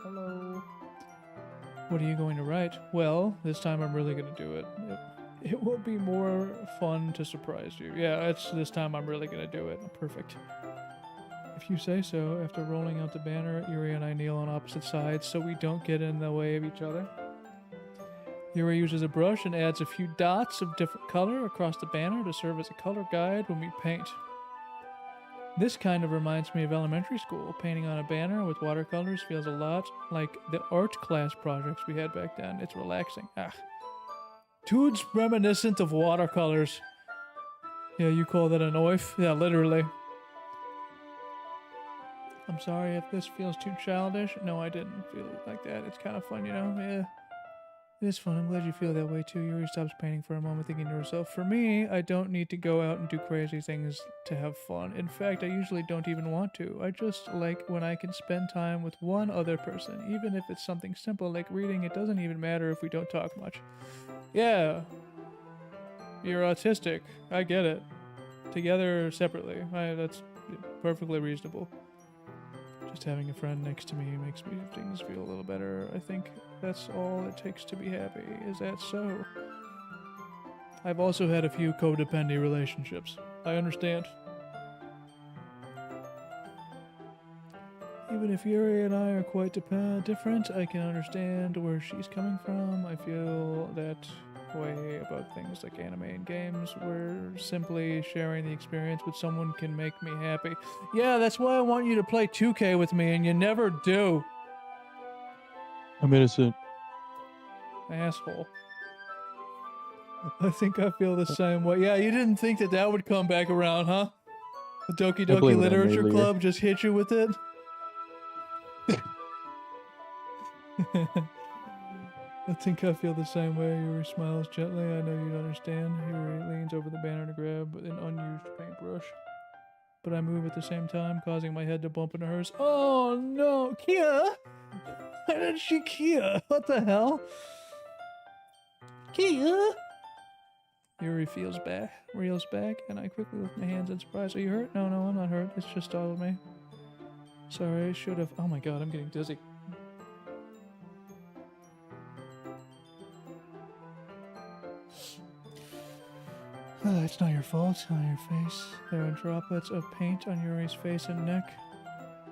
Speaker 1: Hello. What are you going to write? Well, this time I'm really going to do it. It will be more fun to surprise you. Yeah, this time I'm really going to do it. Perfect. If you say so. After rolling out the banner, Yuri and I kneel on opposite sides so we don't get in the way of each other. Yuri uses a brush and adds a few dots of different color across the banner to serve as a color guide when we paint. This kind of reminds me of elementary school. Painting on a banner with watercolors feels a lot like the art class projects we had back then. It's relaxing. Ah. Dude's reminiscent of watercolors. Yeah, you call that an oif? Yeah, literally. I'm sorry if this feels too childish. No, I didn't feel it like that. It's kind of fun, you know? Yeah. It is fun. I'm glad you feel that way too. Yuri stops painting for a moment, thinking to herself, for me, I don't need to go out and do crazy things to have fun. In fact, I usually don't even want to. I just like when I can spend time with one other person, even if it's something simple like reading. It doesn't even matter if we don't talk much. Yeah. You're autistic. I get it. Together, or separately. That's perfectly reasonable. Just having a friend next to me makes me things feel a little better. I think that's all it takes to be happy. Is that so? I've also had a few codependent relationships. I understand. Even if Yuri and I are quite different, I can understand where she's coming from. I feel that way about things like anime and games, where simply sharing the experience with someone can make me happy. Yeah, that's why I want you to play 2K with me, and you never do.
Speaker 4: I'm innocent.
Speaker 1: Asshole. I think I feel the same way. Yeah, you didn't think that that would come back around, huh? The Doki Doki
Speaker 4: blame it on
Speaker 1: Literature
Speaker 4: Mayleer.
Speaker 1: Club just hit you with it? I think I feel the same way. Yuri smiles gently. I know you'd understand. Yuri leans over the banner to grab an unused paintbrush. But I move at the same time, causing my head to bump into hers. Oh no! Kia! Why did she Kia? What the hell? Kia! Yuri reels back, and I quickly lift my hands in surprise. Are you hurt? No, I'm not hurt. It's just startled me. Sorry, I should have. Oh my god, I'm getting dizzy. It's not your fault. It's not your face. There are droplets of paint on Yuri's face and neck.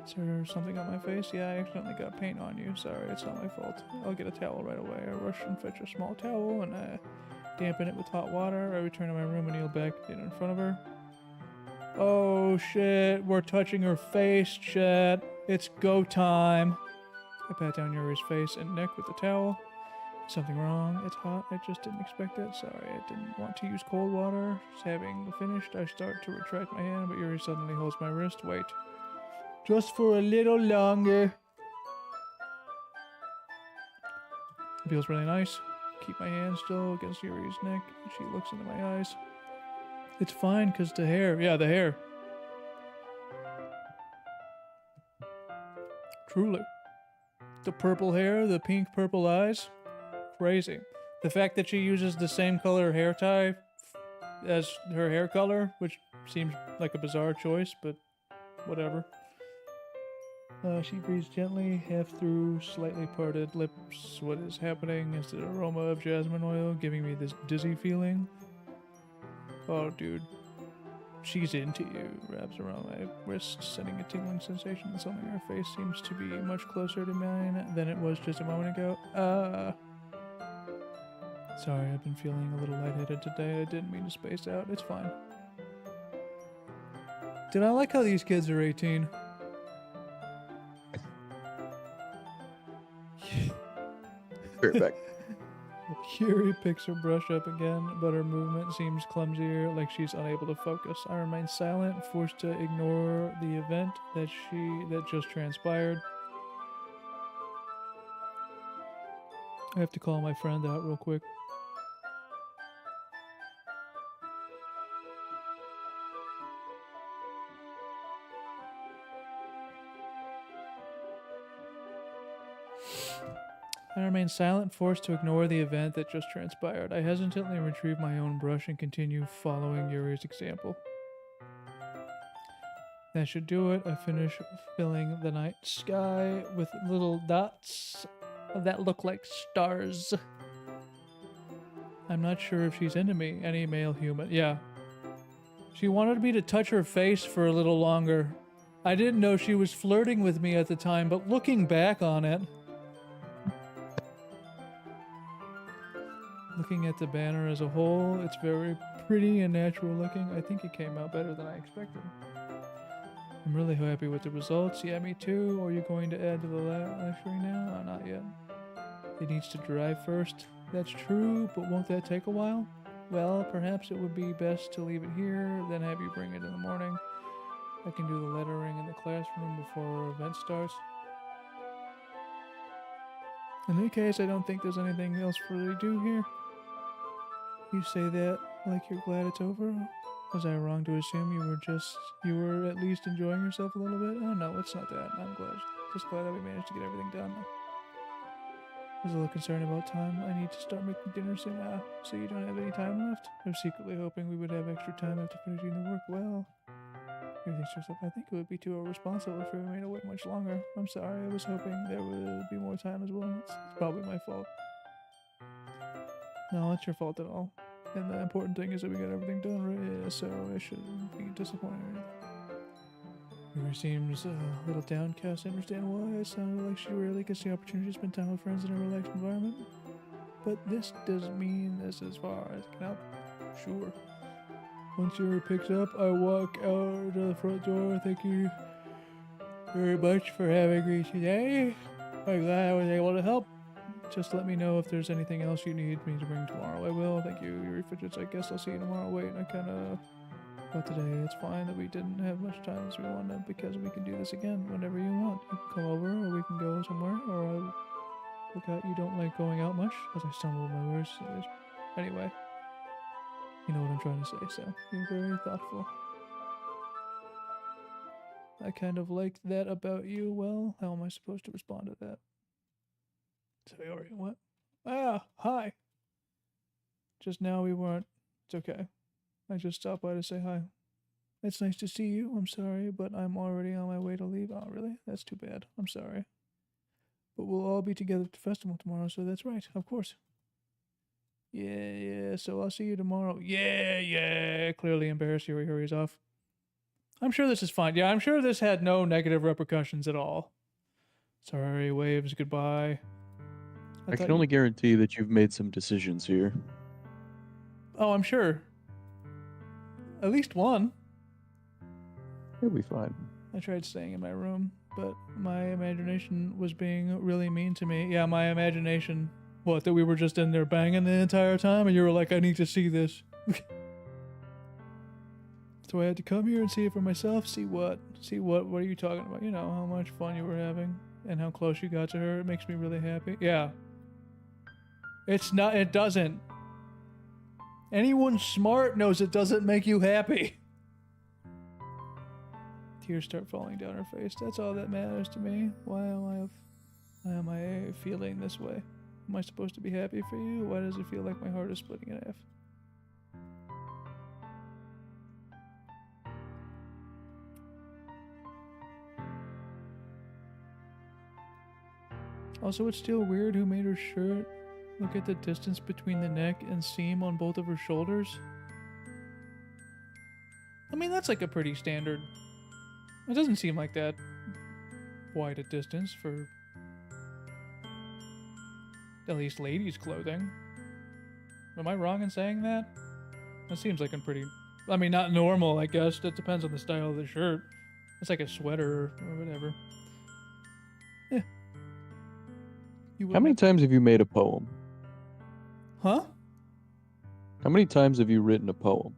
Speaker 1: Is there something on my face? Yeah, I accidentally got paint on you. Sorry, it's not my fault. I'll get a towel right away. I rush and fetch a small towel and dampen it with hot water. I return to my room and kneel back in front of her. Oh shit, we're touching her face, chat. It's go time. I pat down Yuri's face and neck with the towel. Something wrong? It's hot. I just didn't expect it. Sorry, I didn't want to use cold water. Having finished, I start to retract my hand, but Yuri suddenly holds my wrist. Wait. Just for a little longer. It feels really nice. Keep my hand still against Yuri's neck. She looks into my eyes. It's fine, because the hair. Yeah, the hair. Truly. The purple hair, the pink purple eyes. Crazy. The fact that she uses the same color hair tie as her hair color, which seems like a bizarre choice, but whatever. She breathes gently, half through slightly parted lips. What is happening is the aroma of jasmine oil giving me this dizzy feeling. Oh, dude. She's into you. Wraps around my wrist, sending a tingling sensation. Something in her face seems to be much closer to mine than it was just a moment ago. Sorry, I've been feeling a little lightheaded today. I didn't mean to space out. It's fine. Did I like how these kids are 18?
Speaker 4: Right back.
Speaker 1: Yuri picks her brush up again, but her movement seems clumsier, like she's unable to focus. I remain silent, forced to ignore the event that just transpired. I have to call my friend out real quick. I remain silent, forced to ignore the event that just transpired. I hesitantly retrieve my own brush and continue following Yuri's example. That should do it. I finish filling the night sky with little dots that look like stars. I'm not sure if she's into me, any male human. Yeah. She wanted me to touch her face for a little longer. I didn't know she was flirting with me at the time, but looking back on it, looking at the banner as a whole, it's very pretty and natural looking. I think it came out better than I expected. I'm really happy with the results. Yeah, me too. Are you going to add to the live stream now? Not yet. It needs to dry first. That's true, but won't that take a while? Well, perhaps it would be best to leave it here, then have you bring it in the morning. I can do the lettering in the classroom before our event starts. In any case, I don't think there's anything else for you to do here. You say that like you're glad it's over? Was I wrong to assume you were at least enjoying yourself a little bit? Oh no, it's not that. I'm just glad that we managed to get everything done. I was a little concerned about time. I need to start making dinner soon. So you don't have any time left? I'm secretly hoping we would have extra time after finishing the work. Well, everything's just up. I think it would be too irresponsible if we made it wait much longer. I'm sorry. I was hoping there would be more time as well. It's probably my fault. No, it's your fault at all. And the important thing is that we got everything done, right? Yeah, so I shouldn't be disappointed. River seems a little downcast. I understand why. It sounded like she rarely gets the opportunity to spend time with friends in a relaxed environment. But this doesn't mean this as far as it can help. Sure. Once you're picked up, I walk out to the front door. Thank you very much for having me today. I'm glad I was able to help. Just let me know if there's anything else you need me to bring tomorrow. I will. Thank you, your refrigerants. I guess I'll see you tomorrow. Wait, I kind of... But today, it's fine that we didn't have much time as we wanted because we can do this again whenever you want. You can come over or we can go somewhere or I look out you don't like going out much as I stumble with my words. Anyway, you know what I'm trying to say, so you're very thoughtful. I kind of like that about you. Well, how am I supposed to respond to that? Sayori, what? Ah, hi. Just now we weren't. It's okay. I just stopped by to say hi. It's nice to see you. I'm sorry, but I'm already on my way to leave. Oh, really? That's too bad. I'm sorry. But we'll all be together at the festival tomorrow, so that's right. Of course. Yeah, so I'll see you tomorrow. Yeah. Clearly embarrassed. Yuri hurries off. I'm sure this is fine. Yeah, I'm sure this had no negative repercussions at all. Sorry, waves goodbye.
Speaker 4: I can only guarantee that you've made some decisions here.
Speaker 1: Oh, I'm sure. At least one.
Speaker 4: You'll be fine.
Speaker 1: I tried staying in my room, but my imagination was being really mean to me. Yeah, my imagination. What, that we were just in there banging the entire time and you were like, I need to see this. So I had to come here and see it for myself. See what? What are you talking about? You know, how much fun you were having and how close you got to her. It makes me really happy. Yeah. It doesn't. Anyone smart knows it doesn't make you happy. Tears start falling down her face. That's all that matters to me. Why am I feeling this way? Am I supposed to be happy for you? Why does it feel like my heart is splitting in half? Also, it's still weird who made her shirt. Look at the distance between the neck and seam on both of her shoulders. I mean, that's like a pretty standard... It doesn't seem like that wide a distance for at least ladies' clothing. Am I wrong in saying that? That seems like a pretty... I mean, not normal, I guess. That depends on the style of the shirt. It's like a sweater or whatever. Yeah.
Speaker 4: How many times have you made a poem?
Speaker 1: Huh?
Speaker 4: How many times have you written a poem?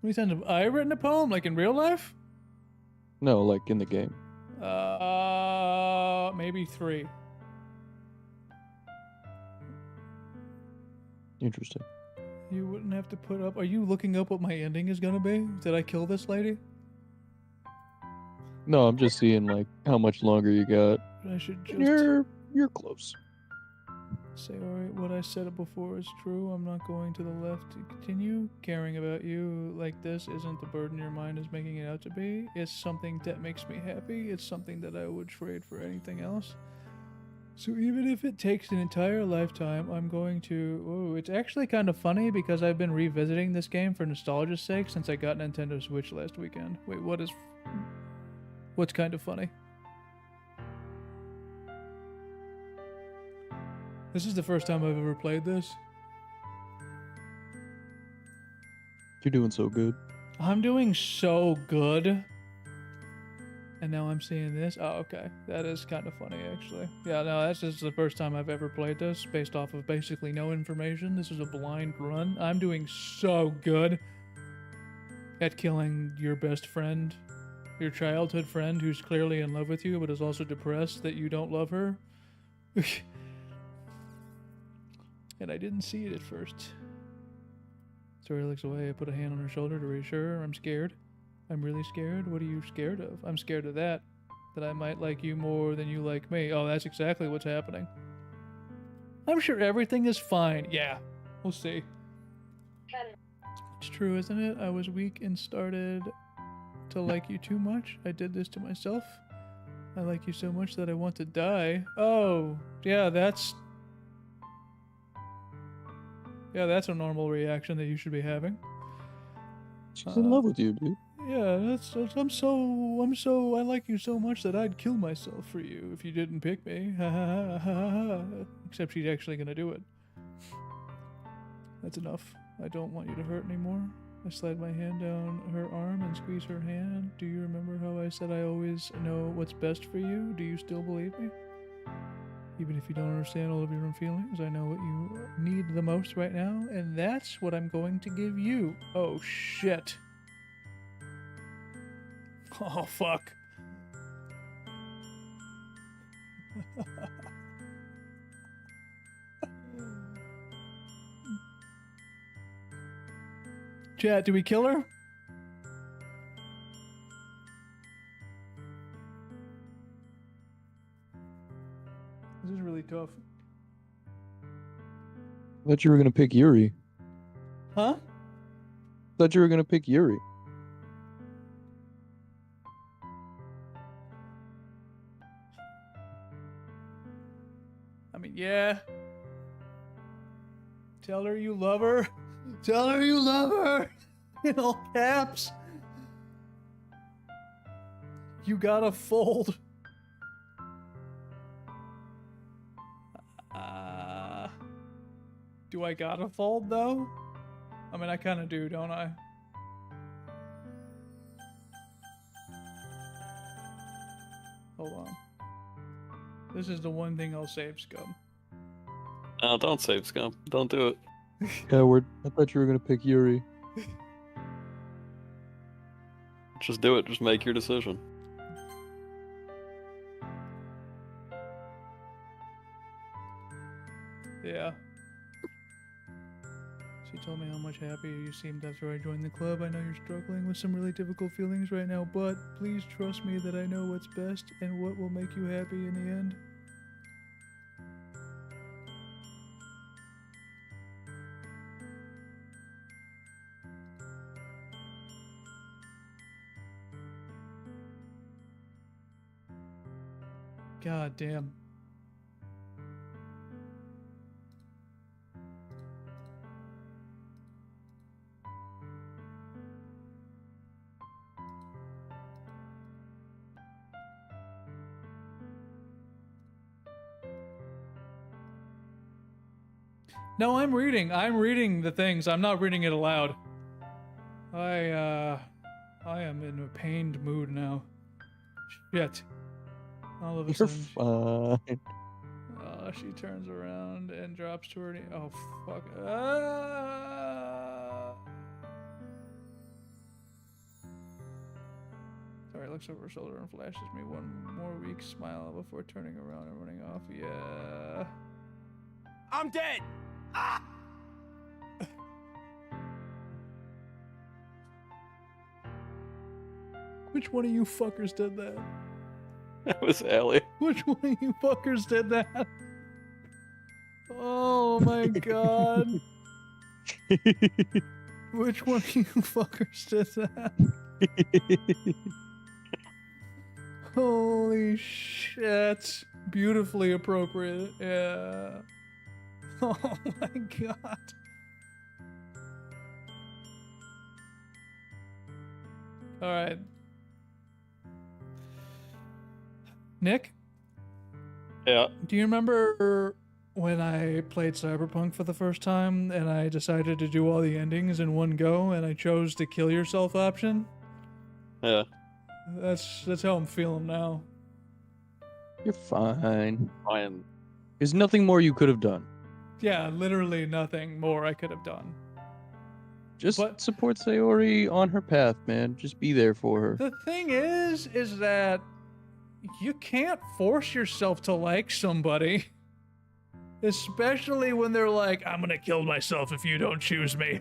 Speaker 1: How many times have I written a poem? Like in real life?
Speaker 4: No, like in the game.
Speaker 1: Maybe 3.
Speaker 4: Interesting.
Speaker 1: You wouldn't have to put up... Are you looking up what my ending is gonna be? Did I kill this lady?
Speaker 4: No, I'm just seeing like how much longer you got.
Speaker 1: I should just...
Speaker 4: You're close.
Speaker 1: Say, alright, what I said before is true. I'm not going to the left to continue. Caring about you like this isn't the burden your mind is making it out to be. It's something that makes me happy. It's something that I would trade for anything else. So even if it takes an entire lifetime, I'm going to... Oh, it's actually kind of funny because I've been revisiting this game for nostalgia's sake since I got Nintendo Switch last weekend. Wait, what's kind of funny? This is the first time I've ever played this.
Speaker 4: You're doing so good.
Speaker 1: I'm doing so good. And now I'm seeing this. Oh, okay. That is kind of funny, actually. Yeah, no, that's just the first time I've ever played this based off of basically no information. This is a blind run. I'm doing so good at killing your best friend, your childhood friend who's clearly in love with you but is also depressed that you don't love her. And I didn't see it at first. Tori looks away. I put a hand on her shoulder to reassure her. I'm scared. I'm really scared. What are you scared of? I'm scared of that I might like you more than you like me. Oh, that's exactly what's happening. I'm sure everything is fine. Yeah, we'll see. It's true, isn't it? I was weak and started to like you too much. I did this to myself. I like you so much that I want to die. Oh, yeah, that's a normal reaction that you should be having.
Speaker 4: She's in love with you, dude.
Speaker 1: Yeah, I'm so I like you so much that I'd kill myself for you if you didn't pick me. Ha ha ha ha ha. Except she's actually gonna do it. That's enough. I don't want you to hurt anymore. I slide my hand down her arm and squeeze her hand. Do you remember how I said I always know what's best for you? Do you still believe me? Even if you don't understand all of your own feelings, I know what you need the most right now, and that's what I'm going to give you. Oh, shit. Oh, fuck. Chat, do we kill her? This is really tough.
Speaker 4: I thought you were gonna pick Yuri.
Speaker 1: Huh?
Speaker 4: Thought you were gonna pick Yuri.
Speaker 1: I mean, yeah. Tell her you love her. Tell her you love her. In all caps. You gotta fold. Do I gotta fold though? I mean, I kind of do, don't I? Hold on. This is the one thing I'll save, Scum.
Speaker 3: Oh, don't save Scum. Don't do it.
Speaker 4: Coward. I thought you were gonna pick Yuri.
Speaker 3: Just do it. Just make your decision.
Speaker 1: Yeah. She told me how much happier you seemed after I joined the club. I know you're struggling with some really difficult feelings right now, but please trust me that I know what's best and what will make you happy in the end. God damn. No, I'm reading the things. I'm not reading it aloud. I am in a pained mood now. Shit. All of a
Speaker 4: You're
Speaker 1: sudden.
Speaker 4: fine.
Speaker 1: She turns around and drops to her knee. Oh, fuck. Sorry, looks over her shoulder and flashes me one more weak smile before turning around and running off. Yeah.
Speaker 5: I'm dead. Ah!
Speaker 1: Which one of you fuckers did that?
Speaker 3: That was Allie.
Speaker 1: Which one of you fuckers did that? Oh my god. Which one of you fuckers did that? Holy shit. Beautifully appropriate. Yeah. Oh my god. Alright. Nick?
Speaker 3: Yeah.
Speaker 1: Do you remember when I played Cyberpunk for the first time and I decided to do all the endings in one go and I chose the kill yourself option.
Speaker 3: Yeah.
Speaker 1: That's how I'm feeling now.
Speaker 4: You're fine.
Speaker 3: Fine.
Speaker 4: There's nothing more you could have done.
Speaker 1: Yeah, literally nothing more I could have done.
Speaker 4: Just
Speaker 1: But-
Speaker 4: support Sayori on her path, man. Just be there for her.
Speaker 1: The thing is that you can't force yourself to like somebody. Especially when they're like, I'm gonna kill myself if you don't choose me.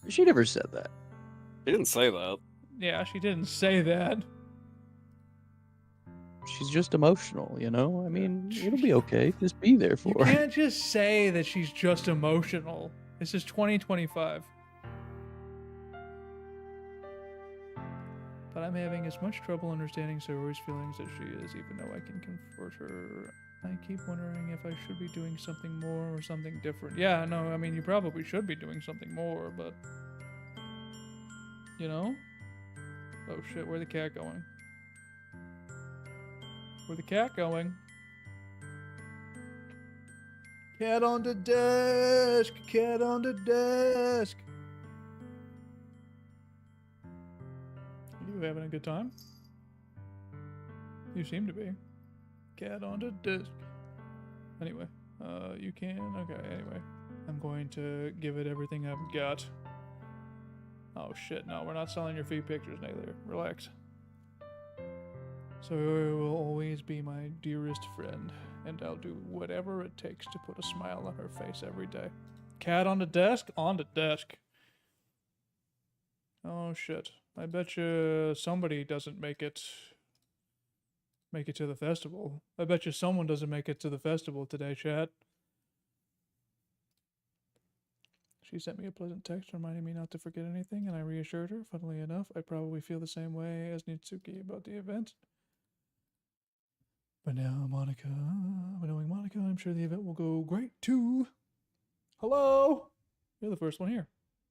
Speaker 4: She never said that.
Speaker 3: He didn't say that.
Speaker 1: Yeah, she didn't say that.
Speaker 4: She's just emotional, you know? I mean, it'll be okay. Just be there for
Speaker 1: You
Speaker 4: her.
Speaker 1: can't just say that she's just emotional. This is 2025. But I'm having as much trouble understanding Sayori's feelings as she is, even though I can comfort her. I keep wondering if I should be doing something more or something different. Yeah, no, I mean, you probably should be doing something more, but... You know? Oh shit, where'd the cat going? Where'd the cat going? Cat on the desk! Cat on the desk! You having a good time? You seem to be. Cat on the desk. Anyway, you can. Okay, anyway. I'm going to give it everything I've got. Oh shit, no, we're not selling your feet pictures, Naylor. Relax. So you will always be my dearest friend, and I'll do whatever it takes to put a smile on her face every day. Cat on the desk? On the desk. Oh shit. I bet you somebody doesn't make it to the festival. I bet you someone doesn't make it to the festival today, chat. She sent me a pleasant text reminding me not to forget anything, and I reassured her. Funnily enough, I probably feel the same way as Nitsuki about the event. But now, knowing Monica, I'm sure the event will go great too. Hello! You're the first one here.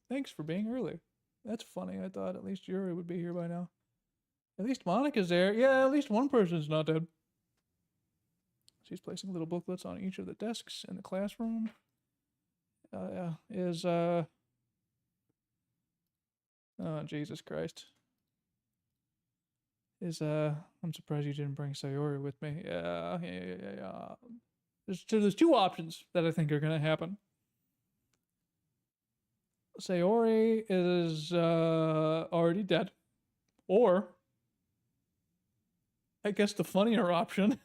Speaker 1: Thanks for being early. That's funny. I thought at least Yuri would be here by now. At least Monica's there. Yeah, at least one person's not dead. She's placing little booklets on each of the desks in the classroom. Oh, Jesus Christ. I'm surprised you didn't bring Sayori with me. Yeah. There's two options that I think are gonna happen. Sayori is already dead. Or I guess the funnier option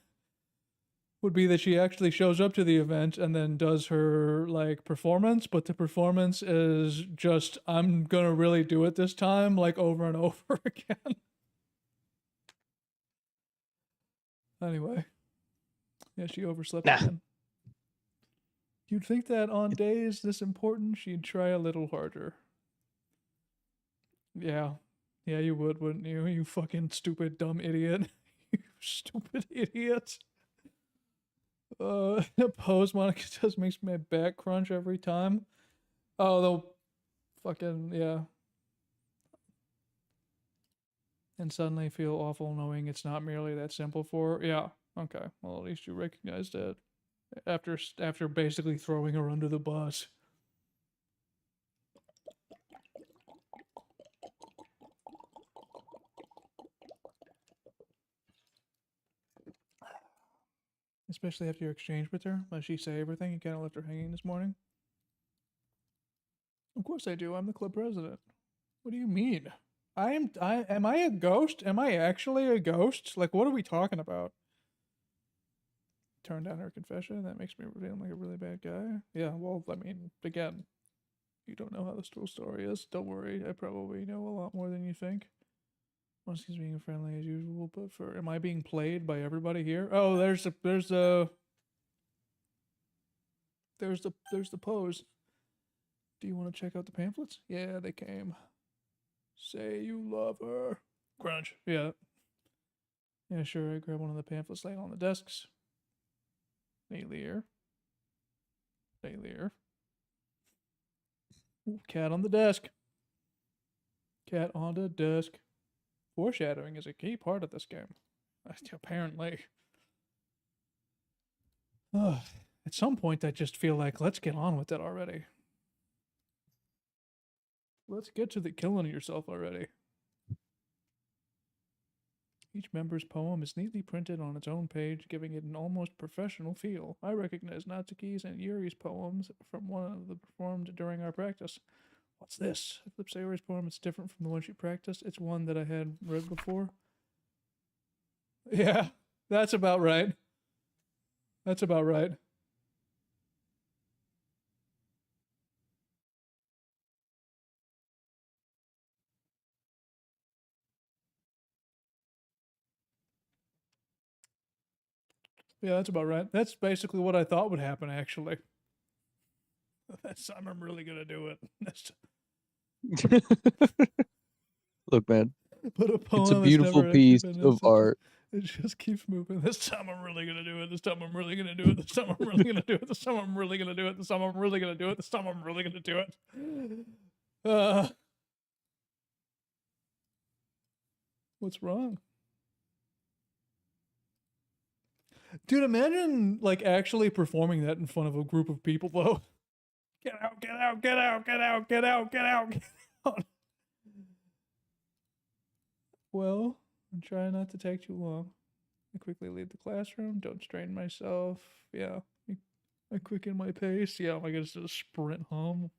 Speaker 1: would be that she actually shows up to the event and then does her like performance, but the performance is just I'm gonna really do it this time, like over and over again. Anyway. Yeah, she overslept again. You'd think that on days this important, she'd try a little harder. Yeah. Yeah, you would, wouldn't you? You fucking stupid, dumb idiot. You stupid idiot. The pose Monica does makes my back crunch every time. Oh, they'll fucking, yeah. And suddenly feel awful knowing it's not merely that simple for her. Yeah, okay. Well, at least you recognized that after basically throwing her under the bus. Especially after your exchange with her. Let she say everything? You kind of left her hanging this morning? Of course I do. I'm the club president. What do you mean? Am I a ghost? Am I actually a ghost? Like, what are we talking about? Turn down her confession? That makes me feel like a really bad guy? Yeah, well, I mean, again, you don't know how the full story is. Don't worry. I probably know a lot more than you think. Once he's being friendly as usual, but am I being played by everybody here? Oh, there's the pose. Do you want to check out the pamphlets? Yeah, they came. Say you love her. Crunch. Yeah. Yeah, sure. I grab one of the pamphlets laying on the desks. Naylor. Ooh, cat on the desk. Cat on the desk. Foreshadowing is a key part of this game. Apparently. At some point, I just feel like, let's get on with it already. Let's get to the killing yourself already. Each member's poem is neatly printed on its own page, giving it an almost professional feel. I recognize Natsuki's and Yuri's poems from one of the performed during our practice. What's this? I flip Sayori's poem. It's different from the one she practiced. It's one that I had read before. Yeah, that's about right. That's about right. Yeah, that's about right. That's basically what I thought would happen, actually. That's time I'm really gonna do it.
Speaker 4: Look, man,
Speaker 1: Put a poem.
Speaker 4: it's a
Speaker 1: that's
Speaker 4: beautiful
Speaker 1: never actually
Speaker 4: piece
Speaker 1: been
Speaker 4: of art.
Speaker 1: It just keeps moving. This time I'm really gonna do it. This time I'm really gonna do it. This time I'm really gonna do it. This time I'm really gonna do it. This time I'm really gonna do it. This time I'm really gonna do it. What's wrong? Dude, imagine like actually performing that in front of a group of people though. Get out, get out, get out, get out, get out, get out, get out. Well, I'm trying not to take too long. I quickly leave the classroom, don't strain myself. Yeah. I quicken my pace. Yeah, I guess just sprint home.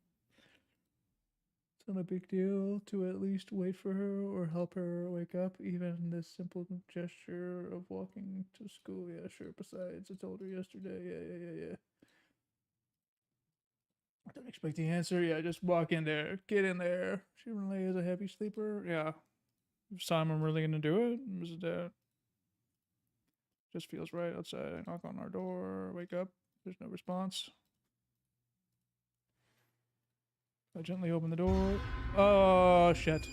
Speaker 1: It's not a big deal to at least wait for her or help her wake up. Even this simple gesture of walking to school. Yeah, sure. Besides, I told her yesterday. Yeah. I don't expect the answer. Yeah, just walk in there. Get in there. She really is a heavy sleeper. Yeah. This time I'm really gonna do it. Is that just feels right outside. I knock on our door. Wake up. There's no response. I gently open the door. Oh, shit.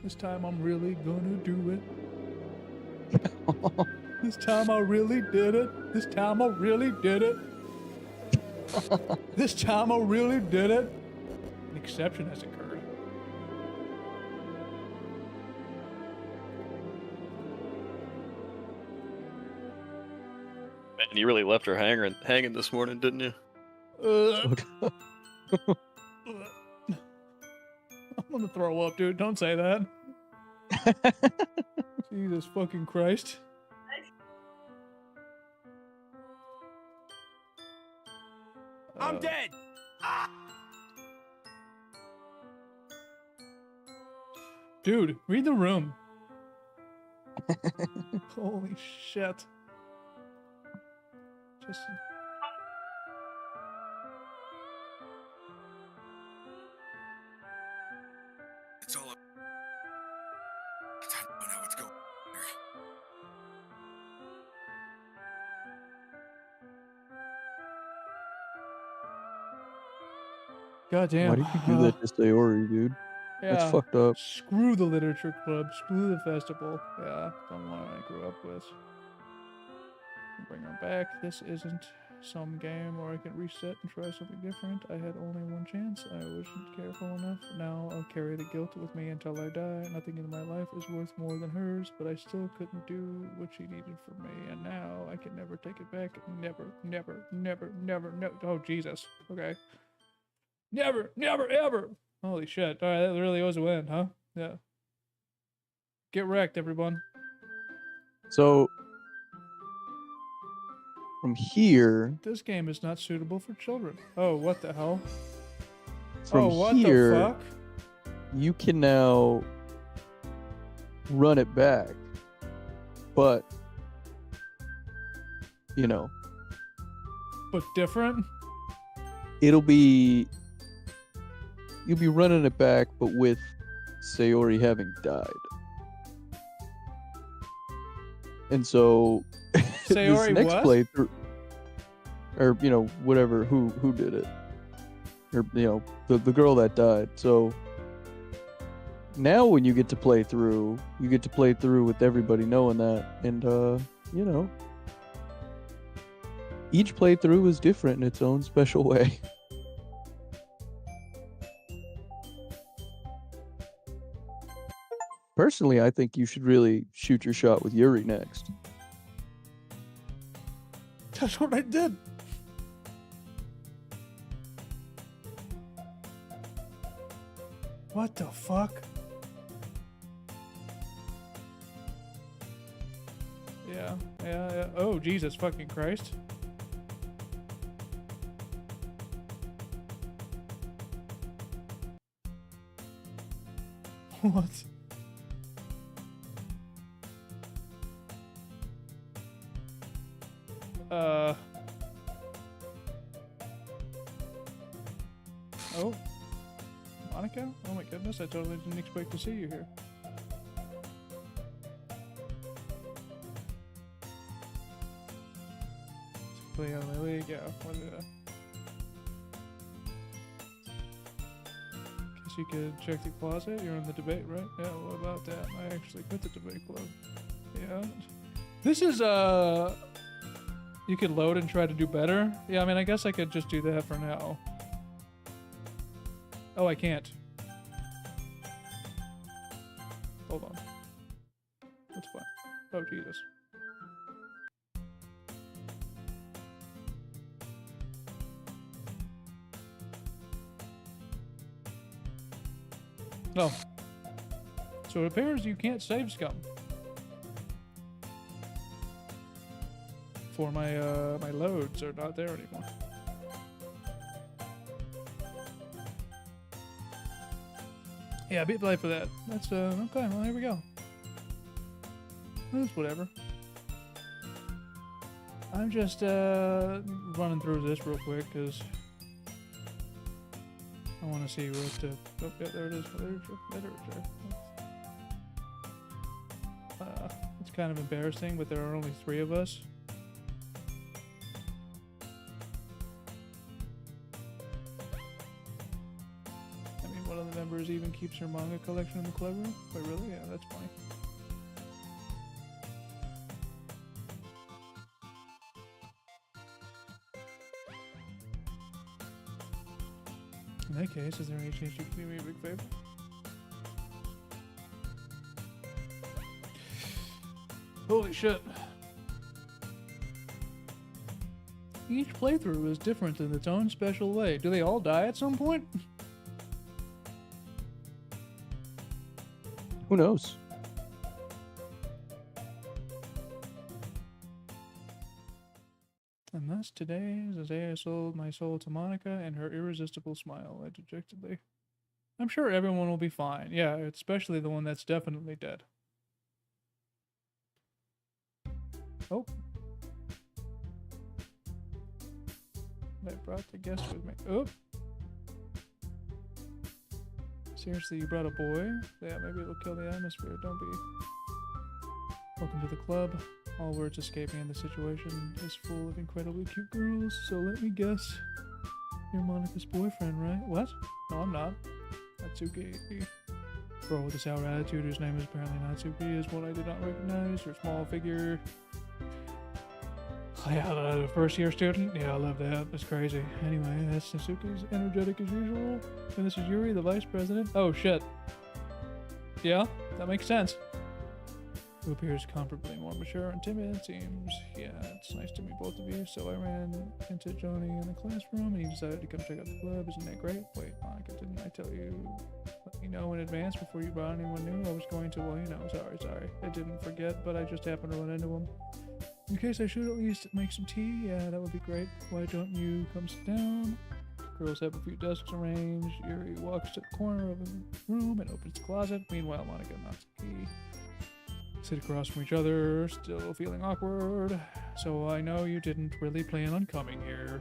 Speaker 1: This time I'm really gonna do it. This time I really did it. This time I really did it. This time I really did it. An exception has occurred.
Speaker 3: Man, you really left her hanging this morning, didn't you?
Speaker 1: I'm gonna throw up, dude. Don't say that. Jesus fucking Christ.
Speaker 5: I'm dead.
Speaker 1: Dude, read the room. Holy shit. Just.
Speaker 5: It's all up. I don't know what's going on here.
Speaker 1: Goddamn.
Speaker 4: Why did you do that to Sayori, dude?
Speaker 1: Yeah.
Speaker 4: That's fucked up.
Speaker 1: Screw the literature club. Screw the festival. Yeah, someone I grew up with. Bring her back. This isn't some game where I can reset and try something different. I had only one chance. I wasn't careful enough. Now I'll carry the guilt with me until I die. Nothing in my life is worth more than hers, but I still couldn't do what she needed from me. And now I can never take it back. Never. Oh, Jesus. Okay. Never, ever. Holy shit. All right, that really was a win, huh? Yeah. Get wrecked, everyone.
Speaker 4: So from here,
Speaker 1: This game is not suitable for children. Oh, what the hell?
Speaker 4: from
Speaker 1: what
Speaker 4: here,
Speaker 1: the fuck?
Speaker 4: you can now run it back, but you know,
Speaker 1: But different?
Speaker 4: you'll be running it back, but with Sayori having died. And so
Speaker 1: Sayori
Speaker 4: this next
Speaker 1: what?
Speaker 4: playthrough, or whatever, who did it, or the girl that died. So now when you get to play through, with everybody knowing that, and each playthrough is different in its own special way. Personally, I think you should really shoot your shot with Yuri next.
Speaker 1: That's what I did. What the fuck? Yeah. Oh, Jesus fucking Christ. What? Oh. Monica? Oh my goodness, I totally didn't expect to see you here. There we go. What did I... Guess you could check the closet. You're in the debate, right? Yeah, what about that? I actually quit the debate club. Yeah. This is, you could load and try to do better. Yeah, I mean, I guess I could just do that for now. Oh, I can't. Hold on. That's fine. Oh, Jesus. No. So it appears you can't save scum. For my my loads are not there anymore. Yeah, beat play for that. That's okay, well here we go. That's whatever. I'm just running through this real quick because I want to see what oh yeah, there it is. Literature. It's kind of embarrassing, but there are only 3 of us. I mean, one of the members even keeps her manga collection in the club room. Wait, really? Yeah, that's funny. In that case, is there any chance you could do me a big favor? Holy shit. Each playthrough is different in its own special way. Do they all die at some point?
Speaker 4: Who knows?
Speaker 1: And thus today, Isaiah sold my soul to Monica and her irresistible smile dejectedly. I'm sure everyone will be fine. Yeah, especially the one that's definitely dead. Oh. I brought the guest with me. Oh. Seriously, you brought a boy? Yeah, maybe it'll kill the atmosphere. Don't be. Welcome to the club. All words escape me, and the situation is full of incredibly cute girls. So let me guess. You're Monica's boyfriend, right? What? No, I'm not. Natsuki. Girl with a sour attitude whose name is apparently Natsuki is what I did not recognize. Her small figure. Yeah, the first year student? Yeah, I love that. That's crazy. Anyway, that's Natsuki's energetic as usual. And this is Yuri, the vice president. Oh, shit. Yeah, that makes sense. Who appears comparably more mature and timid, seems. Yeah, it's nice to meet both of you. So I ran into Johnny in the classroom and he decided to come check out the club. Isn't that great? Wait, Monica, didn't I tell you? Let me know in advance before you brought anyone new. I was going to, well, you know, sorry. I didn't forget, but I just happened to run into him. In case I should at least make some tea, yeah, that would be great. Why don't you come sit down? Girls have a few desks arranged. Yuri walks to the corner of the room and opens the closet. Meanwhile, Monica and Natsuki sit across from each other, still feeling awkward. So I know you didn't really plan on coming here.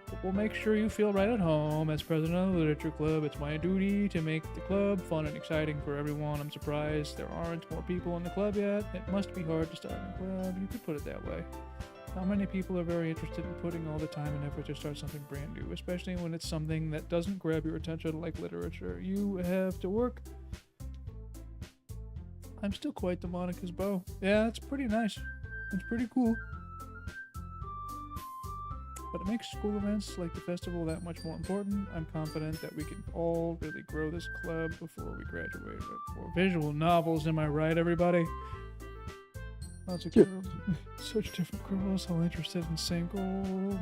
Speaker 1: But we'll make sure you feel right at home. As president of the literature club, it's my duty to make the club fun and exciting for everyone. I'm surprised there aren't more people in the club yet. It must be hard to start a club. You could put it that way. Not many people are very interested in putting all the time and effort to start something brand new, especially when it's something that doesn't grab your attention like literature. You have to work. I'm still quite the Monica's beau. Yeah, it's pretty nice. It's pretty cool. But it makes school events like the festival that much more important. I'm confident that we can all really grow this club before we graduate. For visual novels, am I right, everybody? Lots of girls. Such different girls, all interested in the same goal.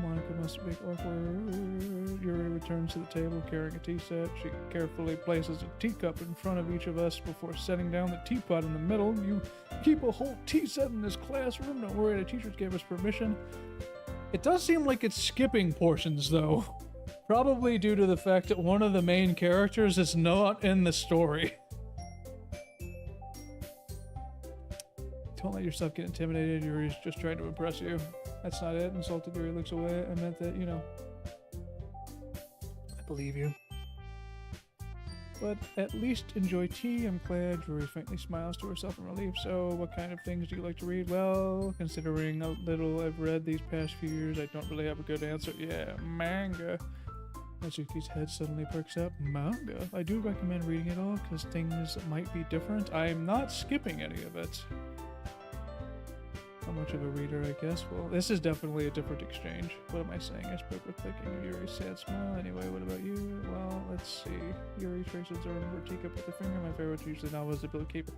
Speaker 1: Monica must be awkward. Yuri returns to the table carrying a tea set. She carefully places a teacup in front of each of us before setting down the teapot in the middle. You keep a whole tea set in this classroom. Don't worry, the teachers gave us permission. It does seem like it's skipping portions, though. Probably due to the fact that one of the main characters is not in the story. Don't let yourself get intimidated. Yuri's just trying to impress you. That's not it. Insulted Yuri looks away. I meant that, you know. I believe you. But at least enjoy tea. I'm glad. Yuri faintly smiles to herself in relief. So, what kind of things do you like to read? Well, considering how little I've read these past few years, I don't really have a good answer. Yeah, manga. Natsuki's head suddenly perks up. Manga? I do recommend reading it all, because things might be different. I'm not skipping any of it. Not much of a reader, I guess. Well, this is definitely a different exchange. What am I saying? I spoke with thinking of Yuri's sad smile. Anyway, what about you? Well, let's see. Yuri traces her teacup with her finger. My favorite usually now is the ability to keep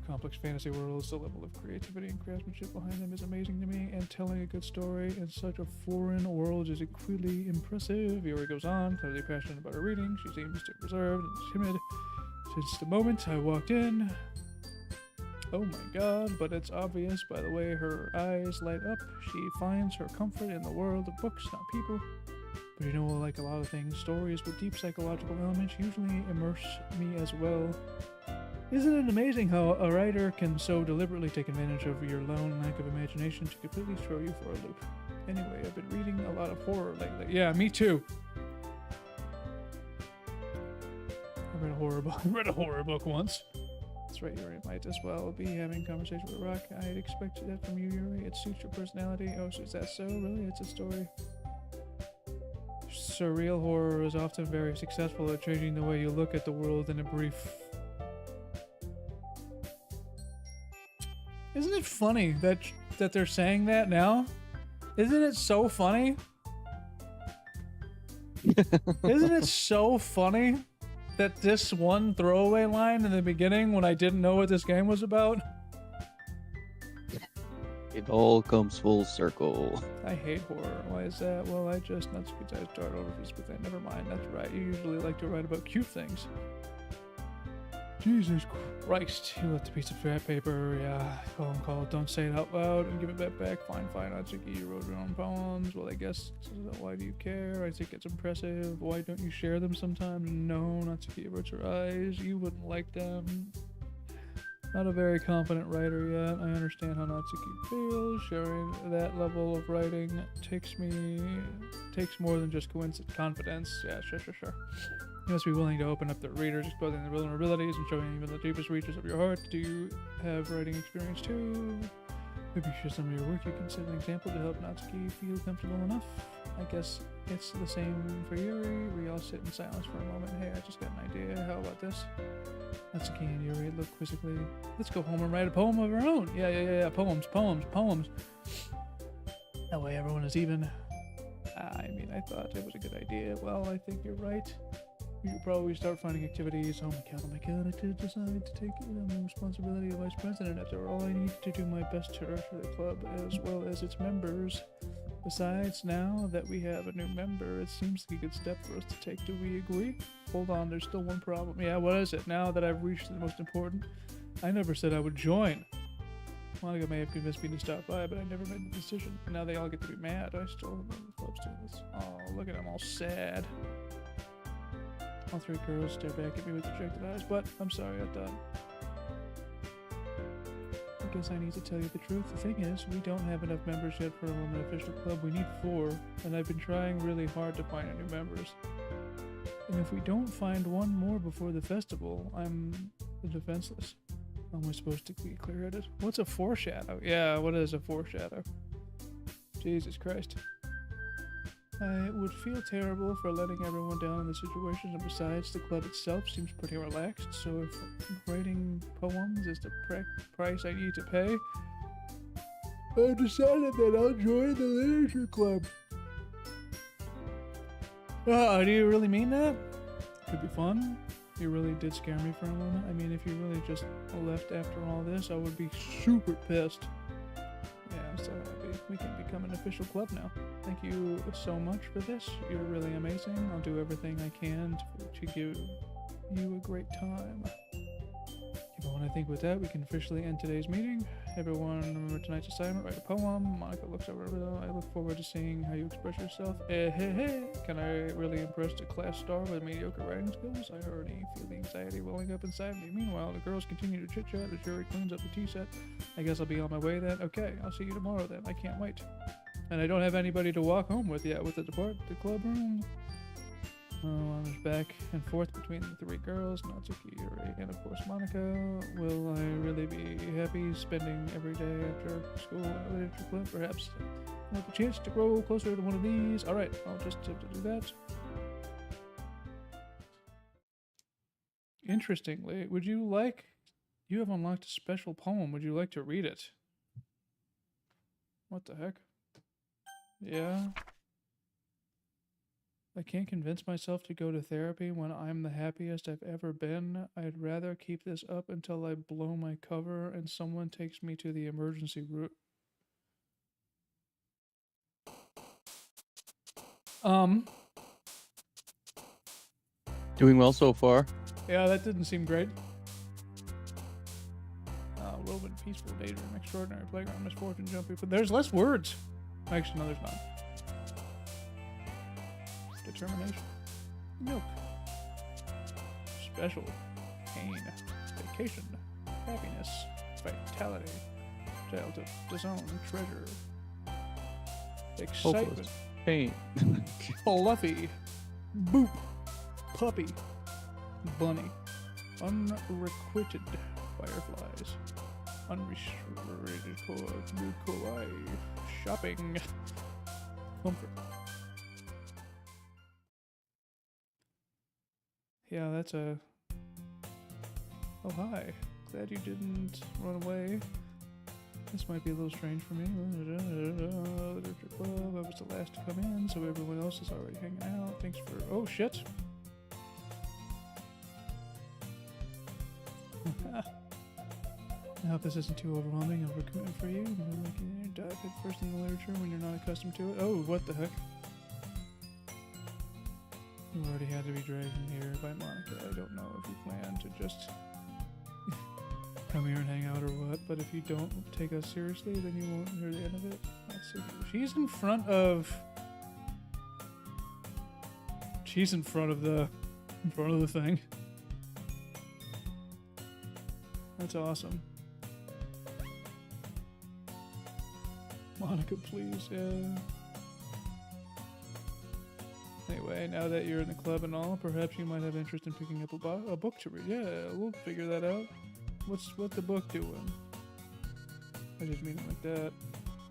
Speaker 1: complex fantasy worlds. The level of creativity and craftsmanship behind them is amazing to me, and telling a good story in such a foreign world is equally impressive. Yuri goes on, clearly passionate about her reading. She seems to be reserved and timid since the moment I walked in. Oh my god, but it's obvious by the way her eyes light up. She finds her comfort in the world of books, not people. But you know, like a lot of things, stories with deep psychological elements usually immerse me as well. Isn't it amazing how a writer can so deliberately take advantage of your lone lack of imagination to completely throw you for a loop? Anyway, I've been reading a lot of horror lately. Yeah, me too. I read a horror book once. That's right, Yuri might as well be having a conversation with a rock. I'd expect that from you, Yuri. It suits your personality. Oh, so is that so? Really? It's a story. Surreal horror is often very successful at changing the way you look at the world in a brief... Isn't it funny that they're saying that now? Isn't it so funny? Isn't it so funny that this one throwaway line in the beginning when I didn't know what this game was about?
Speaker 4: It all comes full circle.
Speaker 1: I hate horror. Why is that? Well, that's because I start over with that. Never mind. That's right. You usually like to write about cute things. Jesus Christ. You left a piece of fat paper. Yeah. Poem called Don't Say It Out Loud and Give It Back. Fine, Natsuki. You wrote your own poems. Well, I guess, why do you care? I think it's impressive. Why don't you share them sometimes? No, Natsuki averts her eyes. You wouldn't like them. Not a very confident writer yet. I understand how Natsuki feels. Sharing that level of writing takes more than just confidence. Yeah, sure. You must be willing to open up the readers, exposing their vulnerabilities and showing even the deepest reaches of your heart. Do you have writing experience too? Maybe share some of your work. You can set an example to help Natsuki feel comfortable enough. I guess it's the same for Yuri. We all sit in silence for a moment. Hey, I just got an idea. How about this? Natsuki and Yuri look quizzically. Let's go home and write a poem of our own. Yeah. Poems. That way everyone is even. I thought it was a good idea. Well, I think you're right. You should probably start finding activities. Oh my god, I did decide to take the responsibility of vice president. After all, I need to do my best to nurture the club as well as its members. Besides, now that we have a new member, it seems like a good step for us to take. Do we agree? Hold on, there's still one problem. Yeah, what is it? Now that I've reached the most important, I never said I would join. Monica may have convinced me to stop by, but I never made the decision. And now they all get to be mad. I still remember the club's doing this. Oh, look at them all sad. All three girls stare back at me with dejected eyes, but I'm sorry, I'm done. I guess I need to tell you the truth. The thing is, we don't have enough members yet for a woman official club. We need 4, and I've been trying really hard to find new members. And if we don't find one more before the festival, I'm defenseless. How am I supposed to be clear-headed? What's a foreshadow? Yeah, what is a foreshadow? Jesus Christ. I would feel terrible for letting everyone down in the situation, and besides, the club itself seems pretty relaxed, so if writing poems is the price I need to pay, I've decided that I'll join the literature club. Do you really mean that? Could be fun. You really did scare me for a moment. I mean, if you really just left after all this, I would be super pissed. become an official club now. Thank you so much for this. You're really amazing. I'll do everything I can to give you a great time. Everyone, I think with that, we can officially end today's meeting. Everyone, remember tonight's assignment, write a poem. Monica looks over it. I look forward to seeing how you express yourself. Can I really impress a class star with mediocre writing skills? I already feel the anxiety welling up inside me. Meanwhile, the girls continue to chit-chat as Jerry cleans up the tea set. I guess I'll be on my way then. Okay, I'll see you tomorrow then. I can't wait. And I don't have anybody to walk home with yet with the club room. I'm just back and forth between the three girls, Natsuki, Yuri, and of course Monica. Will I really be happy spending every day after school at a literature club? Perhaps I have a chance to grow closer to one of these. Alright, I'll just have to do that. Interestingly, you have unlocked a special poem. Would you like to read it? What the heck? Yeah. I can't convince myself to go to therapy when I'm the happiest I've ever been. I'd rather keep this up until I blow my cover and someone takes me to the emergency room.
Speaker 4: Doing well so far.
Speaker 1: Yeah, that didn't seem great. Whirlwind, peaceful, daydream, extraordinary, playground, misfortune, jumpy. But there's less words. Actually, no, there's not. Determination. Milk. Special. Pain. Vacation. Happiness. Vitality. Childhood. Disown. Treasure. Excitement.
Speaker 4: Hopeless. Pain.
Speaker 1: Fluffy. Boop. Puppy. Bunny. Unrequited. Fireflies. Unrestricted kawaii. Shopping. Comfort. Yeah, that's a... Oh, hi. Glad you didn't run away. This might be a little strange for me. Literature club. I was the last to come in, so everyone else is already hanging out. Thanks for... Oh, shit! I hope this isn't too overwhelming. I'll recommend for you. Dive head first in the literature when you're not accustomed to it. Oh, what the heck? You already had to be dragged in here by Monica. I don't know if you plan to just come here and hang out or what, but if you don't take us seriously, then you won't hear the end of it. Let's see. She's in front of the thing. That's awesome. Monica, please, yeah. Anyway, now that you're in the club and all, perhaps you might have interest in picking up a book to read. Yeah, we'll figure that out. What's the book doing? I just mean it like that.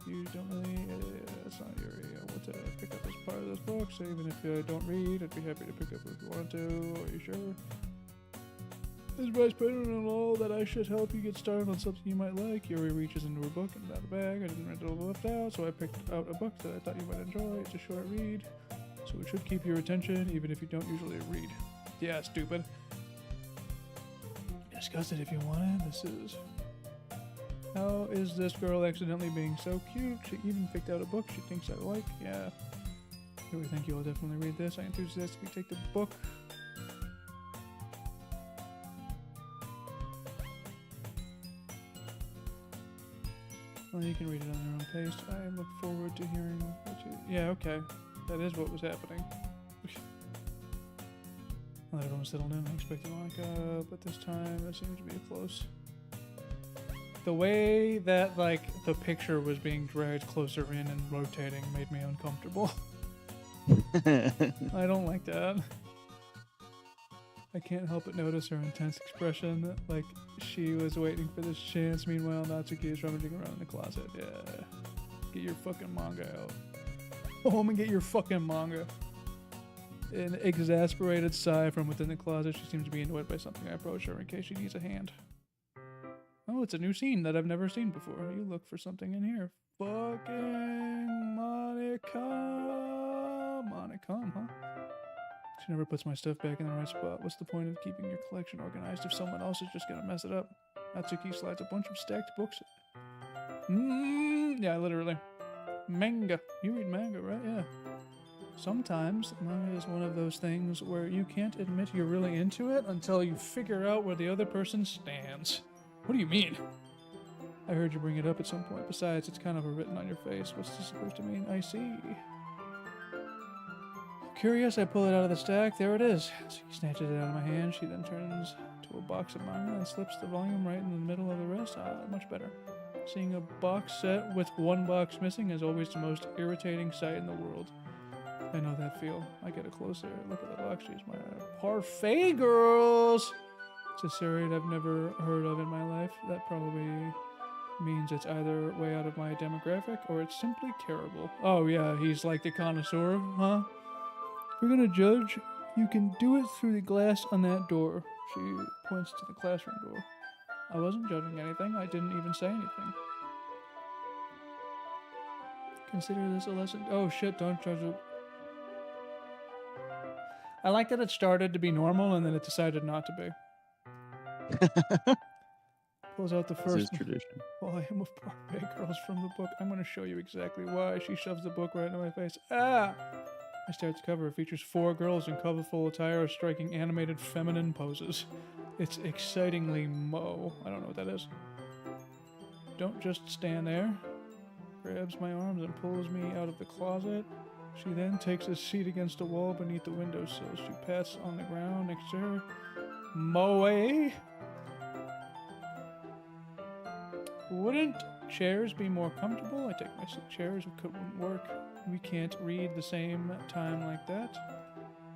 Speaker 1: You don't really... that's not your area. What to pick up as part of those books. Even if I don't read, I'd be happy to pick up if you want to. Are you sure? Is Vice President and all that I should help you get started on something you might like? Yuri reaches into her book and out of the bag. I didn't read it all left out, so I picked out a book that I thought you might enjoy. It's a short read, so it should keep your attention even if you don't usually read. Yeah, stupid. Discuss it if you want it. This is... How is this girl accidentally being so cute? She even picked out a book she thinks I like. Yeah. Yuri, thank you. I'll definitely read this. I enthusiastically take the book. Well, you can read it on your own pace. I look forward to hearing what you... Yeah, okay. That is what was happening. Well, everyone settled in. I expected Monica, but this time there seems to be a close. The way that, like, the picture was being dragged closer in and rotating made me uncomfortable. I don't like that. I can't help but notice her intense expression, like she was waiting for this chance. Meanwhile, Natsuki is rummaging around in the closet. Yeah. Get your fucking manga out. Go home and get your fucking manga. An exasperated sigh from within the closet. She seems to be annoyed by something. I approach her in case she needs a hand. Oh, it's a new scene that I've never seen before. You look for something in here. Fucking Monica. Monica, huh? She never puts my stuff back in the right spot. What's the point of keeping your collection organized if someone else is just gonna mess it up? Natsuki slides a bunch of stacked books. Yeah, literally. Manga. You read manga, right? Yeah. Sometimes manga is one of those things where you can't admit you're really into it until you figure out where the other person stands. What do you mean? I heard you bring it up at some point. Besides, it's kind of written on your face. What's this supposed to mean? I see. Curious, I pull it out of the stack. There it is. She snatches it out of my hand. She then turns to a box of manga and slips the volume right in the middle of the rest. Much better. Seeing a box set with one box missing is always the most irritating sight in the world. I know that feel. I get a closer look at the box. She's my parfait girls. It's a series I've never heard of in my life. That probably means it's either way out of my demographic or it's simply terrible. Oh yeah, he's like the connoisseur, huh? If you're gonna judge, you can do it through the glass on that door. She points to the classroom door. I wasn't judging anything. I didn't even say anything. Consider this a lesson. Oh shit, don't judge it. I like that it started to be normal and then it decided not to be. Pulls out the
Speaker 4: This
Speaker 1: first
Speaker 4: is tradition.
Speaker 1: volume of Parfait Girls from the book. I'm going to show you exactly why. She shoves the book right into my face. Ah! I stare at the cover. It features 4 girls in colorful attire striking animated feminine poses. It's excitingly Mo. I don't know what that is. Don't just stand there. Grabs my arms and pulls me out of the closet. She then takes a seat against a wall beneath the windowsill. She pats on the ground next to her. Moe? Wouldn't chairs be more comfortable? I take my seat. Chairs wouldn't work. We can't read the same time like that.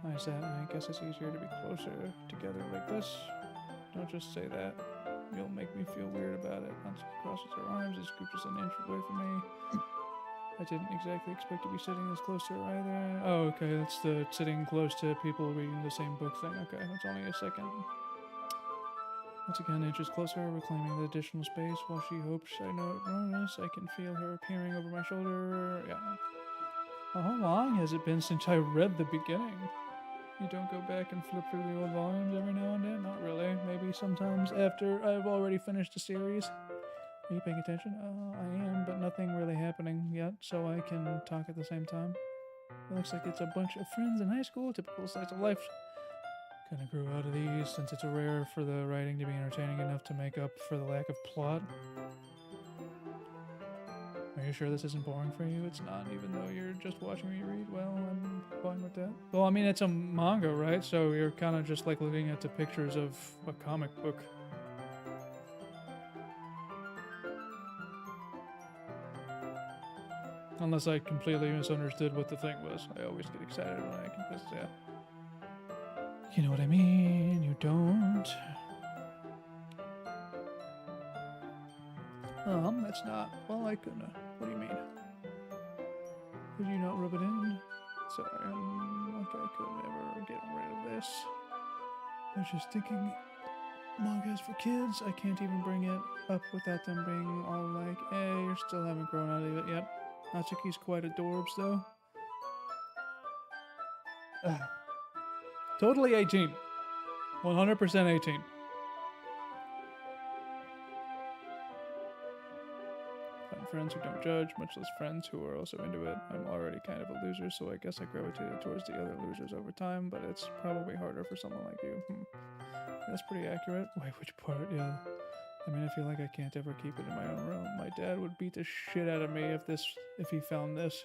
Speaker 1: Why is that? I guess it's easier to be closer together like this. Don't just say that. You'll make me feel weird about it. Nancy crosses her arms and scooches an inch away from me. I didn't exactly expect to be sitting this close to her either. Oh, okay, that's the sitting close to people reading the same book thing. Okay, that's only a second. Once again, inches closer, reclaiming the additional space while she hopes I notice. I can feel her peering over my shoulder. Yeah. Well, how long has it been since I read the beginning? You don't go back and flip through the old volumes every now and then? Not really. Maybe sometimes after I've already finished the series. Are you paying attention? I am, but nothing really happening yet, so I can talk at the same time. It looks like it's a bunch of friends in high school, typical slice of life. Kind of grew out of these since it's rare for the writing to be entertaining enough to make up for the lack of plot. Are you sure this isn't boring for you? It's not, even though you're just watching me read. Well, I'm fine with that. Well, I mean, it's a manga, right? So you're kind of just like looking at the pictures of a comic book. Unless I completely misunderstood what the thing was. I always get excited when I can just, yeah. You know what I mean? You don't. That's not. Well, I couldn't. What do you mean? Could you not rub it in? Sorry, I'm like I could never get rid of this. I was just thinking, manga's for kids. I can't even bring it up without them being all like, hey, you still haven't grown out of it yet. Natsuki's quite adorbs, though. Totally 18. 100% 18. Find friends who don't judge, much less friends who are also into it. I'm already kind of a loser, so I guess I gravitated towards the other losers over time, but it's probably harder for someone like you. That's pretty accurate. Wait, which part? Yeah. I mean, I feel like I can't ever keep it in my own room. My dad would beat the shit out of me if he found this.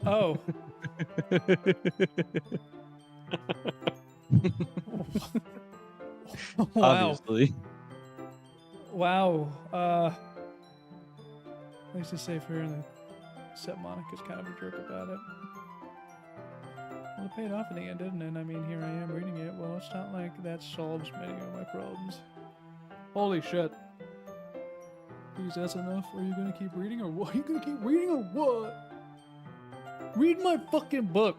Speaker 1: Oh. Wow.
Speaker 4: Obviously.
Speaker 1: Wow. At least it's safe here, and except Monica's kind of a jerk about it. Well, it paid off in the end, didn't it? I mean, here I am reading it. Well, it's not like that solves many of my problems. Holy shit. Please, that's enough. Are you gonna keep reading or what? Are you gonna keep reading or what? Read my fucking book!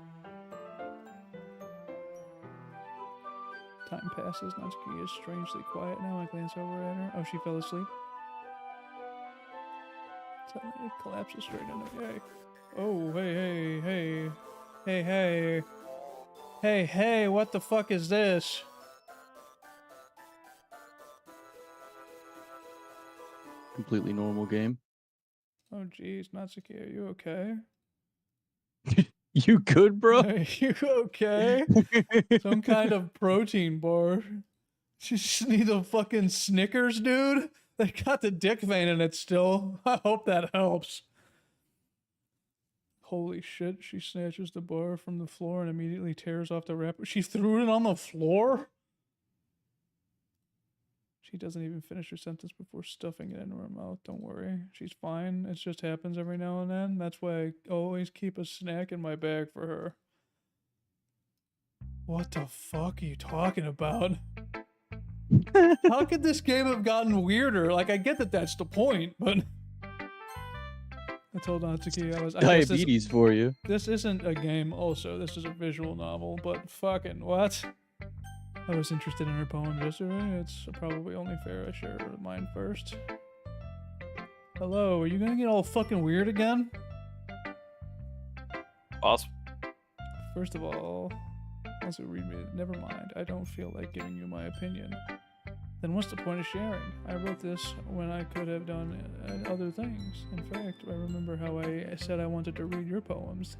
Speaker 1: Time passes. Natsuki is strangely quiet now. I glance over at her. Oh, she fell asleep. Suddenly it collapses straight into me. Hey. Oh, hey. Hey, what the fuck is this?
Speaker 4: Completely normal game.
Speaker 1: Oh, geez, Natsuki, are you okay?
Speaker 4: You good, bro?
Speaker 1: Are you okay? Some kind of protein bar. You just need a fucking Snickers, dude. They got the dick vein in it still. I hope that helps. Holy shit, she snatches the bar from the floor and immediately tears off the wrapper. She threw it on the floor? She doesn't even finish her sentence before stuffing it into her mouth. Don't worry. She's fine. It just happens every now and then. That's why I always keep a snack in my bag for her. What the fuck are you talking about? How could this game have gotten weirder? Like, I get that that's the point, but... I told Natsuki I guess
Speaker 4: Diabetes for you.
Speaker 1: this isn't a game also. This is a visual novel, but fucking what? I was interested in her poems yesterday. It's probably only fair I share mine first. Hello, are you gonna get all fucking weird again?
Speaker 3: Awesome.
Speaker 1: First of all, also read me. Never mind. I don't feel like giving you my opinion. Then what's the point of sharing? I wrote this when I could have done other things. In fact, I remember how I said I wanted to read your poems.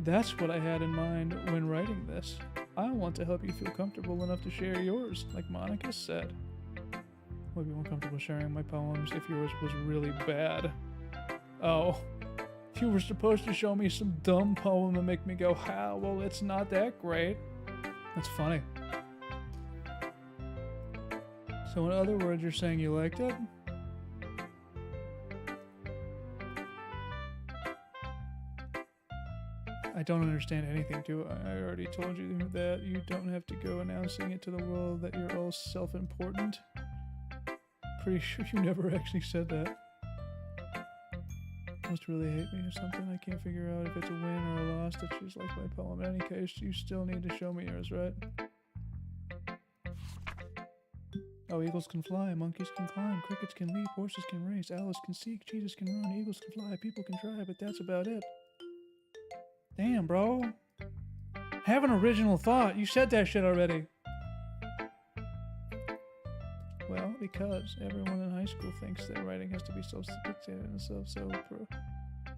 Speaker 1: That's what I had in mind when writing this. I want to help you feel comfortable enough to share yours, like Monica said. Would be more comfortable sharing my poems if yours was really bad. Oh, you were supposed to show me some dumb poem and make me go, "Ha, well, it's not that great." That's funny. So in other words, you're saying you liked it? I don't understand anything, do I? I already told you that you don't have to go announcing it to the world that you're all self-important. Pretty sure you never actually said that. Must really hate me or something. I can't figure out if it's a win or a loss that she's like my poem. In any case, you still need to show me yours, right? Oh, eagles can fly, monkeys can climb, crickets can leap, horses can race, owls can seek, cheetahs can run, eagles can fly, people can try, but that's about it. Damn, bro. Have an original thought. You said that shit already. Well, because everyone in high school thinks that writing has to be self-dictated and self-pro.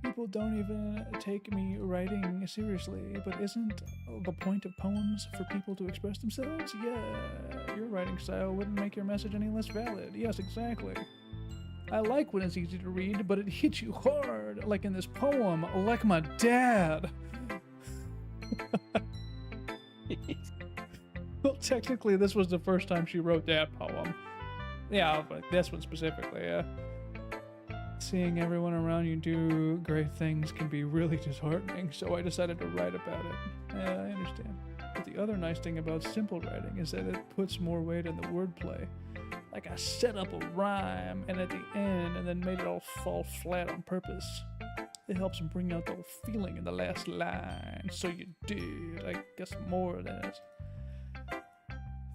Speaker 1: People don't even take me writing seriously, but isn't the point of poems for people to express themselves? Yeah, your writing style wouldn't make your message any less valid. Yes, exactly. I like when it's easy to read, but it hits you hard, like in this poem, like my dad. Well, technically, this was the first time she wrote that poem. Yeah, but this one specifically, yeah. Seeing everyone around you do great things can be really disheartening, so I decided to write about it. Yeah, I understand. But the other nice thing about simple writing is that it puts more weight in the wordplay. Like I set up a rhyme and at the end and then made it all fall flat on purpose. It helps bring out the whole feeling in the last line. So you did, I guess, more than it.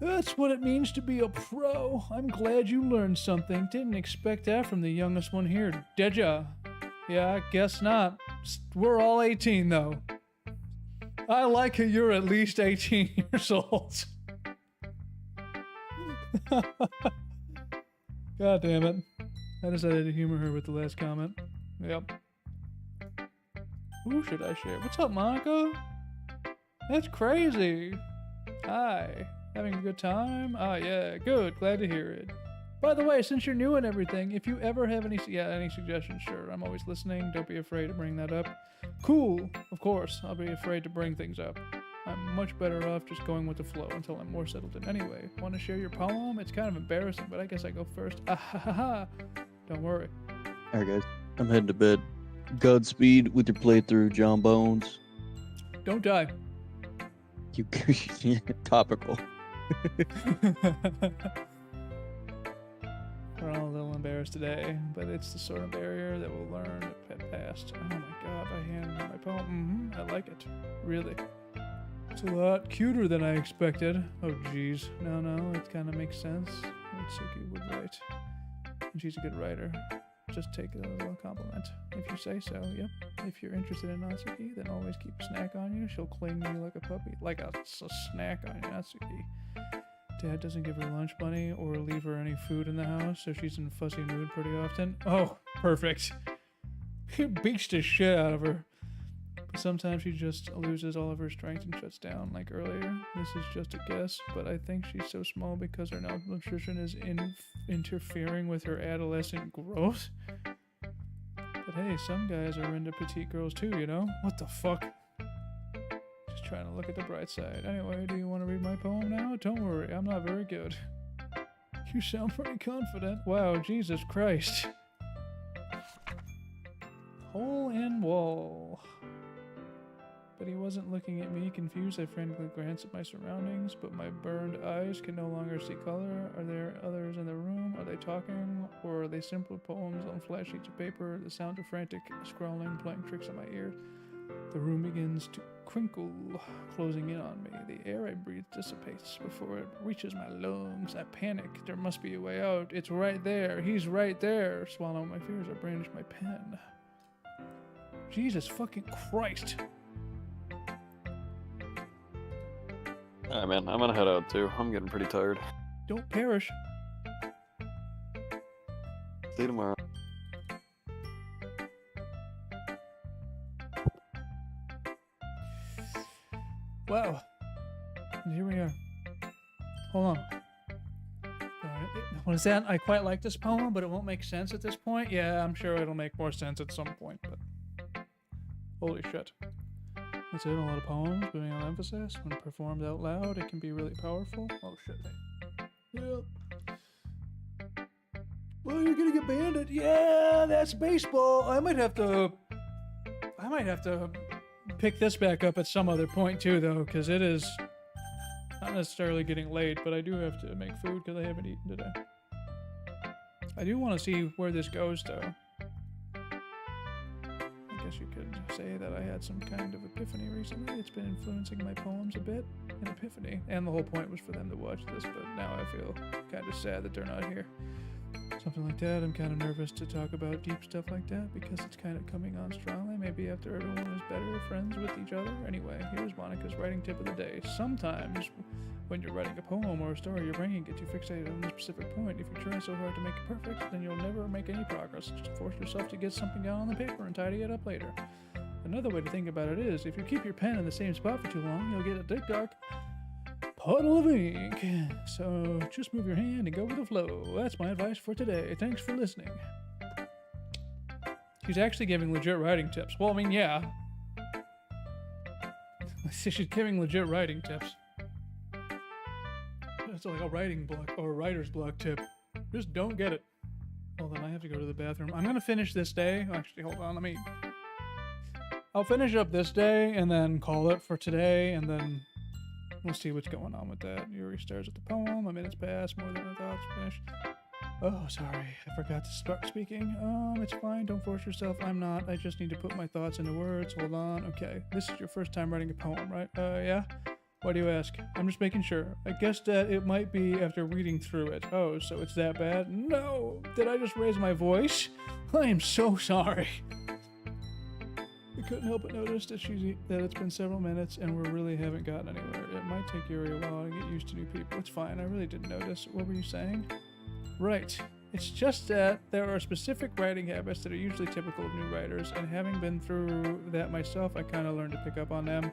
Speaker 1: That's what it means to be a pro. I'm glad you learned something. Didn't expect that from the youngest one here, did ya? Yeah, I guess not. We're all 18, though. I like it you're at least 18 years old. God damn it. I decided to humor her with the last comment. Yep. Who should I share? What's up, Monica? That's crazy. Hi. Having a good time? Ah, yeah, good. Glad to hear it. By the way, since you're new and everything, if you ever have any suggestions, sure, I'm always listening. Don't be afraid to bring that up. Cool. Of course, I'll be afraid to bring things up. I'm much better off just going with the flow until I'm more settled in. Anyway, want to share your poem? It's kind of embarrassing, but I guess I go first. Ah ha ha ha. Don't worry.
Speaker 4: Alright, guys. I'm heading to bed. Godspeed with your playthrough, John Bones.
Speaker 1: Don't die.
Speaker 4: You topical.
Speaker 1: We're all a little embarrassed today, but it's the sort of barrier that we'll learn to get past. Oh my god, I handed my poem. I like it. Really. It's a lot cuter than I expected. Oh jeez. No, it kind of makes sense. Mitsuki would write. And she's a good writer. Just take it as a compliment. If you say so, yep. If you're interested in Natsuki, then always keep a snack on you. She'll cling to you like a puppy. Like a snack on you, Natsuki. Dad doesn't give her lunch money or leave her any food in the house, so she's in a fussy mood pretty often. Oh, perfect. He beats the shit out of her. But sometimes she just loses all of her strength and shuts down, like earlier. This is just a guess, but I think she's so small because her malnutrition is interfering with her adolescent growth. But hey, some guys are into petite girls too, you know? What the fuck? Just trying to look at the bright side. Anyway, do you want to read my poem now? Don't worry, I'm not very good. You sound pretty confident. Wow, Jesus Christ. Hole in wall. But he wasn't looking at me, confused. I frantically glanced at my surroundings, but my burned eyes can no longer see color. Are there others in the room? Are they talking? Or are they simple poems on flat sheets of paper? The sound of frantic scrawling playing tricks on my ear. The room begins to crinkle, closing in on me. The air I breathe dissipates before it reaches my lungs. I panic. There must be a way out. It's right there. He's right there. Swallowing my fears, I brandish my pen. Jesus fucking Christ.
Speaker 3: Alright, man, I'm gonna head out too. I'm getting pretty tired.
Speaker 1: Don't perish.
Speaker 3: See you tomorrow.
Speaker 1: Wow. And here we are. Hold on. Alright. What is that? I quite like this poem, but it won't make sense at this point. Yeah, I'm sure it'll make more sense at some point, but holy shit. That's it, a lot of poems, moving on emphasis. When performed out loud, it can be really powerful. Oh shit. Yep. Well, you're gonna get banded. Yeah, that's baseball. I might have to pick this back up at some other point too, though, because it is not necessarily getting late, but I do have to make food because I haven't eaten today. I do want to see where this goes, though. I guess you could say that I had some kind of epiphany recently. It's been influencing my poems a bit. An epiphany. And the whole point was for them to watch this, but now I feel kind of sad that they're not here. Something like that. I'm kind of nervous to talk about deep stuff like that because it's kind of coming on strongly. Maybe after everyone is better friends with each other. Anyway, here's Monica's writing tip of the day. Sometimes when you're writing a poem or a story, your brain gets you fixated on a specific point. If you try so hard to make it perfect, then you'll never make any progress. Just force yourself to get something down on the paper and tidy it up later. Another way to think about it is, if you keep your pen in the same spot for too long, you'll get a thick, dark puddle of ink. So just move your hand and go with the flow. That's my advice for today. Thanks for listening. She's actually giving legit writing tips. Well, I mean, yeah. She's giving legit writing tips. It's like a writing block or a writer's block tip. Just don't get it. Well, then I have to go to the bathroom. I'm gonna finish this day. Actually, hold on. I'll finish up this day and then call it for today, and then we'll see what's going on with that. Yuri stares at the poem. A minute's passed, more than I thought. It's finished. Oh, sorry. I forgot to start speaking. It's fine. Don't force yourself. I'm not. I just need to put my thoughts into words. Hold on. Okay. This is your first time writing a poem, right? Yeah? Why do you ask? I'm just making sure. I guess that it might be after reading through it. Oh, so it's that bad? No! Did I just raise my voice? I am so sorry. I couldn't help but notice that it's been several minutes and we really haven't gotten anywhere. It might take Yuri a while to get used to new people. It's fine. I really didn't notice. What were you saying? Right. It's just that there are specific writing habits that are usually typical of new writers, and having been through that myself, I kind of learned to pick up on them.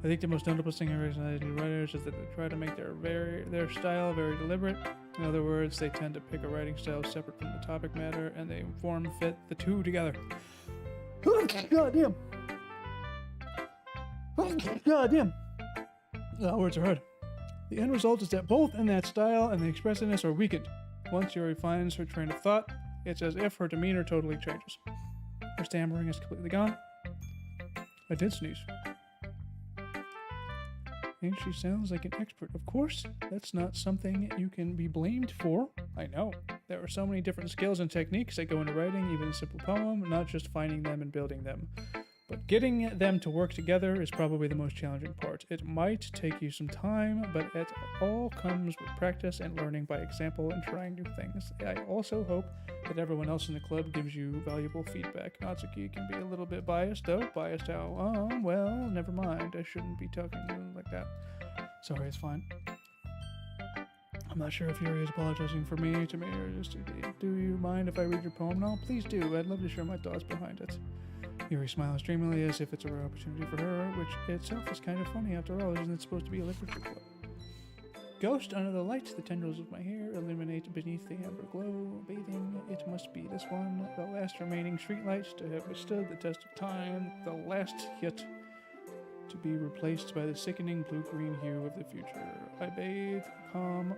Speaker 1: I think the most notable thing I recognize in new writers is that they try to make their style very deliberate. In other words, they tend to pick a writing style separate from the topic matter, and they fit the two together. God damn. God damn. Words are hard. The end result is that both in that style and the expressiveness are weakened. Once Yuri finds her train of thought, it's as if her demeanor totally changes. Her stammering is completely gone. I did sneeze. And she sounds like an expert. Of course, that's not something you can be blamed for. I know. There are so many different skills and techniques that go into writing even a simple poem, not just finding them and building them. But getting them to work together is probably the most challenging part. It might take you some time, but it all comes with practice and learning by example and trying new things. I also hope that everyone else in the club gives you valuable feedback. Natsuki can be a little bit biased, though. Biased how? Well, never mind. I shouldn't be talking like that. Sorry, it's fine. I'm not sure if Yuri is apologizing for me to me or just to me. Do you mind if I read your poem now? Please do. I'd love to share my thoughts behind it. Yuri smiles dreamily as if it's a rare opportunity for her, which itself is kind of funny after all. Isn't it supposed to be a literature club? Ghost under the lights, the tendrils of my hair illuminate beneath the amber glow. Bathing, it must be this one, the last remaining streetlight to have withstood the test of time, the last yet to be replaced by the sickening blue-green hue of the future. I bathe, calm,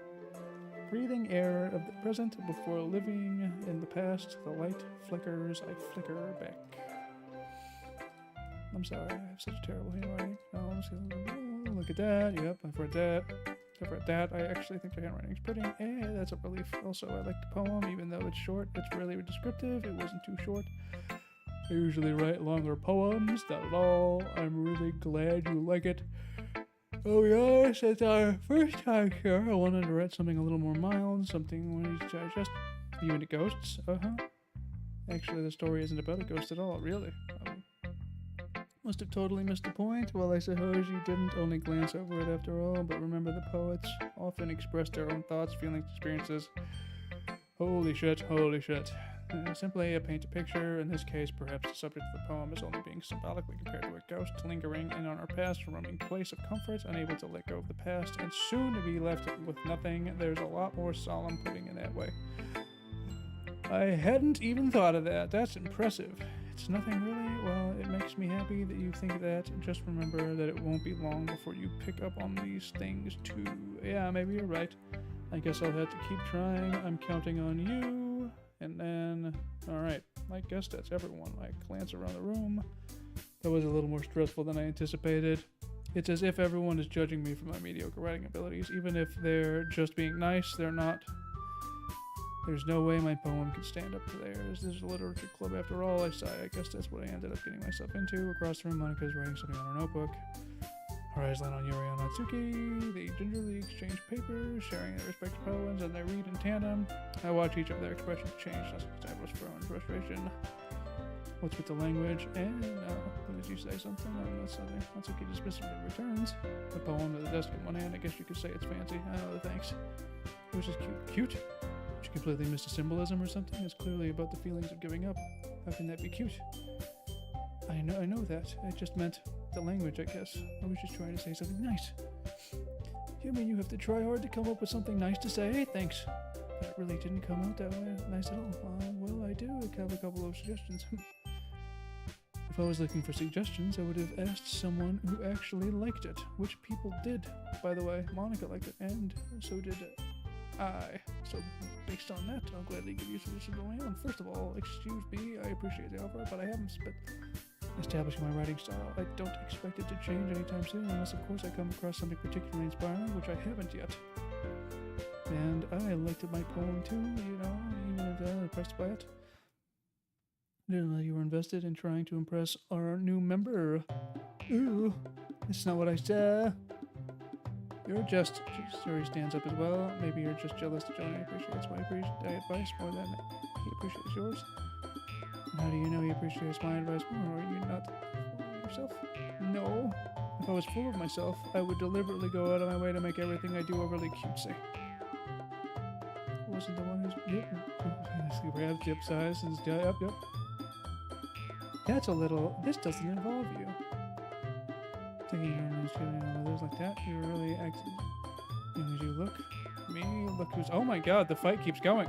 Speaker 1: breathing air of the present before living in the past. The light flickers, I flicker back. I'm sorry, I have such terrible handwriting. Oh, look at that. Yep, I've read that. I've read that. I actually think the handwriting is pretty. That's a relief. Also, I like the poem, even though it's short. It's really descriptive. It wasn't too short. I usually write longer poems. Not at all. I'm really glad you like it. Oh yes, it's our first time here. I wanted to write something a little more mild, something when you digest. You into ghosts? Actually, the story isn't about a ghost at all, really. Must have totally missed the point. Well, I suppose you didn't only glance over it after all, but remember the poets often express their own thoughts, feelings, experiences. Holy shit, holy shit. Simply paint a picture. In this case, perhaps the subject of the poem is only being symbolically compared to a ghost lingering in on our past, roaming place of comfort, unable to let go of the past, and soon to be left with nothing. There's a lot more solemn putting it that way. I hadn't even thought of that. That's impressive. It's nothing really. Well, it makes me happy that you think that. Just remember that it won't be long before you pick up on these things too. Yeah, maybe you're right. I guess I'll have to keep trying. I'm counting on you. And then, alright, I guess that's everyone. I glance around the room. That was a little more stressful than I anticipated. It's as if everyone is judging me for my mediocre writing abilities. Even if they're just being nice, they're not. There's no way my poem could stand up to theirs. This is a literature club after all, I sigh. I guess that's what I ended up getting myself into. Across the room, Monika's writing something on her notebook. Her eyes land on Yuri and Natsuki. They gingerly exchange papers, sharing their respective poems, and they read in tandem. I watch each of their expressions change. Natsuki's eyebrows frown in frustration. What's with the language? And did you say something? No, that's something. Natsuki dismissively returns. The poem to the desk in one hand. I guess you could say it's fancy. Oh, thanks. It was just cute. Cute? She completely missed a symbolism or something? It's clearly about the feelings of giving up. How can that be cute? I know that. I just meant the language, I guess. I was just trying to say something nice. You mean you have to try hard to come up with something nice to say? Thanks. That really didn't come out that way nice at all. Well, I do have a couple of suggestions. If I was looking for suggestions, I would have asked someone who actually liked it. Which people did, by the way. Monika liked it, and so did I. So, based on that, I'll gladly give you suggestions of my own. First of all, excuse me, I appreciate the offer, but I haven't spent establishing my writing style. I don't expect it to change anytime soon, unless of course I come across something particularly inspiring, which I haven't yet. And I liked my poem too, even if I'm impressed by it. Didn't know you were invested in trying to impress our new member. Ooh, that's not what I said. You're just... Yuri stands up as well. Maybe you're just jealous that Johnny appreciates my advice more than he appreciates yours. And how do you know he appreciates my advice more? Are you not full of yourself? No. If I was full of myself, I would deliberately go out of my way to make everything I do overly cutesy. Wasn't the one who's... Yep. Grabs Jip size and... Yep. That's a little... This doesn't involve you. Taking your nose, giving others like that. You're really acting... Young as you look. Me, look who's... Oh my god, the fight keeps going.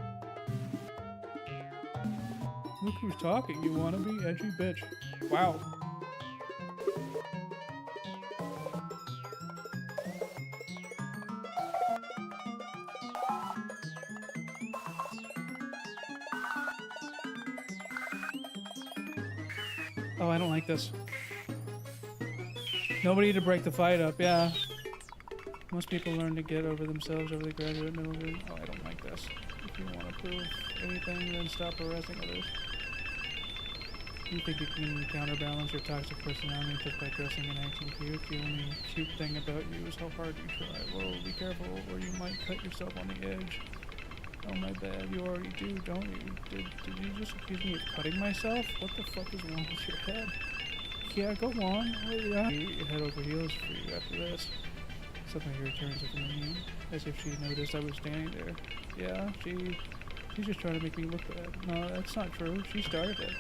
Speaker 1: Look who's talking, you wanna be edgy bitch. Wow. Oh, I don't like this. Nobody to break the fight up, yeah. Most people learn to get over themselves over the graduate middle grade. Oh, I don't like this. If you want to prove anything, then stop harassing others. You think you can counterbalance your toxic personality just by dressing and acting cute? The only cute thing about you is how hard you try. Well, be careful, or you might cut yourself on the edge. Oh, my bad. You already do, don't you? Did you just accuse me of cutting myself? What the fuck is wrong with your head? Yeah, go on. Oh, yeah. Head over heels for you after this. Suddenly he returns with the menu, as if she noticed I was standing there. Yeah, she's just trying to make me look bad. No, that's not true. She started it.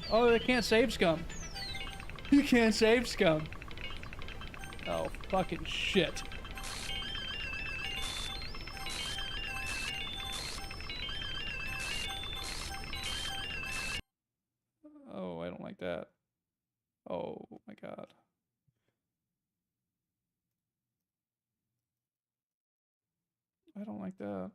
Speaker 1: Oh, they can't save scum. You can't save scum. Oh, fucking shit. Oh, I don't like that. Oh my god. I don't like that.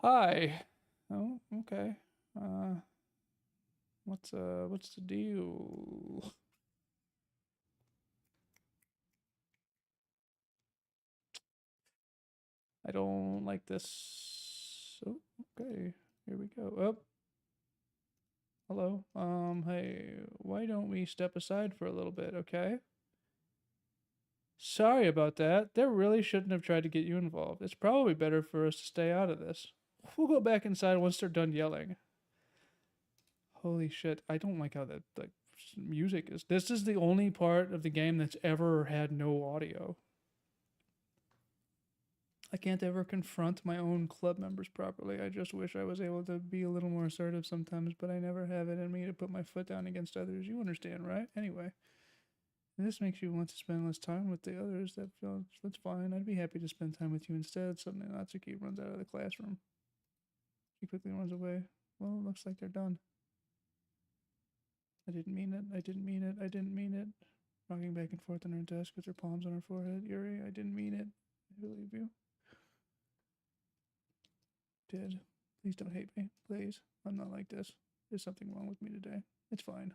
Speaker 1: Hi. Oh, okay. What's the deal? I don't like this. Oh, okay. Here we go. Oh. Hello. Hey, why don't we step aside for a little bit, okay? Sorry about that. They really shouldn't have tried to get you involved. It's probably better for us to stay out of this. We'll go back inside once they're done yelling. Holy shit. I don't like how that music is. This is the only part of the game that's ever had no audio. I can't ever confront my own club members properly. I just wish I was able to be a little more assertive sometimes, but I never have it in me to put my foot down against others. You understand, right? Anyway, if this makes you want to spend less time with the others, that's fine. I'd be happy to spend time with you instead. Suddenly Natsuki runs out of the classroom. She quickly runs away. Well, it looks like they're done. I didn't mean it. I didn't mean it. I didn't mean it. Rocking back and forth on her desk with her palms on her forehead. Yuri, I didn't mean it. I believe you. Did. Please don't hate me. Please. I'm not like this. There's something wrong with me today. It's fine.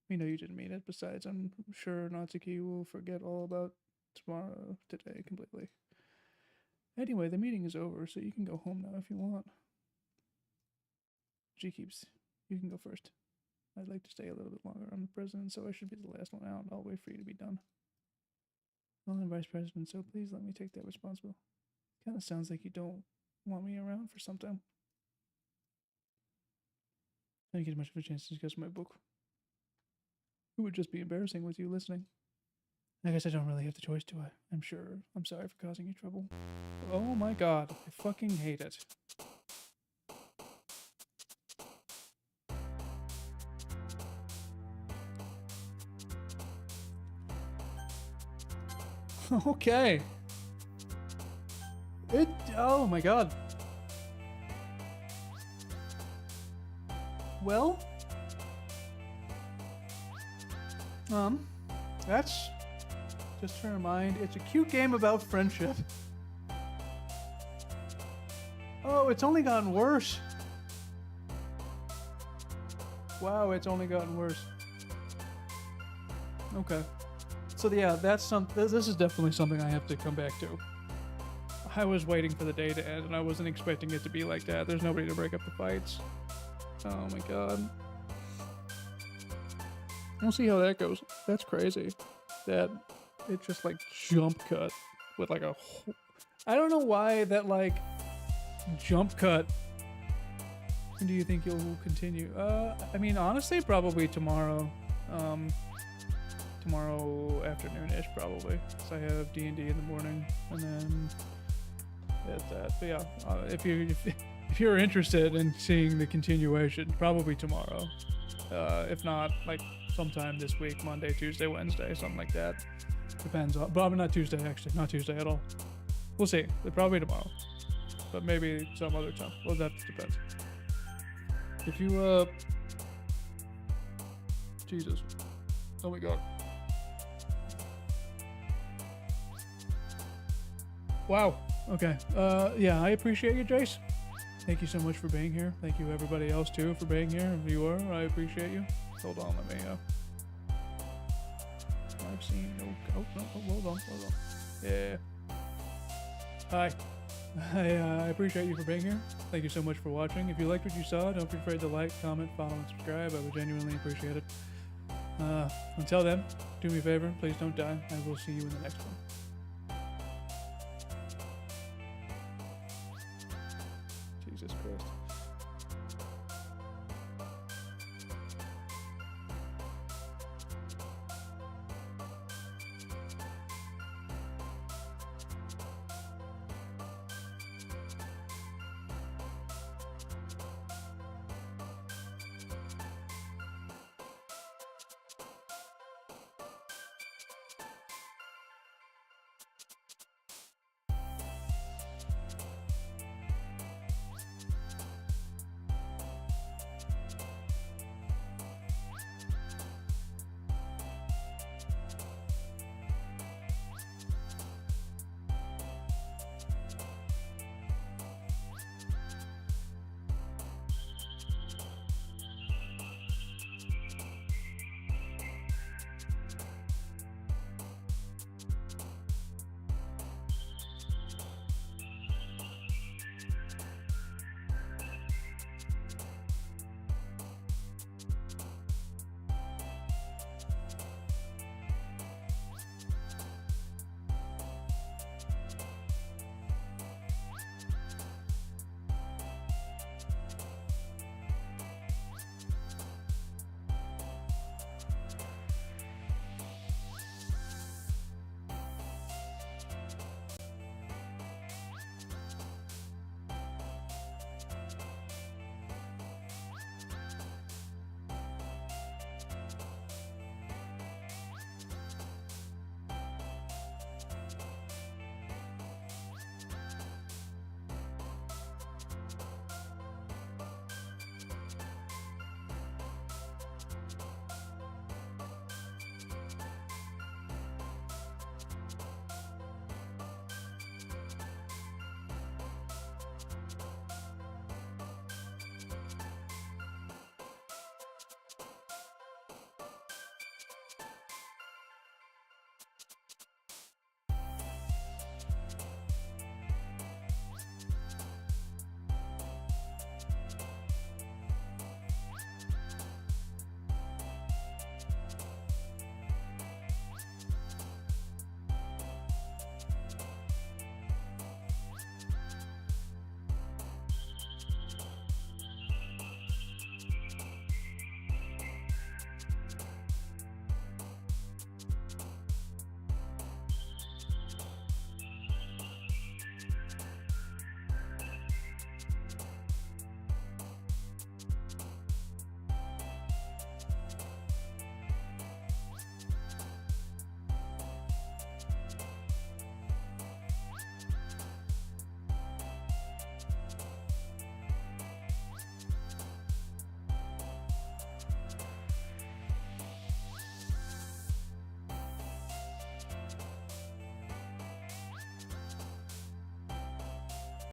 Speaker 1: We know you didn't mean it. Besides, I'm sure Natsuki will forget all about today completely. Anyway, the meeting is over, so you can go home now if you want. You can go first. I'd like to stay a little bit longer. I'm the president, so I should be the last one out. I'll wait for you to be done. Well, I'm vice president, so please let me take that responsibility. Kind of sounds like you don't want me around for some time. I didn't get much of a chance to discuss my book. It would just be embarrassing with you listening. I guess I don't really have the choice, do I? I'm sure. I'm sorry for causing you trouble. Oh my god, I fucking hate it. Okay. Oh my god. Well, that's just to remind, it's a cute game about friendship. Oh, it's only gotten worse. Wow, it's only gotten worse. Okay. So yeah, this is definitely something I have to come back to. I was waiting for the day to end, and I wasn't expecting it to be like that. There's nobody to break up the fights. Oh my god. We'll see how that goes. That's crazy. That it just like jump cut with like a whole... I don't know why that like jump cut. When do you think you'll continue? I mean, honestly, probably tomorrow. Tomorrow afternoon-ish, probably. So I have D&D in the morning, and then that's that. But yeah, if you're interested in seeing the continuation, probably tomorrow. If not, like sometime this week, Monday, Tuesday, Wednesday, something like that. Depends on, but not Tuesday actually, not Tuesday at all. We'll see. Probably tomorrow, but maybe some other time. Well, that depends. If you Jesus, oh my god. Wow. Okay. Yeah, I appreciate you, Jace. Thank you so much for being here. Thank you everybody else too for being here. Viewer, I appreciate you. Hold on, let me I've seen no. Oh no! Hold on. Yeah. Hi. I appreciate you for being here. Thank you so much for watching. If you liked what you saw, don't be afraid to like, comment, follow, and subscribe. I would genuinely appreciate it. Until then, do me a favor, please don't die. I will see you in the next one.